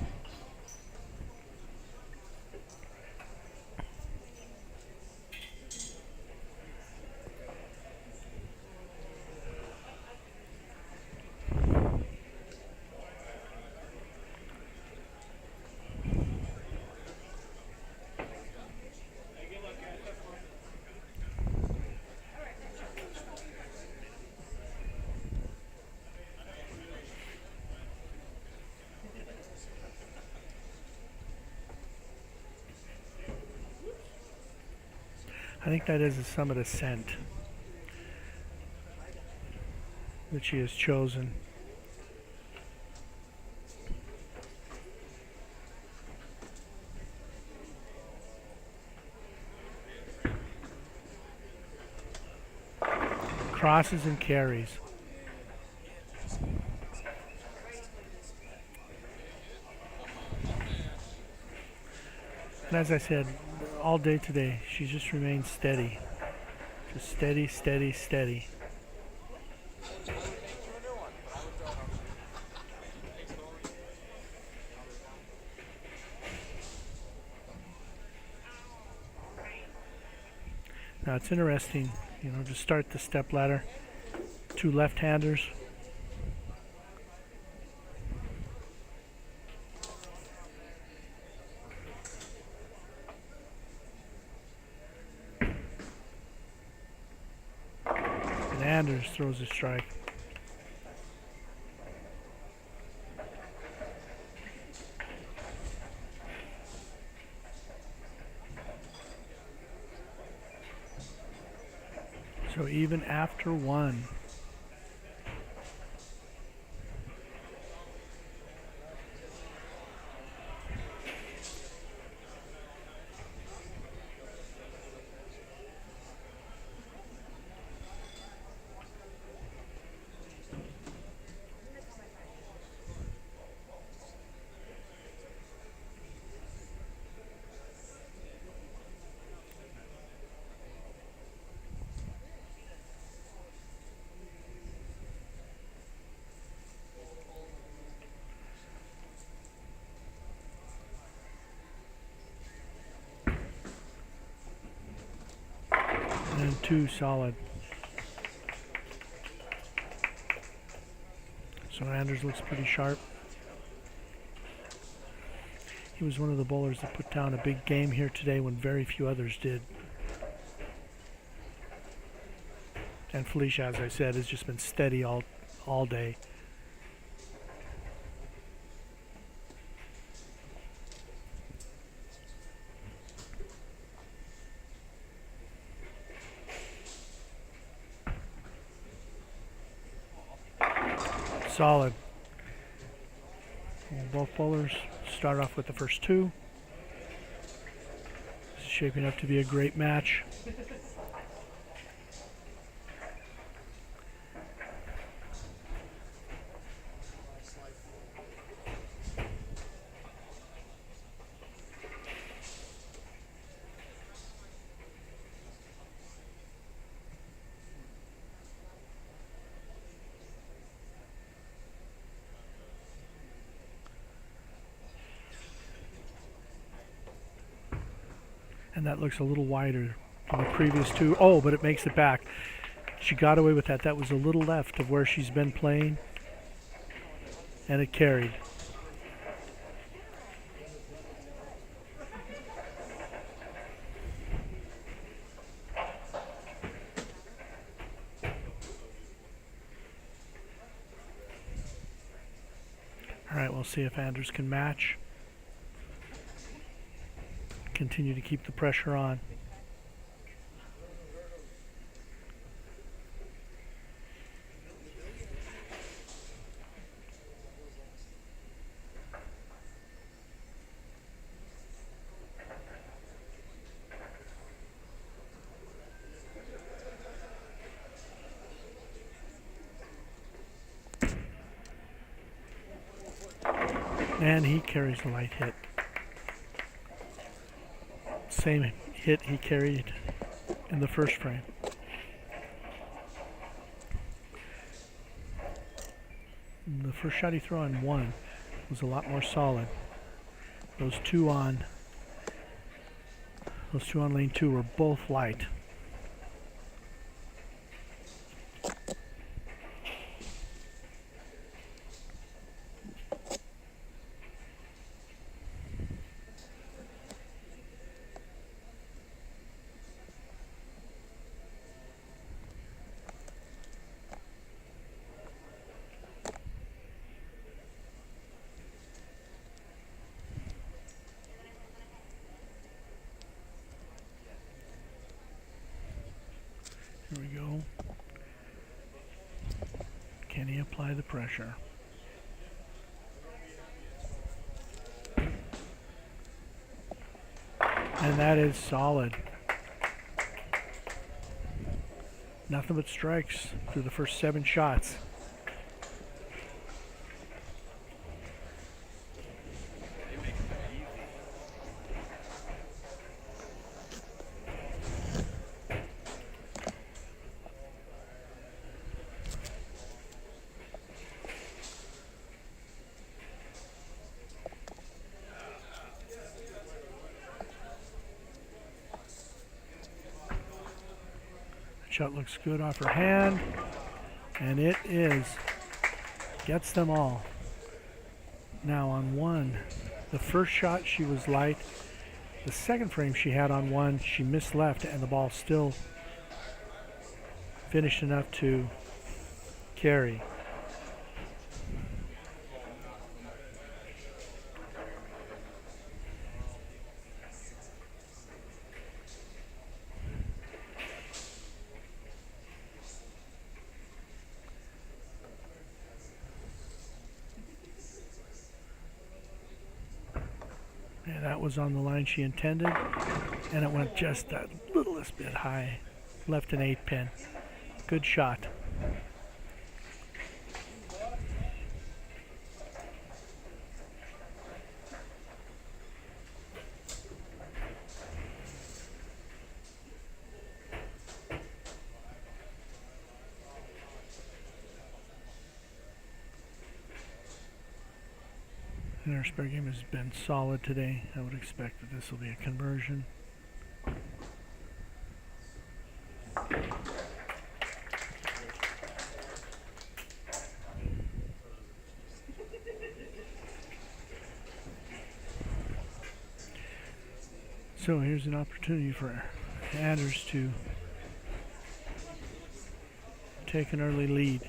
I think that is a Summit Ascent that she has chosen. Crosses and carries. And as I said, all day today, she just remains steady. Just steady, steady, steady. Now it's interesting, to start the step ladder. Two left-handers. And Anders throws a strike. So even after one. And two solid. So Anders looks pretty sharp. He was one of the bowlers that put down a big game here today when very few others did. And Felicia, as I said, has just been steady all day. Solid. both bowlers start off with the first two. This is shaping up to be a great match. And that looks a little wider than the previous two. Oh, but it makes it back. She got away with that. That was a little left of where she's been playing. And it carried. All right, we'll see if Anders can match. Continue to keep the pressure on. And he carries the light hit. Same hit he carried in the first frame. The first shot he threw on one was a lot more solid. Those two on lane two were both light. Here we go. Can he apply the pressure? And that is solid. Nothing but strikes through the first 7 shots. Shot looks good off her hand, and it is. Gets them all. Now on one, the first shot she was light. The second frame she had on one, she missed left, and the ball still finished enough to carry. Yeah, that was on the line she intended, and it went just that littlest bit high. Left an 8-pin. Good shot. And our spare game has been solid today. I would expect that this will be a conversion. So here's an opportunity for Anders to take an early lead.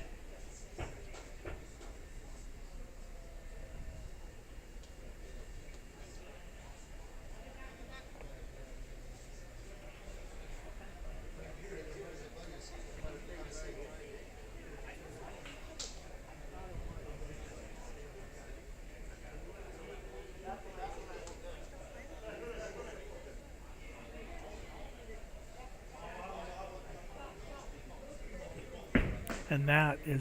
And that is,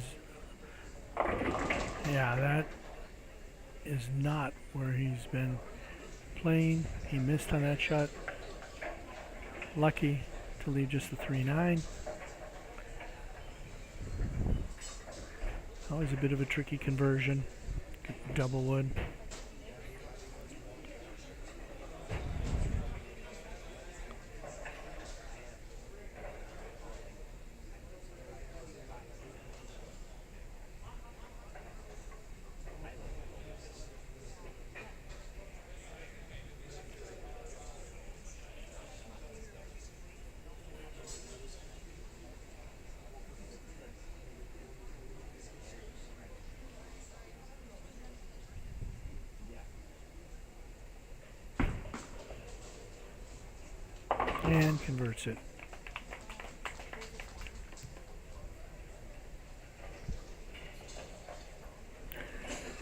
yeah, that is not where he's been playing. He missed on that shot. Lucky to leave just the 3-9. Always a bit of a tricky conversion. Double wood. And converts it.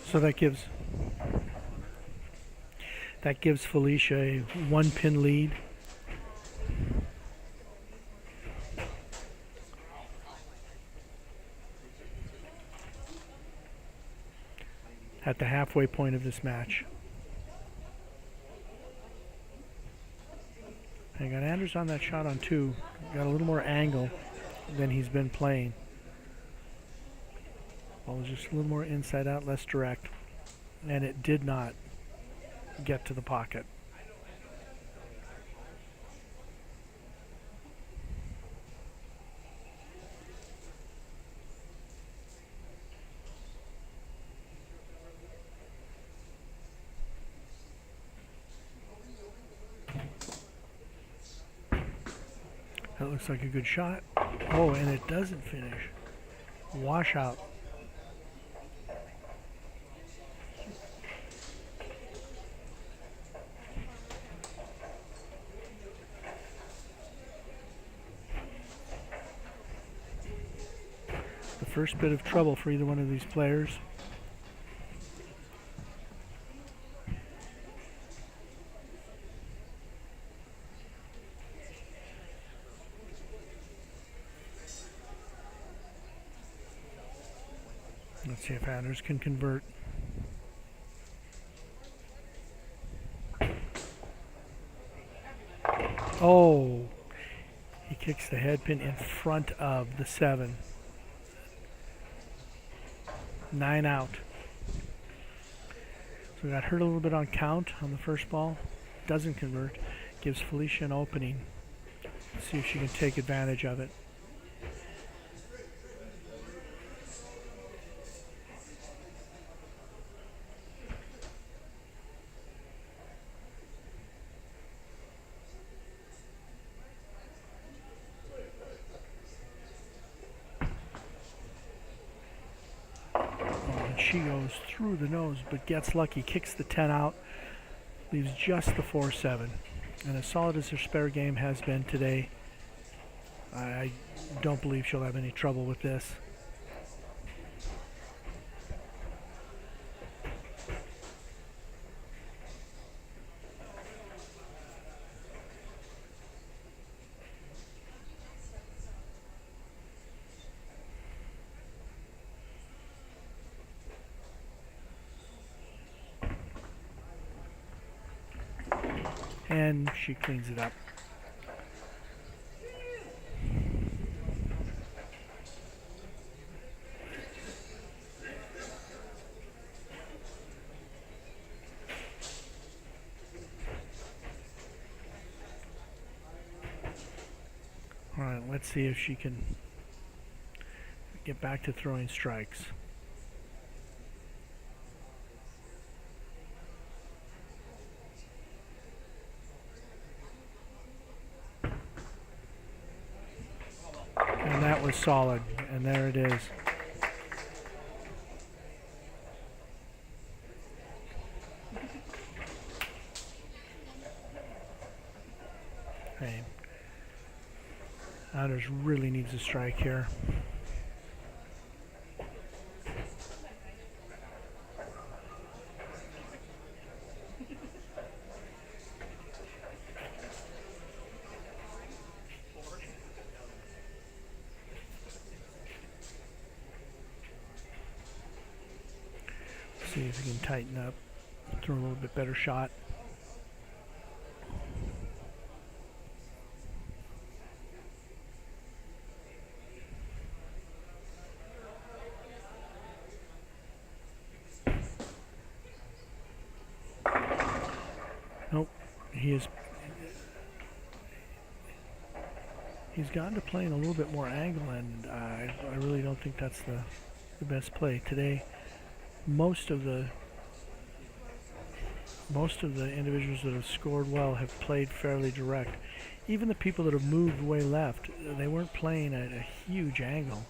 So that gives Felicia a 1-pin lead. At the halfway point of this match. And got Anders on that shot on 2. Got a little more angle than he's been playing. Ball was just a little more inside out, less direct. And it did not get to the pocket. That looks like a good shot. Oh, and it doesn't finish. Washout. The first bit of trouble for either one of these players. Let's see if Anders can convert. Oh, he kicks the head pin in front of the 7. 9 out. So we got hurt a little bit on count on the first ball. Doesn't convert. Gives Felicia an opening. Let's see if she can take advantage of it. She goes through the nose, but gets lucky, kicks the 10 out, leaves just the 4-7. And as solid as her spare game has been today, I don't believe she'll have any trouble with this. And she cleans it up. All right, let's see if she can get back to throwing strikes. And that was solid, and there it is. Hey, Anders really needs a strike here. if he can tighten up, throw a little bit better shot. Nope, he's gotten to playing a little bit more angle, and I really don't think that's the best play today. Most of the individuals that have scored well have played fairly direct. Even the people that have moved way left, they weren't playing at a huge angle.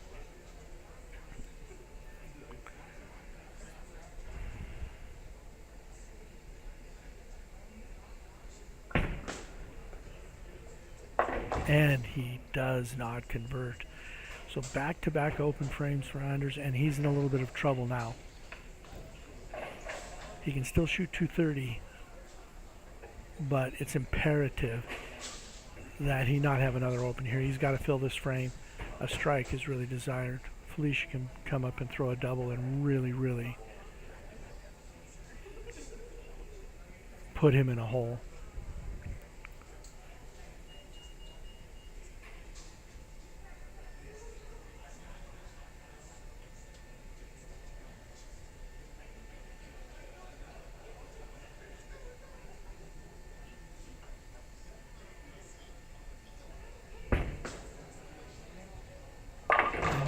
And he does not convert. So back-to-back open frames for Anders, and he's in a little bit of trouble now. He can still shoot 230, but it's imperative that he not have another open here. He's got to fill this frame. A strike is really desired. Felicia can come up and throw a double and really, really put him in a hole.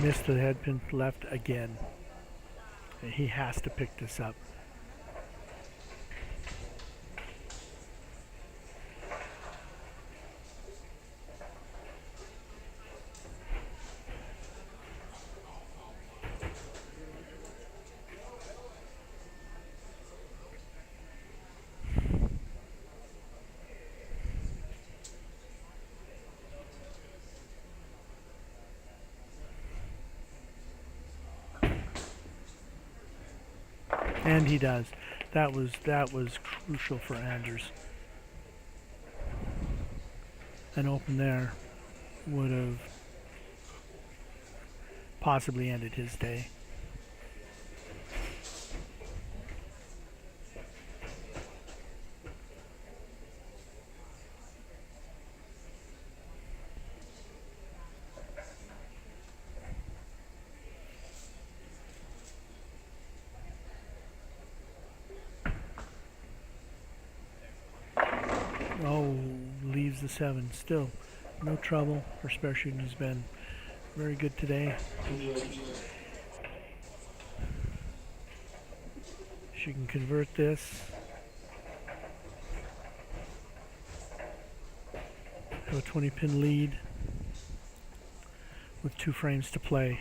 Missed the head pin left again. He has to pick this up. And he does. That was crucial for Anders. An open there would have possibly ended his day. Oh, leaves the 7. Still, no trouble. Her spare shooting has been very good today. She can convert this. Have a 20-pin lead with 2 frames to play.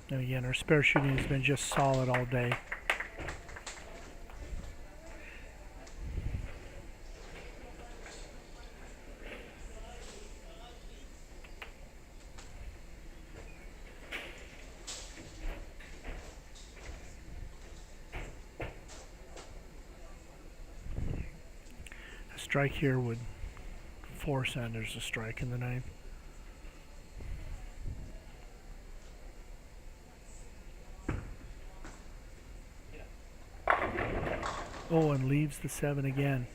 And again, her spare shooting has been just solid all day. A strike here would force Anders to strike in the 9th. Oh, and leaves the 7 again.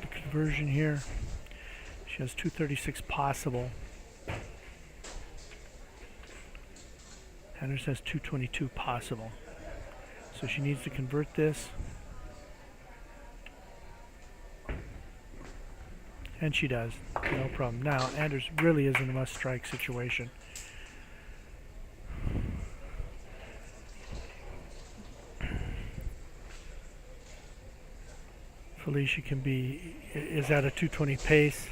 The conversion here. She has 236 possible. Anders has 222 possible. So she needs to convert this. And she does. No problem. Now, Anders really is in a must-strike situation. Felicia is at a 220 pace.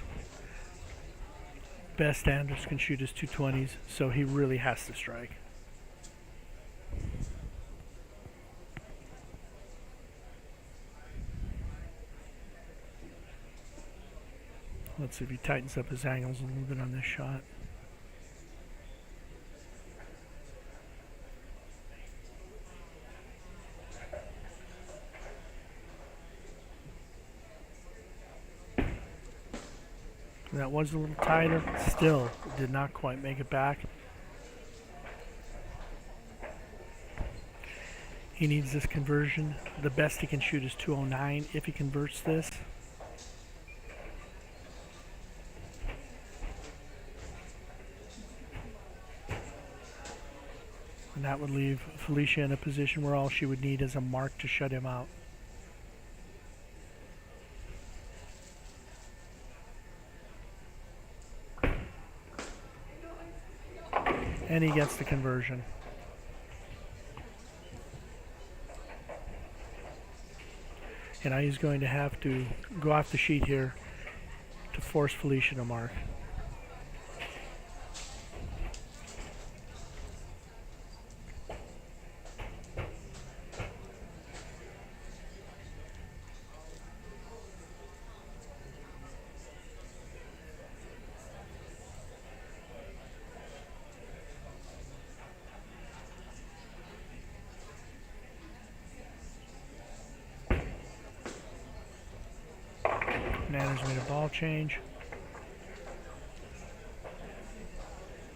Best Anders can shoot his 220s, so he really has to strike. Let's see if he tightens up his angles a little bit on this shot. That was a little tighter. Still did not quite make it back. He needs this conversion. The best he can shoot is 209 if he converts this. And that would leave Felicia in a position where all she would need is a mark to shut him out. And he gets the conversion. And now he's going to have to go off the sheet here to force Felicia to mark. Nanner's made a ball change.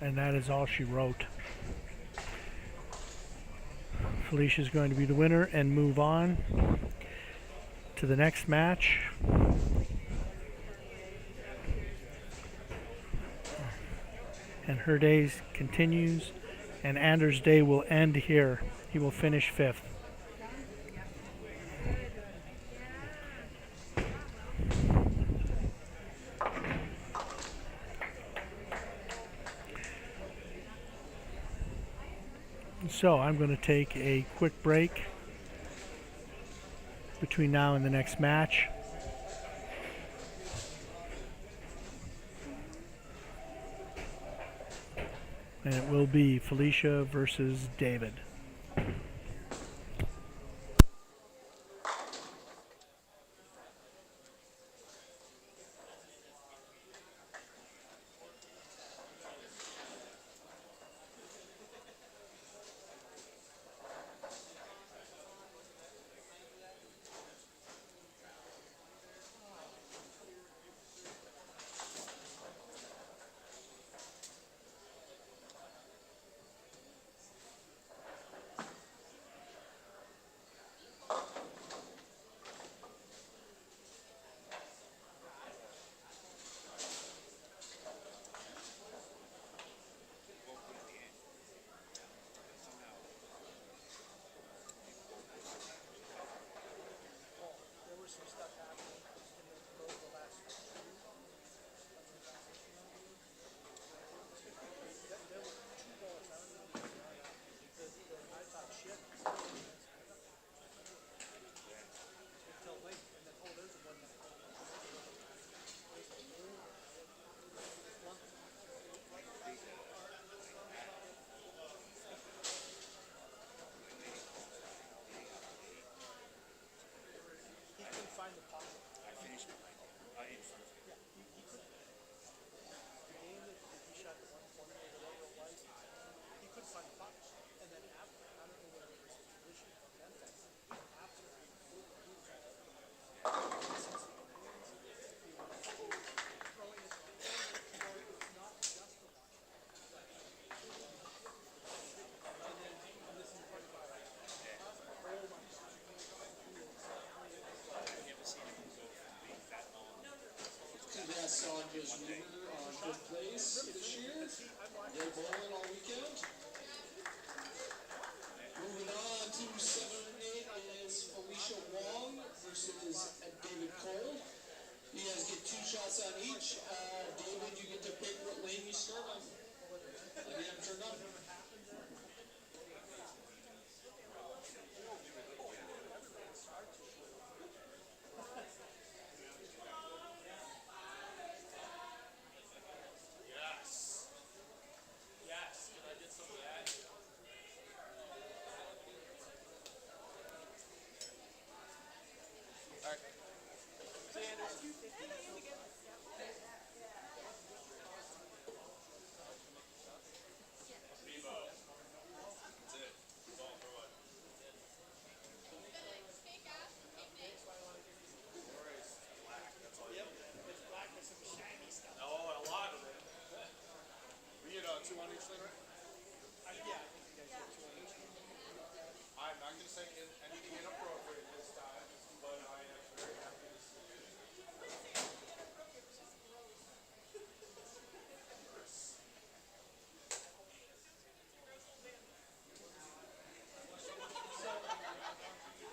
And that is all she wrote. Felicia's going to be the winner and move on to the next match. And her day continues, and Anders' day will end here. He will finish 5th. So I'm going to take a quick break between now and the next match. And it will be Felicia versus David. Congrats on his winner on 5th place this year. They're bowling all weekend. Moving on to 7 and 8 is Felicia Wong versus David Cole. You guys get 2 shots on each. David, you get to pick what lane you start on. Again, turn up. Yes. thinking anything inappropriate this time, but I am very happy to see you.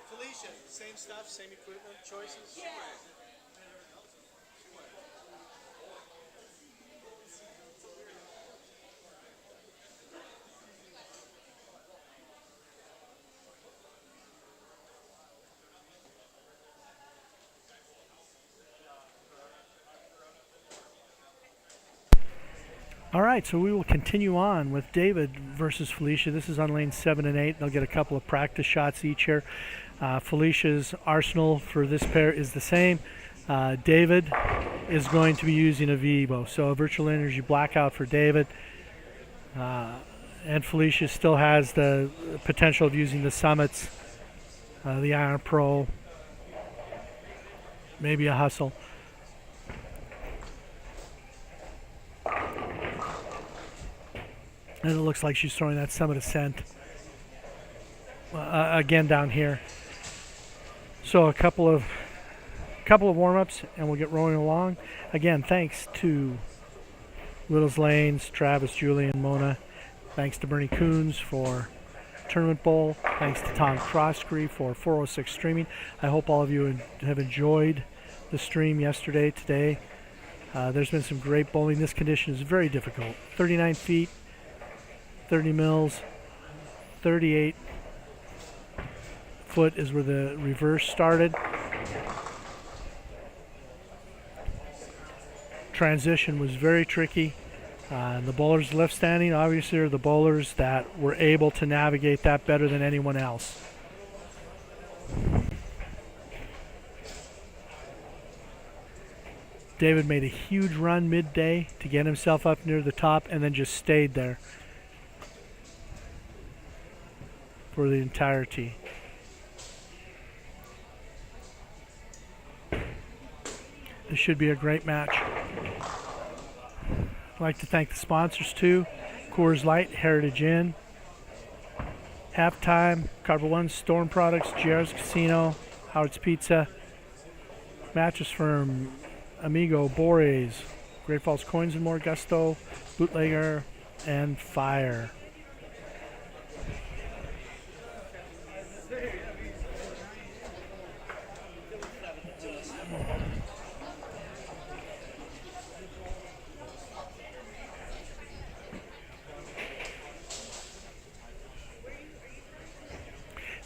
Felicia, same stuff, same equipment choices? Yeah. All right, so we will continue on with David versus Felicia. This is on lane 7 and 8. They'll get a couple of practice shots each here. Felicia's arsenal for this pair is the same. David is going to be using a Vivo, so a virtual energy blackout for David. And Felicia still has the potential of using the Summits, the Iron Pro, maybe a Hustle. And it looks like she's throwing that Summit Ascent again down here. So a couple of warm-ups, and we'll get rolling along. Again, thanks to Little's Lanes, Travis, Julian, Mona. Thanks to Bernie Coons for Tournament Bowl. Thanks to Tom Croskery for 406 streaming. I hope all of you have enjoyed the stream yesterday, today. There's been some great bowling. This condition is very difficult. 39 feet. 30 mils, 38 foot is where the reverse started. Transition was very tricky. The bowlers left standing obviously are the bowlers that were able to navigate that better than anyone else. David made a huge run midday to get himself up near the top and then just stayed there for the entirety. This should be a great match. I'd like to thank the sponsors too. Coors Light, Heritage Inn, Halftime, Carver One, Storm Products, JR's Casino, Howard's Pizza, Mattress Firm, Amigo, Bores, Great Falls Coins and More, Gusto, Bootlegger, and Fire.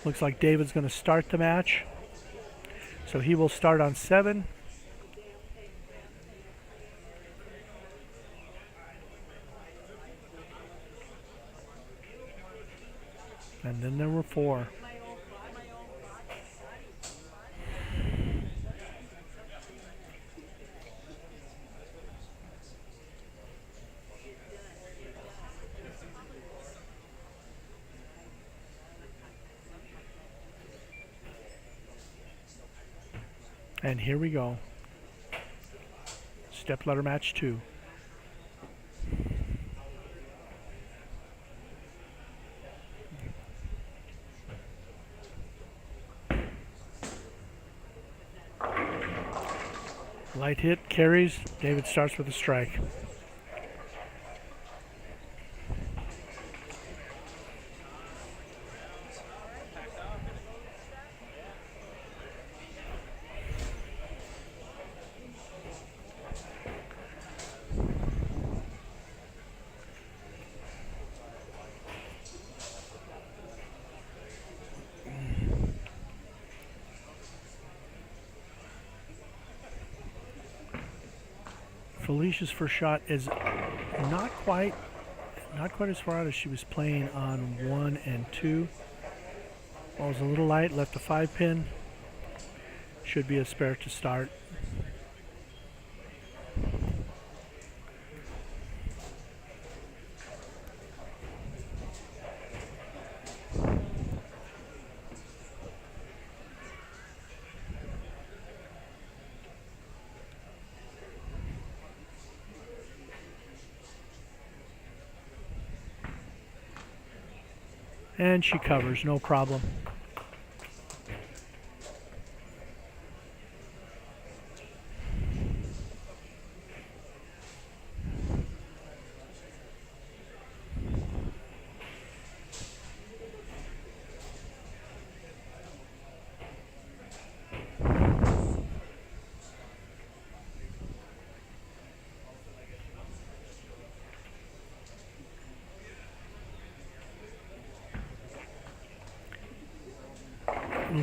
Looks like David's going to start the match. So he will start on 7. And then there were 4. And here we go. Step ladder match 2. Light hit, carries. David starts with a strike. Felicia's first shot is not quite as far out as she was playing on 1 and 2. Ball was a little light, left a 5-pin. Should be a spare to start. And she covers, no problem.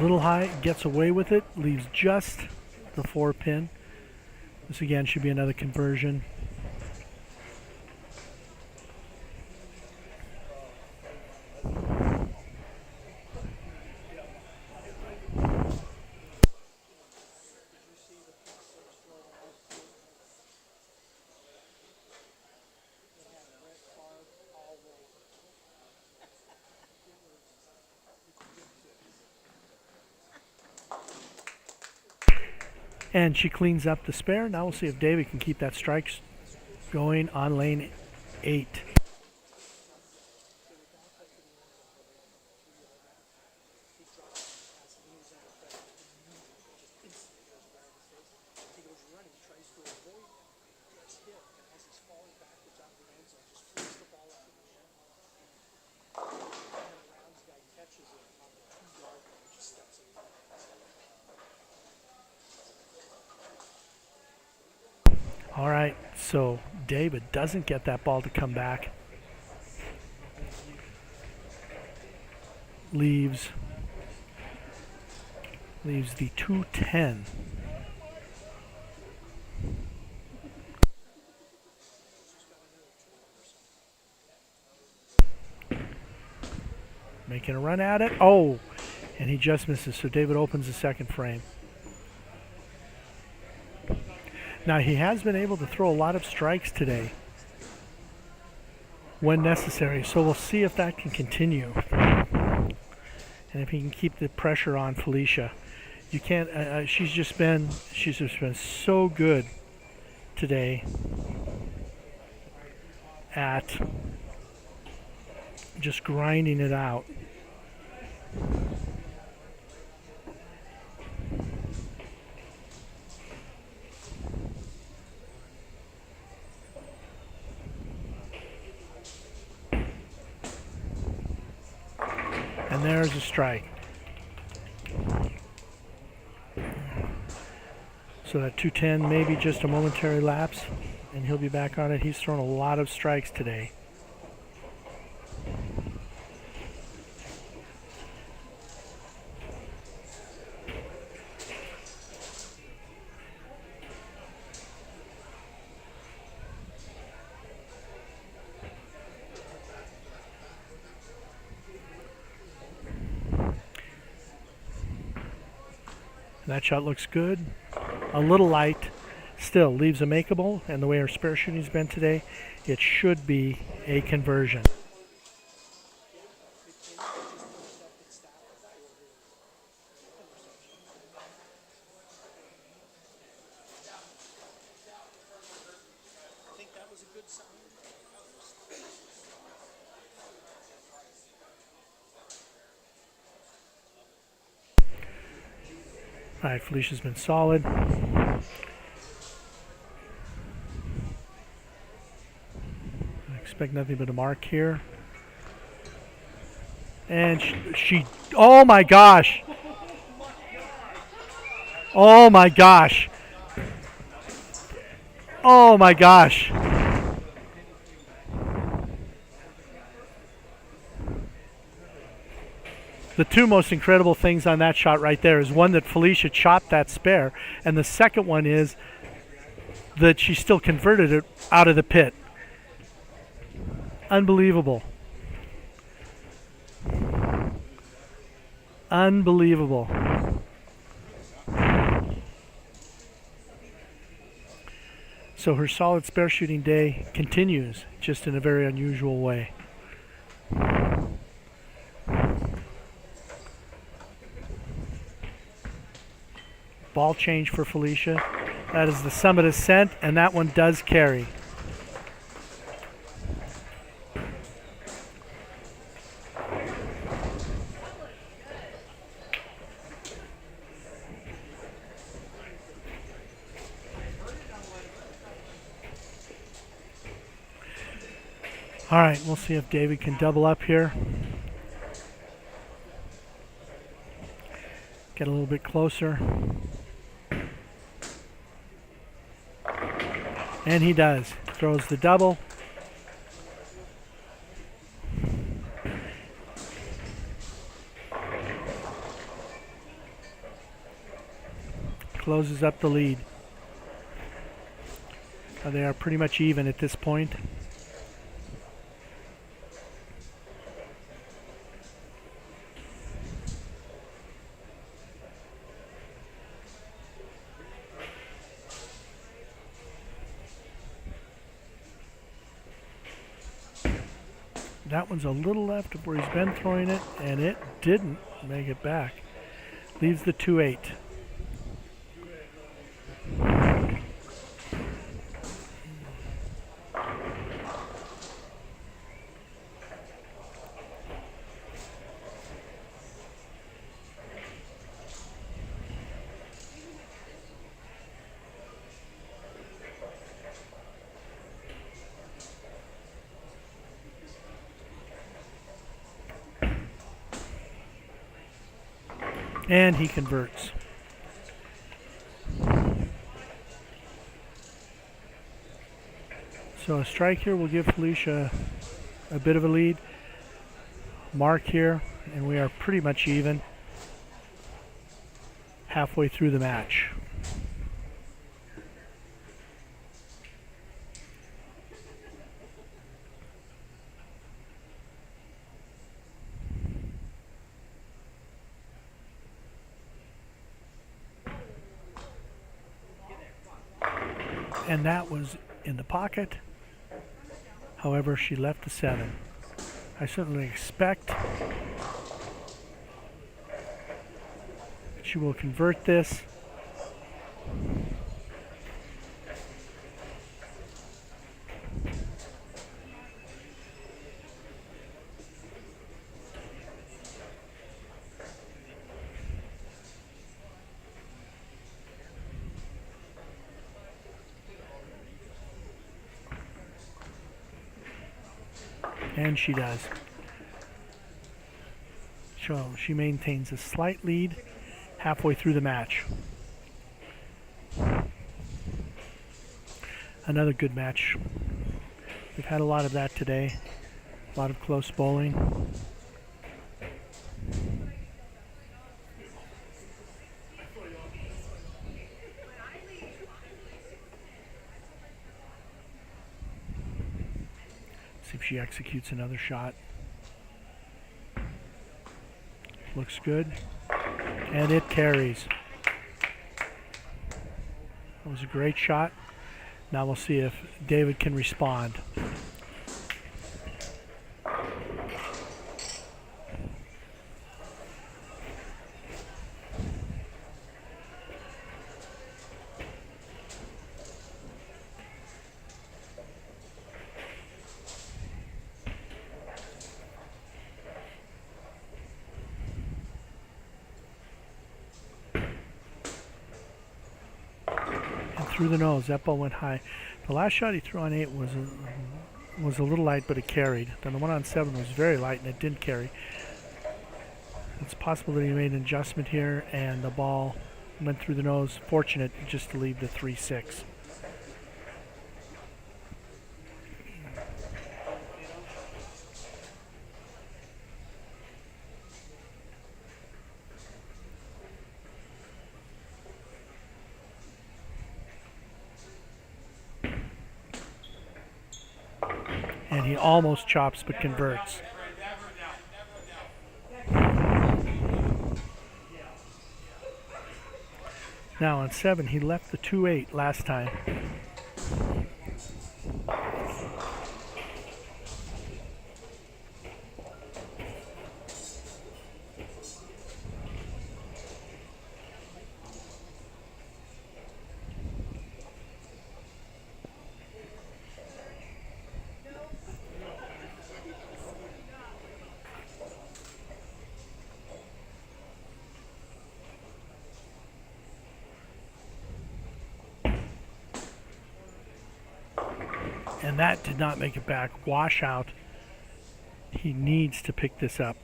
little high, gets away with it, leaves just the 4 pin. This again should be another conversion. And she cleans up the spare. Now we'll see if David can keep that strike going on lane 8. All right, so David doesn't get that ball to come back. Leaves the 210. Making a run at it. Oh, and he just misses. So David opens the second frame. Now he has been able to throw a lot of strikes today when necessary. So we'll see if that can continue. And if he can keep the pressure on Felicia. You can't, she's just been so good today at just grinding it out. And there's a strike. So that 210 maybe just a momentary lapse, and he'll be back on it. He's thrown a lot of strikes today. That shot looks good. A little light. Still leaves a makeable, and the way our spare shooting's been today, it should be a conversion. All right, Felicia's been solid. I expect nothing but a mark here. And she oh my gosh. Oh my gosh. Oh my gosh. The two most incredible things on that shot right there is one, that Felicia chopped that spare, and the second one is that she still converted it out of the pit. Unbelievable. Unbelievable. So her solid spare shooting day continues, just in a very unusual way. Ball change for Felicia. That is the summit ascent, and that one does carry. All right, we'll see if David can double up here. Get a little bit closer. And he does. Throws the double. closes up the lead. They are pretty much even at this point. That one's a little left of where he's been throwing it, and it didn't make it back. Leaves the 2-8. And he converts. So a strike here will give Felicia a bit of a lead. Mark here, and we are pretty much even halfway through the match. And that was in the pocket. However, she left the 7. I certainly expect she will convert this. And she does. So she maintains a slight lead halfway through the match. Another good match. We've had a lot of that today. A lot of close bowling. See if she executes another shot. Looks good. And it carries. That was a great shot. Now we'll see if David can respond. Through the nose, that ball went high. The last shot he threw on 8 was a little light, but it carried. Then the one on 7 was very light, and it didn't carry. It's possible that he made an adjustment here, and the ball went through the nose. Fortunate just to leave the 3-6. And he almost chops but converts. Now on 7, he left the 2-8 last time. And that did not make it back. Washout. He needs to pick this up.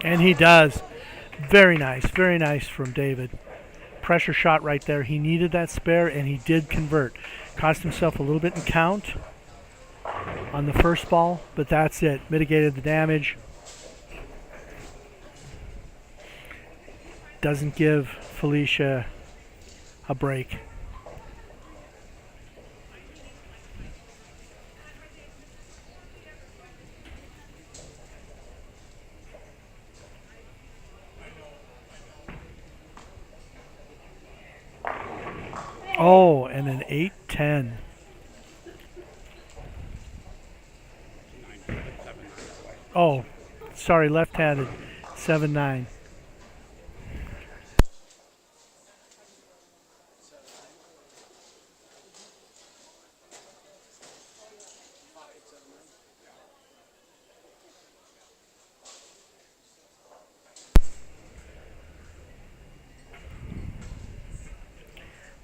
And he does. Very nice from David. Pressure shot right there. He needed that spare, and he did convert. Cost himself a little bit in count on the first ball, but that's it. Mitigated the damage. Doesn't give Felicia a break. Oh, and an 8-10. Oh, sorry, left-handed. 7-9.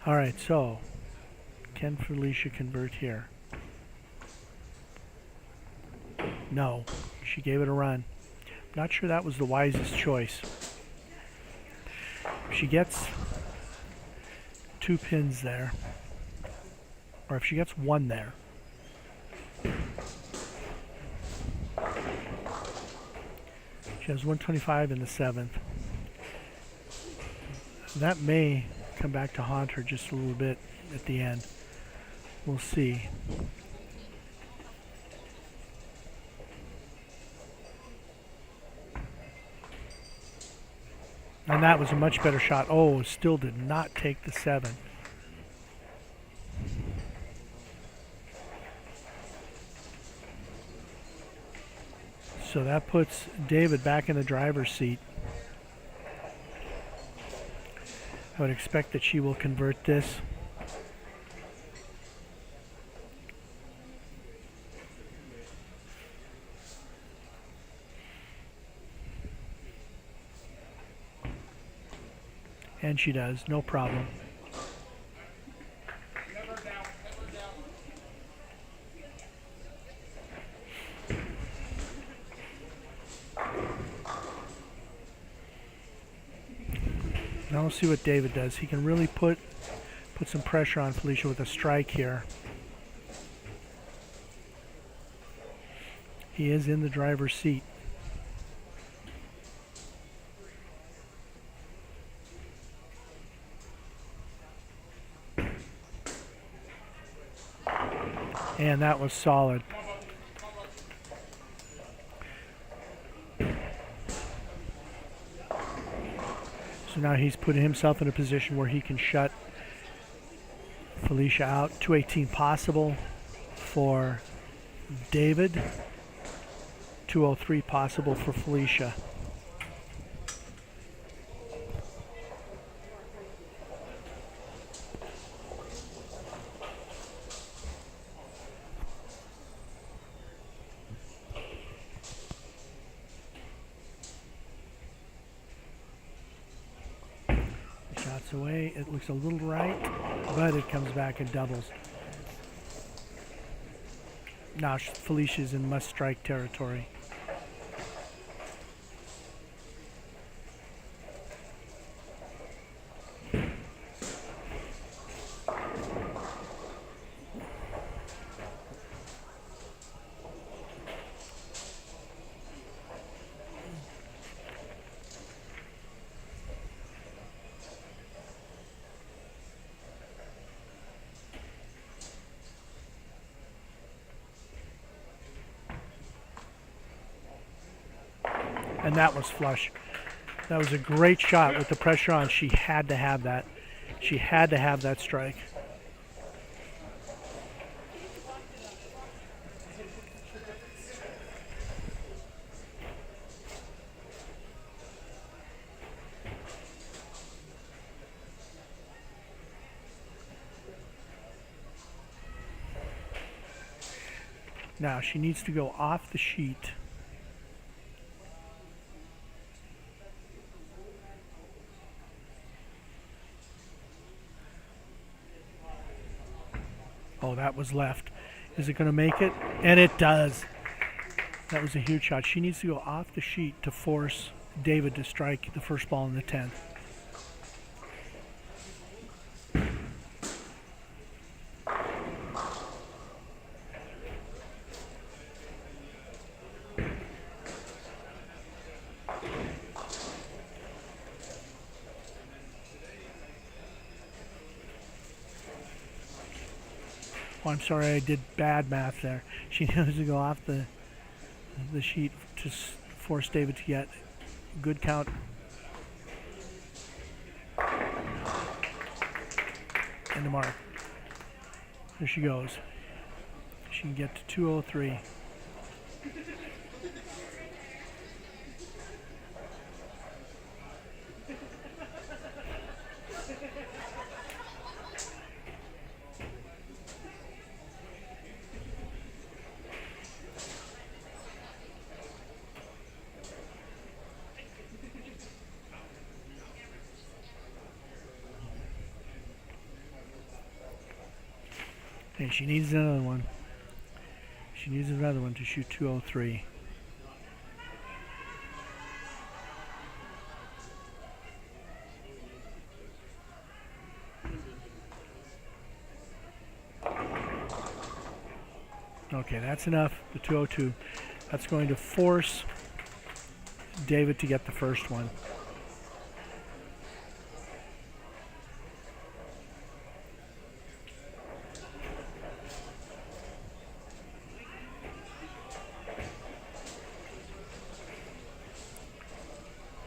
All right, so can Felicia convert here? No, she gave it a run. Not sure that was the wisest choice. If she gets 2 pins there, or if she gets 1 there, she has 125 in the 7th. That may come back to haunt her just a little bit at the end. We'll see. And that was a much better shot. Oh, still did not take the 7. So that puts David back in the driver's seat. I would expect that she will convert this. And she does, no problem. Now we'll see what David does. He can really put some pressure on Felicia with a strike here. He is in the driver's seat. And that was solid. So now he's putting himself in a position where he can shut Felicia out. 218 possible for David. 203 possible for Felicia. Shots away. It looks a little right, but it comes back and doubles. Now Felicia's in must-strike territory. And that was flush. That was a great shot with the pressure on. She had to have that. She had to have that strike. Now she needs to go off the sheet. Oh, that was left. Is it going to make it? And it does. That was a huge shot. She needs to go off the sheet to force David to strike the first ball in the 10th. Oh, I'm sorry, I did bad math there. She knows to go off the sheet to force David to get good count. And the mark. There she goes. She can get to 203. And she needs another one. She needs another one to shoot 203. Okay, that's enough. The 202. That's going to force David to get the first one.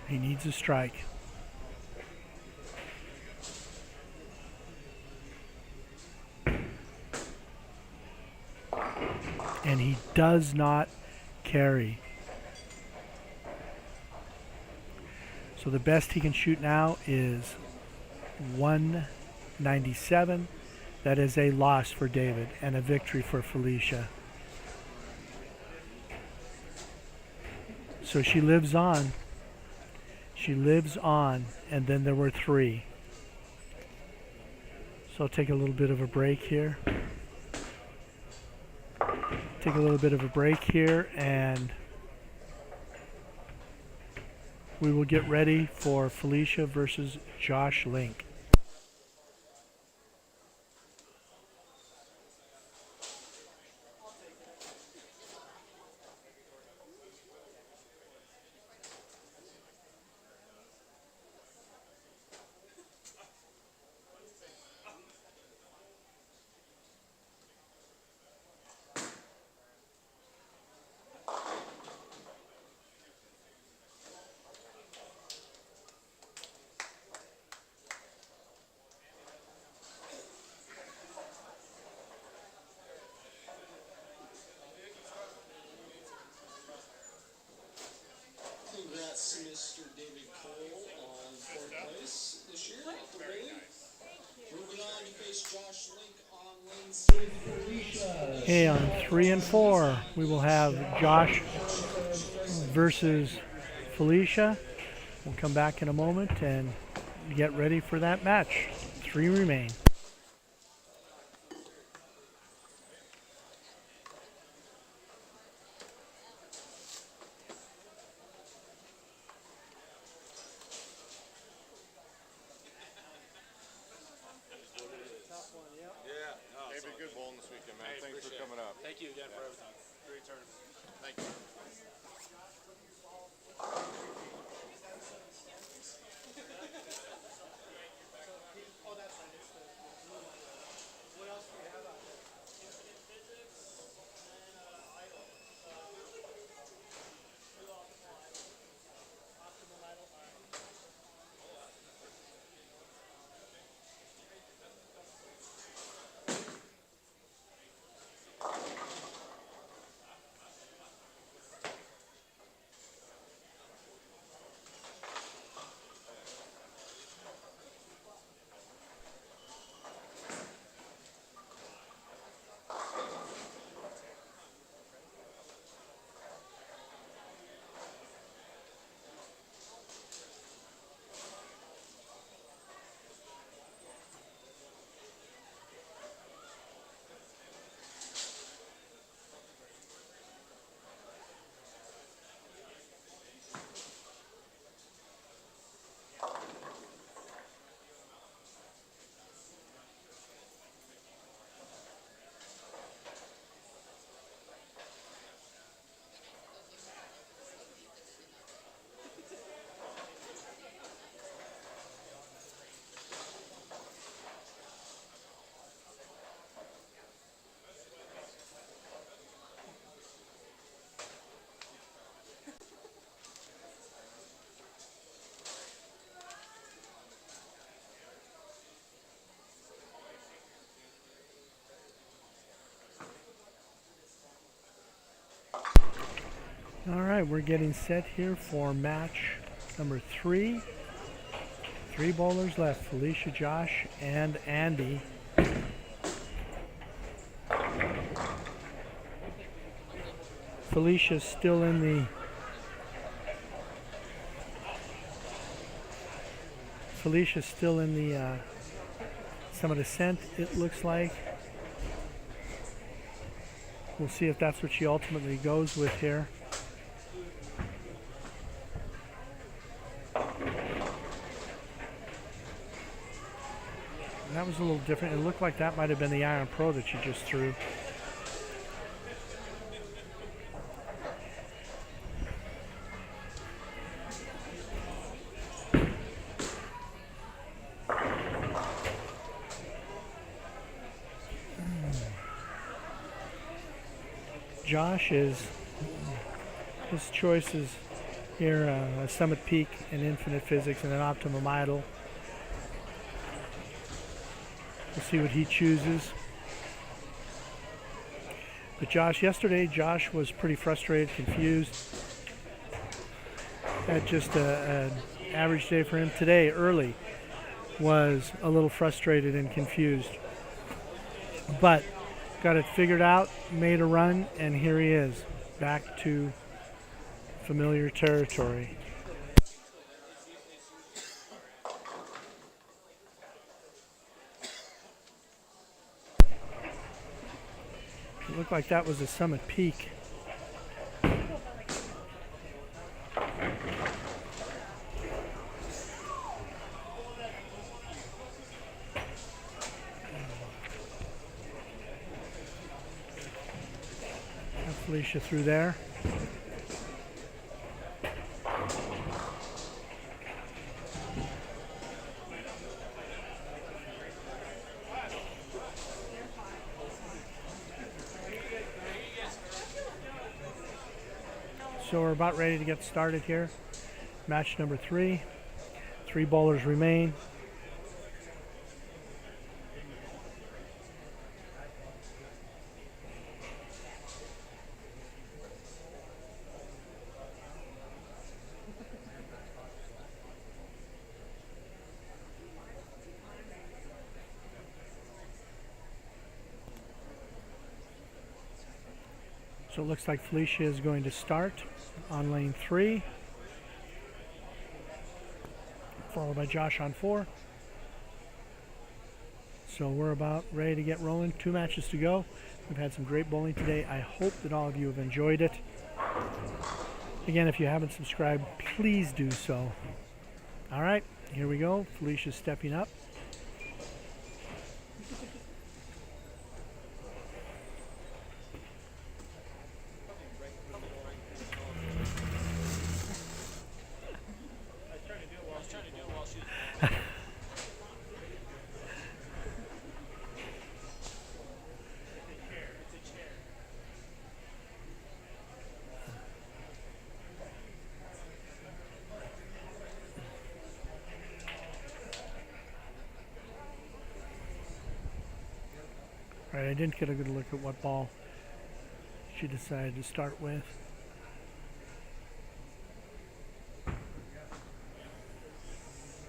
He needs a strike. And he does not carry. So the best he can shoot now is 197. That is a loss for David and a victory for Felicia. So she lives on. She lives on, and then there were 3. So I'll take a little bit of a break here. Take a little bit of a break here, and we will get ready for Felicia versus Josh Link. Congrats to Mr. David Cole on 4th place this year at the Willey. Moving on to face Josh Link on lane 6. Okay, on 3 and 4, we will have Josh versus Felicia. We'll come back in a moment and get ready for that match. 3 remain. Gave you a good bowling this weekend, man. Thanks for coming up. Thank you again for everything. Great tournament. Thank you. All right, we're getting set here for match number 3. 3 bowlers left, Felicia, Josh, and Andy. Felicia's still in the some of the scent, it looks like. We'll see if that's what she ultimately goes with here. And that was a little different. It looked like that might have been the Iron Pro that she just threw. Josh his choices here, a Summit Peak, an Infinite Physics, and an Optimum Idol. We'll see what he chooses. But yesterday Josh was pretty frustrated, confused. Had just an average day for him. Today, early, was a little frustrated and confused. But got it figured out, made a run, and here he is, back to familiar territory. It looked like that was a Summit Peak. Felicia through there. So we're about ready to get started here. Match number 3. 3 bowlers remain. So it looks like Felicia is going to start on lane 3, followed by Josh on 4. So we're about ready to get rolling. 2 matches to go. We've had some great bowling today. I hope that all of you have enjoyed it. Again, if you haven't subscribed, please do so. All right, here we go. Felicia's stepping up. Right, I didn't get a good look at what ball she decided to start with.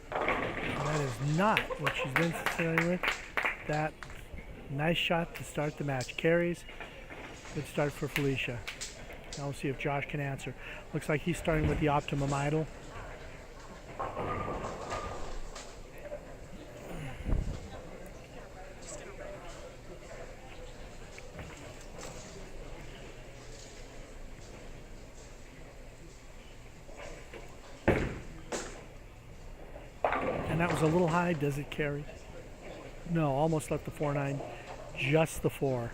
That is not what she's been starting with. That nice shot to start the match. Carries. Good start for Felicia. Now we'll see if Josh can answer. Looks like he's starting with the Optimum Idol. And that was a little high. Does it carry? No, almost left the 4-9. Just the 4.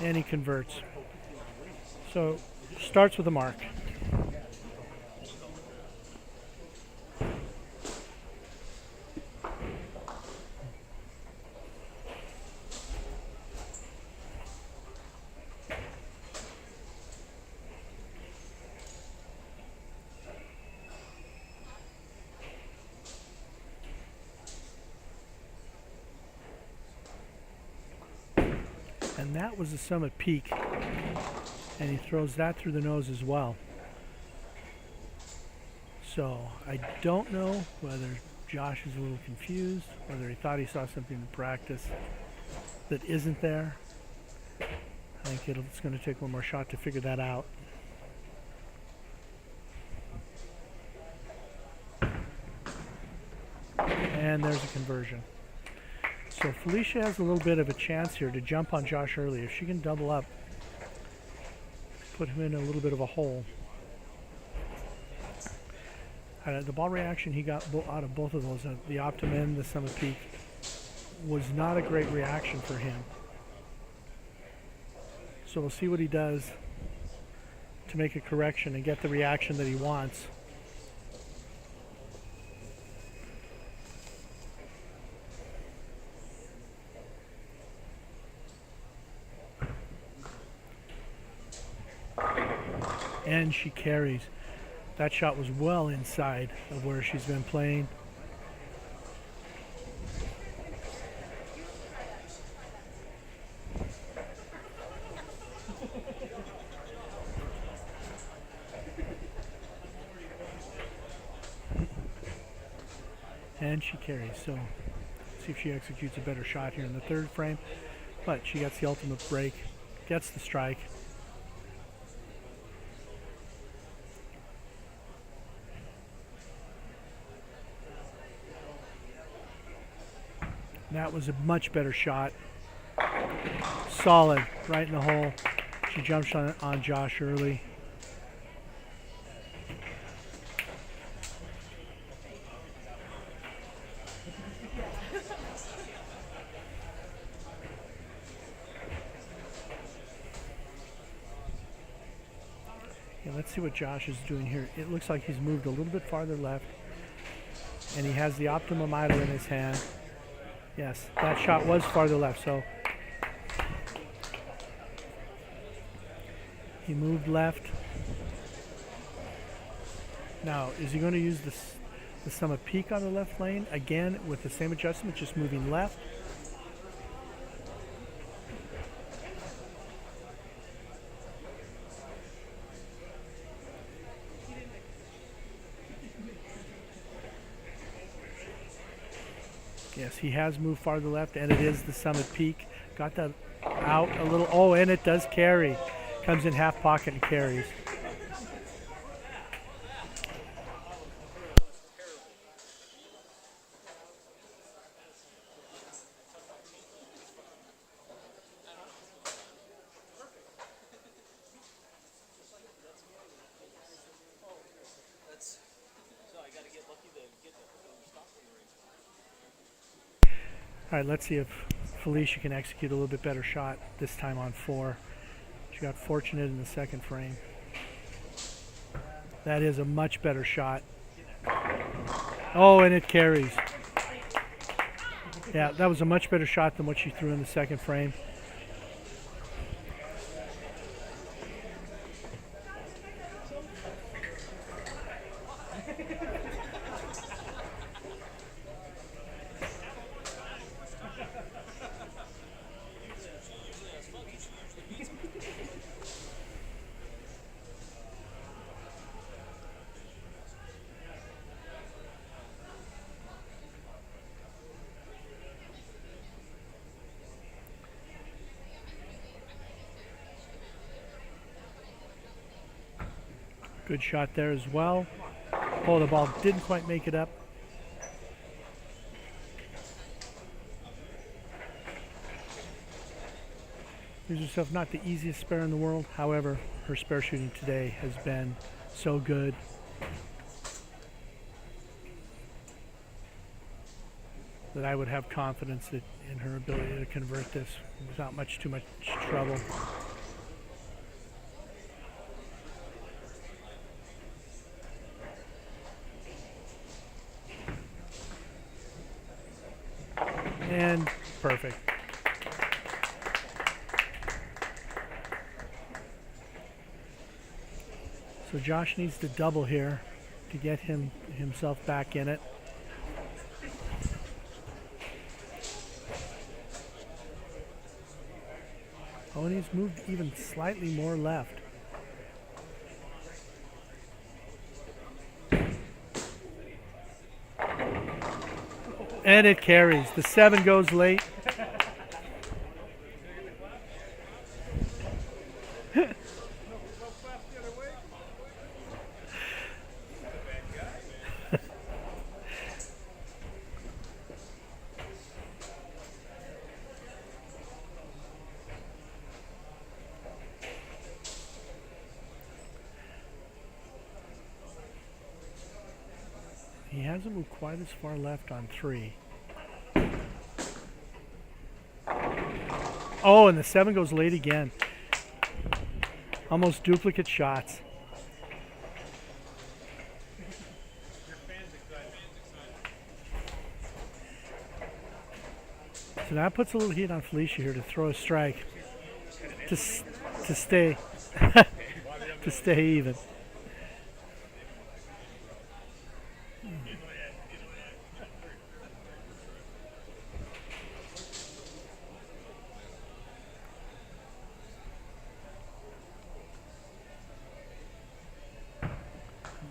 And he converts. So starts with a mark. And that was the summit peak. And he throws that through the nose as well. So I don't know whether Josh is a little confused, whether he thought he saw something in practice that isn't there. I think it's going to take one more shot to figure that out. And there's a conversion. So Felicia has a little bit of a chance here to jump on Josh early. If she can double up, put him in a little bit of a hole. The ball reaction he got out of both of those, the Optimum and the Summit Peak, was not a great reaction for him. So we'll see what he does to make a correction and get the reaction that he wants. And she carries. That shot was well inside of where she's been playing. And she carries. So see if she executes a better shot here in the third frame. But she gets the ultimate break, gets the strike. That was a much better shot. Solid, right in the hole. She jumps on Josh early. Yeah, let's see what Josh is doing here. It looks like he's moved a little bit farther left, and he has the Optimum idle in his hand. Yes, that shot was farther left, so he moved left. Now, is he going to use the Summit Peak on the left lane again with the same adjustment, just moving left? Yes, he has moved farther left, and it is the Summit Peak. Got that out a little. Oh, and it does carry. Comes in half pocket and carries. All right, let's see if Felicia can execute a little bit better shot this time on 4. She got fortunate in the second frame. That is a much better shot. Oh, and it carries. Yeah, that was a much better shot than what she threw in the second frame. Good shot there as well. Oh, the ball didn't quite make it up. Gives herself not the easiest spare in the world. However, her spare shooting today has been so good. That I would have confidence that in her ability to convert this without too much trouble. And perfect. So Josh needs to double here to get himself back in it. and he's moved even slightly more left. And it carries. The 7 goes late. He hasn't moved quite as far left on 3. Oh, and the 7 goes late again. Almost duplicate shots. So that puts a little heat on Felicia here to throw a strike to stay to stay even.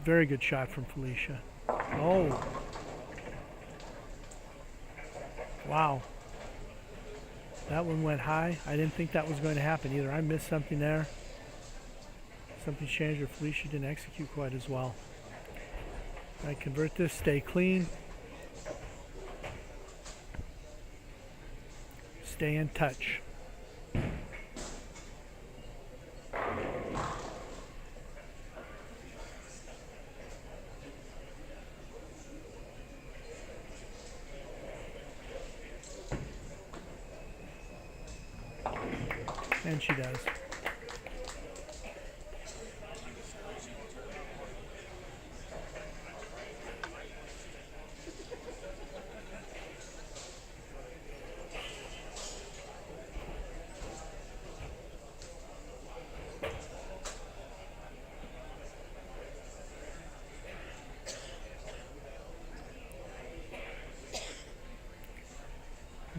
Very good shot from Felicia. Oh. Wow. That one went high. I didn't think that was going to happen either. I missed something there. Something changed, or Felicia didn't execute quite as well. I convert this, stay clean. Stay in touch. And she does.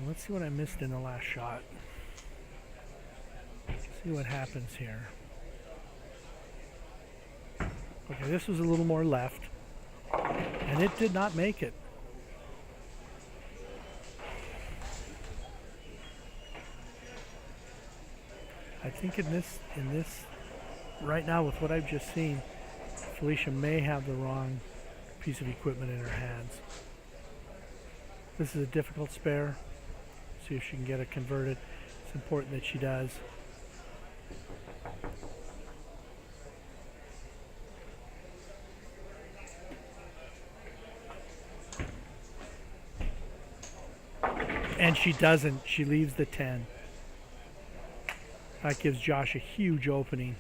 Let's see what I missed in the last shot. See what happens here. Okay, this was a little more left, and it did not make it. I think in this right now, with what I've just seen, Felicia may have the wrong piece of equipment in her hands. This is a difficult spare. See if she can get it converted. It's important that she does. And she doesn't. She leaves the 10. That gives Josh a huge opening.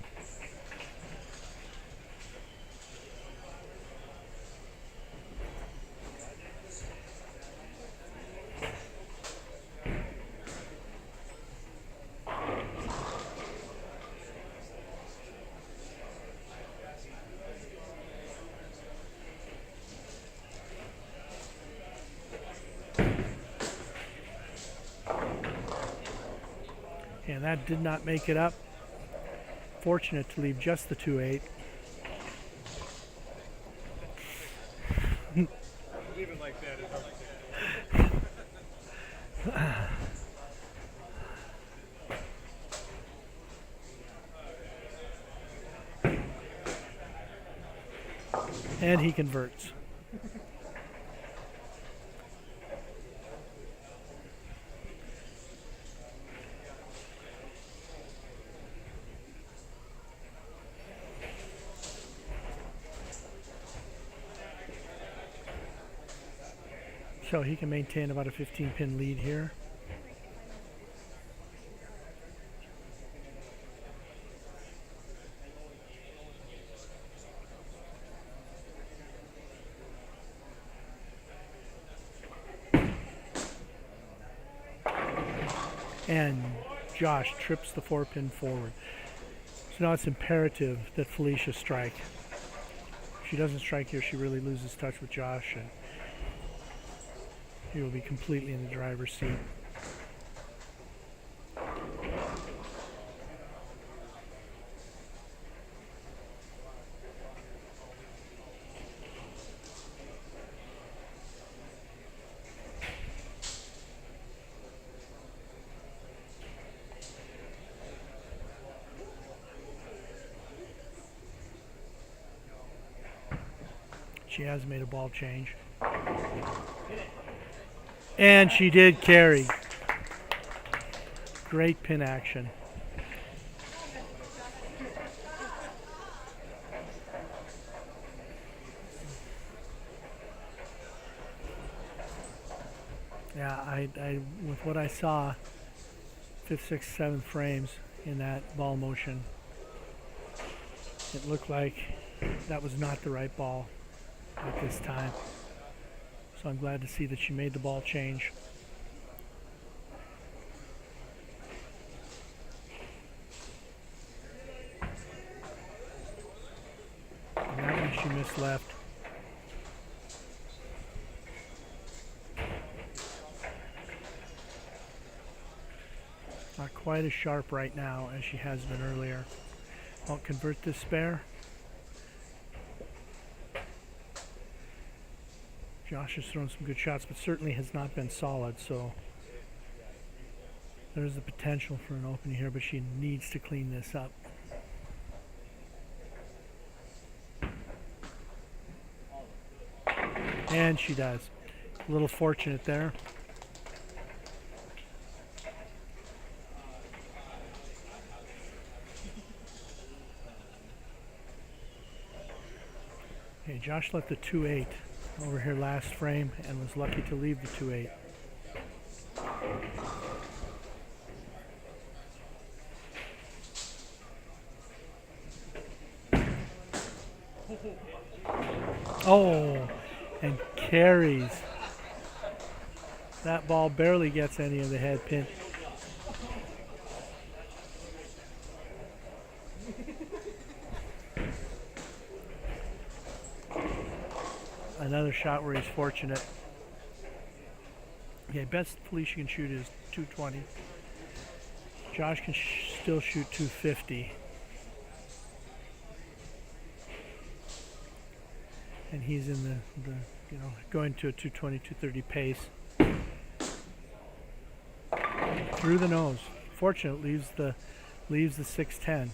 And that did not make it up. Fortunate to leave just the 2-8. Leaving like that is And he converts. So he can maintain about a 15-pin lead here. And Josh trips the 4-pin forward. So now it's imperative that Felicia strike. If she doesn't strike here, she really loses touch with Josh, and he will be completely in the driver's seat. She has made a ball change. And she did carry. Great pin action. Yeah, I with what I saw, 5th, 6th, 7th frames in that ball motion, it looked like that was not the right ball at this time. So I'm glad to see that she made the ball change. And that one she missed left. Not quite as sharp right now as she has been earlier. Won't convert this spare. Josh has thrown some good shots, but certainly has not been solid, so there's the potential for an opening here, but she needs to clean this up. And she does. A little fortunate there. Okay, Josh left the 2-8 over here last frame and was lucky to leave the 2-8. Oh, and carries. That ball barely gets any of the head pin. Another shot where he's fortunate. Okay, best Felicia can shoot is 220. Josh can still shoot 250. And he's in the going to a 220, 230 pace. Through the nose. Fortunate, leaves the 610.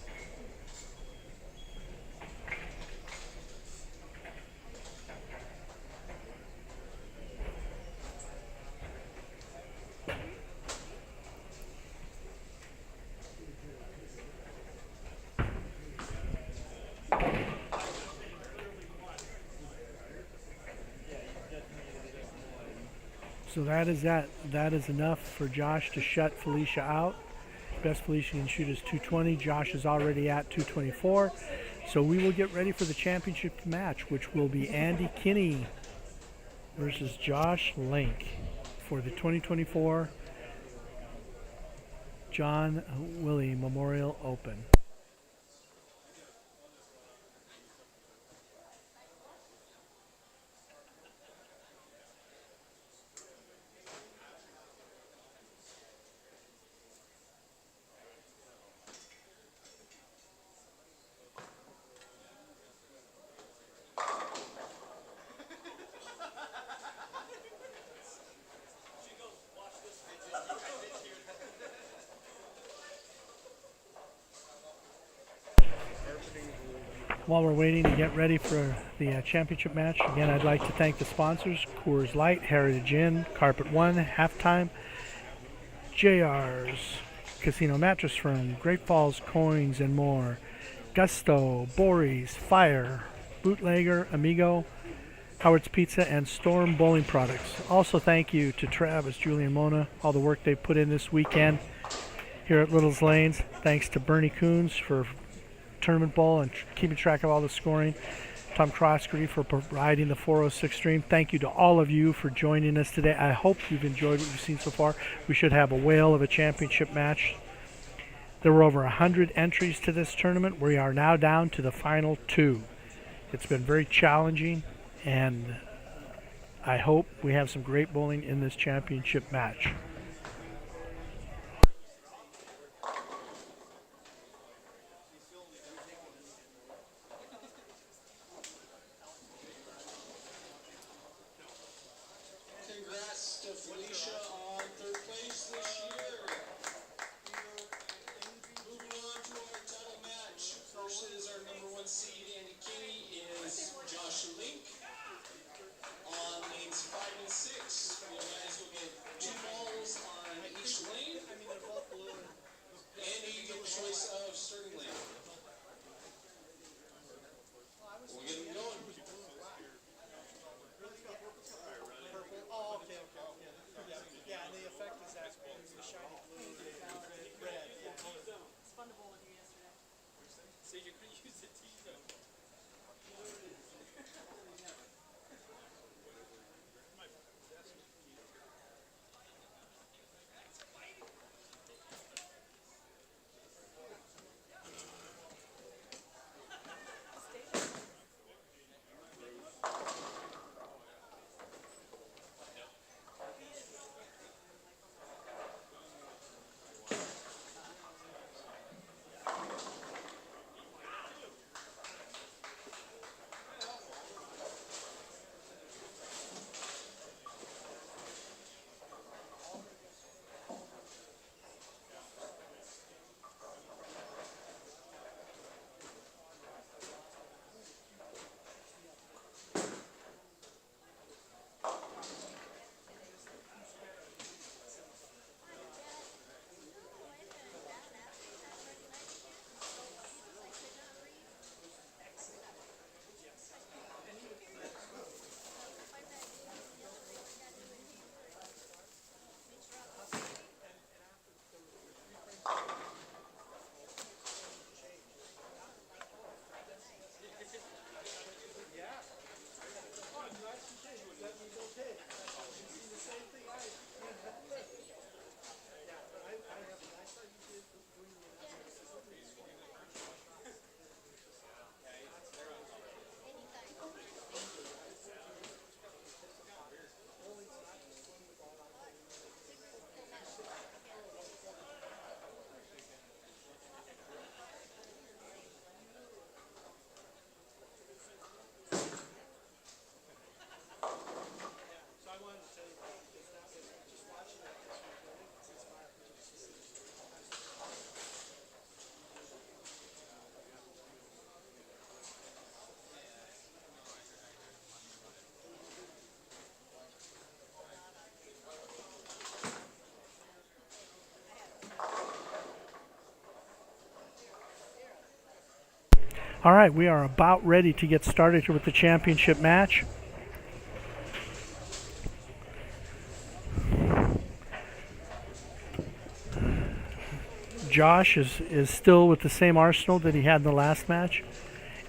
So that is enough for Josh to shut Felicia out. Best Felicia can shoot is 220. Josh is already at 224. So we will get ready for the championship match, which will be Andy Kinney versus Josh Link for the 2024 John Willey Memorial Open. While we're waiting to get ready for the championship match, again, I'd like to thank the sponsors: Coors Light, Heritage Inn, Carpet One, Halftime, JR's, Casino Mattress Firm, Great Falls Coins and more, Gusto, Boris, Fire, Bootlegger, Amigo, Howard's Pizza, and Storm Bowling Products. Also, thank you to Travis, Julie, and Mona, all the work they've put in this weekend here at Little's Lanes. Thanks to Bernie Coons for Tournament Bowl and keeping track of all the scoring. Tom Croskery for providing the 406 stream. Thank you to all of you for joining us today. I hope you've enjoyed what you've seen so far. We should have a whale of a championship match. There were over 100 entries to this tournament. We are now down to the final 2. It's been very challenging, and I hope we have some great bowling in this championship match. Congrats to Felicia on 3rd place this year. Moving on to our title match versus our #1 seed Andy Kinney is Josh Link Oh, okay, okay. Yeah, yeah, and the effect is that the shiny blue, the red. It's fun to bowl with you yesterday. So you're gonna use the T though. All right, we are about ready to get started here with the championship match. Josh is still with the same arsenal that he had in the last match.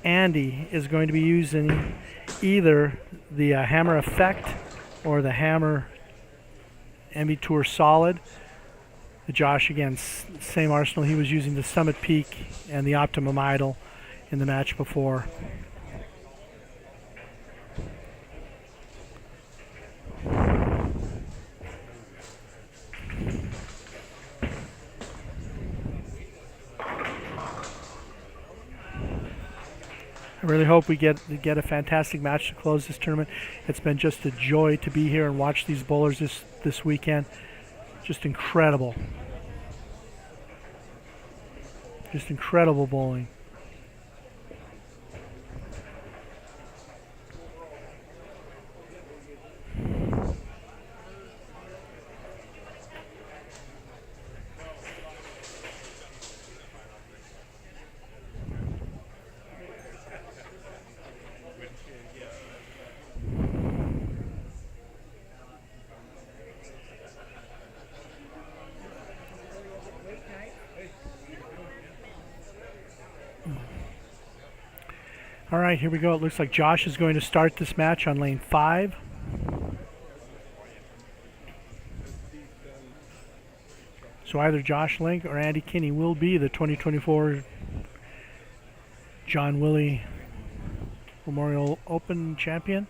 Andy is going to be using either the Hammer Effect or the Hammer MB Tour Solid. Josh, again, same arsenal. He was using the Summit Peak and the Optimum Idol in the match before. I really hope we get a fantastic match to close this tournament. It's been just a joy to be here and watch these bowlers this weekend. Just incredible. Just incredible bowling. All right, here we go. It looks like Josh is going to start this match on lane 5. So either Josh Link or Andy Kinney will be the 2024 John Willey Memorial Open champion.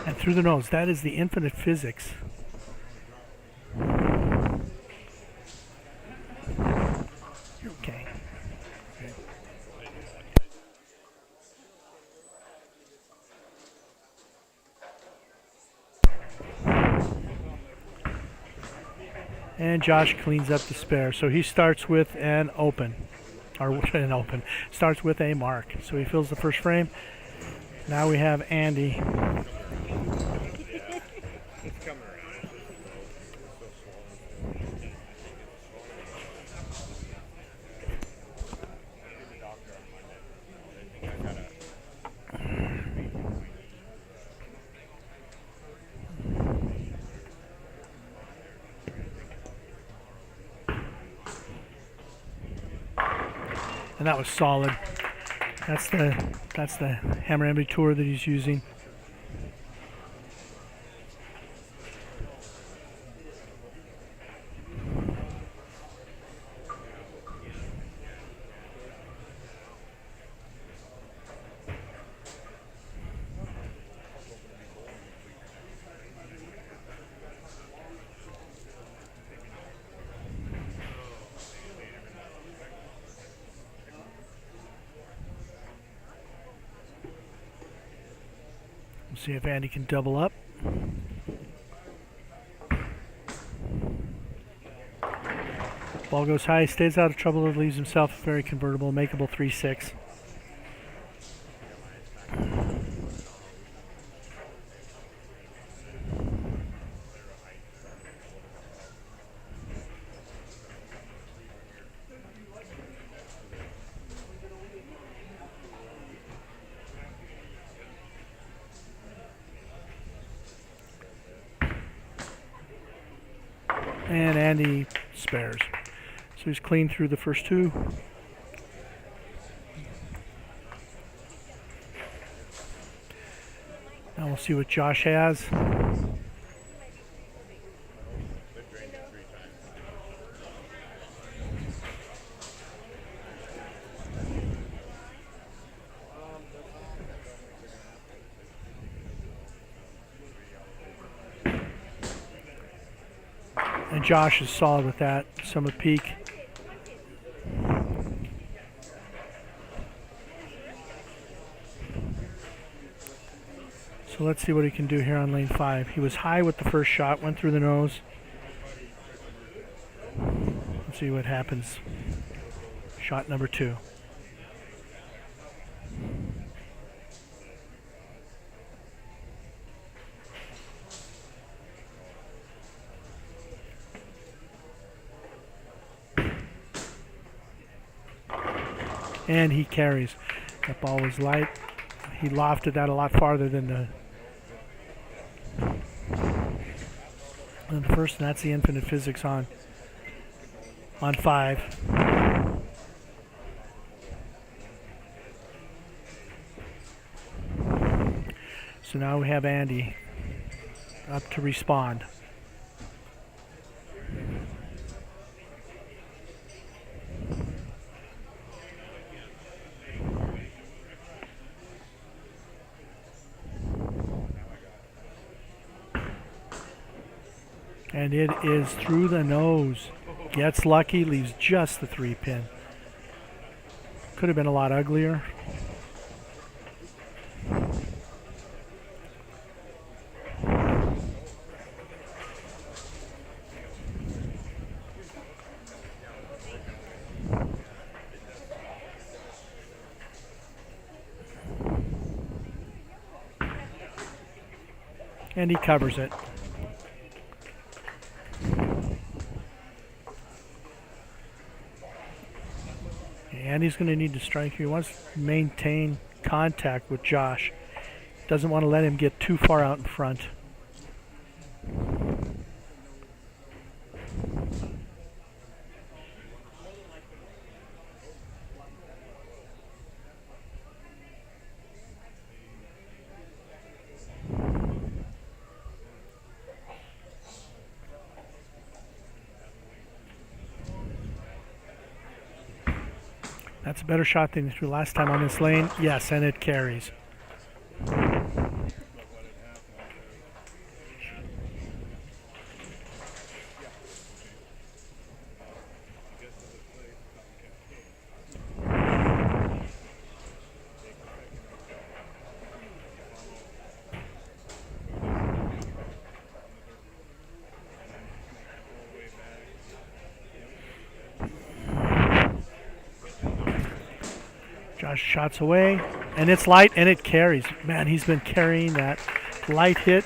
And through the nose, that is the infinite physics. Okay. And Josh cleans up the spare. So he starts with an open. Or an open. Starts with a mark. So he fills the first frame. Now we have Andy. And that was solid. That's the hammer Emmy tour that he's using. We'll see if Andy can double up. Ball goes high, stays out of trouble, and leaves himself very convertible, makeable 3-6. And Andy spares. So he's clean through the first two. Now we'll see what Josh has. And Josh is solid with that. Summit peak. So let's see what he can do here on lane 5. He was high with the first shot, went through the nose. Let's see what happens. Shot number 2. And he carries. That ball was light. He lofted that a lot farther than the first, and that's the infinite physics on 5. So now we have Andy up to respond. And it is through the nose. Gets lucky, leaves just the 3-pin. Could have been a lot uglier. And he covers it. And he's going to need to strike here. He wants to maintain contact with Josh. Doesn't want to let him get too far out in front. That's a better shot than he threw last time on this lane. Yes, and it carries. Josh shots away, and it's light, and it carries. Man, he's been carrying that light hit.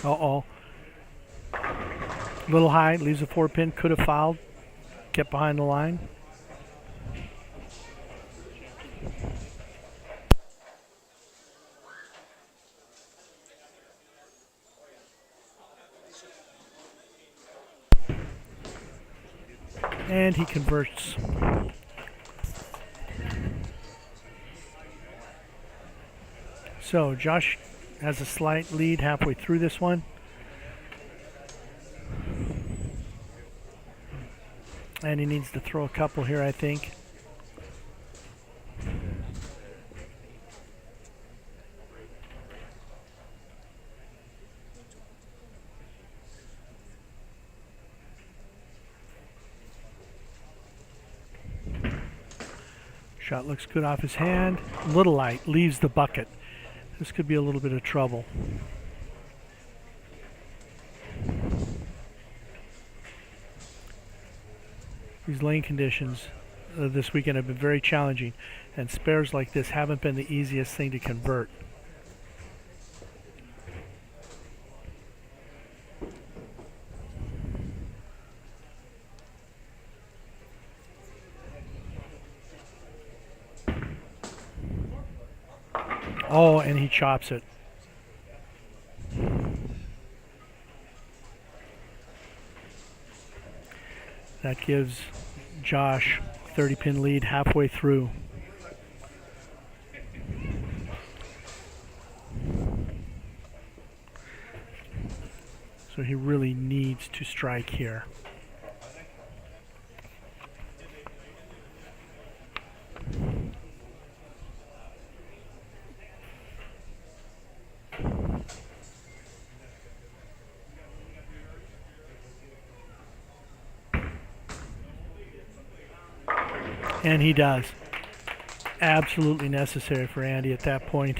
Uh-oh. Little high, leaves a 4-pin, could have fouled, kept behind the line. And he converts. So Josh has a slight lead halfway through this one. And he needs to throw a couple here, I think. Shot looks good off his hand. Little light, leaves the bucket. This could be a little bit of trouble. These lane conditions this weekend have been very challenging, and spares like this haven't been the easiest thing to convert. Oh, and he chops it. That gives Josh 30-pin lead halfway through. So he really needs to strike here. And he does. Absolutely necessary for Andy at that point.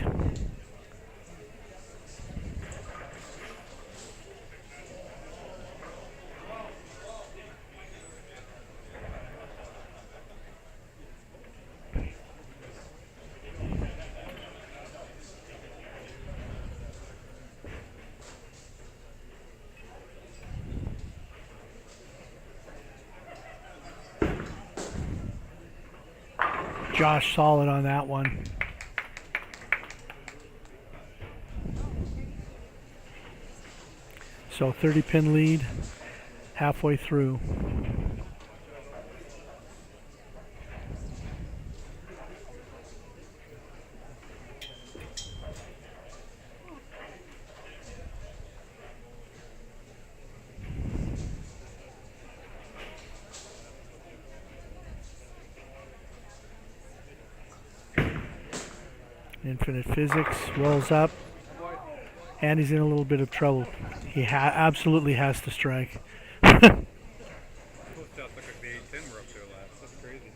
Josh solid on that one. So 30-pin lead halfway through. Infinite Physics rolls up, and he's in a little bit of trouble. He absolutely has to strike. Sounds like a V10 we're up to last. That's crazy.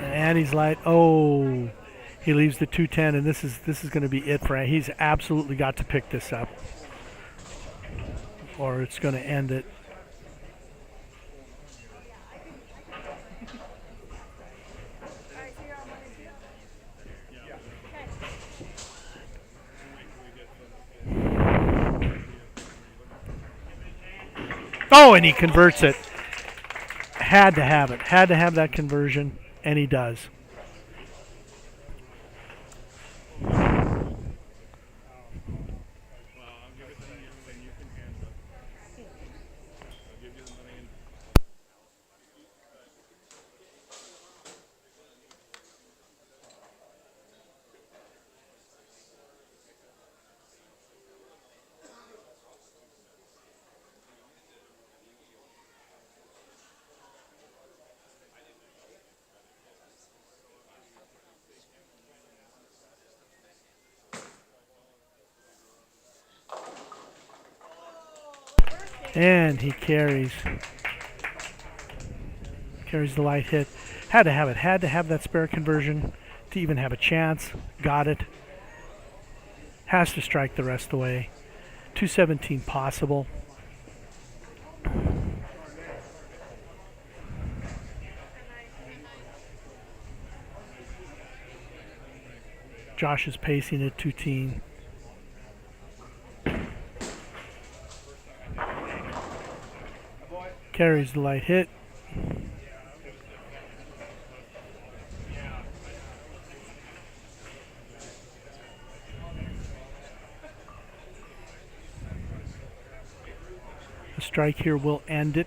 And he's like, oh, he leaves the 210, and this is going to be it for him. He's absolutely got to pick this up, or it's going to end it. Oh, and he converts it. Had to have it. Had to have that conversion, and he does. And he carries the light hit. Had to have it. Had to have that spare conversion to even have a chance. Got it. Has to strike the rest of the way. 217 possible. Josh is pacing at 2-teen. Carries the light hit. The strike here will end it.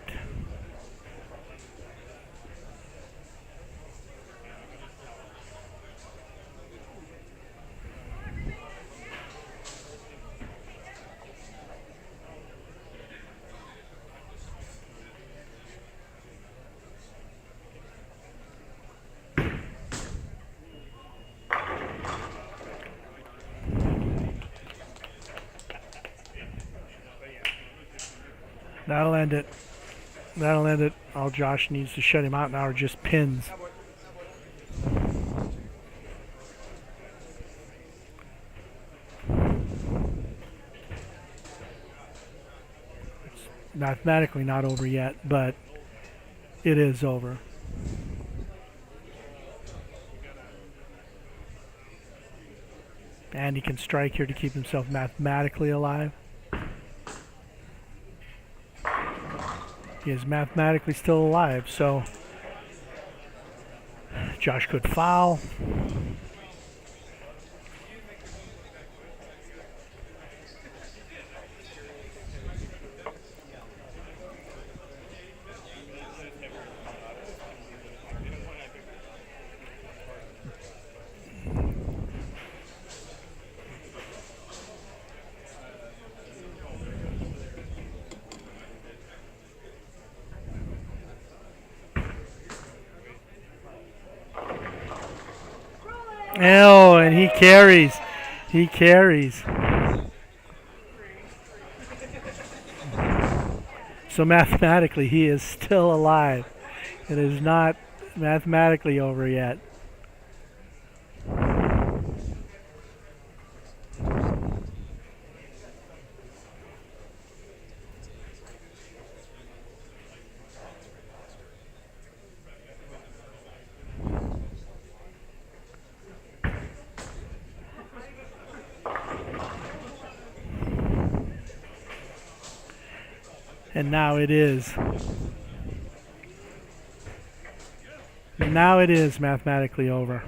That'll end it. That'll end it. All Josh needs to shut him out now are just pins. It's mathematically not over yet, but it is over. And he can strike here to keep himself mathematically alive. He is mathematically still alive, so Josh could foul. Oh, and he carries. He carries. So mathematically, he is still alive. It is not mathematically over yet. And now it is. Now it is mathematically over.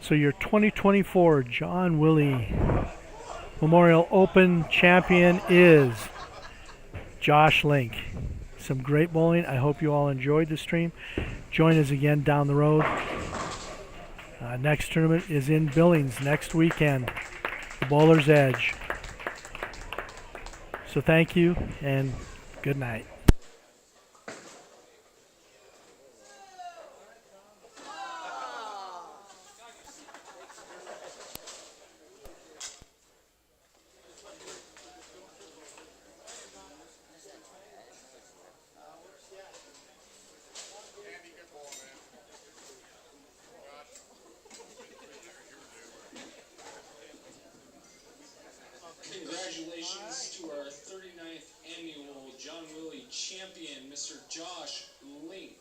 So your 2024 John Willey Memorial Open champion is Josh Link. Some great bowling. I hope you all enjoyed the stream. Join us again down the road. Next tournament is in Billings next weekend. The Bowler's Edge. So thank you and good night. Congratulations to our 39th annual John Willey champion, Mr. Josh Link.